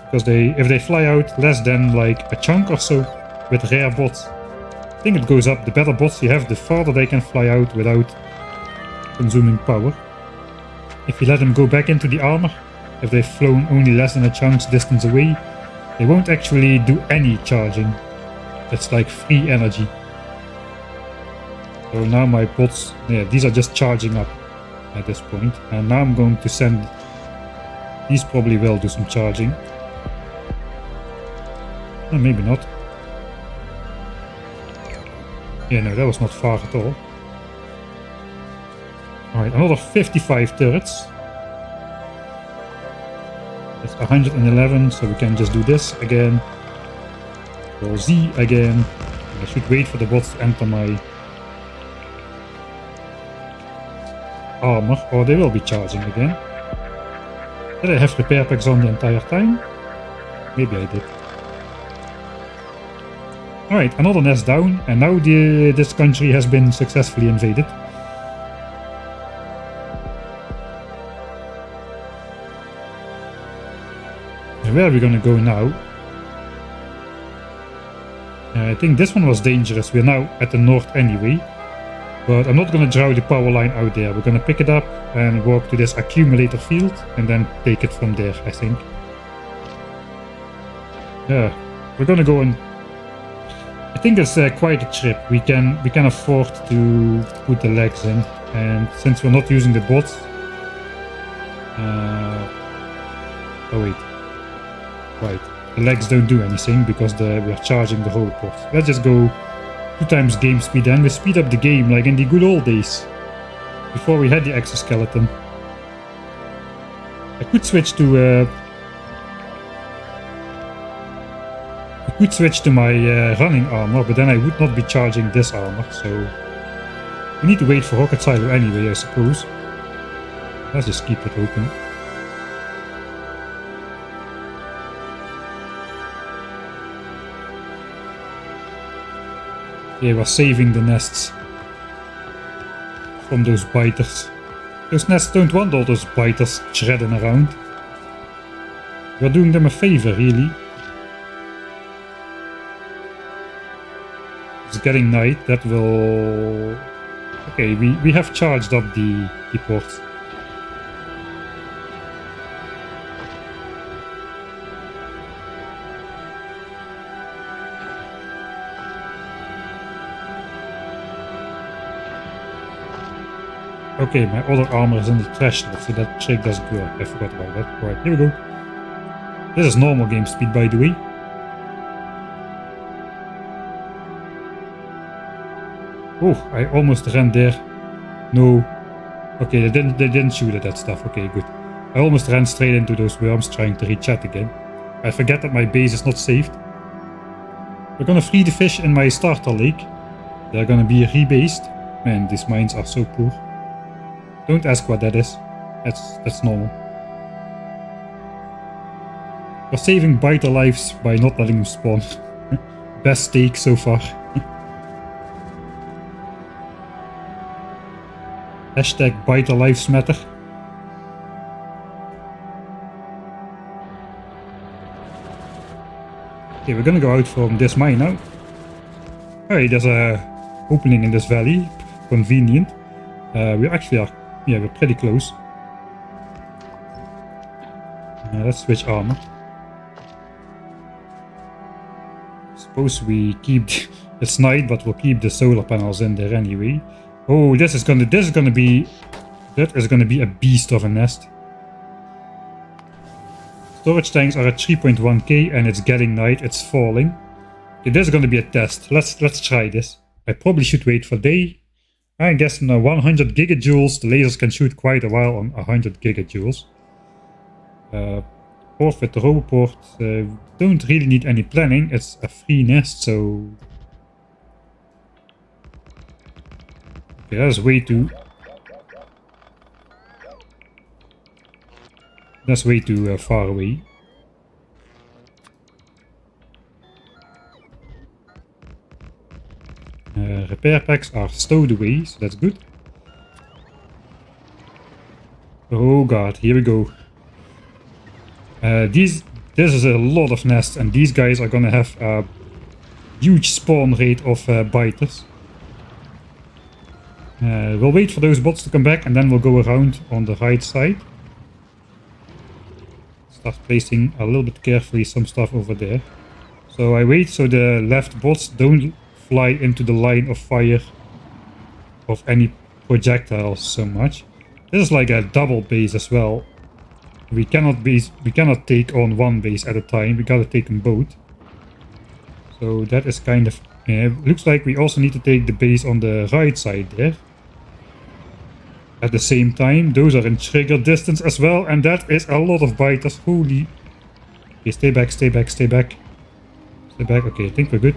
Because if they fly out less than like a chunk or so with rare bots, I think it goes up. The better bots you have, the farther they can fly out without consuming power. If you let them go back into the armor, if they've flown only less than a chunk's distance away, they won't actually do any charging. It's like free energy. So now my bots, yeah, these are just charging up at this point. And now I'm going to send, these probably will do some charging. Maybe not. Yeah, no, that was not far at all. Alright, another 55 turrets. It's 111, so we can just do this again. Or Z again. I should wait for the bots to enter my armor, or they will be charging again. Did I have repair packs on the entire time? Maybe I did. Alright, another nest down, and now this country has been successfully invaded. And where are we gonna go now? I think this one was dangerous. We're now at the north anyway. But I'm not gonna draw the power line out there. We're gonna pick it up and walk to this accumulator field and then take it from there, I think. Yeah, we're gonna go and I think it's quite a trip. We can afford to put the legs in, and since we're not using the bots, oh wait, right, the legs don't do anything because we are charging the whole pot. Let's just go 2 times game speed, and we speed up the game like in the good old days, before we had the exoskeleton. I could switch to my running armor, but then I would not be charging this armor, so we need to wait for rocket silo anyway, I suppose. Let's just keep it open. Yeah, we're saving the nests from those biters. Those nests don't want all those biters shredding around. We're doing them a favor, really. It's getting night, that will... Okay, we have charged up the port. Okay, my other armor is in the trash, so that trick doesn't work. I forgot about that. Right, here we go. This is normal game speed, by the way. Oh, I almost ran there. No. Okay, they didn't shoot at that stuff. Okay, good. I almost ran straight into those worms trying to reach chat again. I forget that my base is not saved. We're gonna free the fish in my starter lake. They're gonna be rebased. Man, these mines are so poor. Don't ask what that is. That's normal. We're saving biter lives by not letting them spawn. Best steak so far. Hashtag biter lives matter. Okay, we're gonna go out from this mine now. Hey, there's a opening in this valley. Convenient. We actually are, yeah, we're pretty close. Let's switch armor. Suppose we keep, it's night, but we'll keep the solar panels in there anyway. Oh, that is gonna be a beast of a nest. Storage tanks are at 3.1k and it's getting night, it's falling. Okay, this is gonna be a test. Let's try this. I probably should wait for day. I guess now 100 gigajoules, the lasers can shoot quite a while on 100 gigajoules. Port with the roboport, don't really need any planning, it's a free nest, so... Okay, that's way too... That's way too far away. Repair packs are stowed away, so that's good. Oh god, here we go. This is a lot of nests, and these guys are gonna have a huge spawn rate of biters. We'll wait for those bots to come back, and then we'll go around on the right side. Start placing a little bit carefully some stuff over there. So I wait so the left bots don't fly into the line of fire of any projectiles so much. This is like a double base as well. We cannot take on one base at a time. We gotta take them both. So that is kind of... looks like we also need to take the base on the right side there. At the same time, those are in trigger distance as well, and that is a lot of biters. Holy... Okay, stay back, stay back, stay back. Stay back, okay, I think we're good.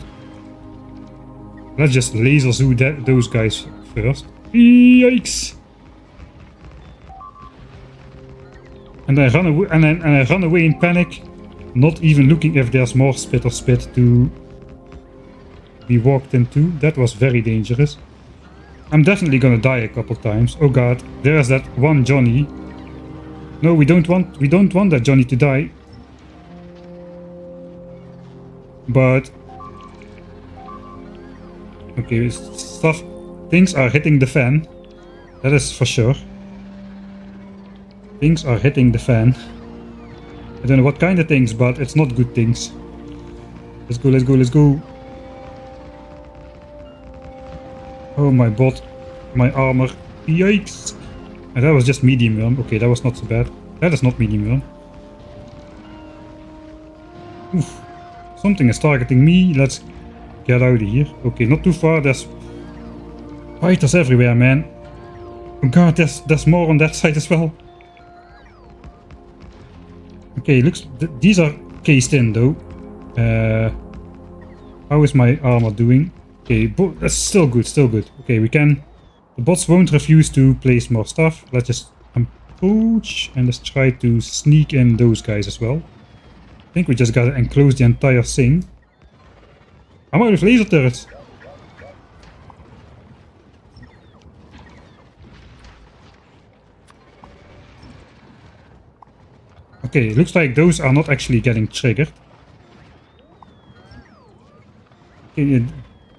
Let's just laser zoo those guys first. Yikes! And I run away, and I run away in panic, not even looking if there's more spit or spit to be walked into. That was very dangerous. I'm definitely gonna die a couple times. Oh god, there's that one Johnny. No, we don't want that Johnny to die. But okay, things are hitting the fan. That is for sure. Things are hitting the fan. I don't know what kind of things, but it's not good things. Let's go, let's go, let's go. Oh my bot, my armor, yikes. And that was just medium run. Okay, that was not so bad. That is not medium run. Oof. Something is targeting me. Let's get out of here. Okay, not too far. There's fighters everywhere, man. Oh god, there's more on that side as well. Okay, looks these are cased in though. How is my armor doing? Okay, that's still good, still good. Okay, we can... The bots won't refuse to place more stuff. Let's just approach and let's try to sneak in those guys as well. I think we just gotta enclose the entire thing. I'm out of laser turrets. Okay, it looks like those are not actually getting triggered. Okay,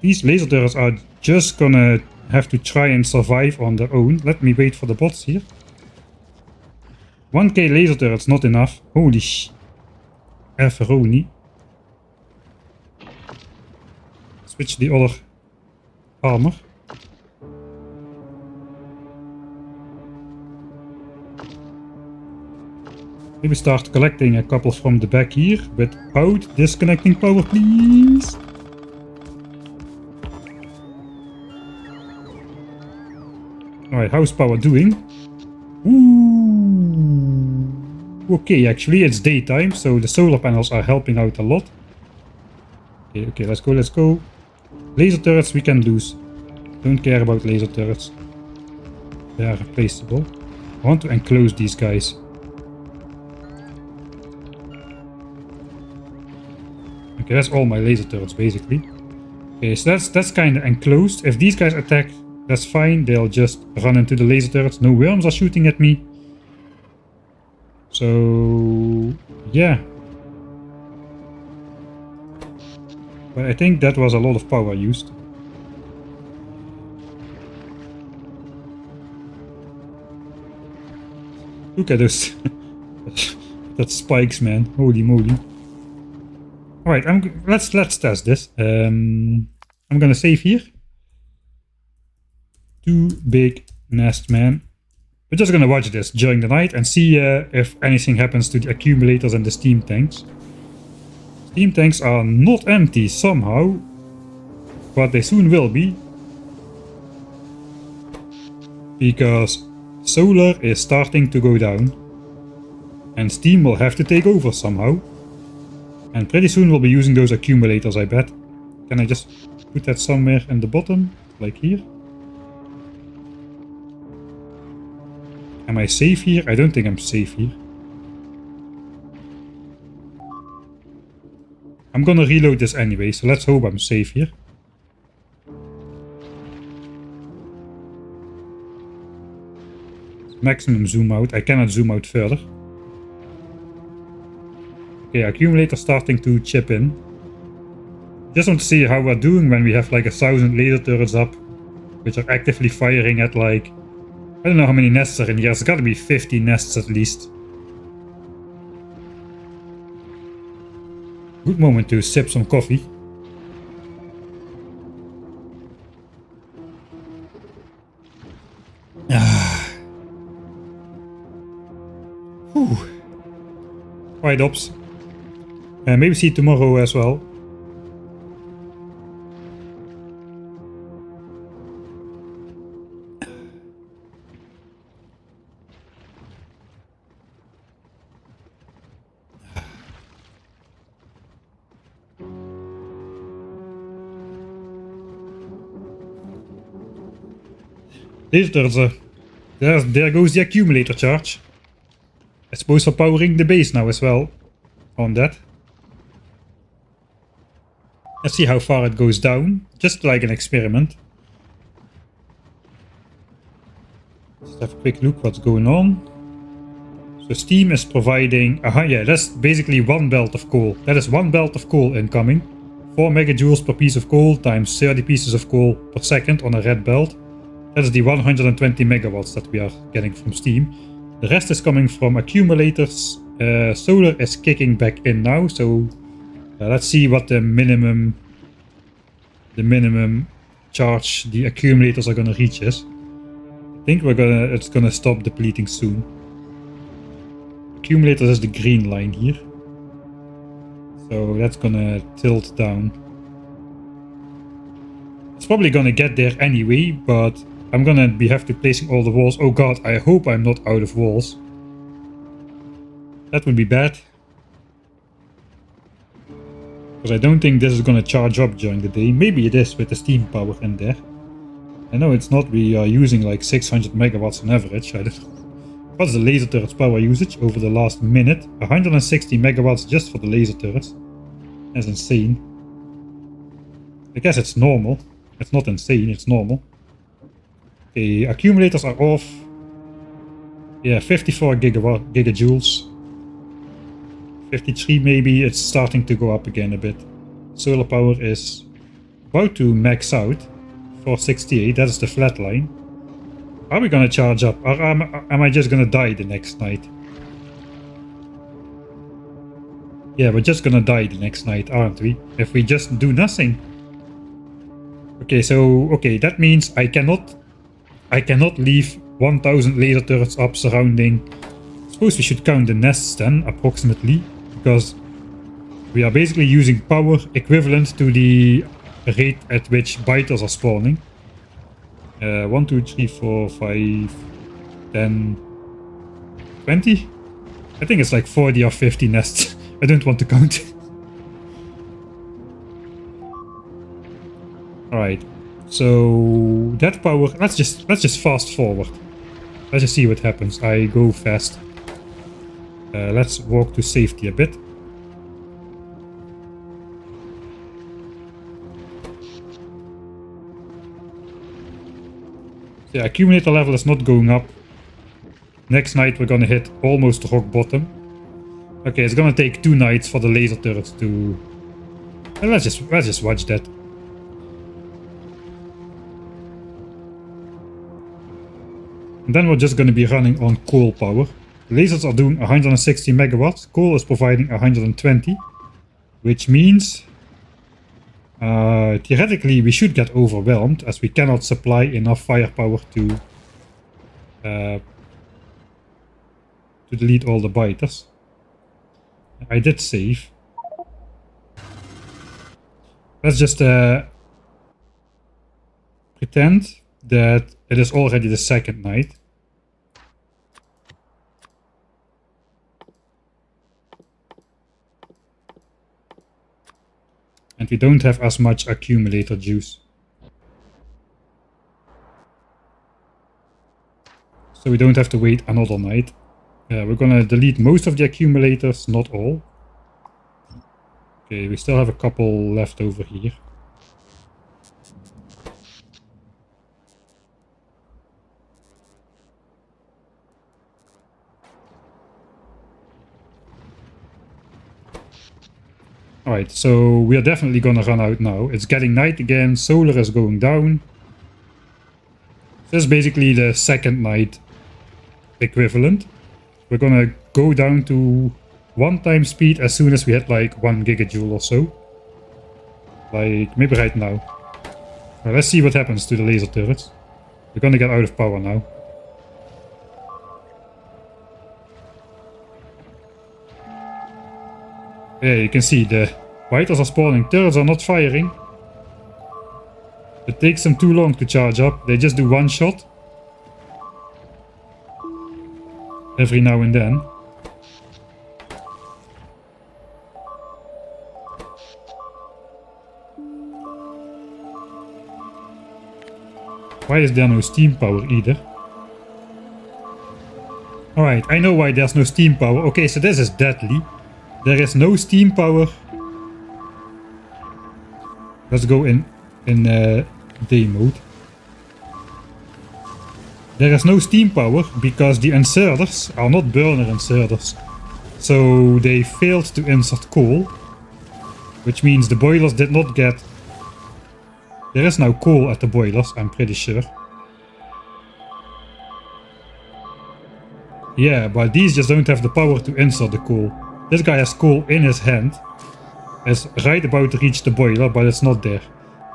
these laser turrets are just gonna have to try and survive on their own. Let me wait for the bots here. 1k laser turrets, not enough. Holy sh... Efferoni. Switch the other armor. Maybe start collecting a couple from the back here without disconnecting power, please. Alright, how's power doing? Ooh. Okay, actually it's daytime, so the solar panels are helping out a lot. Okay, okay, let's go, let's go. Laser turrets we can lose. Don't care about laser turrets. They are replaceable. I want to enclose these guys. Okay, that's all my laser turrets basically. Okay, so that's kind of enclosed. If these guys attack, that's fine. They'll just run into the laser turrets. No worms are shooting at me. So yeah. But I think that was a lot of power used. Look at those. That spikes, man. Holy moly. Alright, let's test this. I'm gonna save here. 2 big nest, man. We're just gonna watch this during the night and see if anything happens to the accumulators and the steam tanks. Steam tanks are not empty somehow, but they soon will be. Because solar is starting to go down. And steam will have to take over somehow. And pretty soon we'll be using those accumulators, I bet. Can I just put that somewhere in the bottom? Like here? Am I safe here? I don't think I'm safe here. I'm gonna reload this anyway, so let's hope I'm safe here. Maximum zoom out. I cannot zoom out further. Okay, accumulator starting to chip in. Just want to see how we're doing when we have like 1,000 laser turrets up, which are actively firing at like, I don't know how many nests are in here. There's gotta be 50 nests at least. Good moment to sip some coffee. Whew. Right, ops. Maybe see you tomorrow as well. There goes the accumulator charge. I suppose for powering the base now as well. On that. Let's see how far it goes down. Just like an experiment. Just have a quick look what's going on. So steam is providing... yeah, that's basically 1 belt of coal. That is 1 belt of coal incoming. 4 megajoules per piece of coal times 30 pieces of coal per second on a red belt. That is the 120 megawatts that we are getting from steam. The rest is coming from accumulators. Solar is kicking back in now, so let's see what the minimum charge the accumulators are gonna reach is. I think it's gonna stop depleting soon. Accumulators is the green line here, so that's gonna tilt down. It's probably gonna get there anyway, but I'm gonna have to placing all the walls. Oh god, I hope I'm not out of walls. That would be bad. Because I don't think this is gonna charge up during the day. Maybe it is with the steam power in there. I know it's not, we are using like 600 megawatts on average. I don't know. What's the laser turret's power usage over the last minute? 160 megawatts just for the laser turrets. That's insane. I guess it's normal. It's not insane, it's normal. The accumulators are off. Yeah, 54 gigajoules. 53 maybe, it's starting to go up again a bit. Solar power is about to max out. 468, that is the flat line. Are we gonna charge up? Or am I just gonna die the next night? Yeah, we're just gonna die the next night, aren't we? If we just do nothing. Okay, so, okay, that means I cannot leave 1000 laser turrets up surrounding. I suppose we should count the nests then, approximately, because we are basically using power equivalent to the rate at which biters are spawning. 1, 2, 3, 4, 5, 10, 20? I think it's like 40 or 50 nests. I don't want to count. Alright. So that power, let's just fast forward. Let's just see what happens. I go fast. Let's walk to safety a bit. The accumulator level is not going up. Next night we're gonna hit almost rock bottom. Okay, it's gonna take 2 nights for the laser turrets to... Well, let's just watch that. And then we're just gonna be running on coal power. The lasers are doing 160 megawatts. Coal is providing 120, which means theoretically we should get overwhelmed as we cannot supply enough firepower to delete all the biters. I did save. Let's just pretend that it is already the second night. And we don't have as much accumulator juice. So we don't have to wait another night. We're gonna delete most of the accumulators, not all. Okay, we still have a couple left over here. Alright, so we are definitely gonna run out now. It's getting night again, solar is going down. This is basically the second night equivalent. We're gonna go down to 1 time speed as soon as we hit like 1 gigajoule or so. Like, maybe right now. Well, let's see what happens to the laser turrets. We're gonna get out of power now. Yeah, you can see the biters are spawning. Turrets are not firing. It takes them too long to charge up. They just do 1 shot. Every now and then. Why is there no steam power either? Alright, I know why there's no steam power. Okay, so this is deadly. There is no steam power. Let's go in day mode. There is no steam power because the inserters are not burner inserters. So they failed to insert coal. Which means the boilers did not get... There is now coal at the boilers, I'm pretty sure. Yeah, but these just don't have the power to insert the coal. This guy has coal in his hand. Is right about to reach the boiler, but it's not there.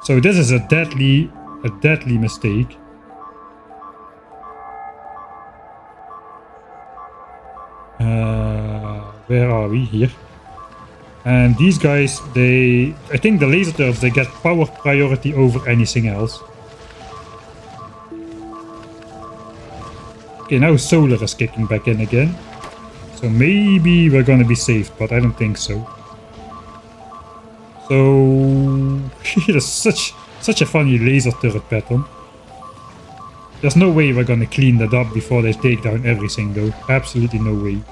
So this is a deadly mistake. Where are we? Here. And these guys, I think the laser turrets, they get power priority over anything else. Okay, now solar is kicking back in again. So maybe we're gonna be saved, but I don't think so. So there's such a funny laser turret pattern. There's no way we're gonna clean that up before they take down everything though. Absolutely no way.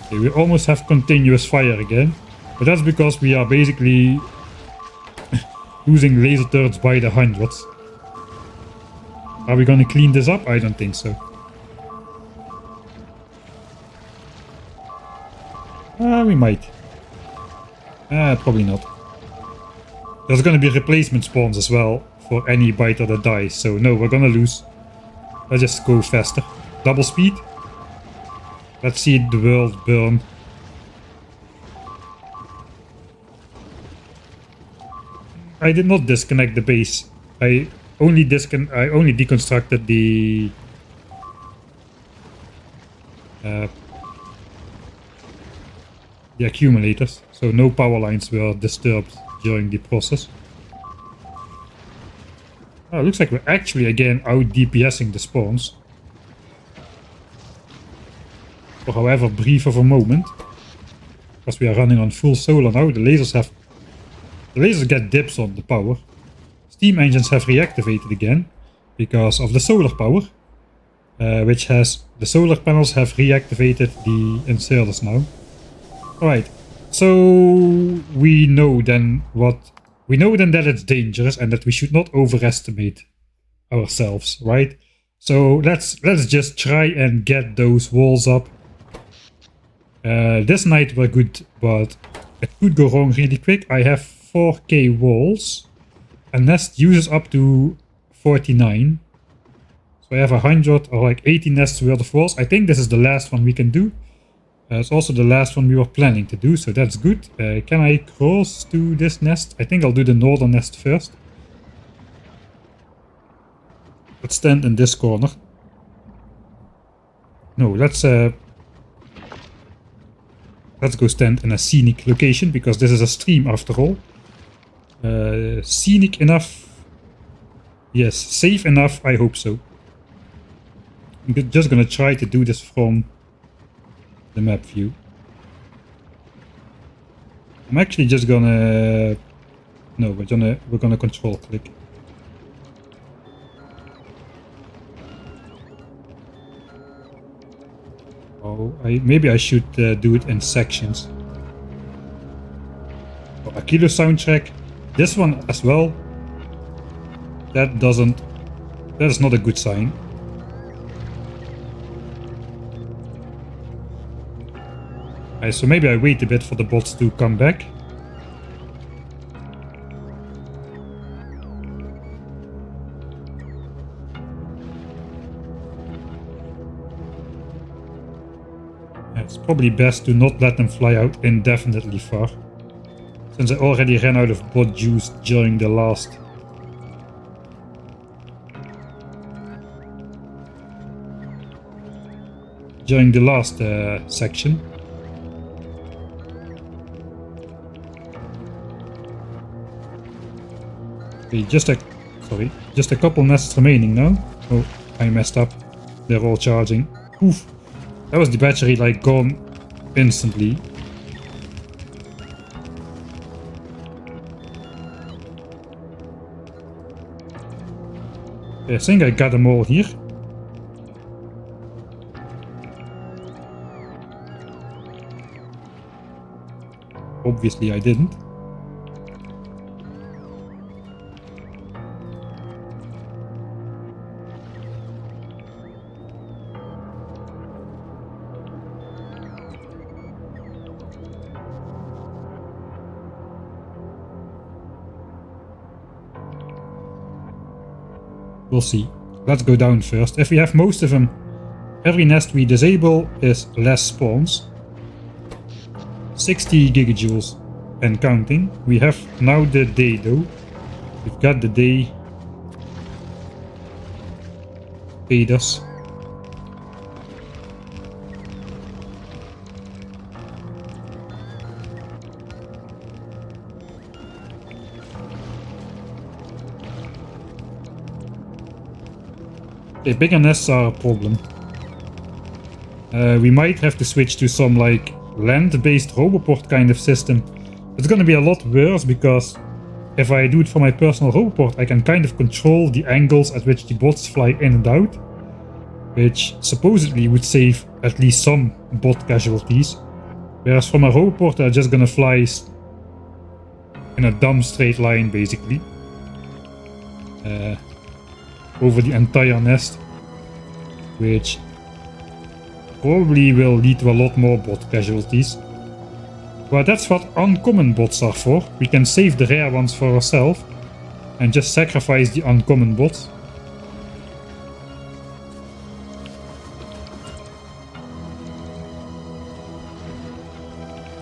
Okay, we almost have continuous fire again. But that's because we are basically using laser turrets by the hundreds. Are we gonna clean this up? I don't think so. We might. Probably not. There's gonna be replacement spawns as well for any biter that dies. So no, we're gonna lose. Let's just go faster. Double speed. Let's see the world burn. I did not disconnect the base. I only deconstructed the accumulators, so no power lines were disturbed during the process. Oh, it looks like we're actually again out DPSing the spawns. For however brief of a moment. Because we are running on full solar now, the lasers get dips on the power. Steam engines have reactivated again because of the solar power. which has the solar panels have reactivated the inserters now. Alright, so we know then that it's dangerous and that we should not overestimate ourselves, right? So let's just try and get those walls up. This night we're good, but it could go wrong really quick. I have 4k walls. A nest uses up to 49. So I have 100 or like 80 nests worth of walls. I think this is the last one we can do. It's also the last one we were planning to do, so that's good. Can I cross to this nest? I think I'll do the northern nest first. Let's stand in this corner. No, let's go stand in a scenic location, because this is a stream after all. Scenic enough? Yes, safe enough, I hope so. I'm just gonna try to do this from the map view. I'm actually just gonna... No, we're gonna control click. Oh, maybe I should do it in sections. Oh, a kilo soundtrack. This one as well. That is not a good sign. So maybe I wait a bit for the bots to come back. It's probably best to not let them fly out indefinitely far, since I already ran out of bot juice during the last section. Okay, just a couple nests remaining now. Oh, I messed up. They're all charging. Oof. That was the battery like gone instantly. I think I got them all here. Obviously I didn't. We'll see. Let's go down first. If we have most of them, every nest we disable is less spawns. 60 gigajoules and counting. We have now the day though. We've got the day. Paid us. Okay, bigger nests are a problem. We might have to switch to some like land-based roboport kind of system. It's gonna be a lot worse, because if I do it for my personal roboport, I can kind of control the angles at which the bots fly in and out, which supposedly would save at least some bot casualties. Whereas for my roboport, they're just gonna fly in a dumb straight line, basically. Over the entire nest, which probably will lead to a lot more bot casualties. But that's what uncommon bots are for. We can save the rare ones for ourselves and just sacrifice the uncommon bots.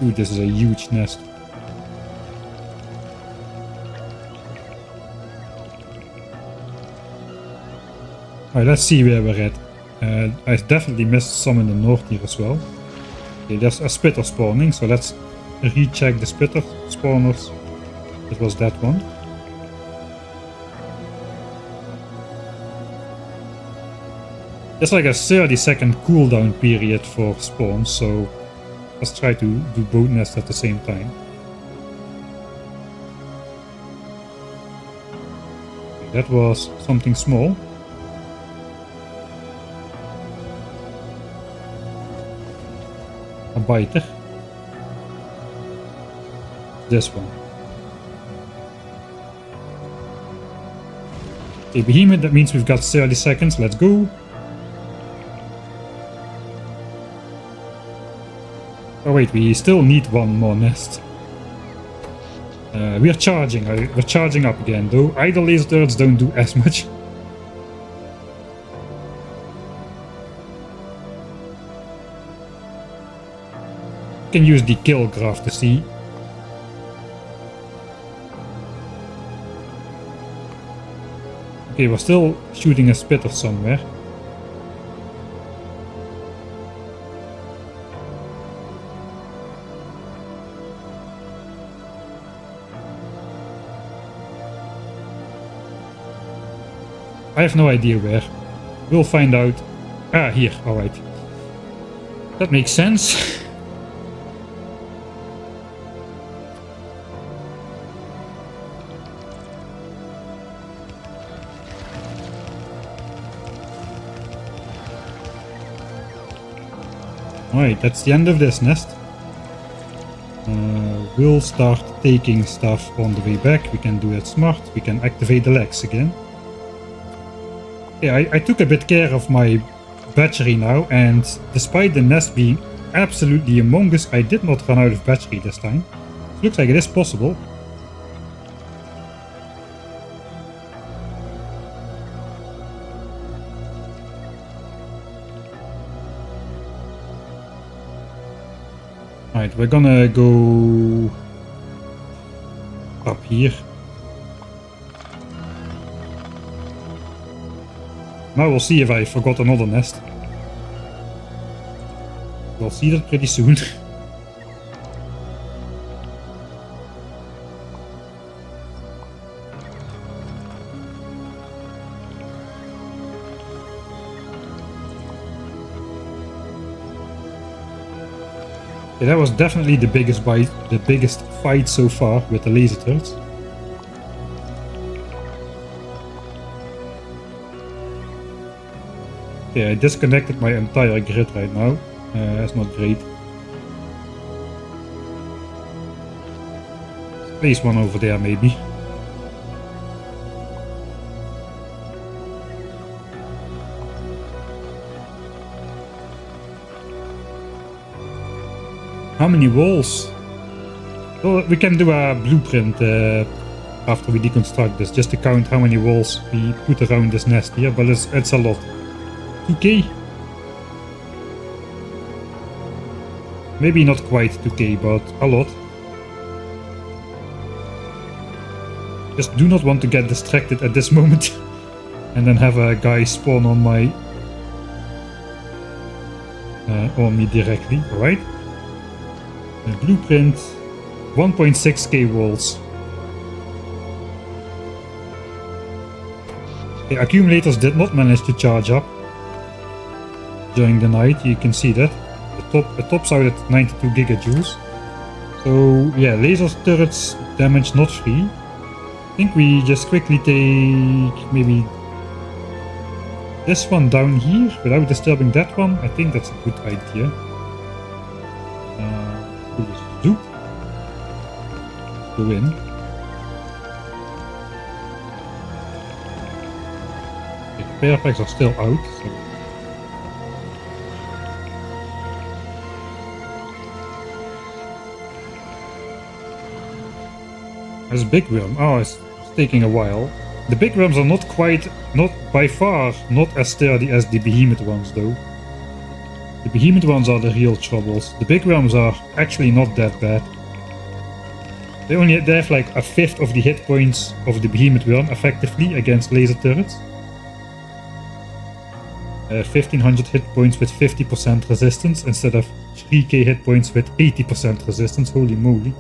Ooh, this is a huge nest. Alright, let's see where we're at. I definitely missed some in the north here as well. Okay, there's a spitter spawning, so let's recheck the spitter spawners. It was that one. There's like a 30-second cooldown period for spawns, so let's try to do both nests at the same time. Okay, that was something small. a biter. This one. Okay, behemoth, that means we've got 30 seconds. Let's go. Oh wait, we still need one more nest. We're charging up again, though idle laser turrets don't do as much. You can use the kill graph to see. Okay, we're still shooting a spitter somewhere. I have no idea where. We'll find out. Ah, here. Alright. That makes sense. Alright, that's the end of this nest. We'll start taking stuff on the way back. We can do it smart. We can activate the legs again. Yeah, I took a bit care of my battery now, and despite the nest being absolutely humongous, I did not run out of battery this time. It looks like it is possible. Alright, we're gonna go up here. Now we'll see if I forgot another nest. We'll see that pretty soon. Okay, that was definitely the biggest fight so far with the laser turrets. Okay, I disconnected my entire grid right now. That's not great. Place one over there maybe. How many walls? Well, we can do a blueprint after we deconstruct this, just to count how many walls we put around this nest here, but it's a lot. 2k? Maybe not quite 2k, but a lot. Just do not want to get distracted at this moment and then have a guy spawn on my on me directly. Alright. Blueprint 1.6k walls. Okay, accumulators did not manage to charge up during the night. You can see that it tops out at 92 gigajoules. So yeah, laser turrets damage not free. I think we just quickly take maybe this one down here without disturbing that one. I think that's a good idea. We'll just zoop. Go in. Okay, the pair packs are still out. So there's a big worm. Oh, it's taking a while. The big worms are not by far, not as sturdy as the behemoth ones though. The behemoth ones are the real troubles. The big worms are actually not that bad. They have like a fifth of the hit points of the behemoth worm effectively against laser turrets. 1500 hit points with 50% resistance instead of 3k hit points with 80% resistance. Holy moly.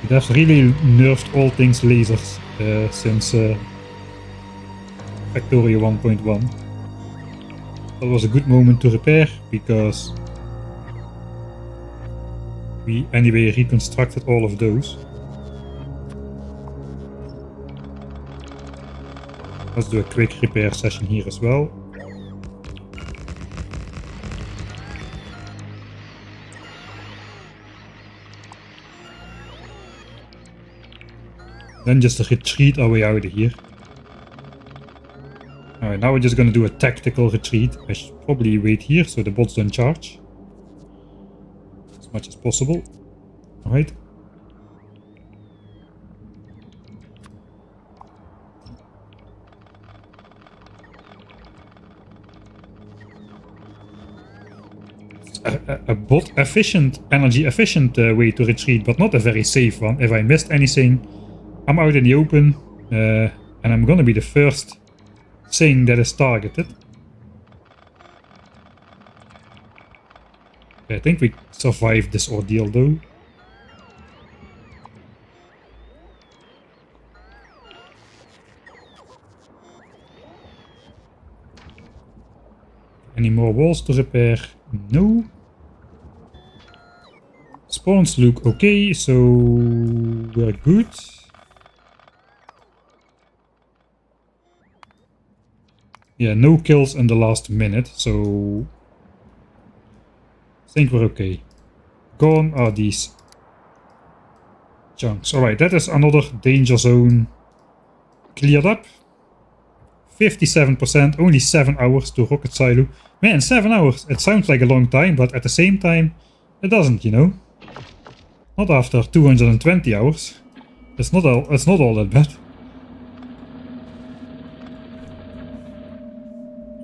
It has really nerfed all things lasers since Factorio 1.1. That was a good moment to repair because we anyway reconstructed all of those. Let's do a quick repair session here as well. Then just retreat our way out of here. Alright, now we're just gonna do a tactical retreat. I should probably wait here so the bots don't charge. As much as possible. Alright. A bot efficient, energy efficient way to retreat, but not a very safe one. If I missed anything, I'm out in the open, and I'm gonna be the first thing that is targeted. I think we survived this ordeal though. Any more walls to repair? No. Spawns look okay, so we're good. Yeah, no kills in the last minute, so I think we're okay. Gone are these chunks. Alright, that is another danger zone cleared up. 57%, only 7 hours to rocket silo. Man, 7 hours, it sounds like a long time, but at the same time, it doesn't, you know? Not after 220 hours. It's not all that bad.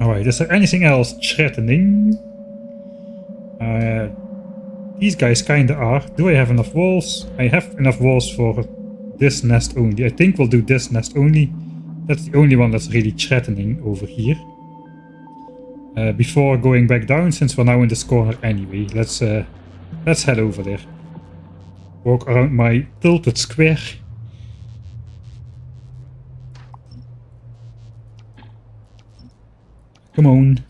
Alright, is there anything else threatening? These guys kinda are. Do I have enough walls? I have enough walls for this nest only. I think we'll do this nest only. That's the only one that's really threatening over here. Before going back down, since we're now in this corner anyway, let's head over there. Walk around my tilted square. Come on.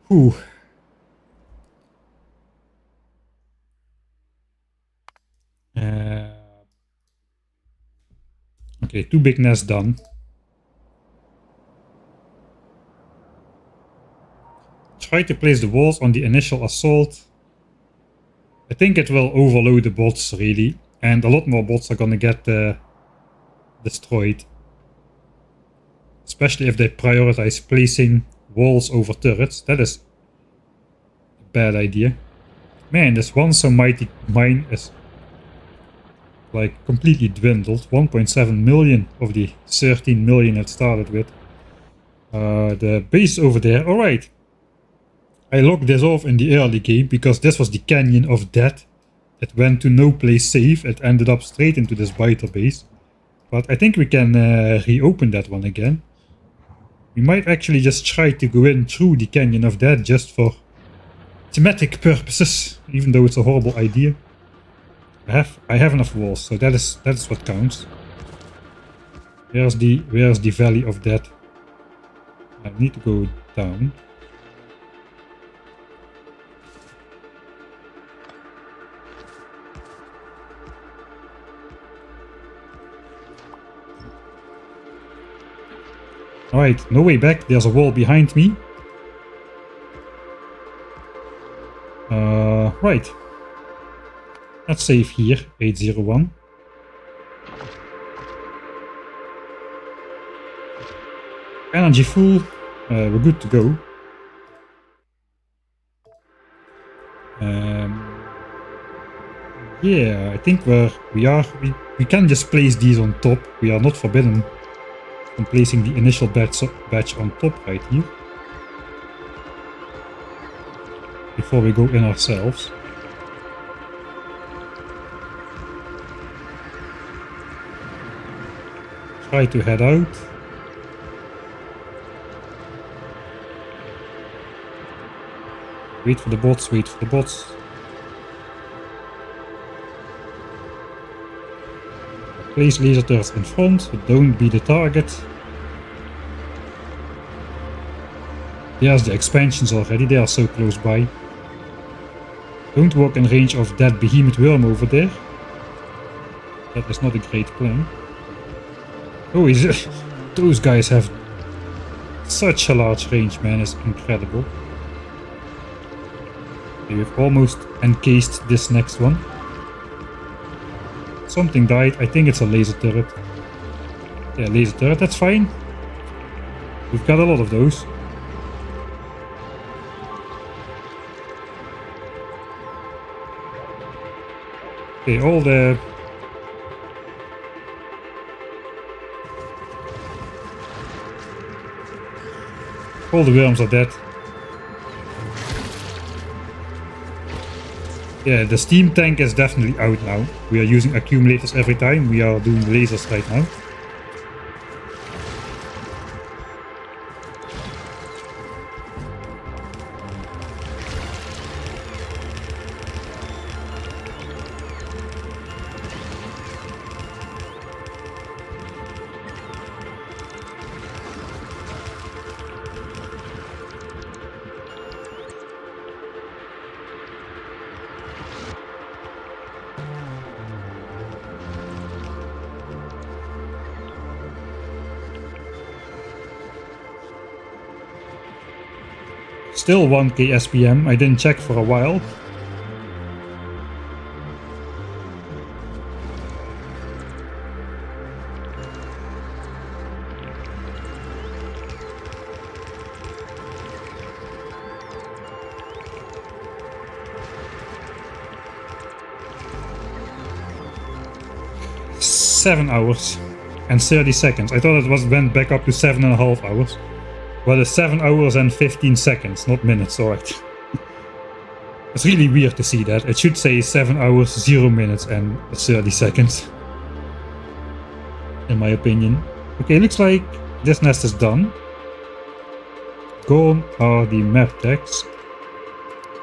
Whew. Okay, 2 big nests done. Try to place the walls on the initial assault. I think it will overload the bots really, and a lot more bots are gonna get destroyed. Especially if they prioritize placing walls over turrets. That is a bad idea. Man, this one so mighty mine is like completely dwindled. 1.7 million of the 13 million it started with. The base over there. Alright. I locked this off in the early game because this was the canyon of death. It went to no place safe. It ended up straight into this biter base. But I think we can reopen that one again. We might actually just try to go in through the canyon of death just for thematic purposes, even though it's a horrible idea. I have enough walls, so that is what counts. Where's the valley of death? I need to go down. Alright, no way back. There's a wall behind me. Right. Let's save here, 801. Energy full. We're good to go. Yeah, I think we can just place these on top. We are not forbidden from placing the initial batch on top right here. Before we go in ourselves. Try to head out. Wait for the bots, wait for the bots. Place laser turrets in front, but don't be the target. There's the expansions already, they are so close by. Don't walk in range of that behemoth worm over there. That is not a great plan. Oh, those guys have such a large range, man, it's incredible. Okay, we've almost encased this next one. Something died. I think it's a laser turret. Yeah, laser turret, that's fine. We've got a lot of those. Okay, all the worms are dead. Yeah, the steam tank is definitely out now. We are using accumulators every time. We are doing lasers right now. Still 1k SPM, I didn't check for a while. $7 hours and 30 seconds. I thought it went back up to 7.5 hours. Well, it's 7 hours and 15 seconds, not minutes, alright. It's really weird to see that. It should say 7 hours, 0 minutes and 30 seconds. In my opinion. Okay, looks like this nest is done. Gone are the map tags,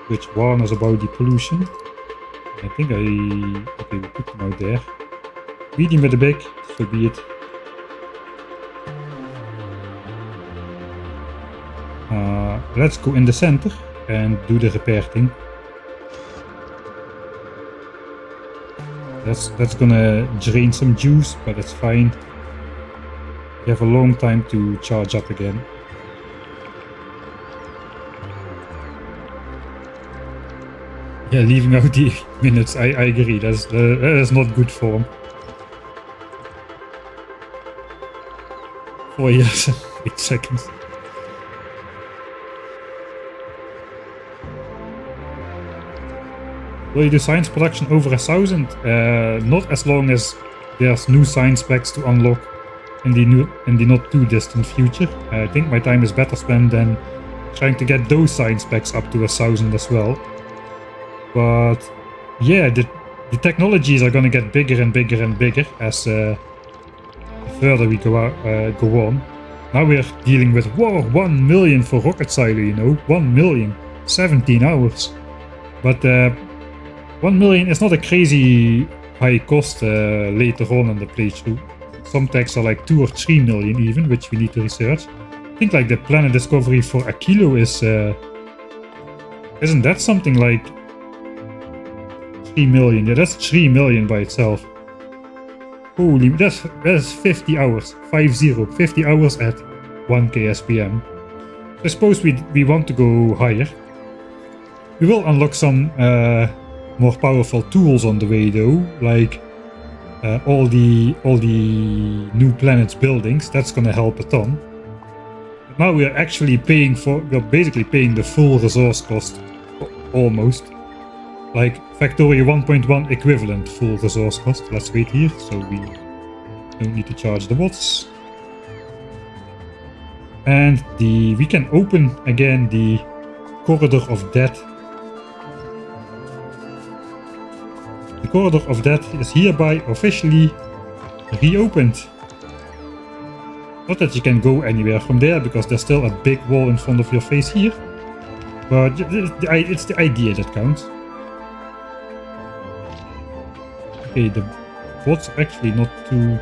which warn us about the pollution. I think okay, we put them out there. Medium with the big, so be it. Let's go in the center and do the repair thing. That's gonna drain some juice, but it's fine. You have a long time to charge up again. Yeah, leaving out the minutes, I agree, that is not good form. 4 years and 8 seconds. Will you do science production over 1,000? Not as long as there's new science packs to unlock in the not too distant future. I think my time is better spent than trying to get those science packs up to 1,000 as well. But yeah, the technologies are gonna get bigger and bigger and bigger as further we go on. Now we're dealing with, whoa, 1 million for rocket silo, you know, 1 million, 17 hours. But 1 million is not a crazy high cost later on in the playthrough. Some techs are like 2 or 3 million even, which we need to research. I think like the planet discovery for a kilo is... isn't that something like 3 million? Yeah, that's 3 million by itself. Holy, that's 50 hours. 50 hours at 1k SPM. I suppose we want to go higher. We will unlock some more powerful tools on the way though, like all the new planets buildings. That's gonna help a ton. But now we're actually we're basically paying the full resource cost, almost. Like Factorio 1.1 equivalent full resource cost. Let's wait here, so we don't need to charge the bots. And we can open again the Corridor of Death. The Corridor of Death is hereby officially reopened. Not that you can go anywhere from there, because there's still a big wall in front of your face here. But it's the idea that counts. Okay, the bots are actually not too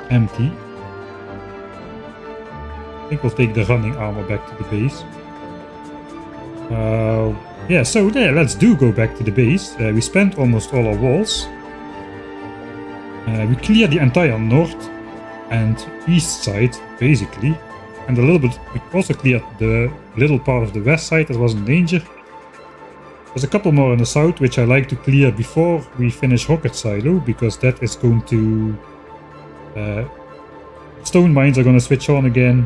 empty. I think we'll take the running armor back to the base. Yeah, so there, let's go back to the base. We spent almost all our walls. We cleared the entire north and east side, basically. And a little bit, we also cleared the little part of the west side that was in danger. There's a couple more in the south which I like to clear before we finish rocket silo, because that is going to... stone mines are going to switch on again,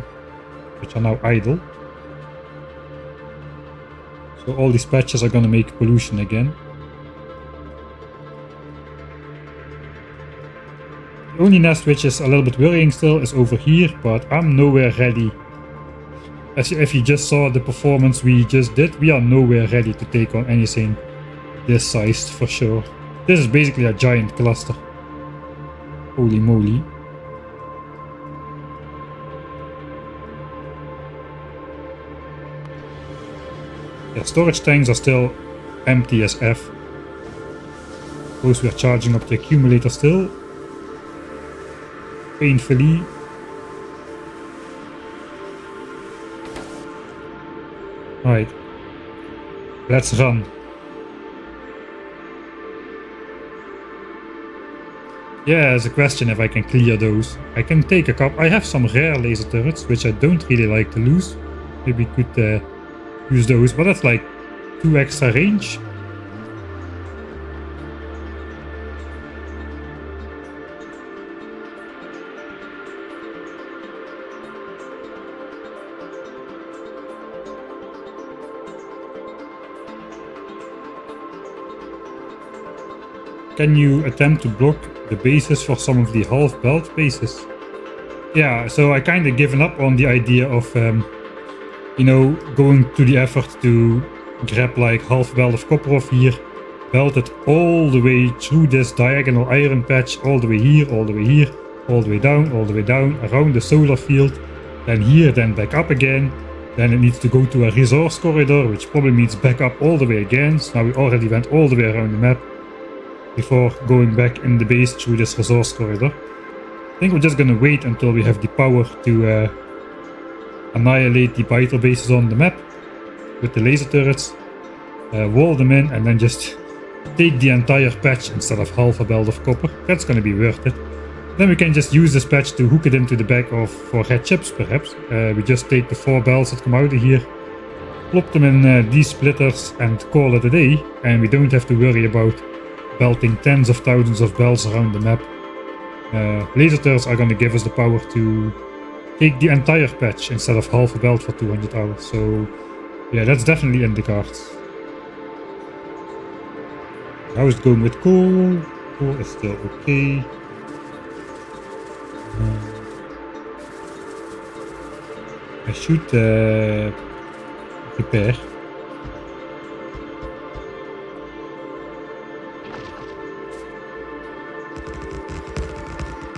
which are now idle. So all these patches are going to make pollution again. The only nest which is a little bit worrying still is over here, but I'm nowhere ready. If you just saw the performance we just did, we are nowhere ready to take on anything this sized for sure. This is basically a giant cluster. Holy moly. Yeah, storage tanks are still empty as F. Suppose we are charging up the accumulator still. Painfully. Alright. Let's run. Yeah, there's a question if I can clear those. I can take a couple. I have some rare laser turrets, which I don't really like to lose. Maybe we could use those, but that's like 2 extra range. Can you attempt to block the bases for some of the half belt bases? Yeah, so I kind of given up on the idea of you know, going to the effort to grab like half belt of copper off here, belt it all the way through this diagonal iron patch, all the way here, all the way here, all the way down, all the way down, around the solar field, then here, then back up again. Then it needs to go to a resource corridor, which probably means back up all the way again. So now we already went all the way around the map before going back in the base through this resource corridor. I think we're just gonna wait until we have the power to annihilate the vital bases on the map with the laser turrets, wall them in, and then just take the entire patch instead of half a belt of copper. That's gonna be worth it. Then we can just use this patch to hook it into the back of 4 red chips perhaps. We just take the 4 belts that come out of here, plop them in these splitters and call it a day, and we don't have to worry about belting tens of thousands of belts around the map. Laser turrets are going to give us the power to take the entire patch instead of half a belt for 200 hours. So yeah, that's definitely in the cards. How is it going with coal? Coal is still okay. I should repair.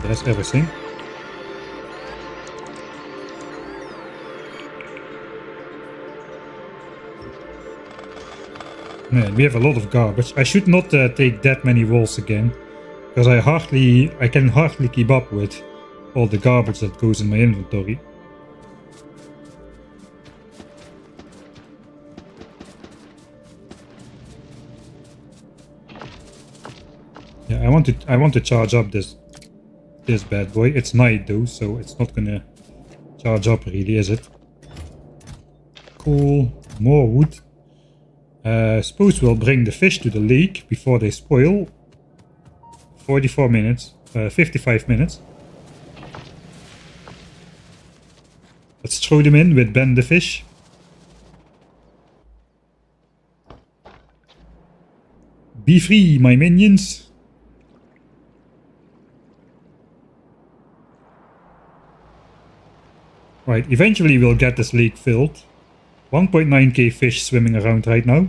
That's everything. Man, we have a lot of garbage. I should not take that many walls again, because I can hardly keep up with all the garbage that goes in my inventory. Yeah, I want to charge up this bad boy. It's night though, so it's not gonna charge up really, is it? Cool. More wood. Suppose we'll bring the fish to the lake before they spoil. 44 minutes. 55 minutes. Let's throw them in with Ben the fish. Be free, my minions. Right, eventually we'll get this lake filled. 1.9k fish swimming around right now.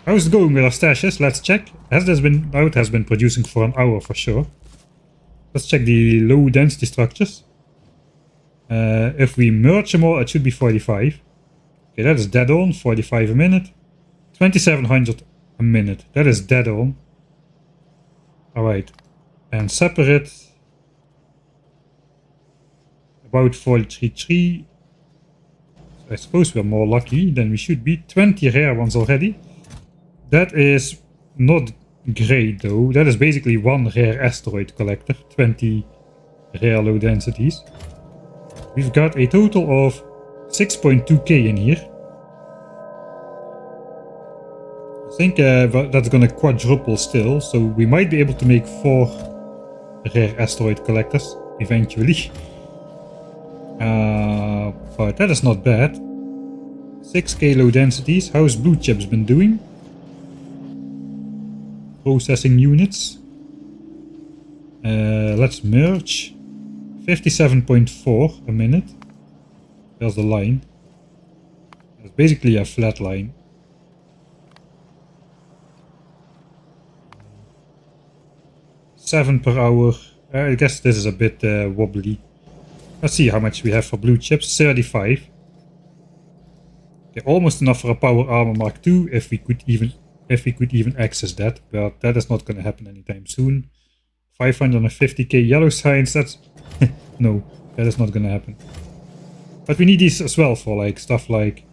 How's it going with our stashes? Let's check. Has this been... Oh, it has been producing for an hour for sure. Let's check the low density structures. If we merge them all, it should be 45. Okay, that is dead on. 45 a minute. 2700 a minute. That is dead on. Alright. And separate. About 43.3. I suppose we're more lucky than we should be. 20 rare ones already. That is not great though. That is basically 1 rare asteroid collector. 20 rare low densities. We've got a total of 6.2k in here. think that's gonna quadruple still, so we might be able to make 4 rare asteroid collectors eventually. But that is not bad. 6k low densities. How's blue chips been doing? Processing units. Let's merge. 57.4 a minute. There's the line. It's basically a flat line. $7 per hour. I guess this is a bit wobbly. Let's see how much we have for blue chips. 35. Okay, almost enough for a power armor Mark II if we could even access that, but that is not going to happen anytime soon. 550k yellow signs. That's no, that is not going to happen. But we need these as well for like stuff like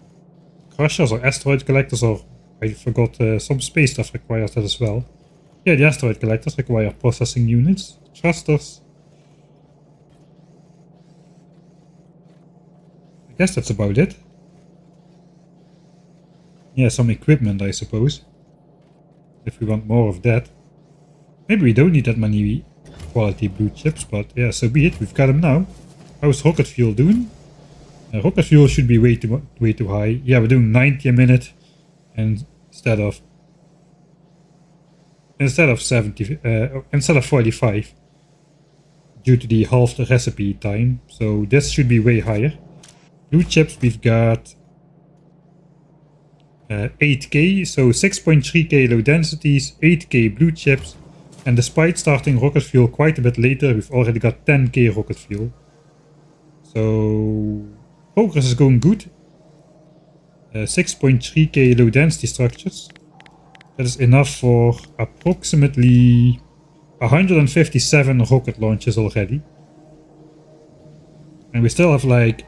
crushers or asteroid collectors, or I forgot some space stuff requires that as well. Yeah, the asteroid collectors require processing units, thrusters. I guess that's about it. Yeah, some equipment, I suppose. If we want more of that. Maybe we don't need that many quality blue chips, but yeah, so be it. We've got them now. How's rocket fuel doing? Rocket fuel should be way too high. Yeah, we're doing 90 a minute, and instead of 70, instead of 45, due to the halved recipe time. So this should be way higher. Blue chips, we've got 8k, so 6.3k low densities, 8k blue chips, and despite starting rocket fuel quite a bit later, we've already got 10k rocket fuel. So progress is going good. 6.3k low density structures. That is enough for approximately 157 rocket launches already. And we still have like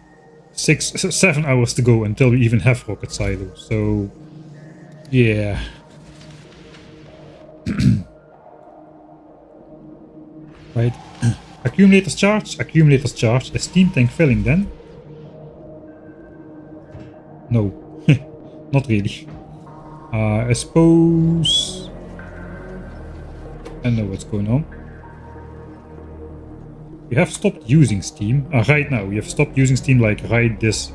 7 hours to go until we even have rocket silos. So yeah. Right. Accumulators charge. Accumulators charge. Is steam tank filling then? No. Not really. I suppose... I know what's going on. We have stopped using steam. Right now, we have stopped using steam like right this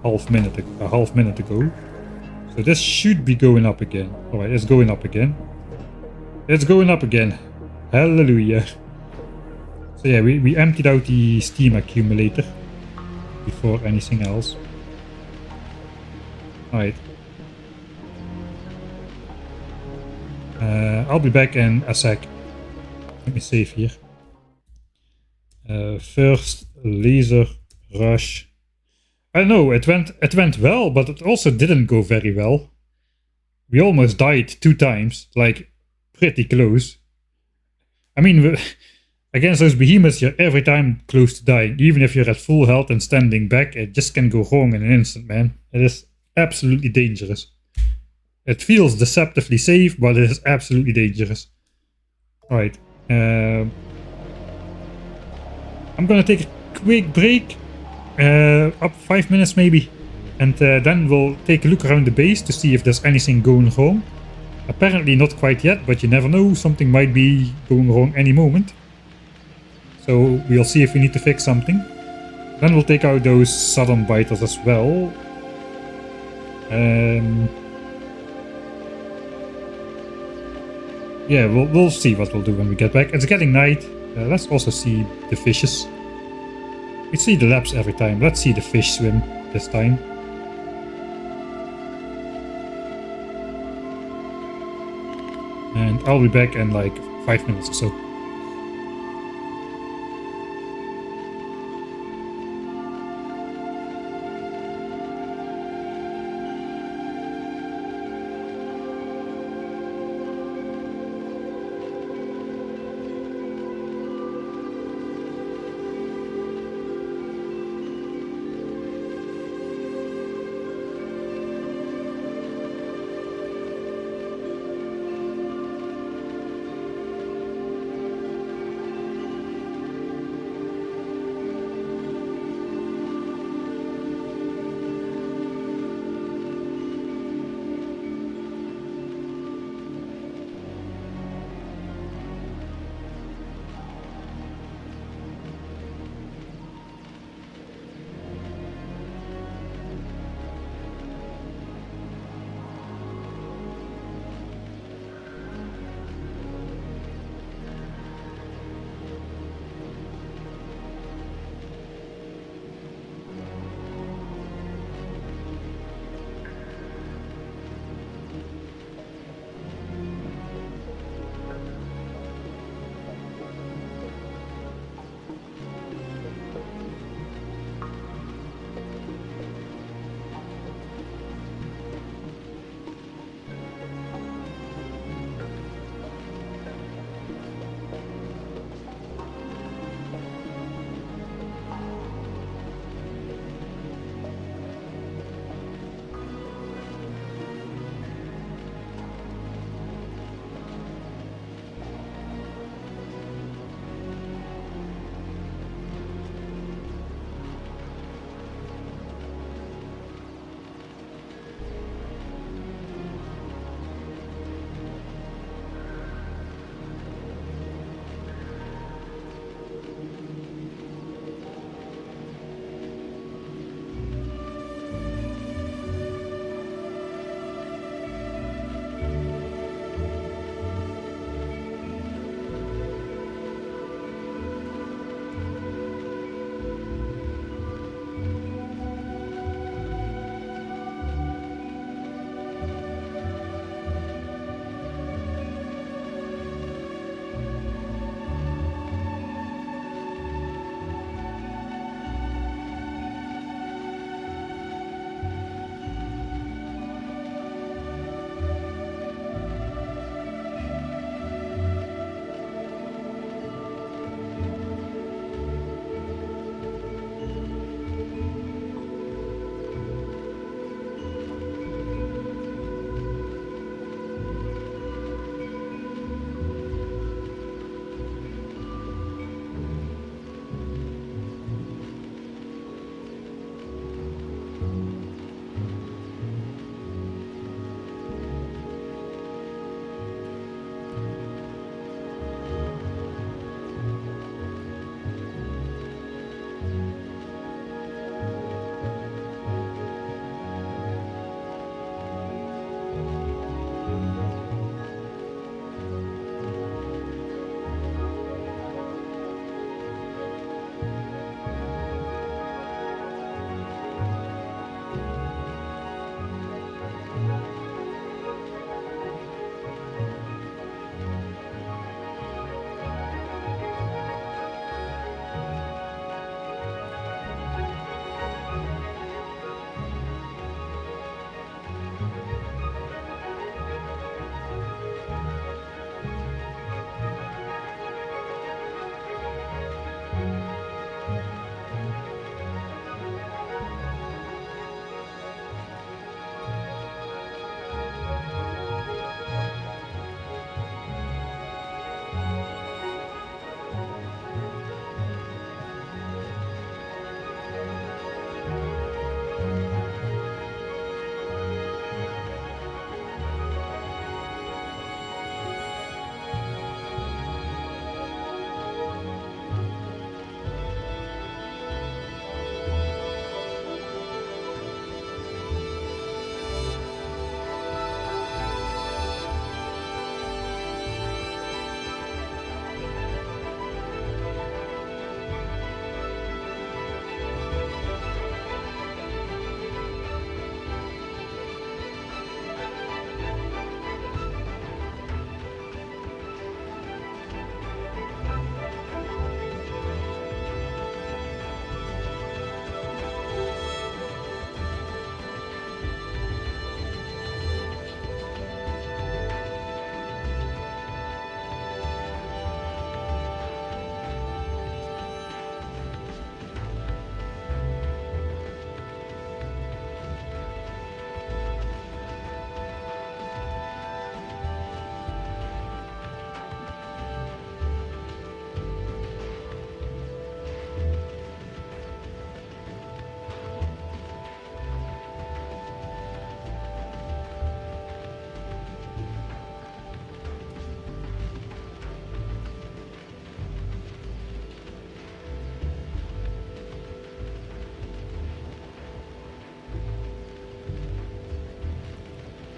half minute ago. So this should be going up again. Alright, it's going up again. It's going up again. Hallelujah. So yeah, we emptied out the steam accumulator before anything else. Alright. I'll be back in a sec. Let me save here. First laser rush. I don't know, it went well, but it also didn't go very well. We almost died 2 times, like pretty close. I mean, against those behemoths, you're every time close to dying. Even if you're at full health and standing back, it just can go wrong in an instant, man. It is absolutely dangerous. It feels deceptively safe, but it is absolutely dangerous. Alright. I'm gonna take a quick break. Up 5 minutes maybe. And then we'll take a look around the base to see if there's anything going wrong. Apparently not quite yet, but you never know. Something might be going wrong any moment. So we'll see if we need to fix something. Then we'll take out those southern biters as well. Yeah, we'll see what we'll do when we get back. It's getting night. Let's also see the fishes. We see the labs every time. Let's see the fish swim this time. And I'll be back in like 5 minutes or so.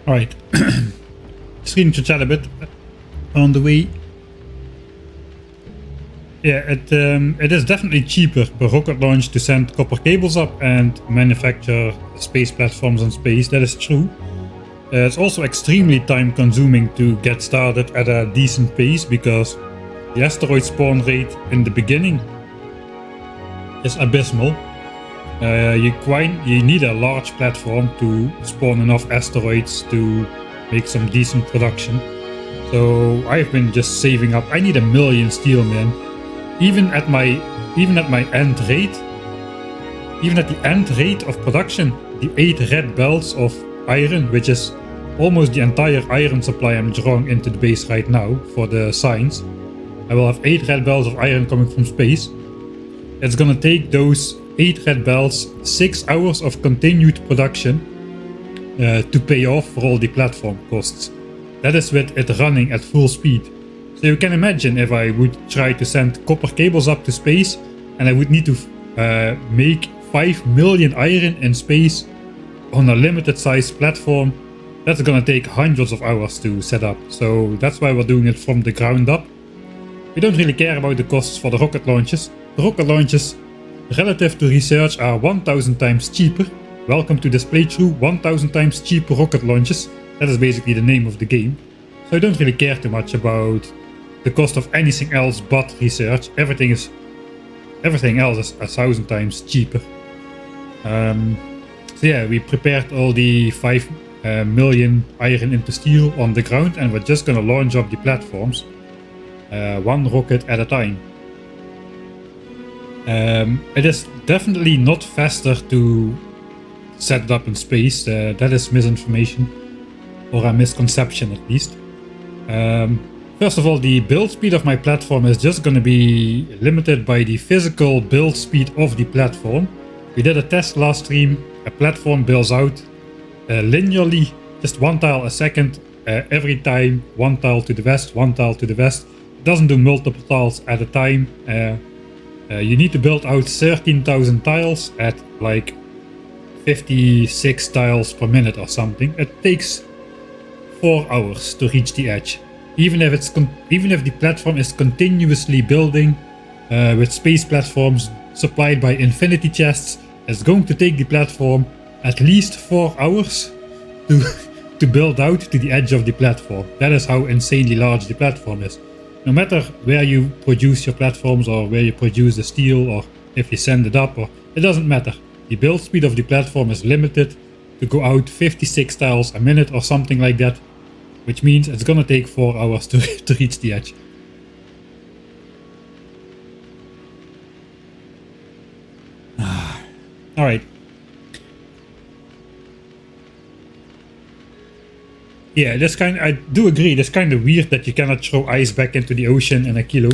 Alright, just reading to chat a bit on the way. Yeah, it is definitely cheaper per rocket launch to send copper cables up and manufacture space platforms in space. That is true. It's also extremely time consuming to get started at a decent pace because the asteroid spawn rate in the beginning is abysmal. You need a large platform to spawn enough asteroids to make some decent production. So I've been just saving up. I need 1 million steel, man. Even at the end rate of production, the 8 red belts of iron, which is almost the entire iron supply I'm drawing into the base right now for the signs. I will have 8 red belts of iron coming from space. It's gonna take those 8 red belts 6 hours of continued production to pay off for all the platform costs. That is with it running at full speed. So you can imagine if I would try to send copper cables up to space and I would need to make 5 million iron in space on a limited size platform, that's gonna take hundreds of hours to set up. So that's why we're doing it from the ground up. We don't really care about the costs for the rocket launches. The rocket launches relative to research are 1000 times cheaper. Welcome to this playthrough, 1000 times cheaper rocket launches. That is basically the name of the game. So I don't really care too much about the cost of anything else but research. Everything else is 1000 times cheaper. So yeah, we prepared all the 5 million iron into steel on the ground and we're just gonna launch up the platforms one rocket at a time. It is definitely not faster to set it up in space. That is misinformation, or a misconception at least. First of all, the build speed of my platform is just going to be limited by the physical build speed of the platform. We did a test last stream. A platform builds out linearly, just 1 tile a second every time. 1 tile to the west, 1 tile to the west. It doesn't do multiple tiles at a time. You need to build out 13,000 tiles at like 56 tiles per minute or something. It takes 4 hours to reach the edge. Even if the platform is continuously building with space platforms supplied by infinity chests, it's going to take the platform at least 4 hours to build out to the edge of the platform. That is how insanely large the platform is. No matter where you produce your platforms or where you produce the steel or if you send it up, or it doesn't matter. The build speed of the platform is limited to go out 56 tiles a minute or something like that, which means it's gonna take 4 hours to reach the edge. Alright. Yeah, I do agree, it's kind of weird that you cannot throw ice back into the ocean in a kilo.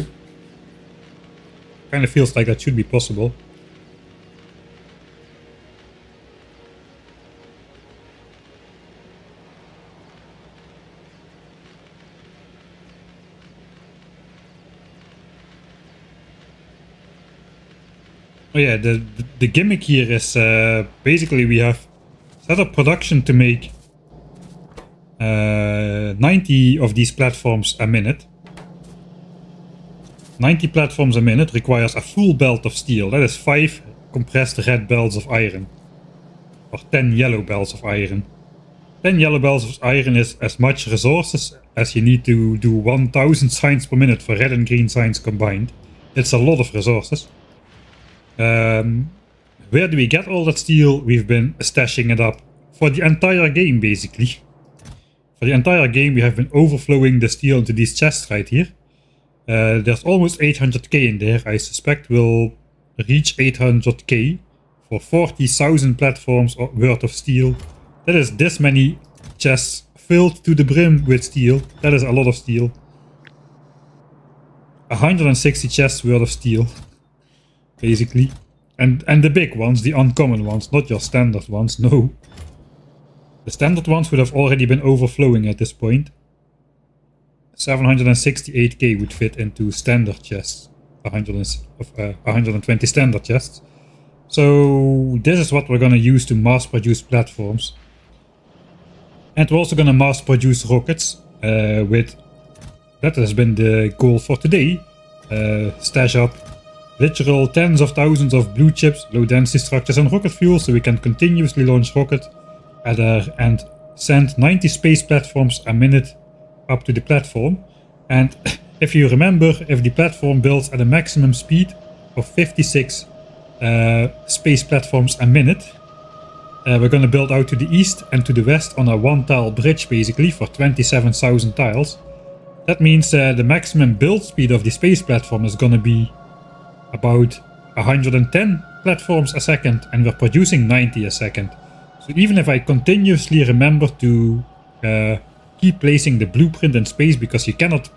Kind of feels like that should be possible. Oh yeah, the gimmick here is basically we have set up production to make 90 of these platforms a minute. 90 platforms a minute requires a full belt of steel. That is 5 compressed red belts of iron. Or 10 yellow belts of iron. 10 yellow belts of iron is as much resources as you need to do 1000 signs per minute for red and green signs combined. It's a lot of resources. Where do we get all that steel? We've been stashing it up for the entire game, basically. For the entire game we have been overflowing the steel into these chests right here. There's almost 800k in there. I suspect we'll reach 800k for 40,000 platforms worth of steel. That is this many chests filled to the brim with steel. That is a lot of steel. 160 chests worth of steel. Basically. And the big ones, the uncommon ones, not your standard ones, no. The standard ones would have already been overflowing at this point. 768k would fit into standard chests. 120 standard chests. So this is what we're gonna use to mass produce platforms. And we're also gonna mass produce rockets with, that has been the goal for today. Stash up literal tens of thousands of blue chips, low density structures and rocket fuel so we can continuously launch rockets and send 90 space platforms a minute up to the platform. And if you remember, if the platform builds at a maximum speed of 56 space platforms a minute, we're going to build out to the east and to the west on a one tile bridge basically for 27,000 tiles. That means the maximum build speed of the space platform is going to be about 110 platforms a second, and we're producing 90 a second. So even if I continuously remember to keep placing the blueprint in space, because you cannot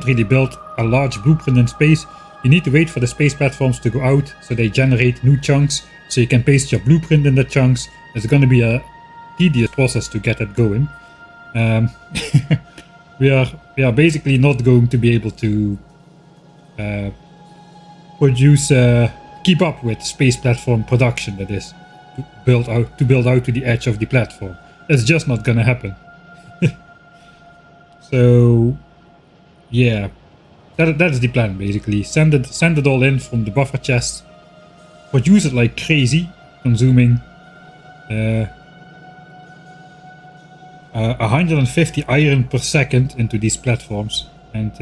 really build a large blueprint in space, you need to wait for the space platforms to go out so they generate new chunks so you can paste your blueprint in the chunks. It's going to be a tedious process to get that going. We are basically not going to be able to keep up with space platform production, that is, to build out to the edge of the platform. It's just not gonna happen. So yeah, that's the plan basically. Send it all in from the buffer chest, produce it like crazy, consuming 150 iron per second into these platforms, and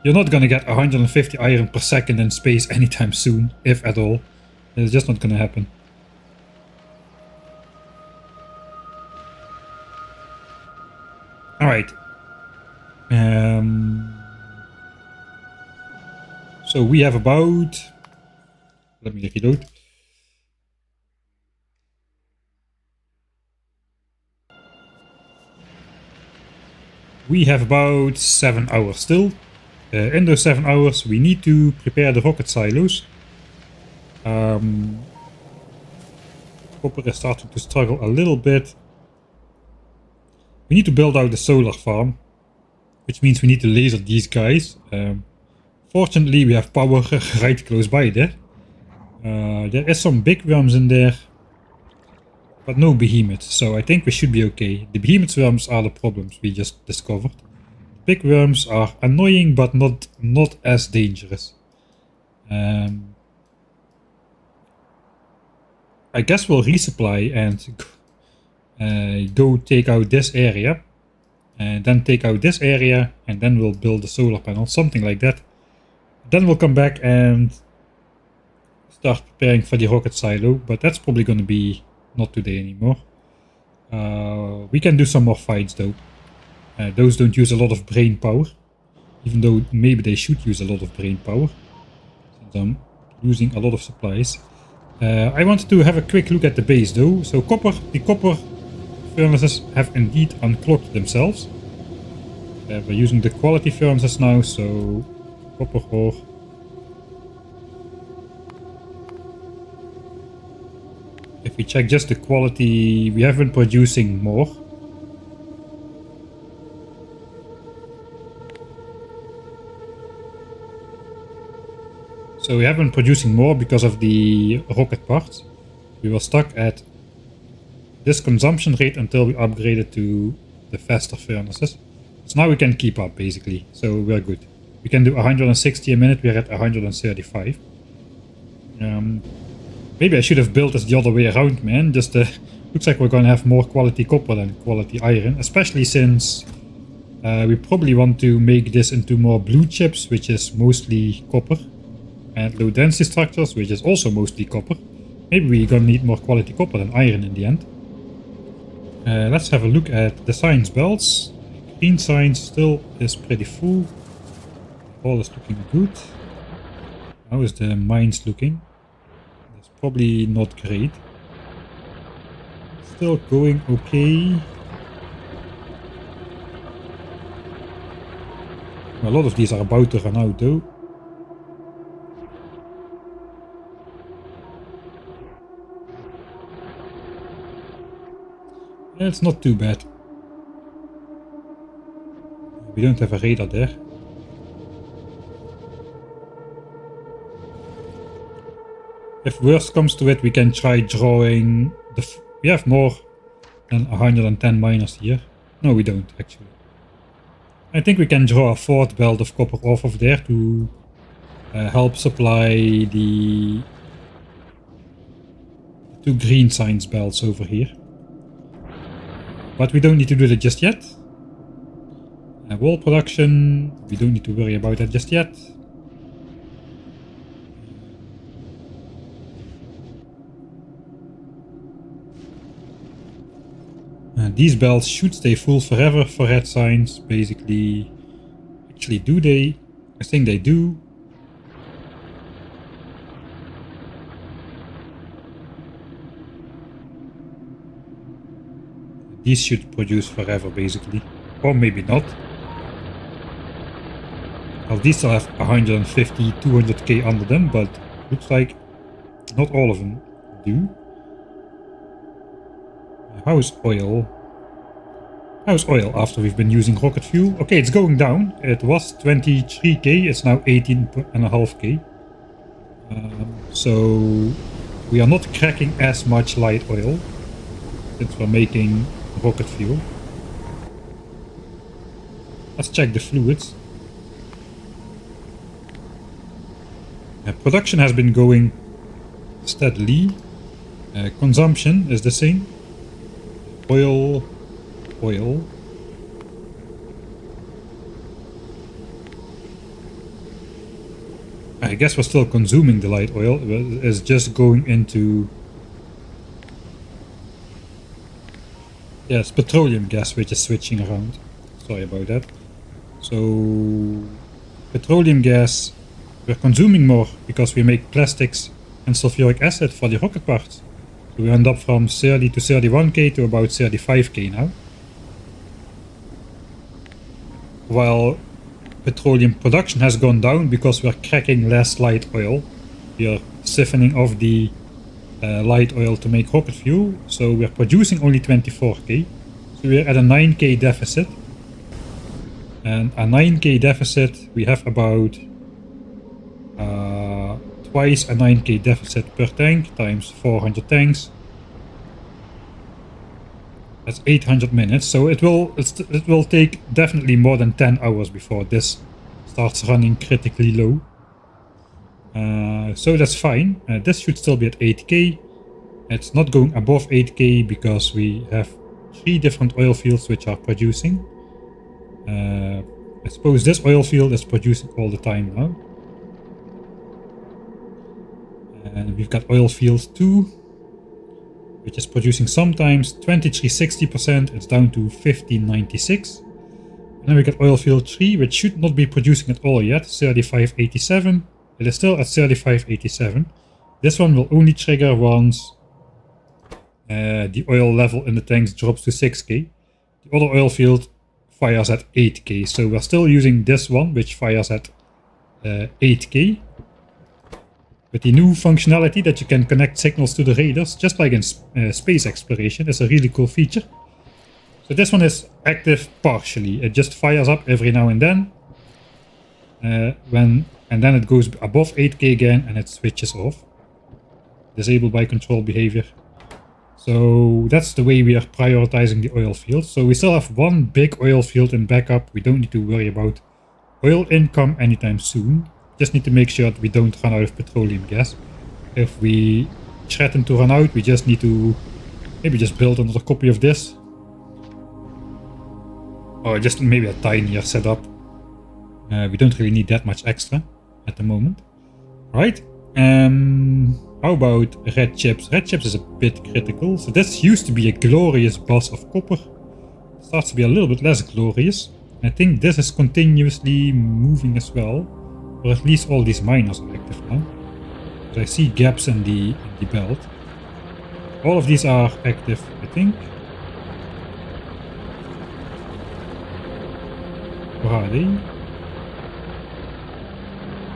you're not gonna get 150 iron per second in space anytime soon, if at all. It's just not gonna happen. Alright. So we have about... Let me reload. We have about 7 hours still. In those 7 hours we need to prepare the rocket silos. Copper is starting to struggle a little bit. We need to build out the solar farm, which means we need to laser these guys. Fortunately we have power right close by there. There is some big worms in there, but no behemoths, so I think we should be okay. The behemoth worms are the problems we just discovered. Big worms are annoying, but not as dangerous. I guess we'll resupply and go take out this area, and then take out this area, and then we'll build a solar panel, something like that. Then we'll come back and start preparing for the rocket silo, but that's probably going to be not today anymore. We can do some more fights though. Those don't use a lot of brain power, even though maybe they should use a lot of brain power, since I'm losing a lot of supplies. I wanted to have a quick look at the base though. So the copper furnaces have indeed unclogged themselves. We're using the quality furnaces now, so copper ore. If we check just the quality, we have been producing more. So we have been producing more because of the rocket parts. We were stuck at this consumption rate until we upgraded to the faster furnaces. So now we can keep up basically, so we're good. We can do 160 a minute, we're at 135. Maybe I should have built this the other way around, man. Just looks like we're gonna have more quality copper than quality iron, especially since we probably want to make this into more blue chips, which is mostly copper, and low density structures, which is also mostly copper. Maybe we're gonna need more quality copper than iron in the end. Let's have a look at the science belts. Green science still is pretty full. All is looking good. How is the mines looking? It's probably not great. Still going okay. A lot of these are about to run out though. It's not too bad. We don't have a radar there. If worst comes to it, we can try drawing we have more Then 110 miners here. No, we don't actually. I think we can draw a fourth belt of copper off of there to help supply the two green science belts over here. But we don't need to do that just yet. Wall production, we don't need to worry about that just yet. These belts should stay full forever for red signs, basically. Actually, do they? I think they do. These should produce forever, basically. Or maybe not. Well, these still have 150, 200k under them, but looks like not all of them do. How's oil? How's oil after we've been using rocket fuel? Okay, it's going down. It was 23k, it's now 18.5k. So we are not cracking as much light oil since we're making rocket fuel. Let's check the fluids. Production has been going steadily. Consumption is the same. Oil. I guess we're still consuming the light oil. It's just going into... Yes, petroleum gas which is switching around. Sorry about that. So... petroleum gas, we're consuming more because we make plastics and sulfuric acid for the rocket parts. So we end up from 30 to 31k to about 35k now. While petroleum production has gone down because we're cracking less light oil. We are siphoning off the light oil to make rocket fuel. So we're producing only 24k. So we're at a 9k deficit. And a 9k deficit, we have about twice a 9k deficit per tank times 400 tanks. That's 800 minutes, so it will take definitely more than 10 hours before this starts running critically low. So that's fine. This should still be at 8k. It's not going above 8k because we have 3 different oil fields which are producing. I suppose this oil field is producing all the time now. And we've got oil field 2, which is producing sometimes 2360%, it's down to 1596. And then we got oil field 3, which should not be producing at all yet, 3587. It is still at 3587. This one will only trigger once the oil level in the tanks drops to 6k. The other oil field fires at 8k, so we're still using this one, which fires at 8k. With the new functionality that you can connect signals to the radars, just like in space exploration, is a really cool feature. So this one is active partially. It just fires up every now and then. And then it goes above 8k again and it switches off. Disable by control behavior. So that's the way we are prioritizing the oil field. So we still have one big oil field in backup. We don't need to worry about oil income anytime soon. Just need to make sure that we don't run out of petroleum gas. If we threaten to run out, we just need to maybe just build another copy of this. Or just maybe a tinier setup. We don't really need that much extra at the moment. Right. How about red chips? Red chips is a bit critical. So this used to be a glorious boss of copper. It starts to be a little bit less glorious. I think this is continuously moving as well. Or at least all these miners are active now. So I see gaps in the belt. All of these are active, I think. Where are they?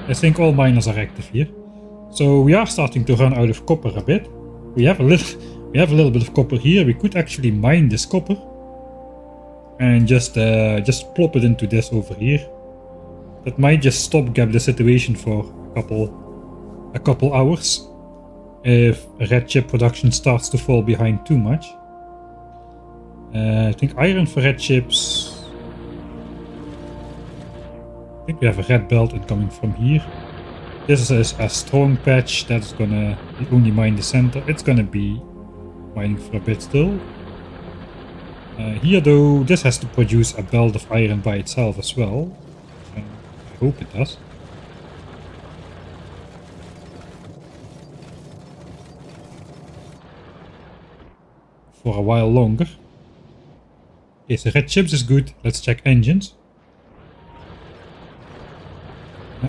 I think all miners are active here. So we are starting to run out of copper a bit. We have a little bit of copper here. We could actually mine this copper and just plop it into this over here. That might just stopgap the situation for a couple hours if red chip production starts to fall behind too much. I think iron for red chips. I think we have a red belt incoming from here. This is a strong patch that's gonna only mine the center. It's gonna be mining for a bit still. Here though, this has to produce a belt of iron by itself as well. I hope it does. For a while longer. Okay, so red chips is good. Let's check engines.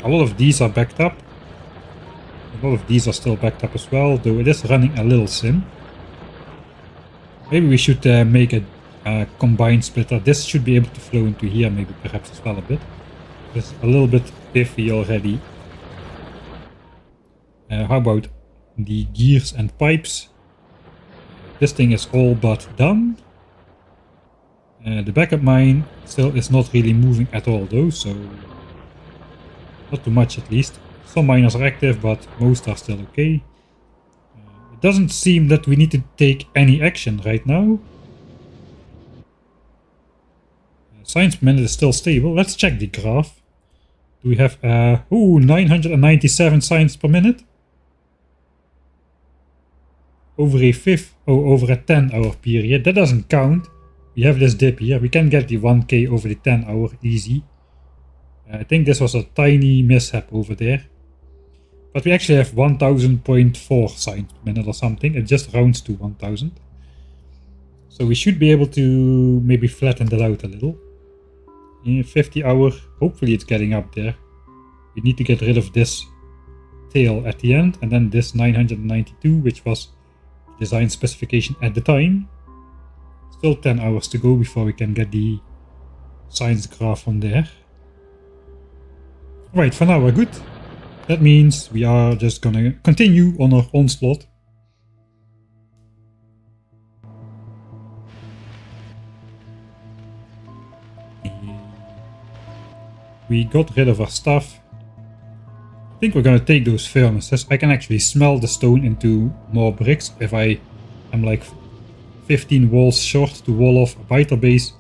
A lot of these are backed up. A lot of these are still backed up as well, though it is running a little sim. Maybe we should make a combined splitter. This should be able to flow into here, maybe perhaps as well a bit. It's a little bit piffy already. How about the gears and pipes? This thing is all but done. The backup mine still is not really moving at all though, so not too much at least. Some miners are active, but most are still okay. It doesn't seem that we need to take any action right now. Science per minute is still stable. Let's check the graph. Do we have 997 science per minute? Over a 10-hour period. That doesn't count. We have this dip here. We can get the 1k over the 10-hour easy. I think this was a tiny mishap over there. But we actually have 1000.4 science per minute or something. It just rounds to 1000. So we should be able to maybe flatten that out a little. 50 hour, hopefully it's getting up there. We need to get rid of this tail at the end, and then this 992, which was design specification at the time. Still 10 hours to go before we can get the science graph from there. Right, for now we're good. That means we are just gonna continue on our onslaught. We got rid of our stuff. I think we're gonna take those furnaces. I can actually smelt the stone into more bricks if I am like 15 walls short to wall off a biter base.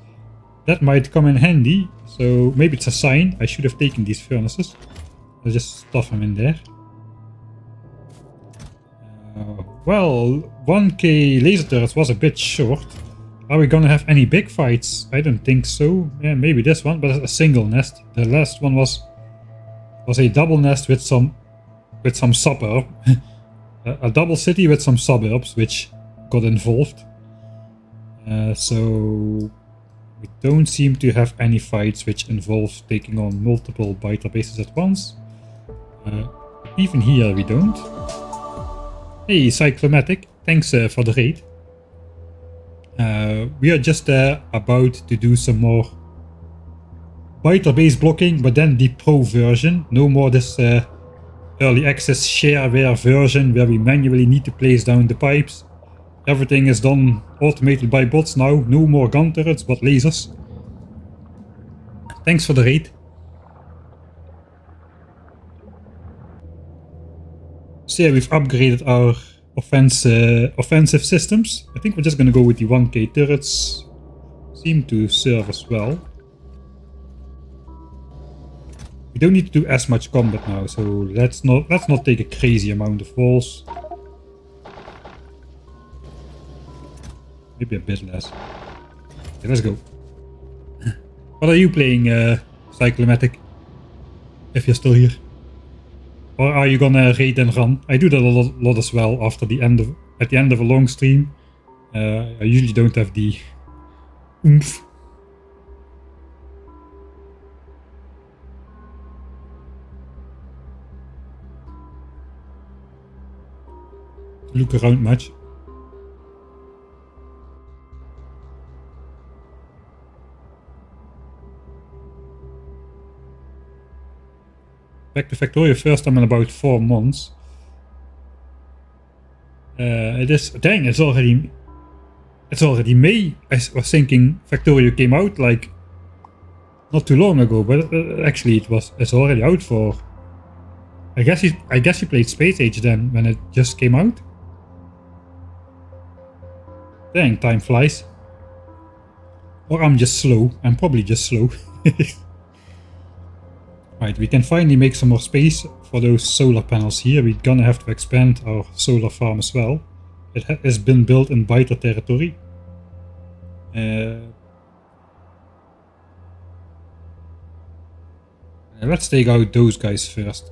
That might come in handy, so maybe it's a sign. I should have taken these furnaces. I'll just stuff them in there. Well, 1k laser turrets was a bit short. Are we gonna have any big fights? I don't think so. Yeah, maybe this one, but it's a single nest. The last one was a double nest with some suburb. a double city with some suburbs which got involved. So we don't seem to have any fights which involve taking on multiple biter bases at once. Even here we don't. Hey Cyclomatic, thanks for the raid. We are just about to do some more biter base blocking, but then the pro version. No more this early access shareware version where we manually need to place down the pipes. Everything is done automated by bots now. No more gun turrets, but lasers. Thanks for the raid. So yeah, we've upgraded our offensive systems. I think we're just gonna go with the 1k turrets. Seem to serve as well. We don't need to do as much combat now, so let's not take a crazy amount of walls. Maybe a bit less. Okay, let's go. What are you playing, Cyclomatic? If you're still here. Or are you gonna raid and run? I do that a lot as well after at the end of a long stream. I usually don't have the oomph. Look around much. Back to Factorio first time in about 4 months. It is, dang, it's already May. I was thinking Factorio came out like not too long ago, but actually it's already out for. I guess you played Space Age then when it just came out. Dang, time flies. Or I'm just slow. I'm probably just slow. Right, we can finally make some more space for those solar panels here. We're gonna have to expand our solar farm as well. It has been built in biter territory. Let's take out those guys first.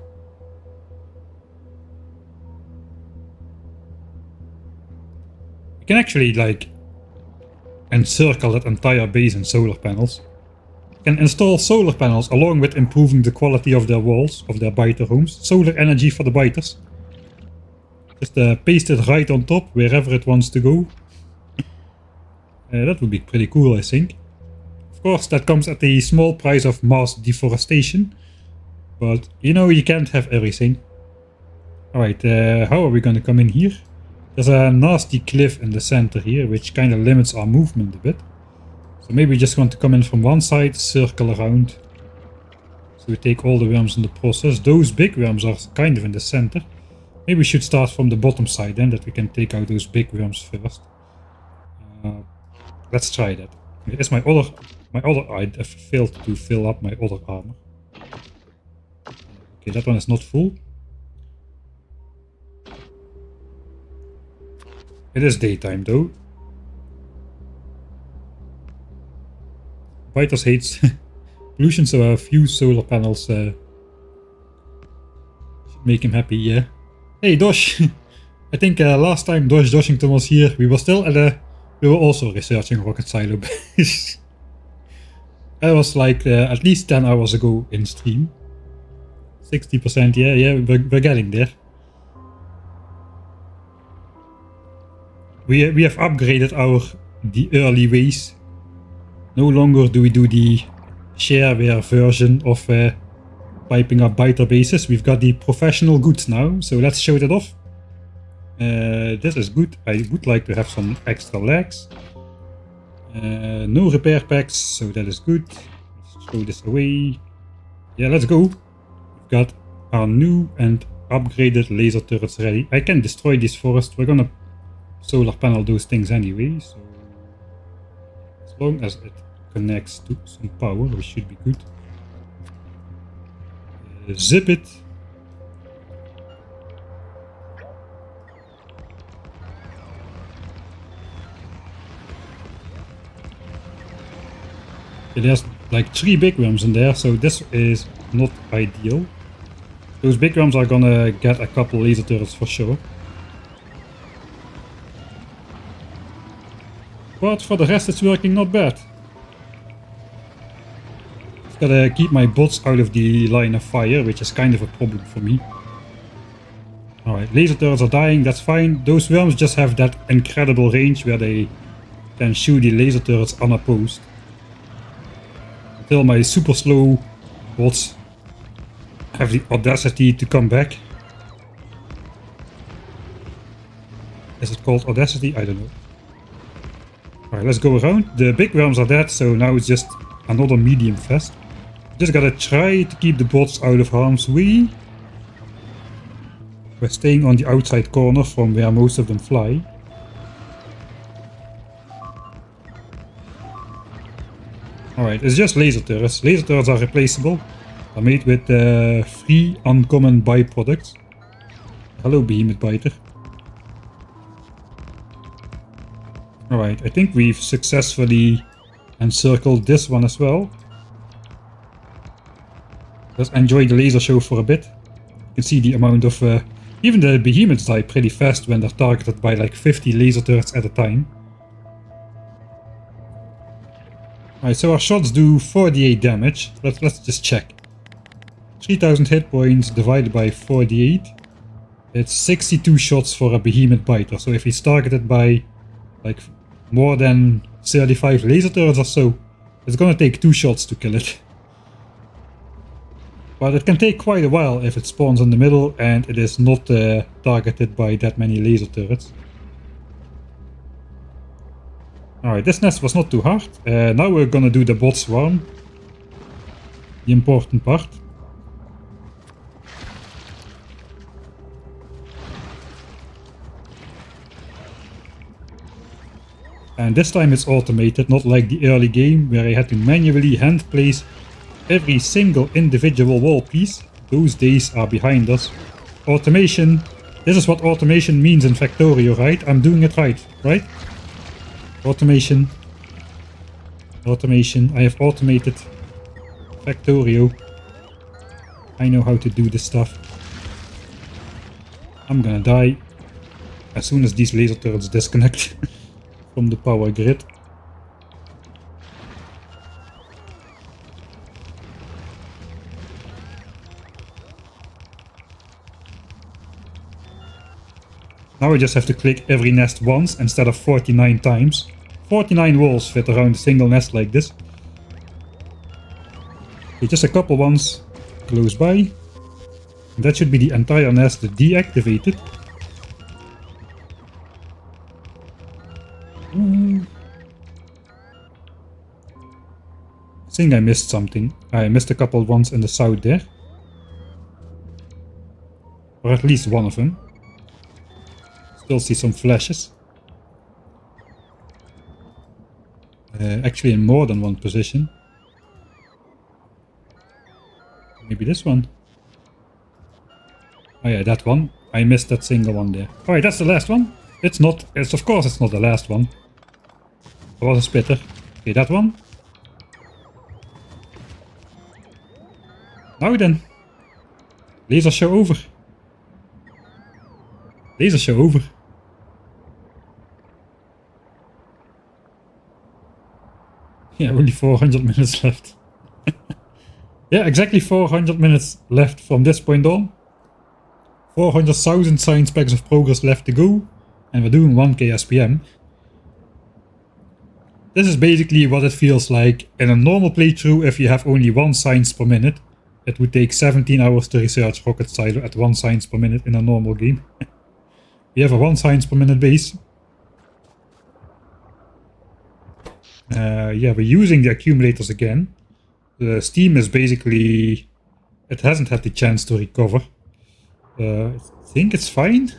We can actually like encircle that entire base in solar panels. Can install solar panels along with improving the quality of their walls, of their biter homes. Solar energy for the biters. Just paste it right on top, wherever it wants to go. That would be pretty cool, I think. Of course, that comes at the small price of mass deforestation. But, you know, you can't have everything. Alright, how are we gonna come in here? There's a nasty cliff in the center here, which kind of limits our movement a bit. So maybe we just want to come in from one side, circle around. So we take all the worms in the process. Those big worms are kind of in the center. Maybe we should start from the bottom side then, that we can take out those big worms first. Let's try that. It's my other I failed to fill up my other armor. Okay, that one is not full. It is daytime though. Biters hates pollution, so a few solar panels should make him happy, yeah. Hey Dosh! I think last time Dosh Doshington was here, we were still at we were also researching rocket silo base. That was like at least 10 hours ago in stream. 60%, yeah, we're getting there. We have upgraded the early ways. No longer do we do the shareware version of piping up biter bases. We've got the professional goods now, so let's show that off. This is good. I would like to have some extra legs. No repair packs, so that is good. Let's throw this away. Yeah, let's go. We've got our new and upgraded laser turrets ready. I can destroy this forest. We're gonna solar panel those things anyway, so as long as it connects to some power, we should be good. Zip it. There's like 3 big worms in there, so this is not ideal. Those big worms are gonna get a couple laser turrets for sure. But for the rest it's working not bad. I've gotta keep my bots out of the line of fire, which is kind of a problem for me. Alright, laser turrets are dying, that's fine. Those worms just have that incredible range where they can shoot the laser turrets unopposed. Until my super slow bots have the audacity to come back. Is it called audacity? I don't know. Alright, let's go around. The big worms are dead, so now it's just another medium fest. Just gotta try to keep the bots out of harm's way. We're staying on the outside corner from where most of them fly. Alright, it's just laser turrets. Laser turrets are replaceable. They're made with 3 uncommon byproducts. Hello, behemoth biter. Alright, I think we've successfully encircled this one as well. Let's enjoy the laser show for a bit. You can see the amount of... even the behemoths die pretty fast when they're targeted by like 50 laser turrets at a time. Alright, so our shots do 48 damage. Let's just check. 3000 hit points divided by 48. It's 62 shots for a behemoth biter. So if he's targeted by like more than 35 laser turrets or so, it's gonna take 2 shots to kill it. But it can take quite a while if it spawns in the middle and it is not targeted by that many laser turrets. Alright, this nest was not too hard. Now we're gonna do the bot swarm. The important part. And this time it's automated, not like the early game where I had to manually hand place every single individual wall piece. Those days are behind us. Automation. This is what automation means in Factorio, right? I'm doing it right, right? Automation. Automation. I have automated Factorio. I know how to do this stuff. I'm gonna die as soon as these laser turrets disconnect from the power grid. Now I just have to click every nest once instead of 49 times. 49 walls fit around a single nest like this. Okay, just a couple ones close by. And that should be the entire nest deactivated. I think I missed something. I missed a couple ones in the south there. Or at least one of them. Still see some flashes. Actually in more than one position. Maybe this one. Oh yeah, that one. I missed that single one there. Alright, that's the last one. It's not. Of course it's not the last one. There was a spitter. Okay, that one. Now then. Laser show over. Laser show over. Yeah, only 400 minutes left. Yeah, exactly 400 minutes left from this point on. 400,000 science packs of progress left to go. And we're doing 1k SPM. This is basically what it feels like in a normal playthrough. If you have only 1 science per minute, it would take 17 hours to research rocket silo at 1 science per minute in a normal game. We have a 1 science per minute base. Yeah, we're using the accumulators again. The steam is basically... It hasn't had the chance to recover. I think it's fine.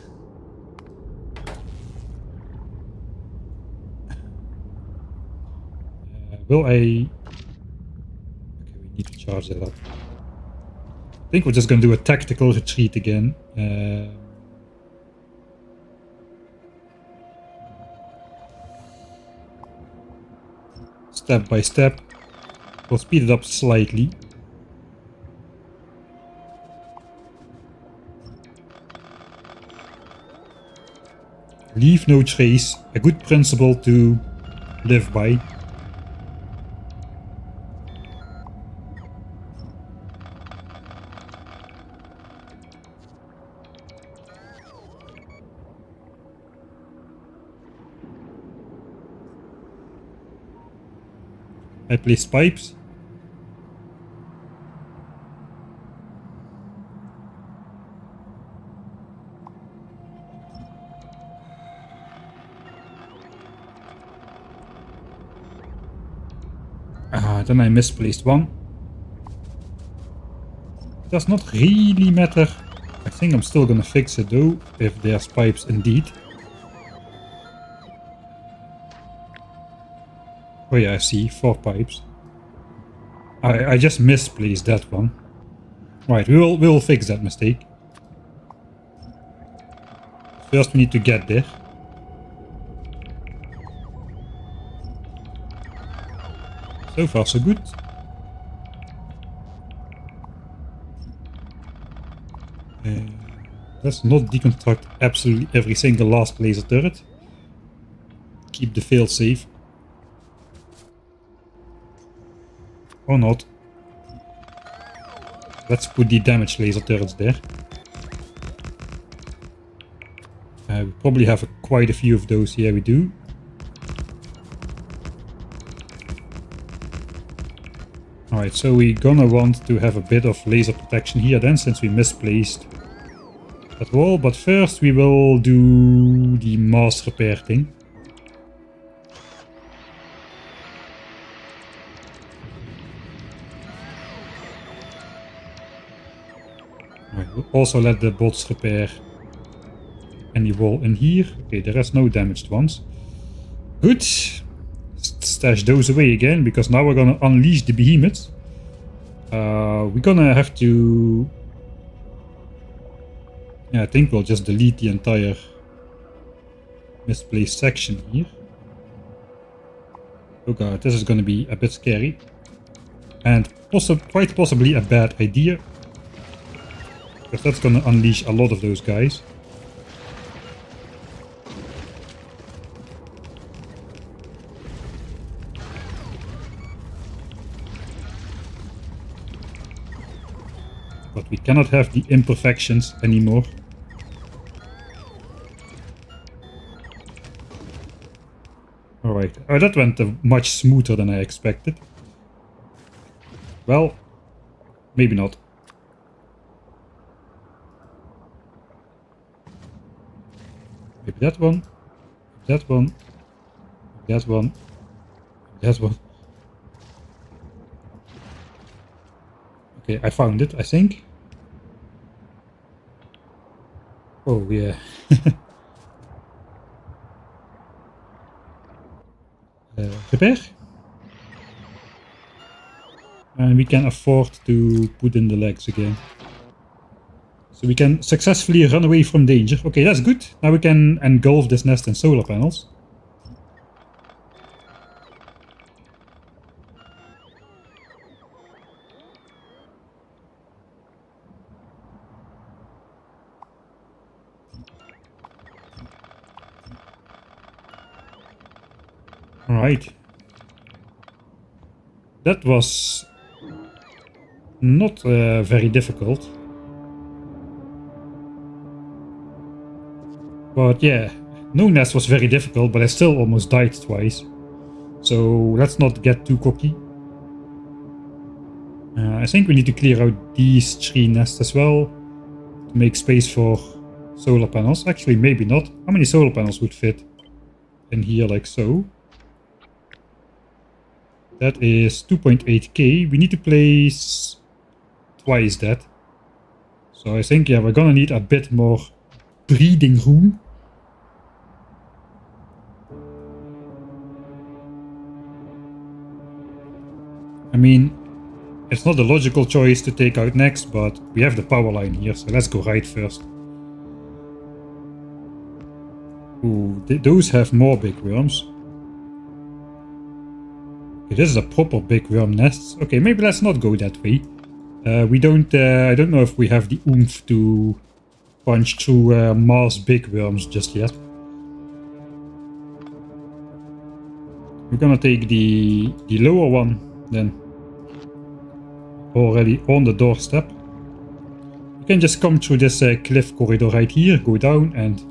Will I... Okay, we need to charge that up. I think we're just going to do a tactical retreat again. Step by step. We'll speed it up slightly. Leave no trace. A good principle to live by. I placed pipes. Then I misplaced one. It does not really matter. I think I'm still gonna fix it though, if there's pipes indeed. Oh yeah, I see 4 pipes. I just misplaced that one. Right, we'll fix that mistake. First we need to get there. So far so good. Let's not deconstruct absolutely every single last laser turret. Keep the fail safe. Or not. Let's put the damaged laser turrets there. We probably have quite a few of those. Yeah, we do. Alright, so we're gonna want to have a bit of laser protection here then, since we misplaced that wall. But first we will do the mass repair thing. Alright, we'll also let the bots repair any wall in here. Okay, there is no damaged ones. Good. Stash those away again, because now we're gonna unleash the behemoths. We're gonna have to... Yeah, I think we'll just delete the entire misplaced section here. Oh god, this is gonna be a bit scary. And quite possibly a bad idea. Because that's gonna unleash a lot of those guys. But we cannot have the imperfections anymore. Alright, oh, that went much smoother than I expected. Well, maybe not. Maybe that one, that one, that one, that one. Okay, I found it, I think. Oh yeah. Repair. And we can afford to put in the legs again. So we can successfully run away from danger. Okay, that's good. Now we can engulf this nest in solar panels. Alright. That was not very difficult. But yeah, no nest was very difficult, but I still almost died twice. So let's not get too cocky. I think we need to clear out these 3 nests as well to make space for solar panels. Actually, maybe not. How many solar panels would fit in here like so? That is 2.8k. We need to place twice that. So I think, yeah, we're gonna need a bit more breathing room. I mean, it's not the logical choice to take out next, but we have the power line here, so let's go right first. Ooh, those have more big worms. Okay, this is a proper big worm nest. Okay, maybe let's not go that way. I don't know if we have the oomph to punch through Mars big worms just yet. We're gonna take the lower one then. Already on the doorstep. You can just come through this cliff corridor right here, go down and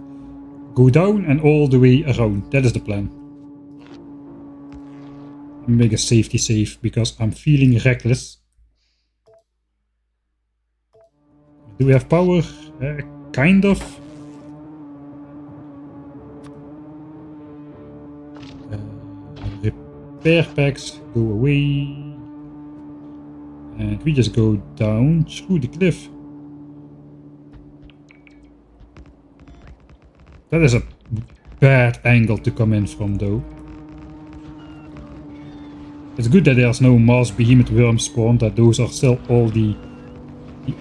all the way around. That is the plan. Make a safety save because I'm feeling reckless. Do we have power? Kind of. Repair packs go away. And we just go down through the cliff. That is a bad angle to come in from though. It's good that there's no Mars behemoth worm spawn, that those are still all the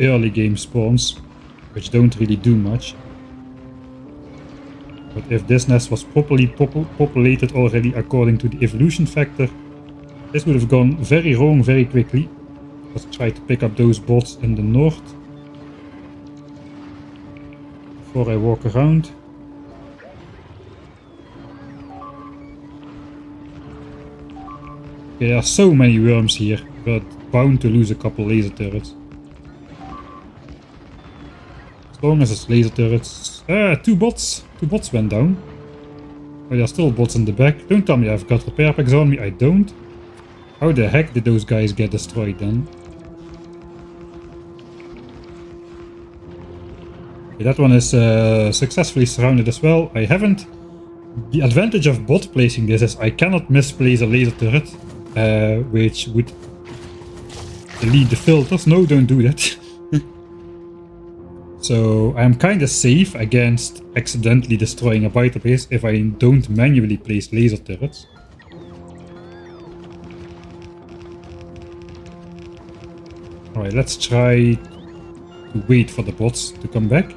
early game spawns, which don't really do much. But if this nest was properly populated already according to the evolution factor, this would have gone very wrong very quickly. Let's try to pick up those bots in the north before I walk around. Okay, there are so many worms here, but bound to lose a couple laser turrets. As long as it's laser turrets. Two bots went down. Oh, there are still bots in the back. Don't tell me I've got repair packs on me, I don't. How the heck did those guys get destroyed then? Okay, that one is successfully surrounded as well. I haven't... The advantage of bot placing this is I cannot misplace a laser turret. Which would delete the filters. No, don't do that. So I'm kind of safe against accidentally destroying a biter base if I don't manually place laser turrets. Alright, let's try to wait for the bots to come back.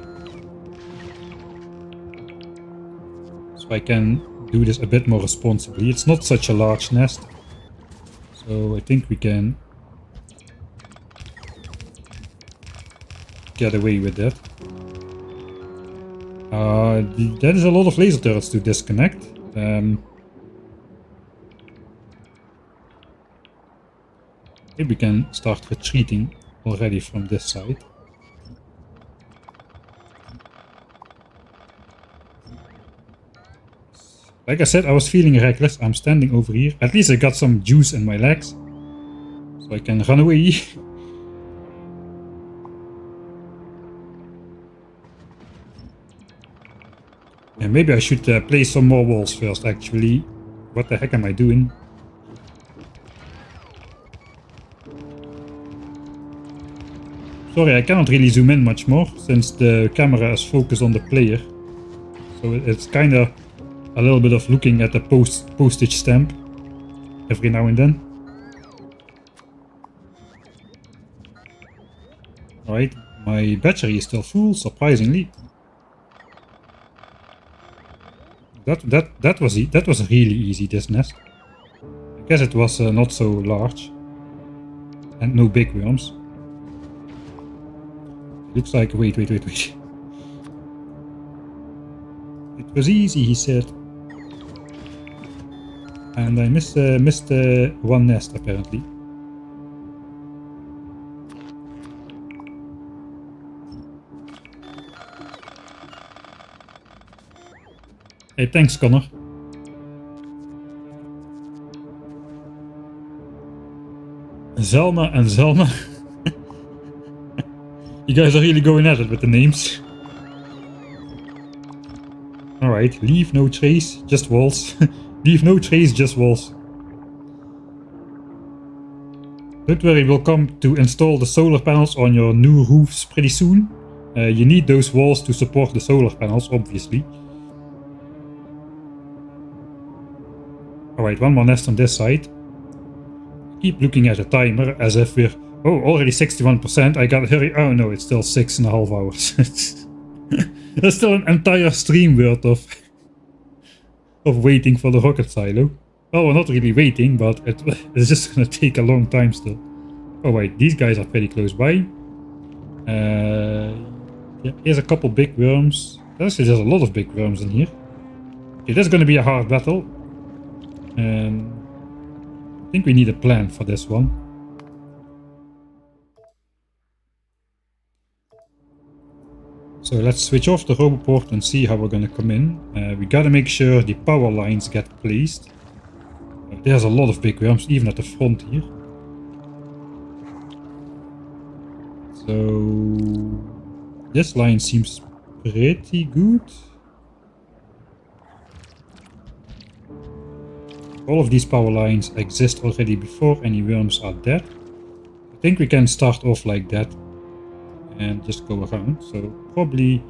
So I can do this a bit more responsibly. It's not such a large nest. So I think we can get away with that. That is a lot of laser turrets to disconnect. Maybe we can start retreating already from this side. Like I said, I was feeling reckless. I'm standing over here. At least I got some juice in my legs, so I can run away. And maybe I should place some more walls first, actually. What the heck am I doing? Sorry, I cannot really zoom in much more, since the camera is focused on the player. So it's kind of a little bit of looking at the postage stamp every now and then. Alright, my battery is still full, surprisingly. That was really easy, this nest. I guess it was not so large. And no big worms. Looks like... Wait. It was easy, he said. And I missed one nest, apparently. Hey, thanks, Connor. Zelma and Zelma. You guys are really going at it with the names. Alright, leave no trace, just walls. Leave no trace, just walls. Don't worry, we'll come to install the solar panels on your new roofs pretty soon. You need those walls to support the solar panels, obviously. Alright, one more nest on this side. Keep looking at the timer as if we're... Oh, already 61%. I gotta hurry. Oh no, it's still 6.5 hours. There's still an entire stream worth of waiting for the rocket silo. Well, we're not really waiting, but it's just gonna take a long time still. Oh wait, these guys are pretty close by. Yeah, here's a couple big worms. Actually, there's a lot of big worms in here. Okay, this is gonna be a hard battle. I think we need a plan for this one. So let's switch off the roboport and see how we're gonna come in. We gotta make sure the power lines get placed. There's a lot of big worms, even at the front here. So this line seems pretty good. All of these power lines exist already before any worms are dead. I think we can start off like that and just go around. So probably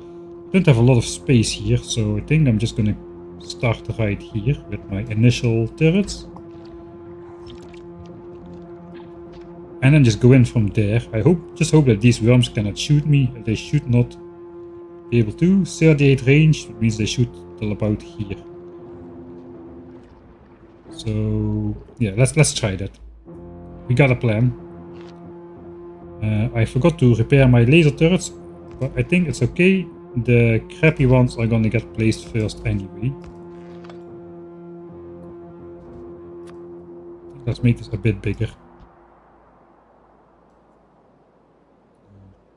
don't have a lot of space here, so I think I'm just gonna start right here with my initial turrets. And then just go in from there. I just hope that these worms cannot shoot me. They should not be able to. 38 range, which means they shoot till about here. So yeah, let's try that. We got a plan. I forgot to repair my laser turrets, but I think it's okay. The crappy ones are gonna get placed first anyway. Let's make this a bit bigger.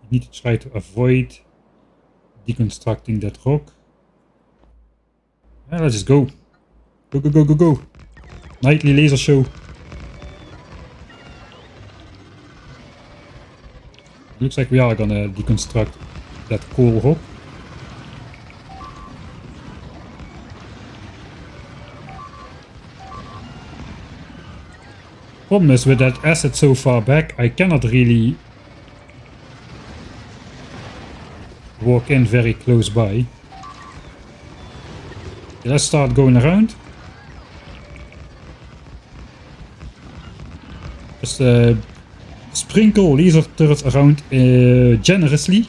We need to try to avoid deconstructing that rock. Let's just go. Go. Nightly laser show. Looks like we are gonna deconstruct that coal rock. Problem is, with that asset so far back, I cannot really walk in very close by. Okay, let's start going around. Just sprinkle laser turrets around generously.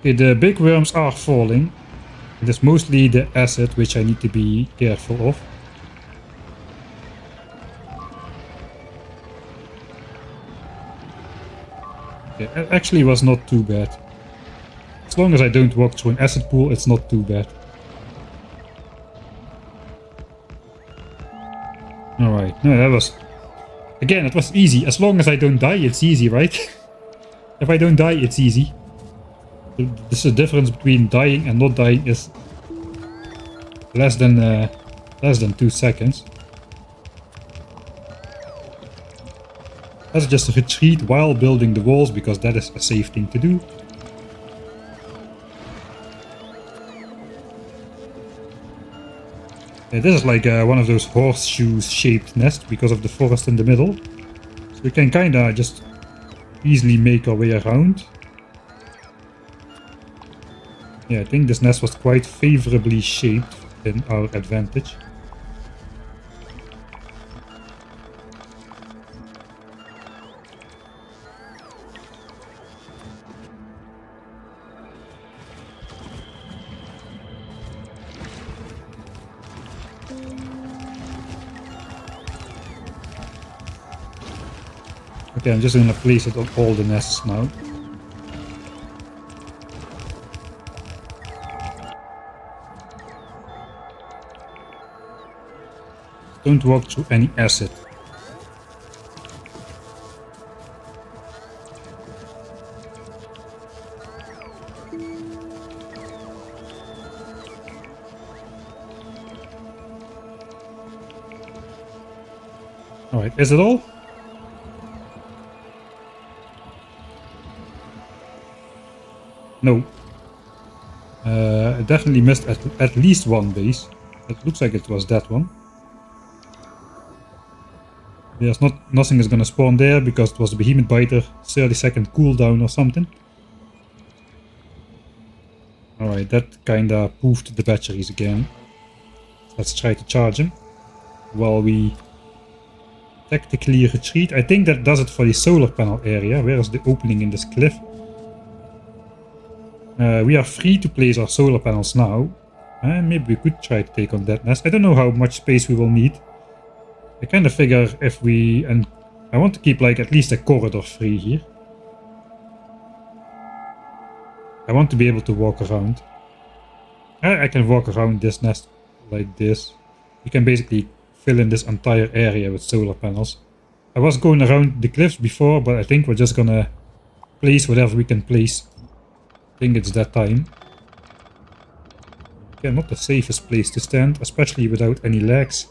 Okay, the big worms are falling. It is mostly the acid which I need to be careful of. Okay, it actually was not too bad. As long as I don't walk through an acid pool, it's not too bad. Alright, no, that was... Again, it was easy. As long as I don't die, it's easy, right? If I don't die, it's easy. The difference between dying and not dying is less than 2 seconds. Let's just retreat while building the walls, because that is a safe thing to do. Yeah, this is like one of those horseshoe-shaped nests because of the forest in the middle. So we can kinda just easily make our way around. Yeah, I think this nest was quite favorably shaped in our advantage. Okay, I'm just gonna place it on all the nests now. Don't walk through any acid. Alright, is it all? No. I definitely missed at least one base. It looks like it was that one. There's nothing is gonna spawn there because it was the behemoth biter 30-second cooldown or something. Alright, that kinda poofed the batteries again. Let's try to charge him while we tactically retreat. I think that does it for the solar panel area. Where is the opening in this cliff? We are free to place our solar panels now. Maybe we could try to take on that nest. I don't know how much space we will need. I kind of figure if we... and I want to keep like at least a corridor free here. I want to be able to walk around. I can walk around this nest like this. You can basically fill in this entire area with solar panels. I was going around the cliffs before, but I think we're just gonna place whatever we can place. I think it's that time. Okay, not the safest place to stand, especially without any legs.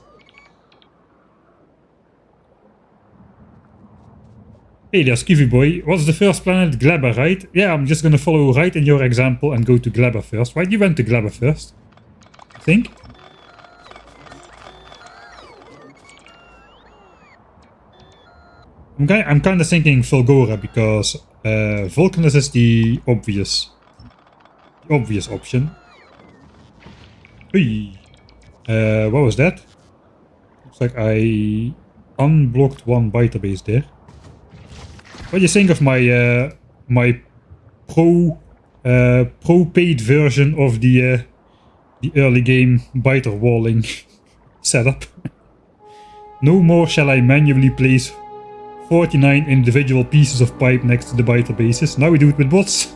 Hey there's Kiwi Boy. What's the first planet? Glabber, right? Yeah, I'm just gonna follow right in your example and go to Glabber first. Right, you went to Glabber first, I think. I'm kind of thinking Fulgora because Vulcanus is the obvious option. Hey, what was that? Looks like I unblocked one biter base there. What do you think of my my pro paid version of the early game biter walling setup? No more shall I manually place 49 individual pieces of pipe next to the biter bases. Now we do it with bots.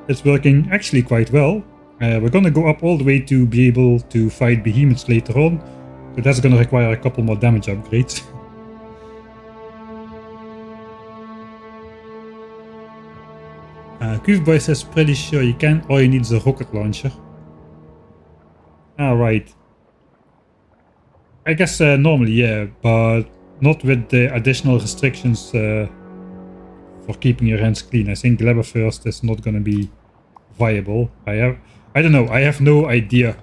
It's working actually quite well. We're gonna go up all the way to be able to fight behemoths later on, so that's gonna require a couple more damage upgrades. Boy says pretty sure you can. All you need is a rocket launcher. Alright. I guess normally yeah, but not with the additional restrictions for keeping your hands clean. I think Glabber first is not gonna be viable. I don't know, I have no idea.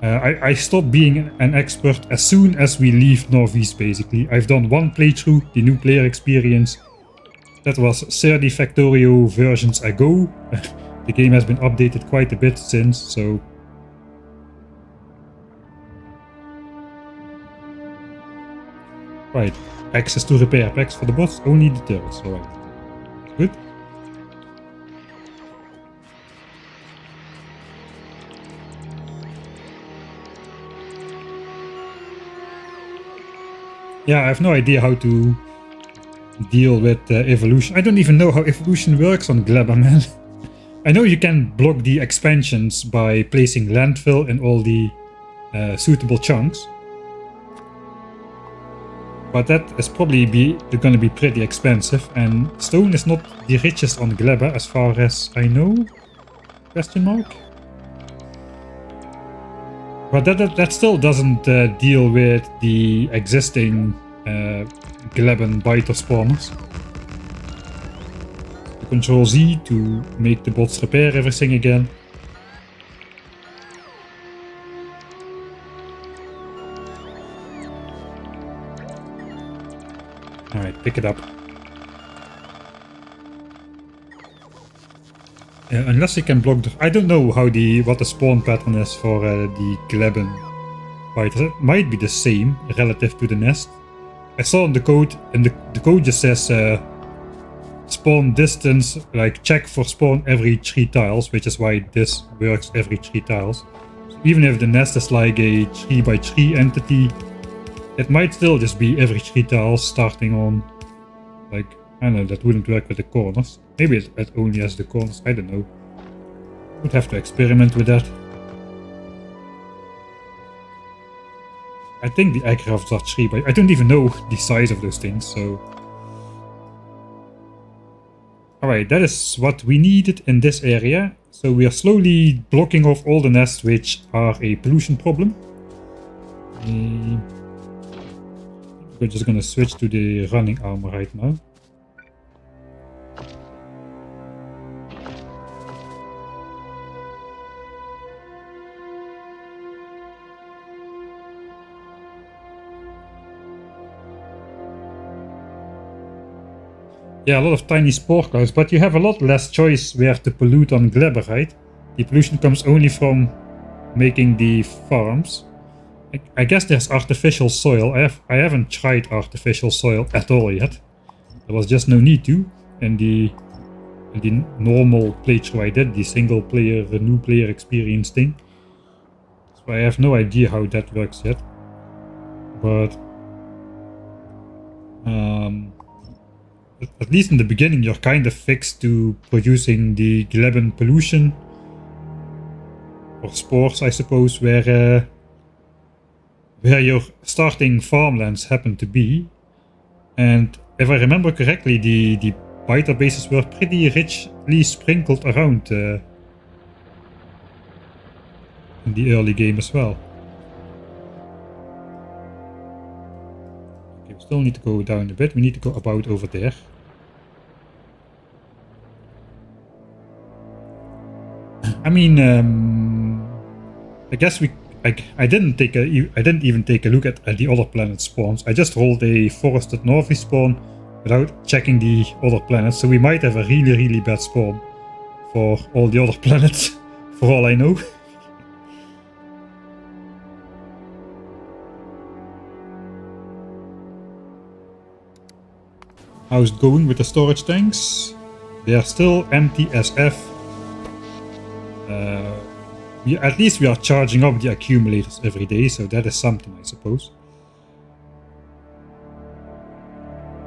I stopped being an expert as soon as we leave Northeast basically. I've done one playthrough, the new player experience, That was 30 Factorio versions ago. The game has been updated quite a bit since, so... Right, access to repair packs for the bots, only the turrets, alright. Good. Yeah, I have no idea how to deal with evolution. I don't even know how evolution works on Glebber, man. I know you can block the expansions by placing landfill in all the suitable chunks. But that is probably going to be pretty expensive, and stone is not the richest on Glebber as far as I know? Question mark? But that still doesn't deal with the existing Glebben biter spawners. Control Z to make the bots repair everything again. Alright, pick it up. Unless you can block the... I don't know how what the spawn pattern is for the Glebben biters. It might be the same relative to the nest. I saw in the code, and the code just says spawn distance, like check for spawn every 3 tiles, which is why this works every 3 tiles. So even if the nest is like a 3 by 3 entity, it might still just be every 3 tiles starting on, like, I don't know, that wouldn't work with the corners. Maybe it only has the corners, I don't know. Would have to experiment with that. I think the aircrafts are 3 by... I don't even know the size of those things, so... Alright, that is what we needed in this area. So we are slowly blocking off all the nests which are a pollution problem. We're just gonna switch to the running armor right now. Yeah, a lot of tiny spore clouds, but you have a lot less choice where to pollute on Glebber, right? The pollution comes only from making the farms. I guess there's artificial soil. I haven't tried artificial soil at all yet. There was just no need to. In the normal playthrough I did, the single player, the new player experience thing. So I have no idea how that works yet. But at least in the beginning you're kind of fixed to producing the Glebben pollution. Or spores, I suppose, where your starting farmlands happen to be. And if I remember correctly, the biter bases were pretty richly sprinkled around in the early game as well. Okay, we still need to go down a bit. We need to go about over there. I mean, I guess I didn't even take a look at the other planet spawns. I just rolled a forested northeast spawn without checking the other planets, so we might have a really bad spawn for all the other planets, for all I know. How's it going with the storage tanks? They are still empty as F. At least we are charging up the accumulators every day, so that is something, I suppose.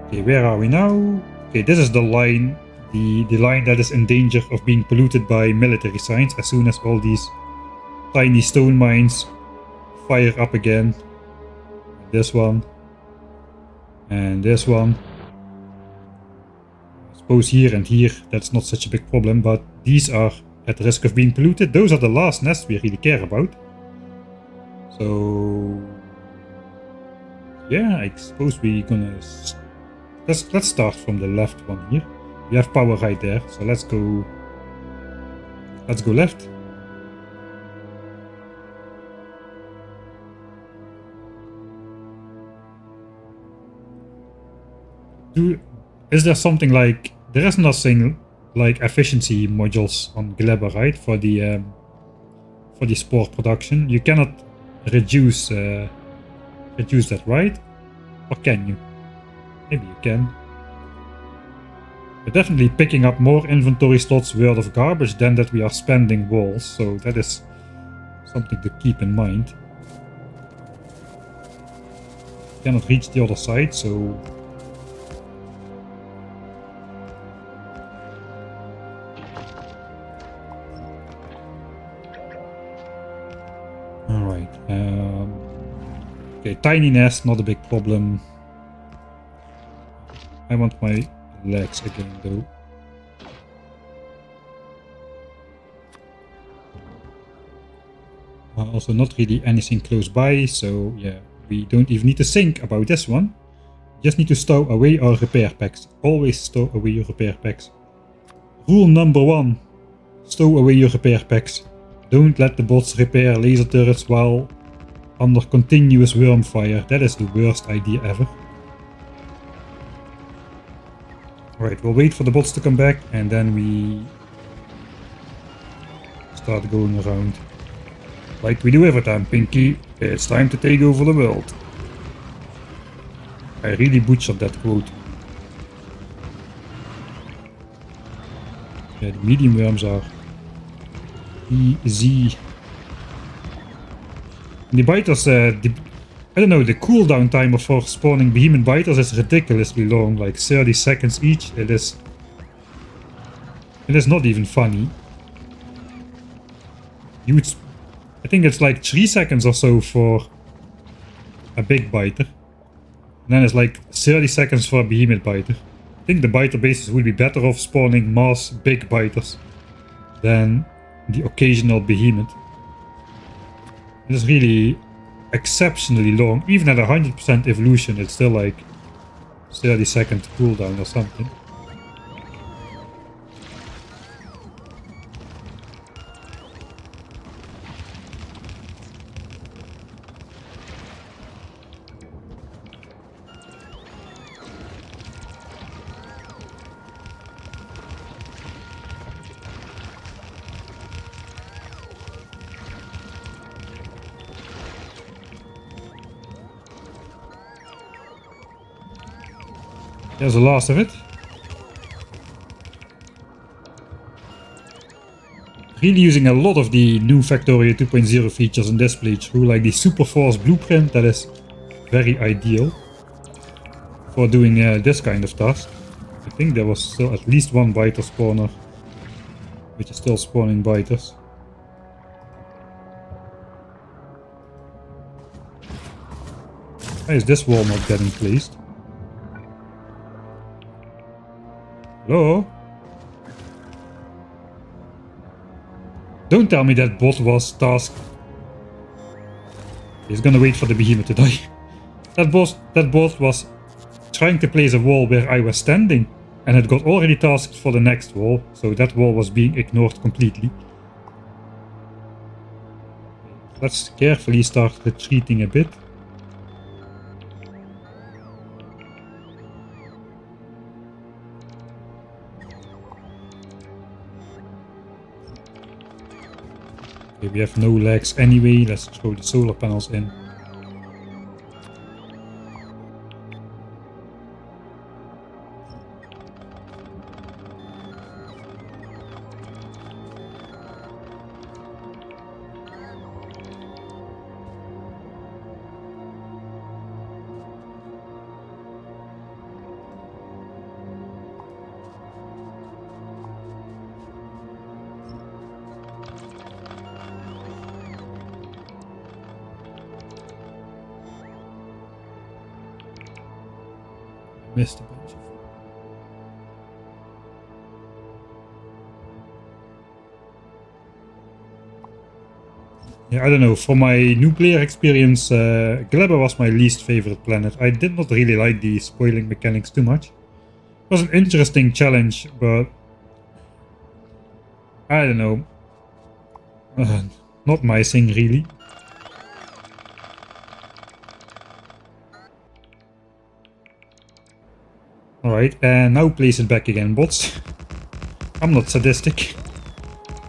Okay, where are we now? Okay, this is the line, the line that is in danger of being polluted by military signs as soon as all these tiny stone mines fire up again. This one. And this one. I suppose here and here, that's not such a big problem, but these are at risk of being polluted. Those are the last nests we really care about. So yeah, I suppose we're gonna let's start from the left one here. We have power right there, so let's go left. Is there something like... There is nothing like efficiency modules on Glebber, right? For the sport production. You cannot reduce that, right? Or can you? Maybe you can. We're definitely picking up more inventory slots worth of garbage than that we are spending walls, so that is something to keep in mind. Cannot reach the other side, so... Alright, okay, tiny nest, not a big problem. I want my legs again though. Also not really anything close by, so yeah, we don't even need to think about this one. Just need to stow away our repair packs. Always stow away your repair packs. Rule number 1. Stow away your repair packs. Don't let the bots repair laser turrets while under continuous worm fire. That is the worst idea ever. Alright, we'll wait for the bots to come back and then we start going around. Like we do every time, Pinky. It's time to take over the world. I really butchered that quote. Yeah, the medium worms are easy. The biters, I don't know, the cooldown timer for spawning behemoth biters is ridiculously long, like 30 seconds each. It is not even funny. I think it's like 3 seconds or so for a big biter. And then it's like 30 seconds for a behemoth biter. I think the biter bases would be better off spawning mass big biters than the occasional behemoth. It is really exceptionally long. Even at 100% evolution, it's still like 30-second cooldown or something. There's the last of it. Really using a lot of the new Factorio 2.0 features in this playthrough, like the Super Force blueprint. That is very ideal for doing this kind of task. I think there was still at least one biter spawner, which is still spawning biters. Why is this wall not getting placed? Hello? Don't tell me that bot was tasked. He's gonna wait for the behemoth to die. That bot was trying to place a wall where I was standing, and it got already tasked for the next wall, so that wall was being ignored completely. Let's carefully start retreating a bit. Okay, we have no legs anyway, let's throw the solar panels in. Missed a bunch of... Yeah, I don't know, for my new player experience, Glebber was my least favorite planet. I did not really like the spoiling mechanics too much. It was an interesting challenge, but I don't know, not my thing really. Alright, and now place it back again, bots. I'm not sadistic.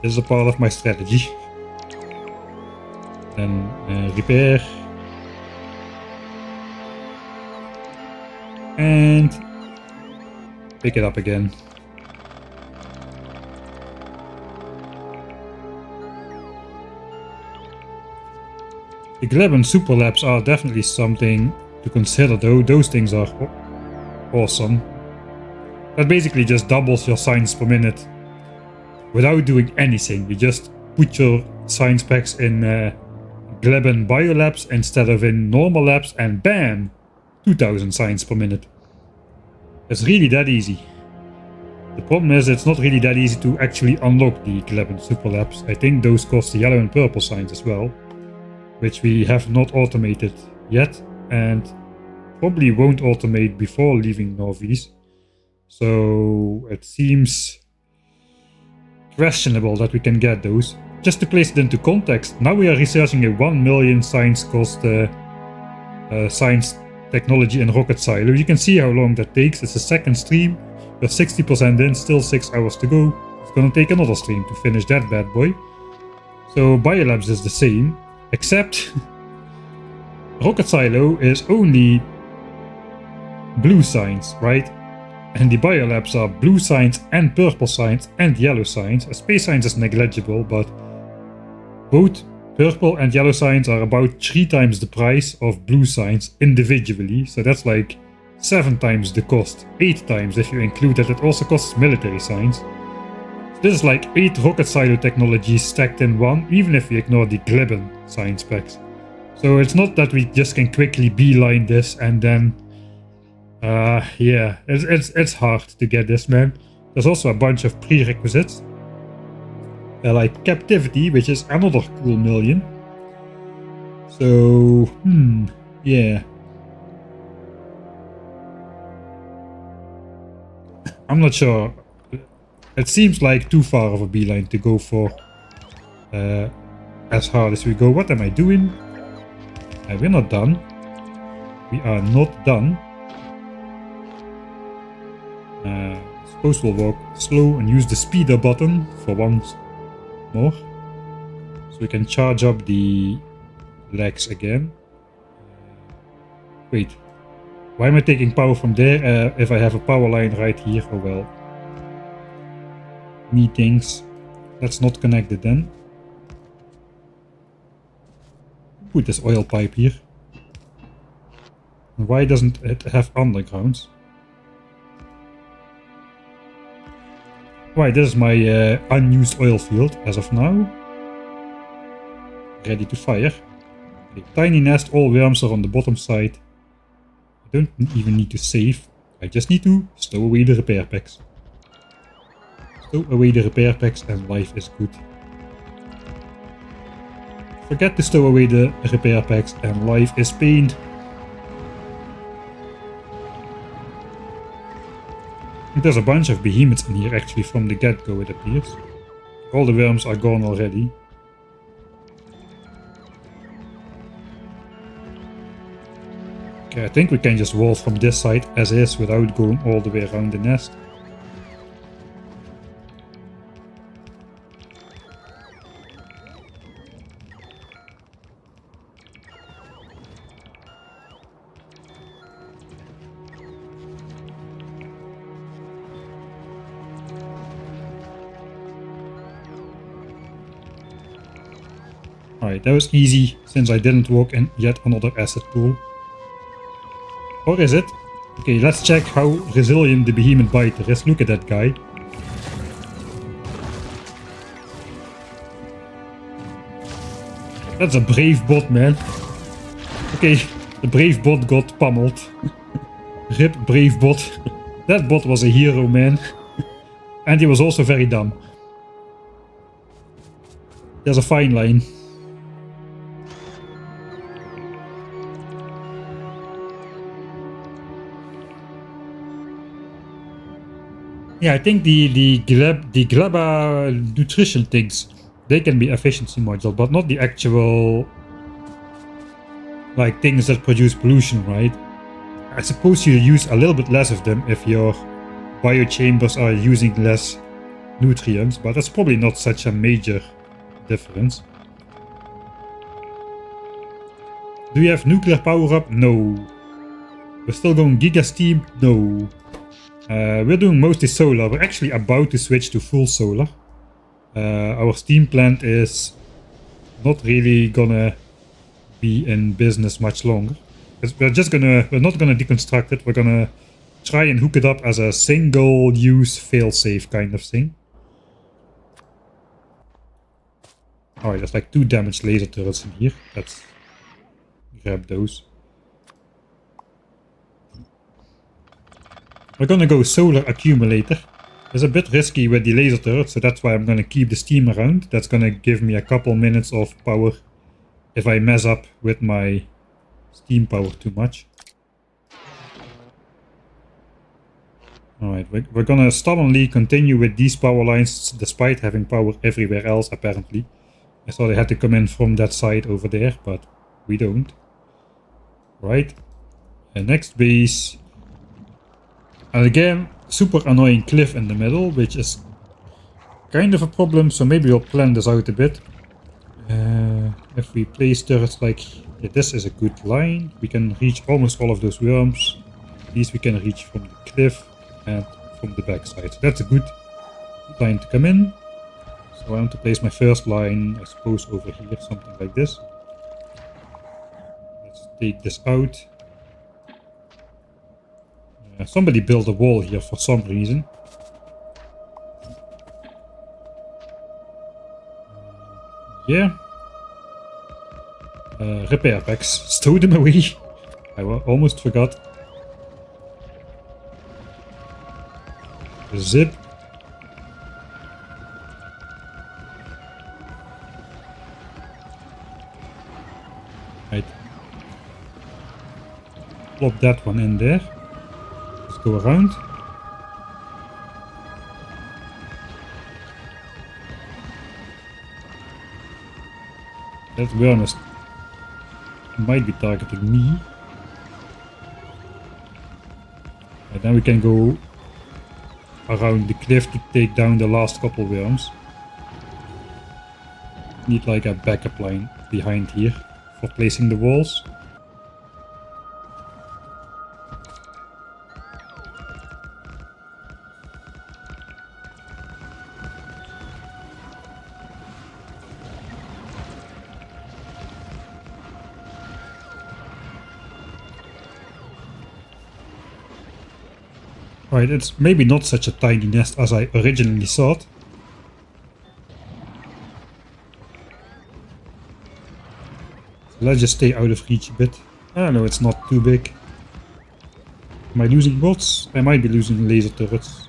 This is a part of my strategy. Then repair. And pick it up again. The Glebin Super Labs are definitely something to consider though. Those things are awesome. That basically just doubles your signs per minute without doing anything. You just put your science packs in Glebin Biolabs instead of in normal labs and bam! 2000 signs per minute. It's really that easy. The problem is it's not really that easy to actually unlock the Glebin Super Labs. I think those cost the yellow and purple signs as well, which we have not automated yet and probably won't automate before leaving Novice. So it seems questionable that we can get those. Just to place it into context, now we are researching a 1 million science cost science technology in rocket silo. You can see how long that takes. It's a second stream. We're 60% in, still 6 hours to go. It's gonna take another stream to finish that bad boy. So Biolabs is the same, except rocket silo is only blue signs, right? And the Biolabs are blue signs and purple signs and yellow signs. Space signs is negligible, but both purple and yellow signs are about 3 times the price of blue signs individually. So that's like 7 times the cost, 8 times if you include that it also costs military signs. So this is like 8 rocket silo technologies stacked in one, even if we ignore the Glebin science packs. So it's not that we just can quickly beeline this and then yeah, it's hard to get this, man. There's also a bunch of prerequisites. Like captivity, which is another cool million. So, yeah. I'm not sure. It seems like too far of a beeline to go for as hard as we go. What am I doing? We're not done. We are not done. Suppose we'll walk slow and use the speeder button for once more. So we can charge up the legs again. Wait. Why am I taking power from there if I have a power line right here? Oh well. Meetings. Let's not connect it then. Put this oil pipe here. Why doesn't it have undergrounds? Right, this is my unused oil field as of now. Ready to fire. Okay, tiny nest, all worms are on the bottom side. I don't even need to save. I just need to stow away the repair packs. Stow away the repair packs and life is good. Forget to stow away the repair packs and life is pain. There's a bunch of behemoths in here actually from the get-go, it appears. All the worms are gone already. Okay, I think we can just wall from this side as is without going all the way around the nest. Alright, that was easy since I didn't walk in yet another acid pool. Or is it? Okay, let's check how resilient the behemoth biter is. Look at that guy. That's a brave bot, man. Okay, the brave bot got pummeled. Rip brave bot. That bot was a hero, man. And he was also very dumb. There's a fine line. Yeah, I think the Gleba nutrition things, they can be efficiency module, but not the actual like things that produce pollution, right? I suppose you use a little bit less of them if your biochambers are using less nutrients, but that's probably not such a major difference. Do you have nuclear power up? No. We're still going Giga Steam? No. We're doing mostly solar. We're actually about to switch to full solar. Our steam plant is not really gonna be in business much longer. We're not gonna deconstruct it. We're gonna try and hook it up as a single-use fail-safe kind of thing. Alright, there's like 2 damaged laser turrets in here. Let's grab those. We're gonna go solar accumulator. It's a bit risky with the laser turret, so that's why I'm gonna keep the steam around. That's gonna give me a couple minutes of power if I mess up with my steam power too much. Alright, we're gonna stubbornly continue with these power lines despite having power everywhere else apparently. I thought I had to come in from that side over there, but we don't. Right. And next base. And again, super annoying cliff in the middle, which is kind of a problem, so maybe we'll plan this out a bit. If we place turrets like this is a good line. We can reach almost all of those worms. These we can reach from the cliff and from the backside. So that's a good line to come in. So I want to place my first line, I suppose, over here, something like this. Let's take this out. Somebody built a wall here for some reason. Yeah. Repair packs. Stow them away. I almost forgot. Zip. Right. Plop that one in there. Let's go around. Let's be honest. Might be targeting me. And then we can go around the cliff to take down the last couple worms. Need like a backup line behind here for placing the walls. Right, it's maybe not such a tiny nest as I originally thought. So let's just stay out of reach a bit. Ah, no, it's not too big. Am I losing bots? I might be losing laser turrets.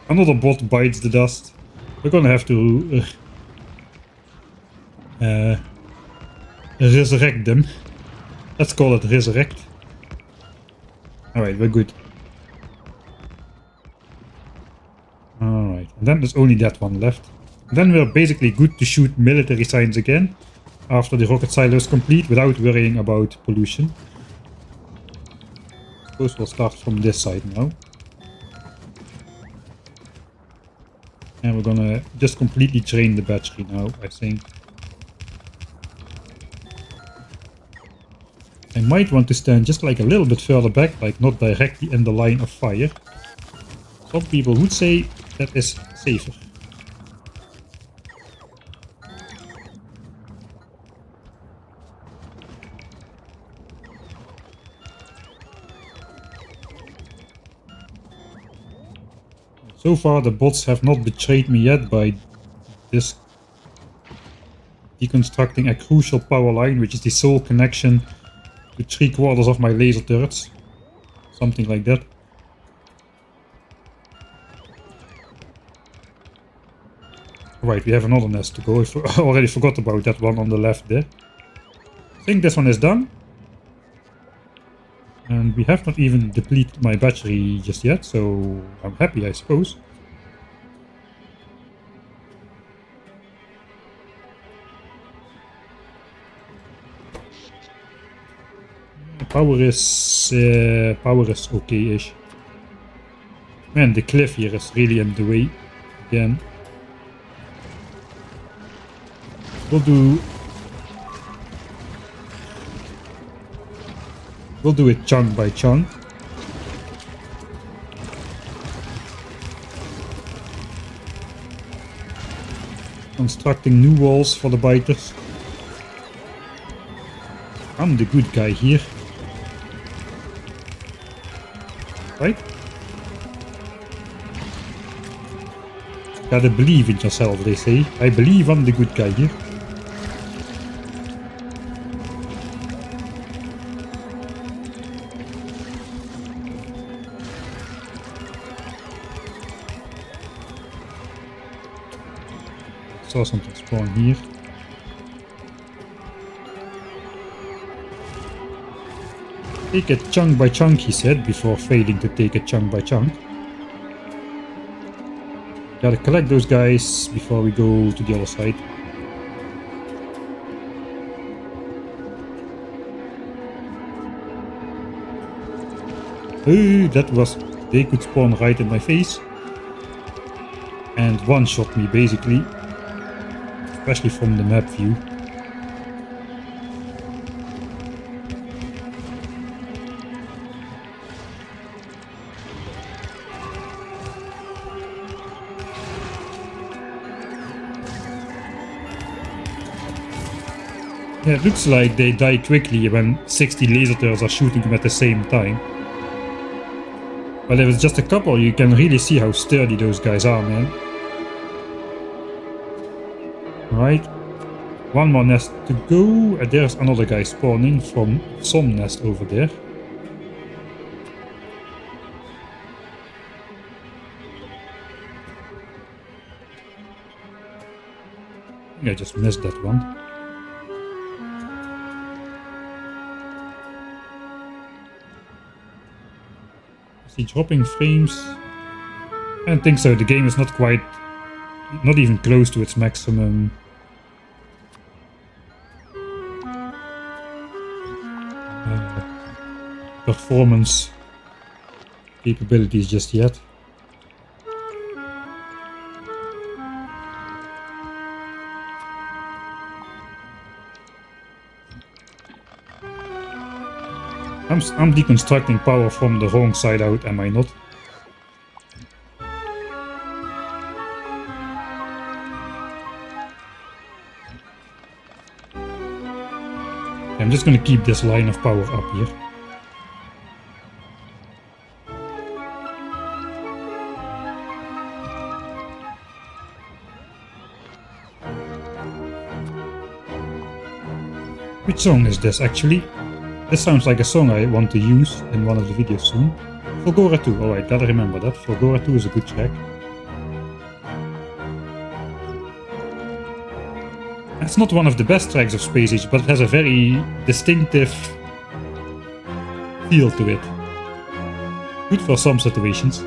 Another bot bites the dust. We're gonna have to resurrect them. Let's call it resurrect. Alright, we're good. Alright, and then there's only that one left. And then we're basically good to shoot military signs again after the rocket silo is complete without worrying about pollution. I suppose we'll start from this side now. And we're gonna just completely drain the battery now, I think. I might want to stand just like a little bit further back, like not directly in the line of fire. Some people would say that is safer. So far the bots have not betrayed me yet by this deconstructing a crucial power line, which is the sole connection to 3/4 of my laser turrets. Something like that. Right, we have another nest to go. I already forgot about that one on the left there. I think this one is done. And we have not even depleted my battery just yet, so I'm happy, I suppose. Power is okay-ish. Man, the cliff here is really in the way again. We'll do it chunk by chunk. Constructing new walls for the biters. I'm the good guy here. Right? Gotta believe in yourself, they say. I believe I'm the good guy here. Saw something spawn here. Take it chunk by chunk, he said, before failing to take it chunk by chunk. Gotta collect those guys before we go to the other side. Oh, that was... They could spawn right in my face. And one-shot me, basically. Especially from the map view. Yeah, it looks like they die quickly when 60 laser turrets are shooting them at the same time. But if it's just a couple, you can really see how sturdy those guys are, man. Right. One more nest to go. There's another guy spawning from some nest over there. I think I just missed that one. See dropping frames. I don't think so. The game is not even close to its maximum performance capabilities just yet. I'm deconstructing power from the wrong side out, am I not? I'm just gonna keep this line of power up here. Which song is this actually? This sounds like a song I want to use in one of the videos soon. Fulgora 2, alright, gotta remember that. Fulgora 2 is a good track. It's not one of the best tracks of Space Age, but it has a very distinctive feel to it. Good for some situations.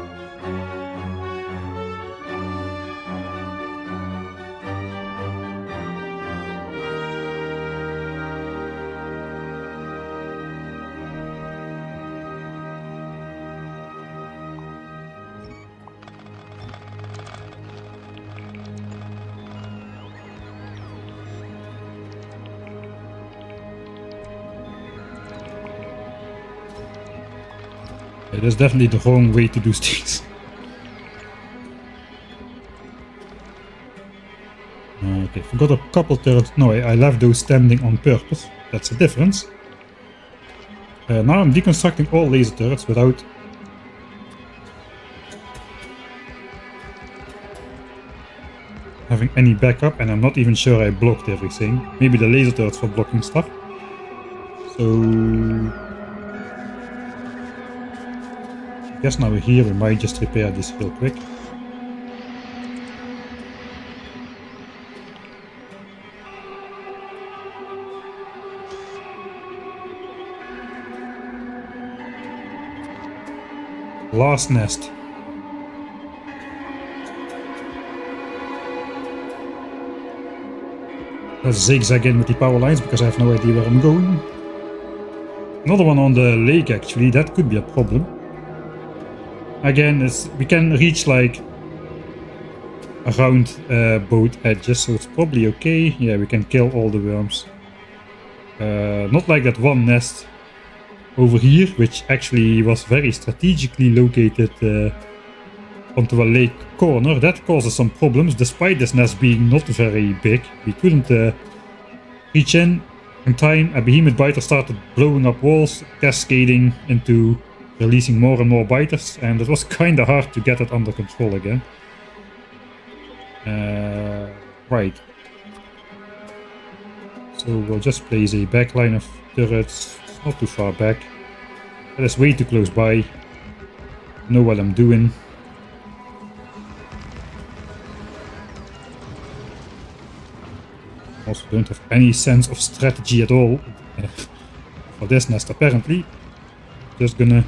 Yeah, that's definitely the wrong way to do things. Okay, forgot a couple turrets. No, I left those standing on purpose. That's the difference. Now I'm deconstructing all laser turrets without having any backup, and I'm not even sure I blocked everything. Maybe the laser turrets for blocking stuff. So I guess now we're here, we might just repair this real quick. Last nest. Let's zigzag in with the power lines because I have no idea where I'm going. Another one on the lake actually, that could be a problem. Again, we can reach like around both edges, so it's probably okay. Yeah, we can kill all the worms. Not like that one nest over here, which actually was very strategically located onto a lake corner. That causes some problems, despite this nest being not very big. We couldn't reach in time. A behemoth biter started blowing up walls, cascading into releasing more and more biters, and it was kind of hard to get it under control again. Right. So we'll just place a backline of turrets. It's not too far back. That is way too close by. I know what I'm doing. Also don't have any sense of strategy at all for this nest apparently. Just gonna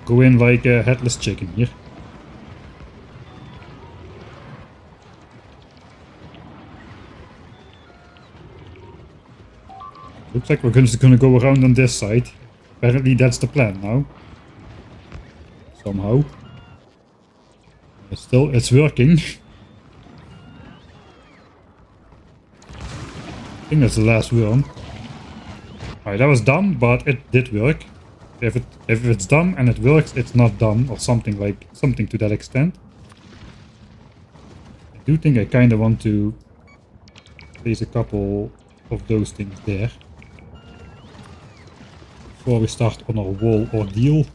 go in like a headless chicken here. Looks like we're just gonna go around on this side. Apparently that's the plan now. Somehow. Still, it's working. I think that's the last worm. Alright, that was dumb, but it did work. If it's dumb and it works, it's not dumb, or something to that extent. I do think I kind of want to place a couple of those things there before we start on our wall ordeal.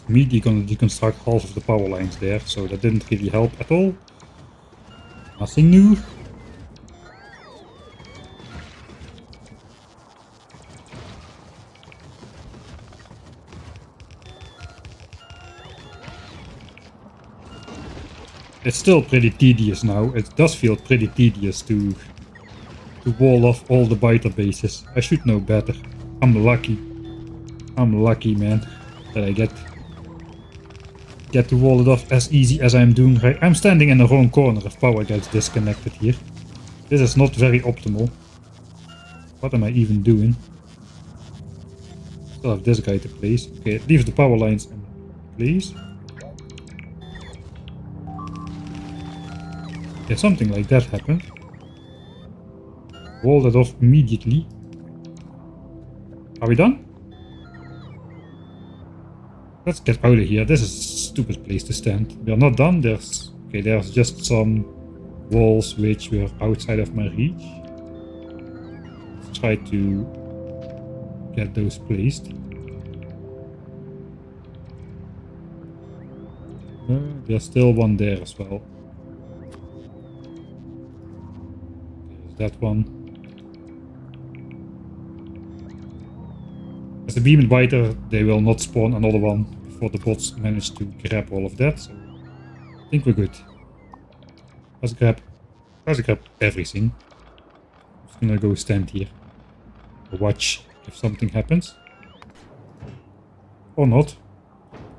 Immediately gonna deconstruct half of the power lines there, so that didn't really help at all. Nothing new. It's still pretty tedious now. It does feel pretty tedious to wall off all the biter bases. I should know better. I'm lucky. I'm lucky, man, that I get to wall it off as easy as I'm doing right. I'm standing in the wrong corner if power gets disconnected here. This is not very optimal. What am I even doing? Still have this guy to place. Okay, it leaves the power lines in place. Yeah, something like that happened. Wall that off immediately. Are we done? Let's get out of here. This is a stupid place to stand. We are not done. There's just some walls which were outside of my reach. Let's try to get those placed. There's still one there as well. There's that one. As the beam biter, they will not spawn another one before the bots manage to grab all of that, so I think we're good. Let's grab everything. I'm just gonna go stand here. Watch if something happens. Or not.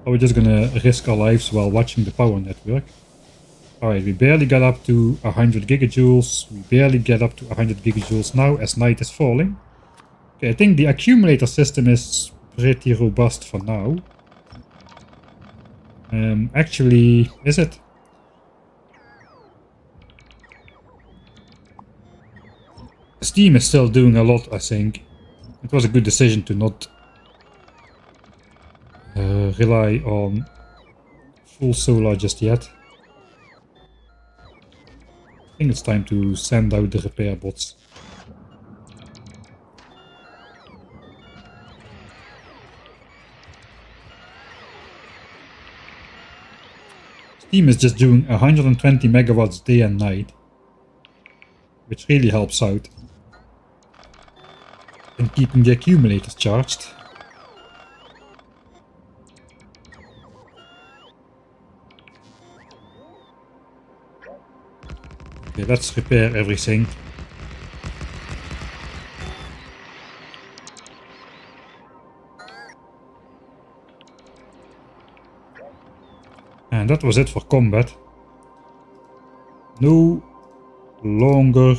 Or we're just gonna risk our lives while watching the power network. Alright, we barely got up to 100 gigajoules. We barely get up to 100 gigajoules now as night is falling. Okay, I think the accumulator system is pretty robust for now. Actually, is it? Steam is still doing a lot, I think. It was a good decision to not rely on full solar just yet. I think it's time to send out the repair bots. Steam is just doing 120 megawatts day and night, which really helps out in keeping the accumulators charged. Okay, let's repair everything. And that was it for combat. no longer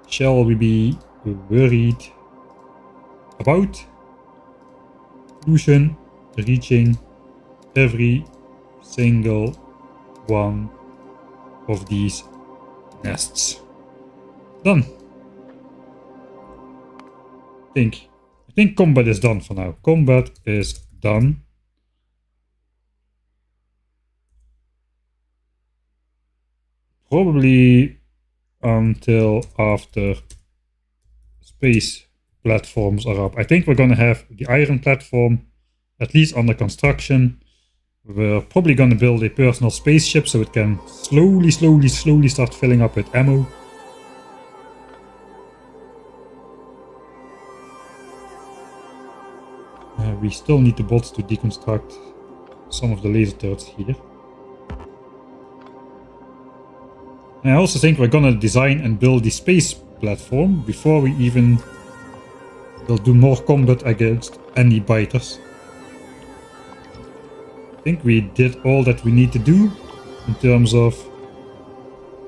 shall we be worried about pollution reaching every single one of these nests. Done. I think combat is done for now. Combat is done. Probably until after space platforms are up. I think we're gonna have the iron platform at least under construction. We're probably gonna build a personal spaceship so it can slowly start filling up with ammo. We still need the bots to deconstruct some of the laser turrets here. And I also think we're gonna design and build the space platform before we even will do more combat against any biters. I think we did all that we need to do in terms of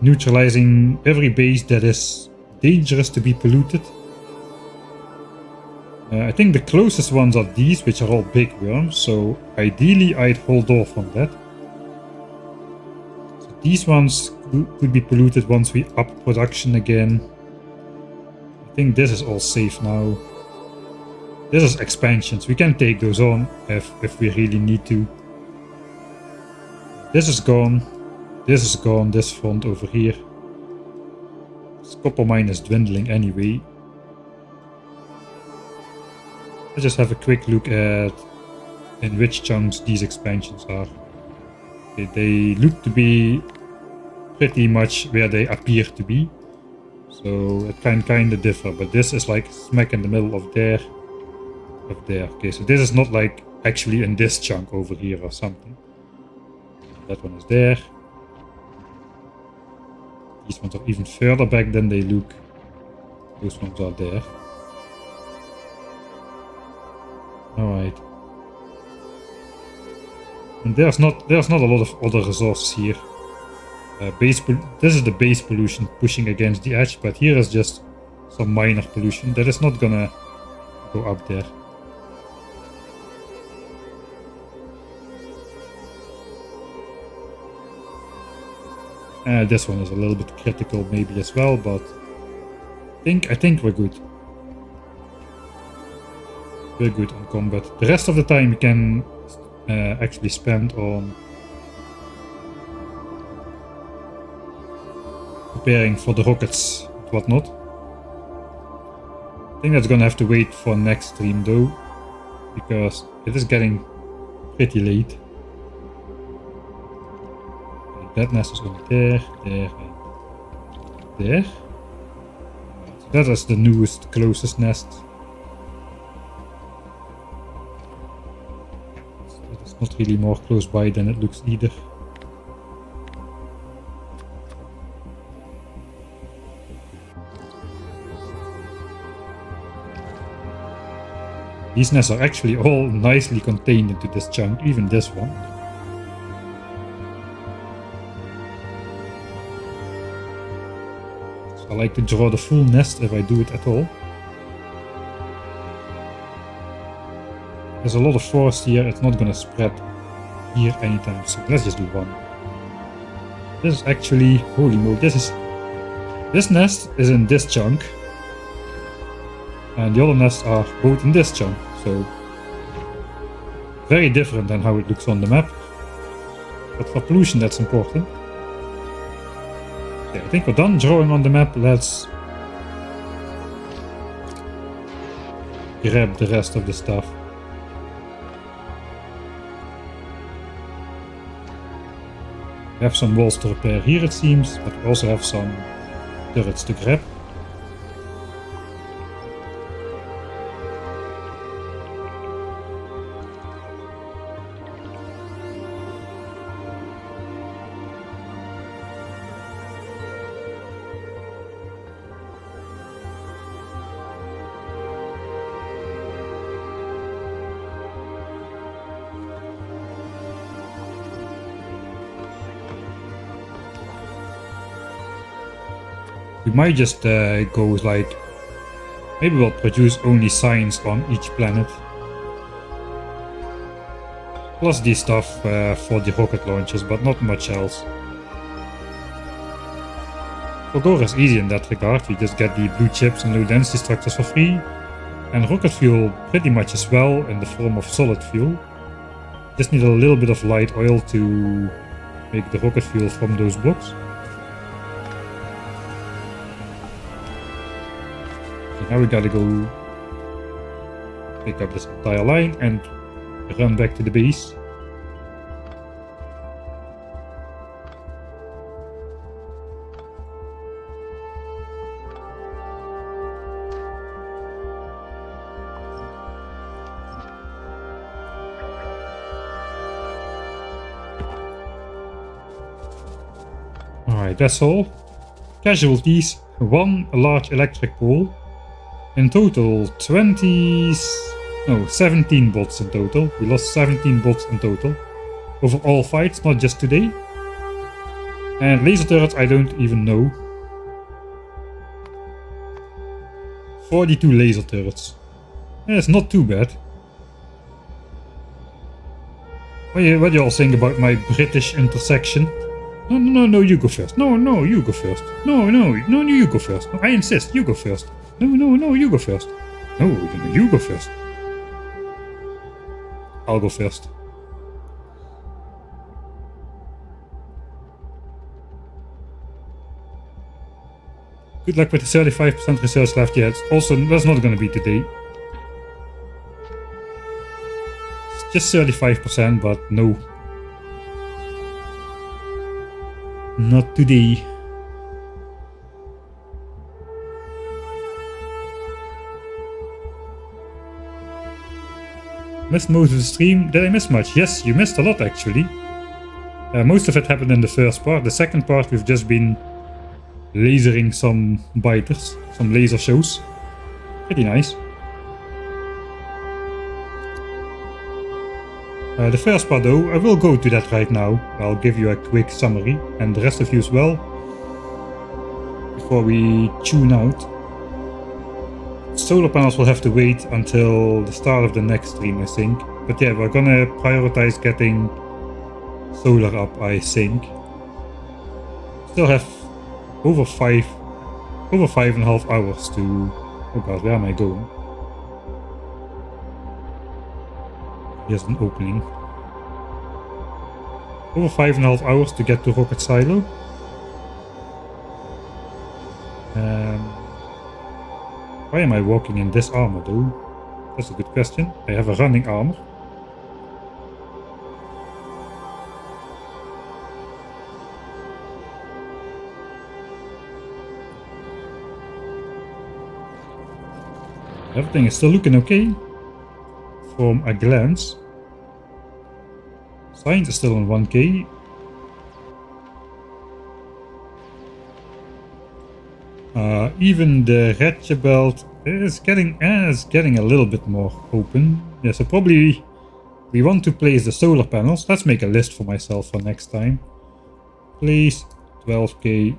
neutralizing every base that is dangerous to be polluted. I think the closest ones are these, which are all big worms, so ideally I'd hold off on that. So these ones could be polluted once we up production again. I think this is all safe now. This is expansions, we can take those on if we really need to. This is gone, this front over here. This copper mine is dwindling anyway. Let's just have a quick look at in which chunks these expansions are. Okay, they look to be pretty much where they appear to be. So it can kind of differ, but this is like smack in the middle of there. Okay, so this is not like actually in this chunk over here or something. That one is there. These ones are even further back than they look. Those ones are there. Alright. And there's not a lot of other resources here. This is the base pollution pushing against the edge, but here is just some minor pollution that is not gonna go up there. This one is a little bit critical maybe as well, but I think we're good. We're good on combat. The rest of the time we can actually spend on preparing for the rockets and whatnot. I think that's gonna have to wait for next stream though, because it is getting pretty late. That nest is only there, there, and there. So that is the newest, closest nest. It's not really more close by than it looks either. These nests are actually all nicely contained into this chunk, even this one. I like to draw the full nest if I do it at all. There's a lot of forest here, it's not gonna spread here anytime soon. Let's just do one. This is actually, holy moly, this nest is in this chunk. And the other nests are both in this chunk, so very different than how it looks on the map. But for pollution that's important. Okay, I think we're done drawing on the map. Let's grab the rest of the stuff. We have some walls to repair here it seems, but we also have some turrets to grab. We might just go like, maybe we'll produce only signs on each planet. Plus the stuff for the rocket launches, but not much else. Fodora is easy in that regard. You just get the blue chips and low density structures for free. And rocket fuel pretty much as well in the form of solid fuel. Just need a little bit of light oil to make the rocket fuel from those blocks. So now we gotta go pick up this entire line and run back to the base. Alright, that's all. Casualties, 1 large electric pole. In total 17 bots in total. We lost 17 bots in total. Over all fights, not just today. And laser turrets I don't even know. 42 laser turrets. It's not too bad. What do you all think about my British intersection? No, you go first. No, you go first. No, you go first. No, I insist, you go first. No, you go first. No, you go first. I'll go first. Good luck with the 35% research left yet. Also, that's not gonna be today. It's just 35%, but no. Not today. Missed most of the stream. Did I miss much? Yes, you missed a lot actually. Most of it happened in the first part. The second part we've just been lasering some biters, some laser shows. Pretty nice. The first part though, I will go to that right now. I'll give you a quick summary and the rest of you as well. Before we tune out. Solar panels will have to wait until the start of the next stream, I think. But yeah, we're gonna prioritize getting solar up, I think. Still have over 5.5 hours to... Oh god, where am I going? Here's an opening. Over 5.5 hours to get to Rocket Silo. Why am I walking in this armor though? That's a good question. I have a running armor. Everything is still looking okay. From a glance. Science is still on 1k. Even the Ratchet belt is getting a little bit more open. Yeah, so probably we want to place the solar panels. Let's make a list for myself for next time. Place 12k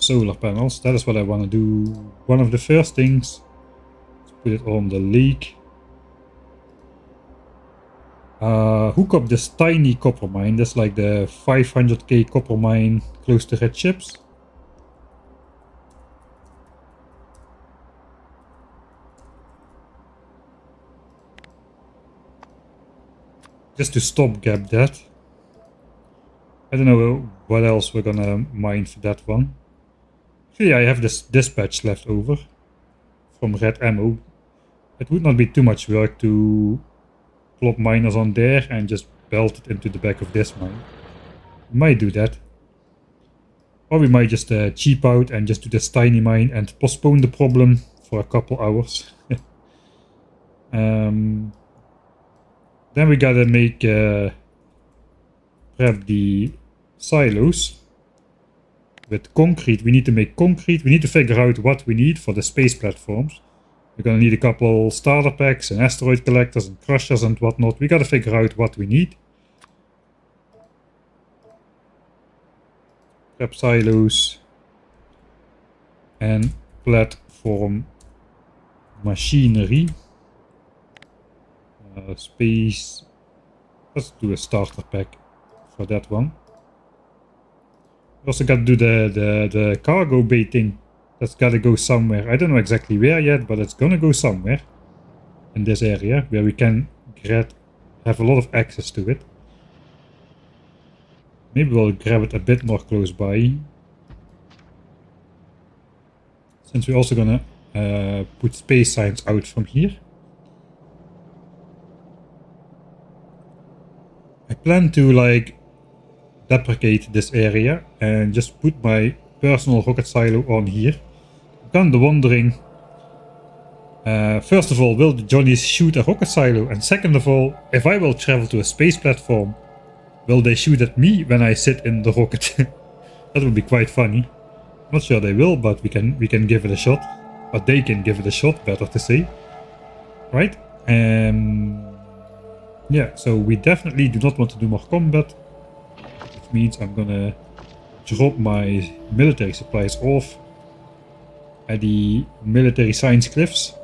solar panels. That is what I want to do. One of the first things. Let's put it on the lake. Hook up this tiny copper mine. That's like the 500k copper mine close to red chips. Just to stopgap that. I don't know what else we're gonna mine for that one. Actually, I have this dispatch left over from red ammo. It would not be too much work to plop miners on there and just belt it into the back of this mine. We might do that. Or we might just cheap out and just do this tiny mine and postpone the problem for a couple hours. Then we gotta make prep the silos with concrete. We need to make concrete. We need to figure out what we need for the space platforms. We're gonna need a couple starter packs and asteroid collectors and crushers and whatnot. We gotta figure out what we need. Prep silos. And platform machinery. Space. Let's do a starter pack for that one. We also got to do the cargo bay thing. That's gotta go somewhere. I don't know exactly where yet, but it's gonna go somewhere. In this area, where we can have a lot of access to it. Maybe we'll grab it a bit more close by. Since we're also gonna put space signs out from here. I plan to like deprecate this area and just put my personal rocket silo on here. I'm kind of wondering, first of all, will the Johnnies shoot a rocket silo? And second of all, if I will travel to a space platform, will they shoot at me when I sit in the rocket? That would be quite funny. I'm not sure they will, but we can give it a shot. But they can give it a shot, better to say. Right? Yeah, so we definitely do not want to do more combat. Which means I'm gonna drop my military supplies off at the military science cliffs.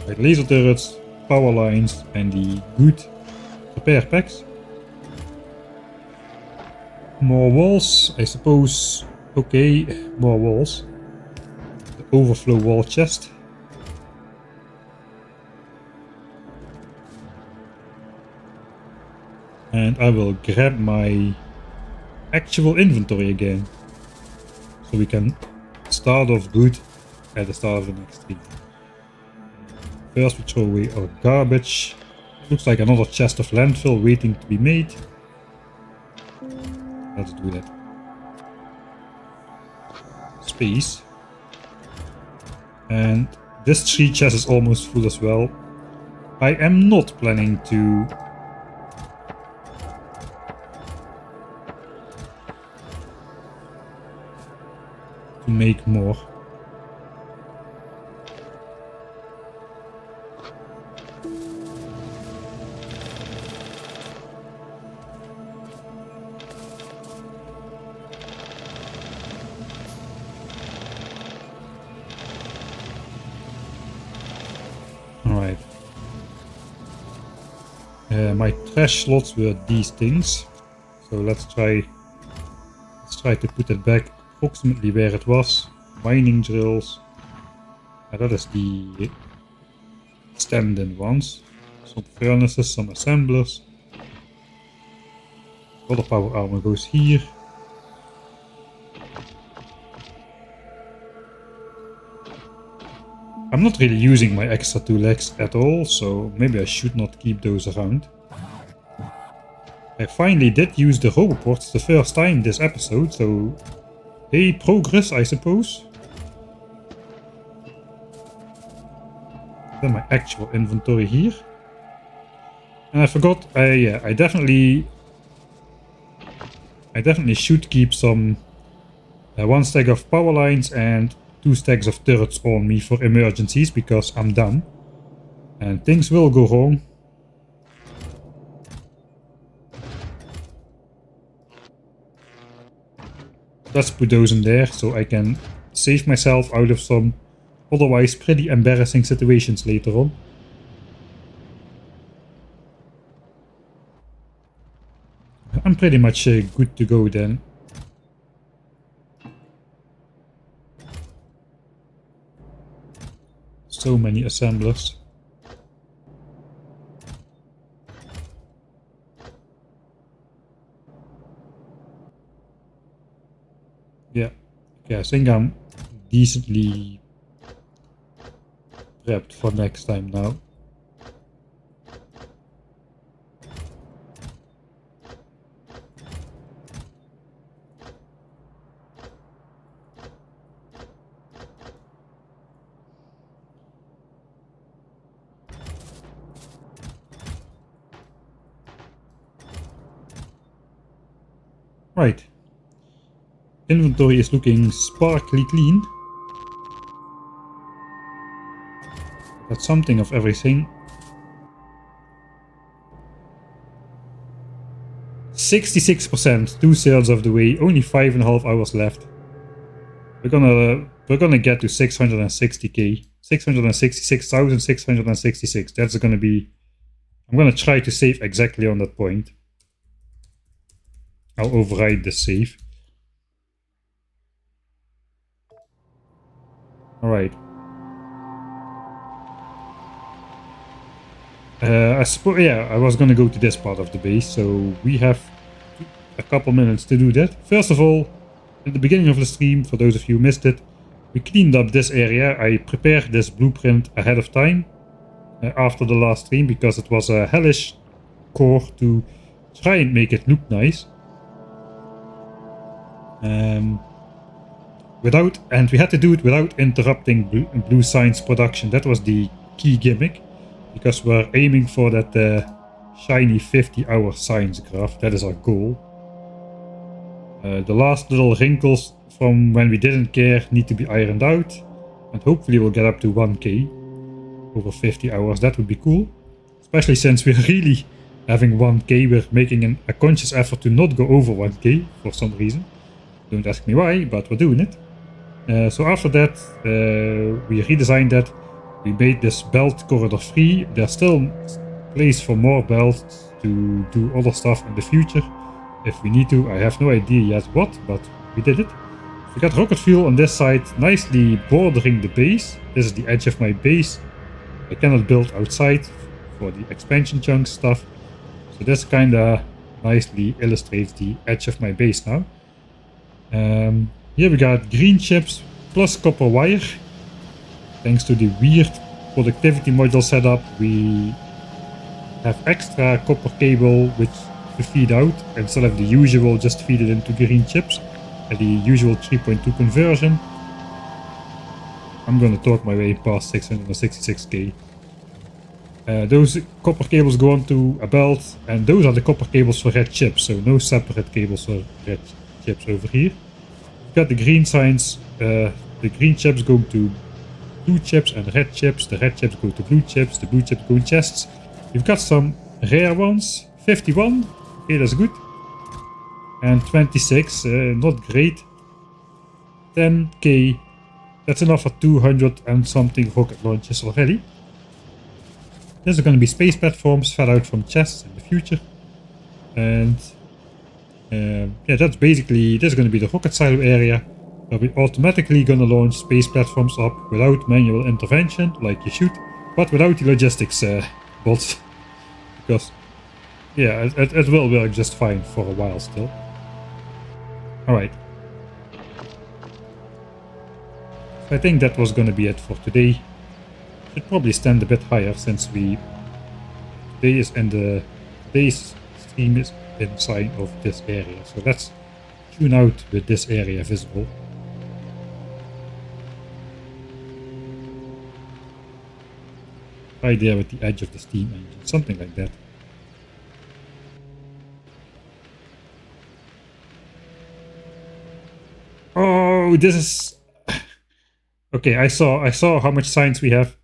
Right, laser turrets, power lines, and the good repair packs. More walls, I suppose. Okay, more walls. The overflow wall chest. And I will grab my actual inventory again. So we can start off good at the start of the next stream. First we throw away our garbage. Looks like another chest of landfill waiting to be made. Let's do that. Space. And this tree chest is almost full as well. I am not planning to make more. Alright. My trash slots were these things. So let's try to put it back approximately where it was. Mining drills. And that is the stand-in ones. Some furnaces, some assemblers. All the power armor goes here. I'm not really using my extra 2 legs at all, so maybe I should not keep those around. I finally did use the roboports the first time this episode, so hey, progress, I suppose. Then my actual inventory here. And I forgot, I definitely should keep some 1 stack of power lines and 2 stacks of turrets on me for emergencies, because I'm done. And things will go wrong. Let's put those in there so I can save myself out of some otherwise pretty embarrassing situations later on. I'm pretty much good to go then. So many assemblers. Yeah. Okay, I think I'm decently prepped for next time now. Right. Inventory is looking sparkly clean. Got something of everything. 66%, 2/3 of the way, only 5.5 hours left. We're gonna get to 660k, 666,666. That's gonna be. I'm gonna try to save exactly on that point. I'll override the save. All right. I suppose, yeah, I was gonna go to this part of the base, so we have a couple minutes to do that. First of all, at the beginning of the stream, for those of you who missed it, we cleaned up this area. I prepared this blueprint ahead of time after the last stream because it was a hellish core to try and make it look nice. And we had to do it without interrupting Blue Science production. That was the key gimmick, because we're aiming for that shiny 50-hour science graph. That is our goal. The last little wrinkles from when we didn't care need to be ironed out, and hopefully we'll get up to 1k over 50 hours. That would be cool, especially since we're really having 1k. We're making a conscious effort to not go over 1k for some reason. Don't ask me why, but we're doing it. So after that, we redesigned that. We made this belt corridor free. There's still place for more belts to do other stuff in the future if we need to. I have no idea yet what, but we did it. We got rocket fuel on this side, nicely bordering the base. This is the edge of my base. I cannot build outside for the expansion chunk stuff. So this kinda nicely illustrates the edge of my base now. Here we got green chips plus copper wire. Thanks to the weird productivity module setup, we have extra copper cable which to feed out instead of the usual just feed it into green chips at the usual 3.2 conversion. I'm gonna talk my way past 666k. Those copper cables go onto a belt, and those are the copper cables for red chips, so no separate cables for red chips over here. We've got the green signs, the green chips go to blue chips and red chips, the red chips go to blue chips, the blue chips go in chests. We've got some rare ones, 51, okay, that's good. And 26, not great. 10k, that's enough for 200 and something rocket launches already. There's going to be space platforms fed out from chests in the future. And yeah, that's basically, this is going to be the rocket silo area, where we're automatically going to launch space platforms up without manual intervention, like you should, but without the logistics bots. Because, yeah, it will work just fine for a while still. Alright. I think that was going to be it for today. Should probably stand a bit higher since today's stream is inside of this area. So let's tune out with this area visible. Right there with the edge of the steam engine, something like that. Oh, this is okay. I saw how much science we have.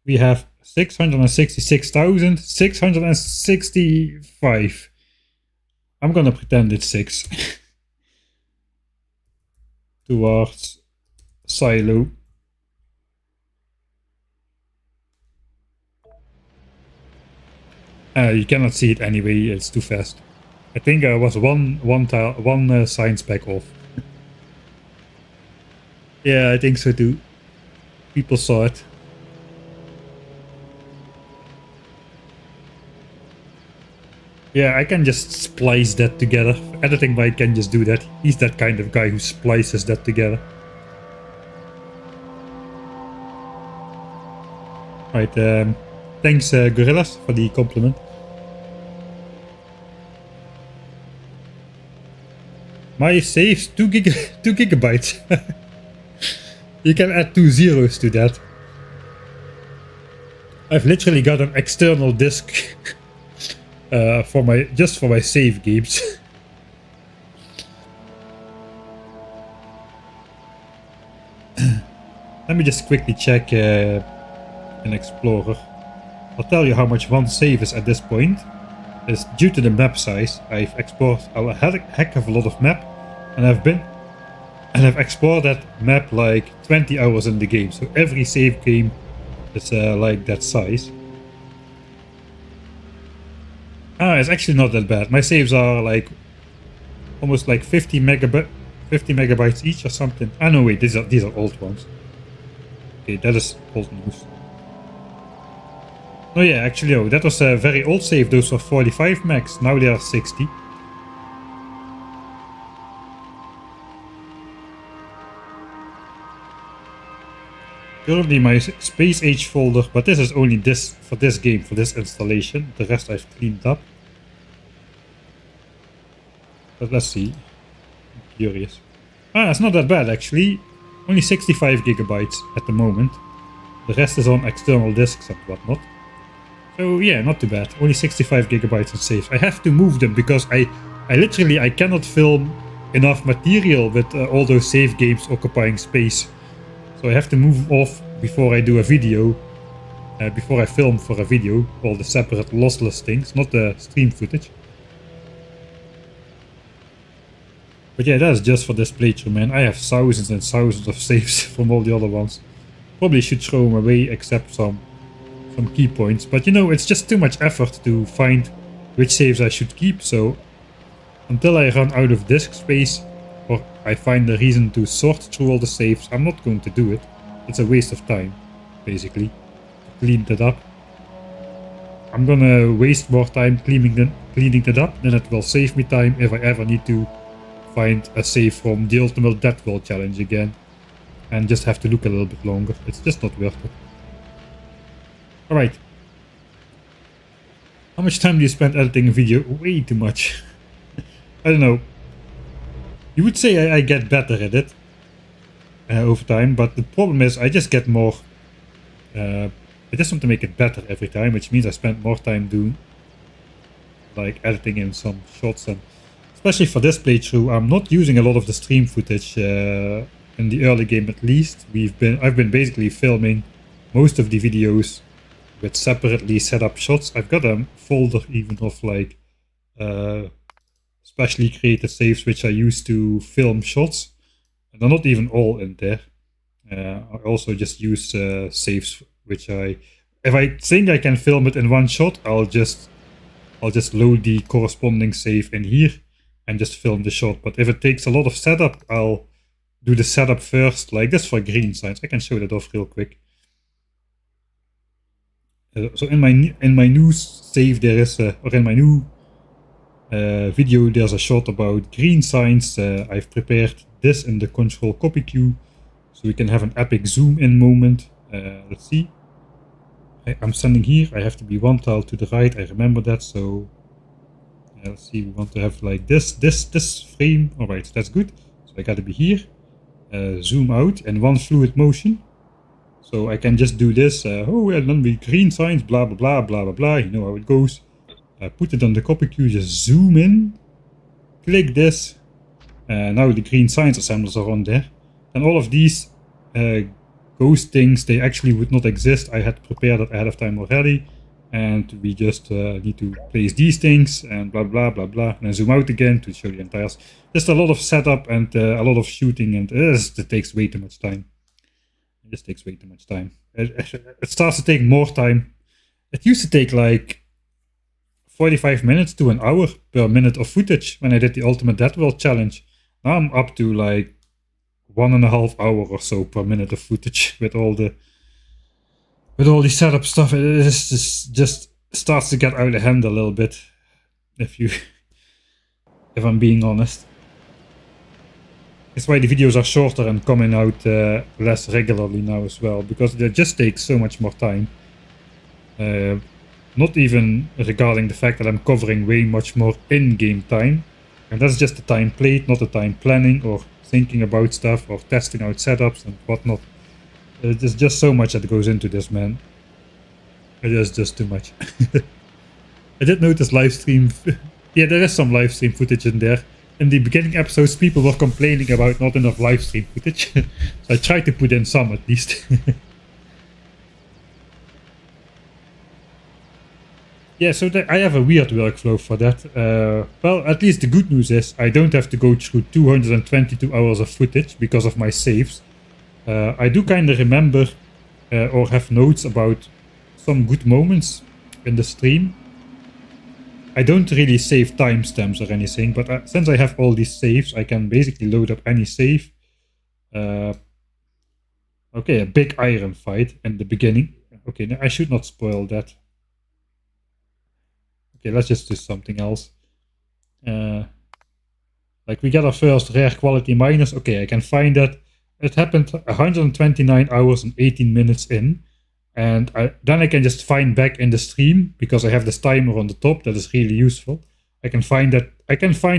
We have 666,665. I'm gonna pretend it's 6. Towards silo. You cannot see it anyway, it's too fast. I think I was one science back off. Yeah, I think so too. People saw it. Yeah, I can just splice that together. Editing Mike can just do that. He's that kind of guy who splices that together. Right, thanks Gorillas for the compliment. My save's 2 gigabytes. You can add 2 zeros to that. I've literally got an external disk for my save games. Let me just quickly check in Explorer. I'll tell you how much one save is at this point. is due to the map size. I've explored a heck of a lot of map, and I've explored that map like 20 hours in the game. So every save game is like that size. It's actually not that bad. My saves are like almost like 50 megabytes each or something. No, wait, these are old ones. Okay, that is old news. Oh yeah, actually, that was a very old save. Those were 45 megs. Now they are 60. Currently my Space Age folder, but this is only this for this game, for this installation. The rest I've cleaned up. But let's see. I'm curious. It's not that bad actually. Only 65 gigabytes at the moment. The rest is on external disks and whatnot. So yeah, not too bad. Only 65 gigabytes in saves. I have to move them because I literally cannot film enough material with all those save games occupying space. So I have to move off before I do a video, before I film for a video, all the separate lossless things, not the stream footage. But yeah, that's just for this playthrough, man. I have thousands and thousands of saves from all the other ones. Probably should throw them away except some key points. But you know, it's just too much effort to find which saves I should keep. So until I run out of disk space, or I find a reason to sort through all the saves, I'm not going to do it. It's a waste of time, basically, to clean that up. I'm gonna waste more time cleaning that up, then it will save me time if I ever need to find a save from the Ultimate Death World Challenge again. And just have to look a little bit longer. It's just not worth it. Alright. How much time do you spend editing a video? Way too much. I don't know. You would say I get better at it over time, but the problem is I just get more... I just want to make it better every time, which means I spend more time doing like editing in some shots, and especially for this playthrough I'm not using a lot of the stream footage in the early game at least. I've been basically filming most of the videos with separately set up shots. I've got a folder even of like specially created saves which I use to film shots, and they're not even all in there. I also just use saves which if I think I can film it in one shot, I'll just load the corresponding save in here and just film the shot. But if it takes a lot of setup, I'll do the setup first, like this for green signs. I can show that off real quick. So in my new save there is, or in my new video, there's a shot about green signs. I've prepared this in the control copy queue, so we can have an epic zoom in moment. Let's see. I'm standing here. I have to be one tile to the right. I remember that. So let's see. We want to have like this frame. All right, that's good. So I got to be here. Zoom out in one fluid motion. So I can just do this. Oh, and then we green signs. Blah blah blah blah blah blah. You know how it goes. Put it on the copy queue. Just zoom in. Click this. Now the green signs assemblers are on there. And all of these ghost things, they actually would not exist. I had prepared that ahead of time already, and we just need to place these things and blah blah blah blah, and then zoom out again to show the entire. Just a lot of setup and a lot of shooting, and it takes way too much time. It just takes way too much time. It starts to take more time. It used to take like 45 minutes to an hour per minute of footage when I did the Ultimate Death World Challenge. Now I'm up to like 1.5 hours or so per minute of footage with all the setup stuff. It just starts to get out of hand a little bit, if I'm being honest. That's why the videos are shorter and coming out less regularly now as well, because they just take so much more time. Not even regarding the fact that I'm covering way much more in-game time, and that's just the time played, not the time planning or thinking about stuff or testing out setups and whatnot. There's just so much that goes into this, man. It is just too much. I did notice live stream. Yeah, there is some live stream footage in there. In the beginning episodes, people were complaining about not enough live stream footage. So I tried to put in some at least. Yeah, so I have a weird workflow for that. Well, at least the good news is I don't have to go through 222 hours of footage because of my saves. I do kind of remember or have notes about some good moments in the stream. I don't really save timestamps or anything, but since I have all these saves, I can basically load up any save. Okay, a big iron fight in the beginning. Okay, now I should not spoil that. Okay, let's just do something else. Like we get our first rare quality miners. Okay, I can find that it happened 129 hours and 18 minutes in. And then I can just find back in the stream, because I have this timer on the top that is really useful. I can find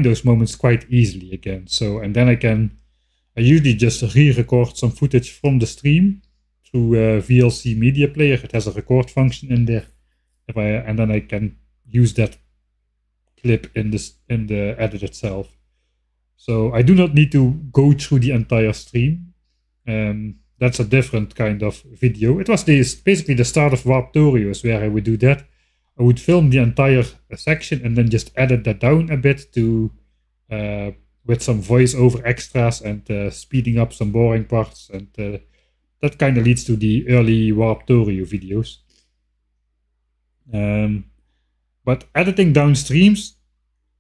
those moments quite easily again. So, and then I usually just re-record some footage from the stream through VLC Media Player. It has a record function in there. And then I can use that clip in the edit itself. So I do not need to go through the entire stream. That's a different kind of video. It was basically the start of Warptorios where I would do that. I would film the entire section and then just edit that down a bit to with some voiceover extras and speeding up some boring parts, and that kind of leads to the early Warptorio videos. But editing down streams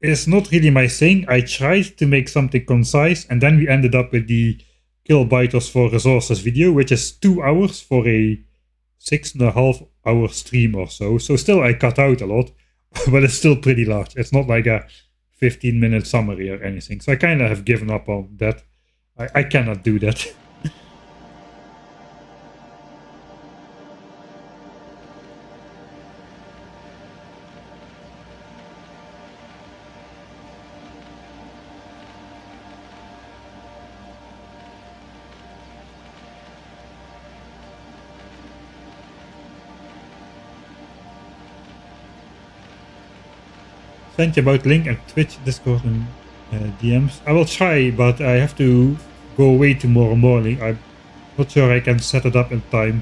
is not really my thing. I tried to make something concise, and then we ended up with the kilobytes for resources video, which is 2 hours for a 6.5 hour stream or so. So still I cut out a lot, but it's still pretty large. It's not like a 15-minute summary or anything. So I kind of have given up on that. I cannot do that. Send you about link and Twitch, Discord, and DMs. I will try, but I have to go away tomorrow morning. I'm not sure I can set it up in time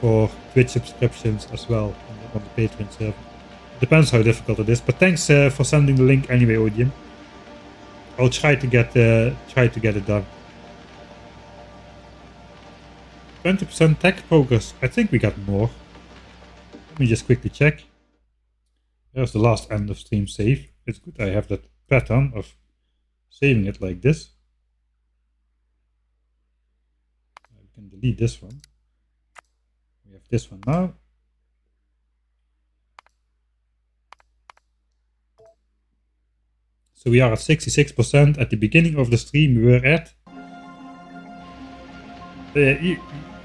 for Twitch subscriptions as well on the Patreon server. Depends how difficult it is. But thanks for sending the link anyway, Odium. I'll try to get it done. 20% tech progress. I think we got more. Let me just quickly check. There's the last end of stream save. It's good I have that pattern of saving it like this. I can delete this one. We have this one now. So we are at 66%. At the beginning of the stream we were at...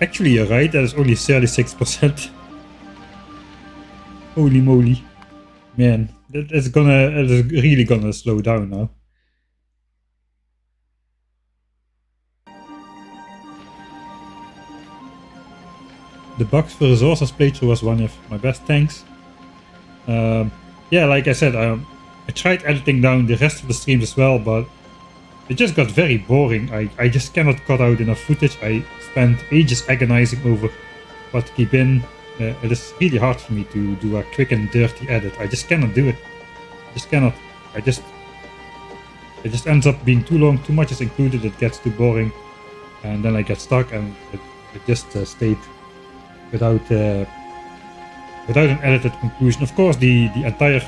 actually you're right, that is only 36%. Holy moly. Man, it is really gonna slow down now. The bugs for resources playthrough was one of my best, thanks. Yeah, like I said, I tried editing down the rest of the streams as well, but it just got very boring. I just cannot cut out enough footage. I spent ages agonizing over what to keep in. It is really hard for me to do a quick and dirty edit. I just cannot do it. Just cannot. It just ends up being too long. Too much is included. It gets too boring, and then I get stuck, and it just stayed without an edited conclusion. Of course, the entire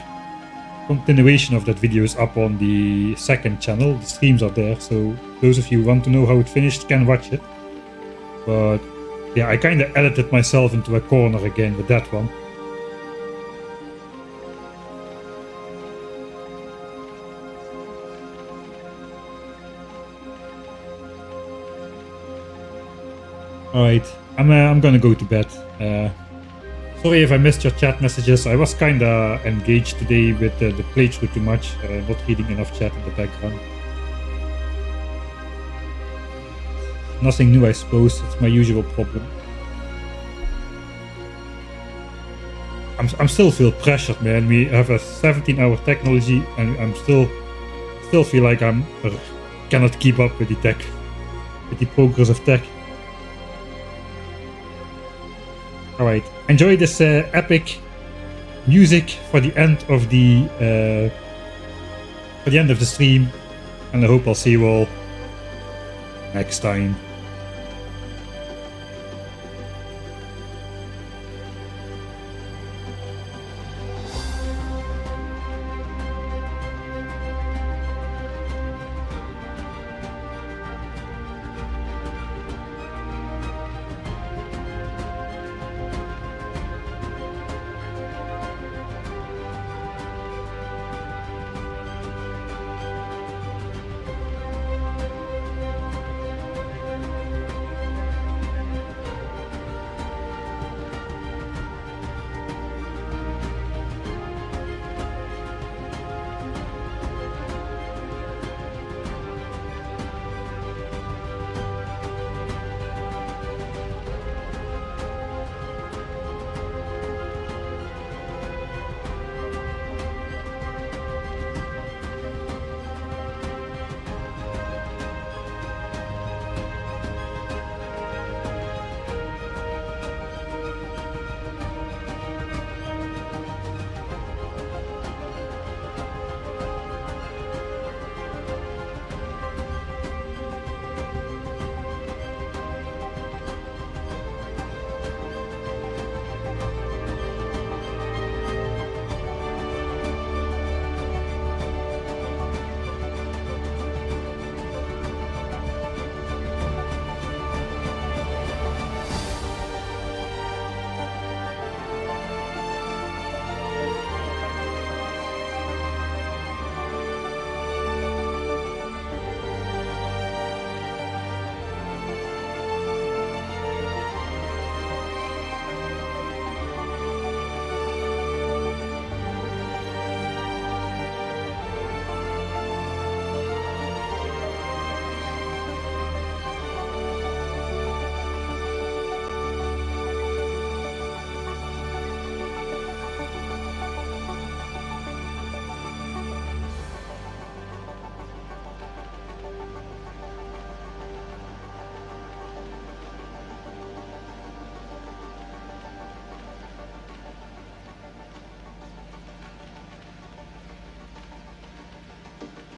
continuation of that video is up on the second channel. The streams are there, so those of you who want to know how it finished can watch it. But yeah, I kind of edited myself into a corner again with that one. Alright, I'm gonna go to bed. Sorry if I missed your chat messages. I was kinda engaged today with the playthrough too much, not reading enough chat in the background. Nothing new, I suppose. It's my usual problem. I'm still feel pressured, man. We have a 17-hour technology, and I'm still feel like cannot keep up with the tech, with the progress of tech. All right, enjoy this epic music for the end of the stream, and I hope I'll see you all next time.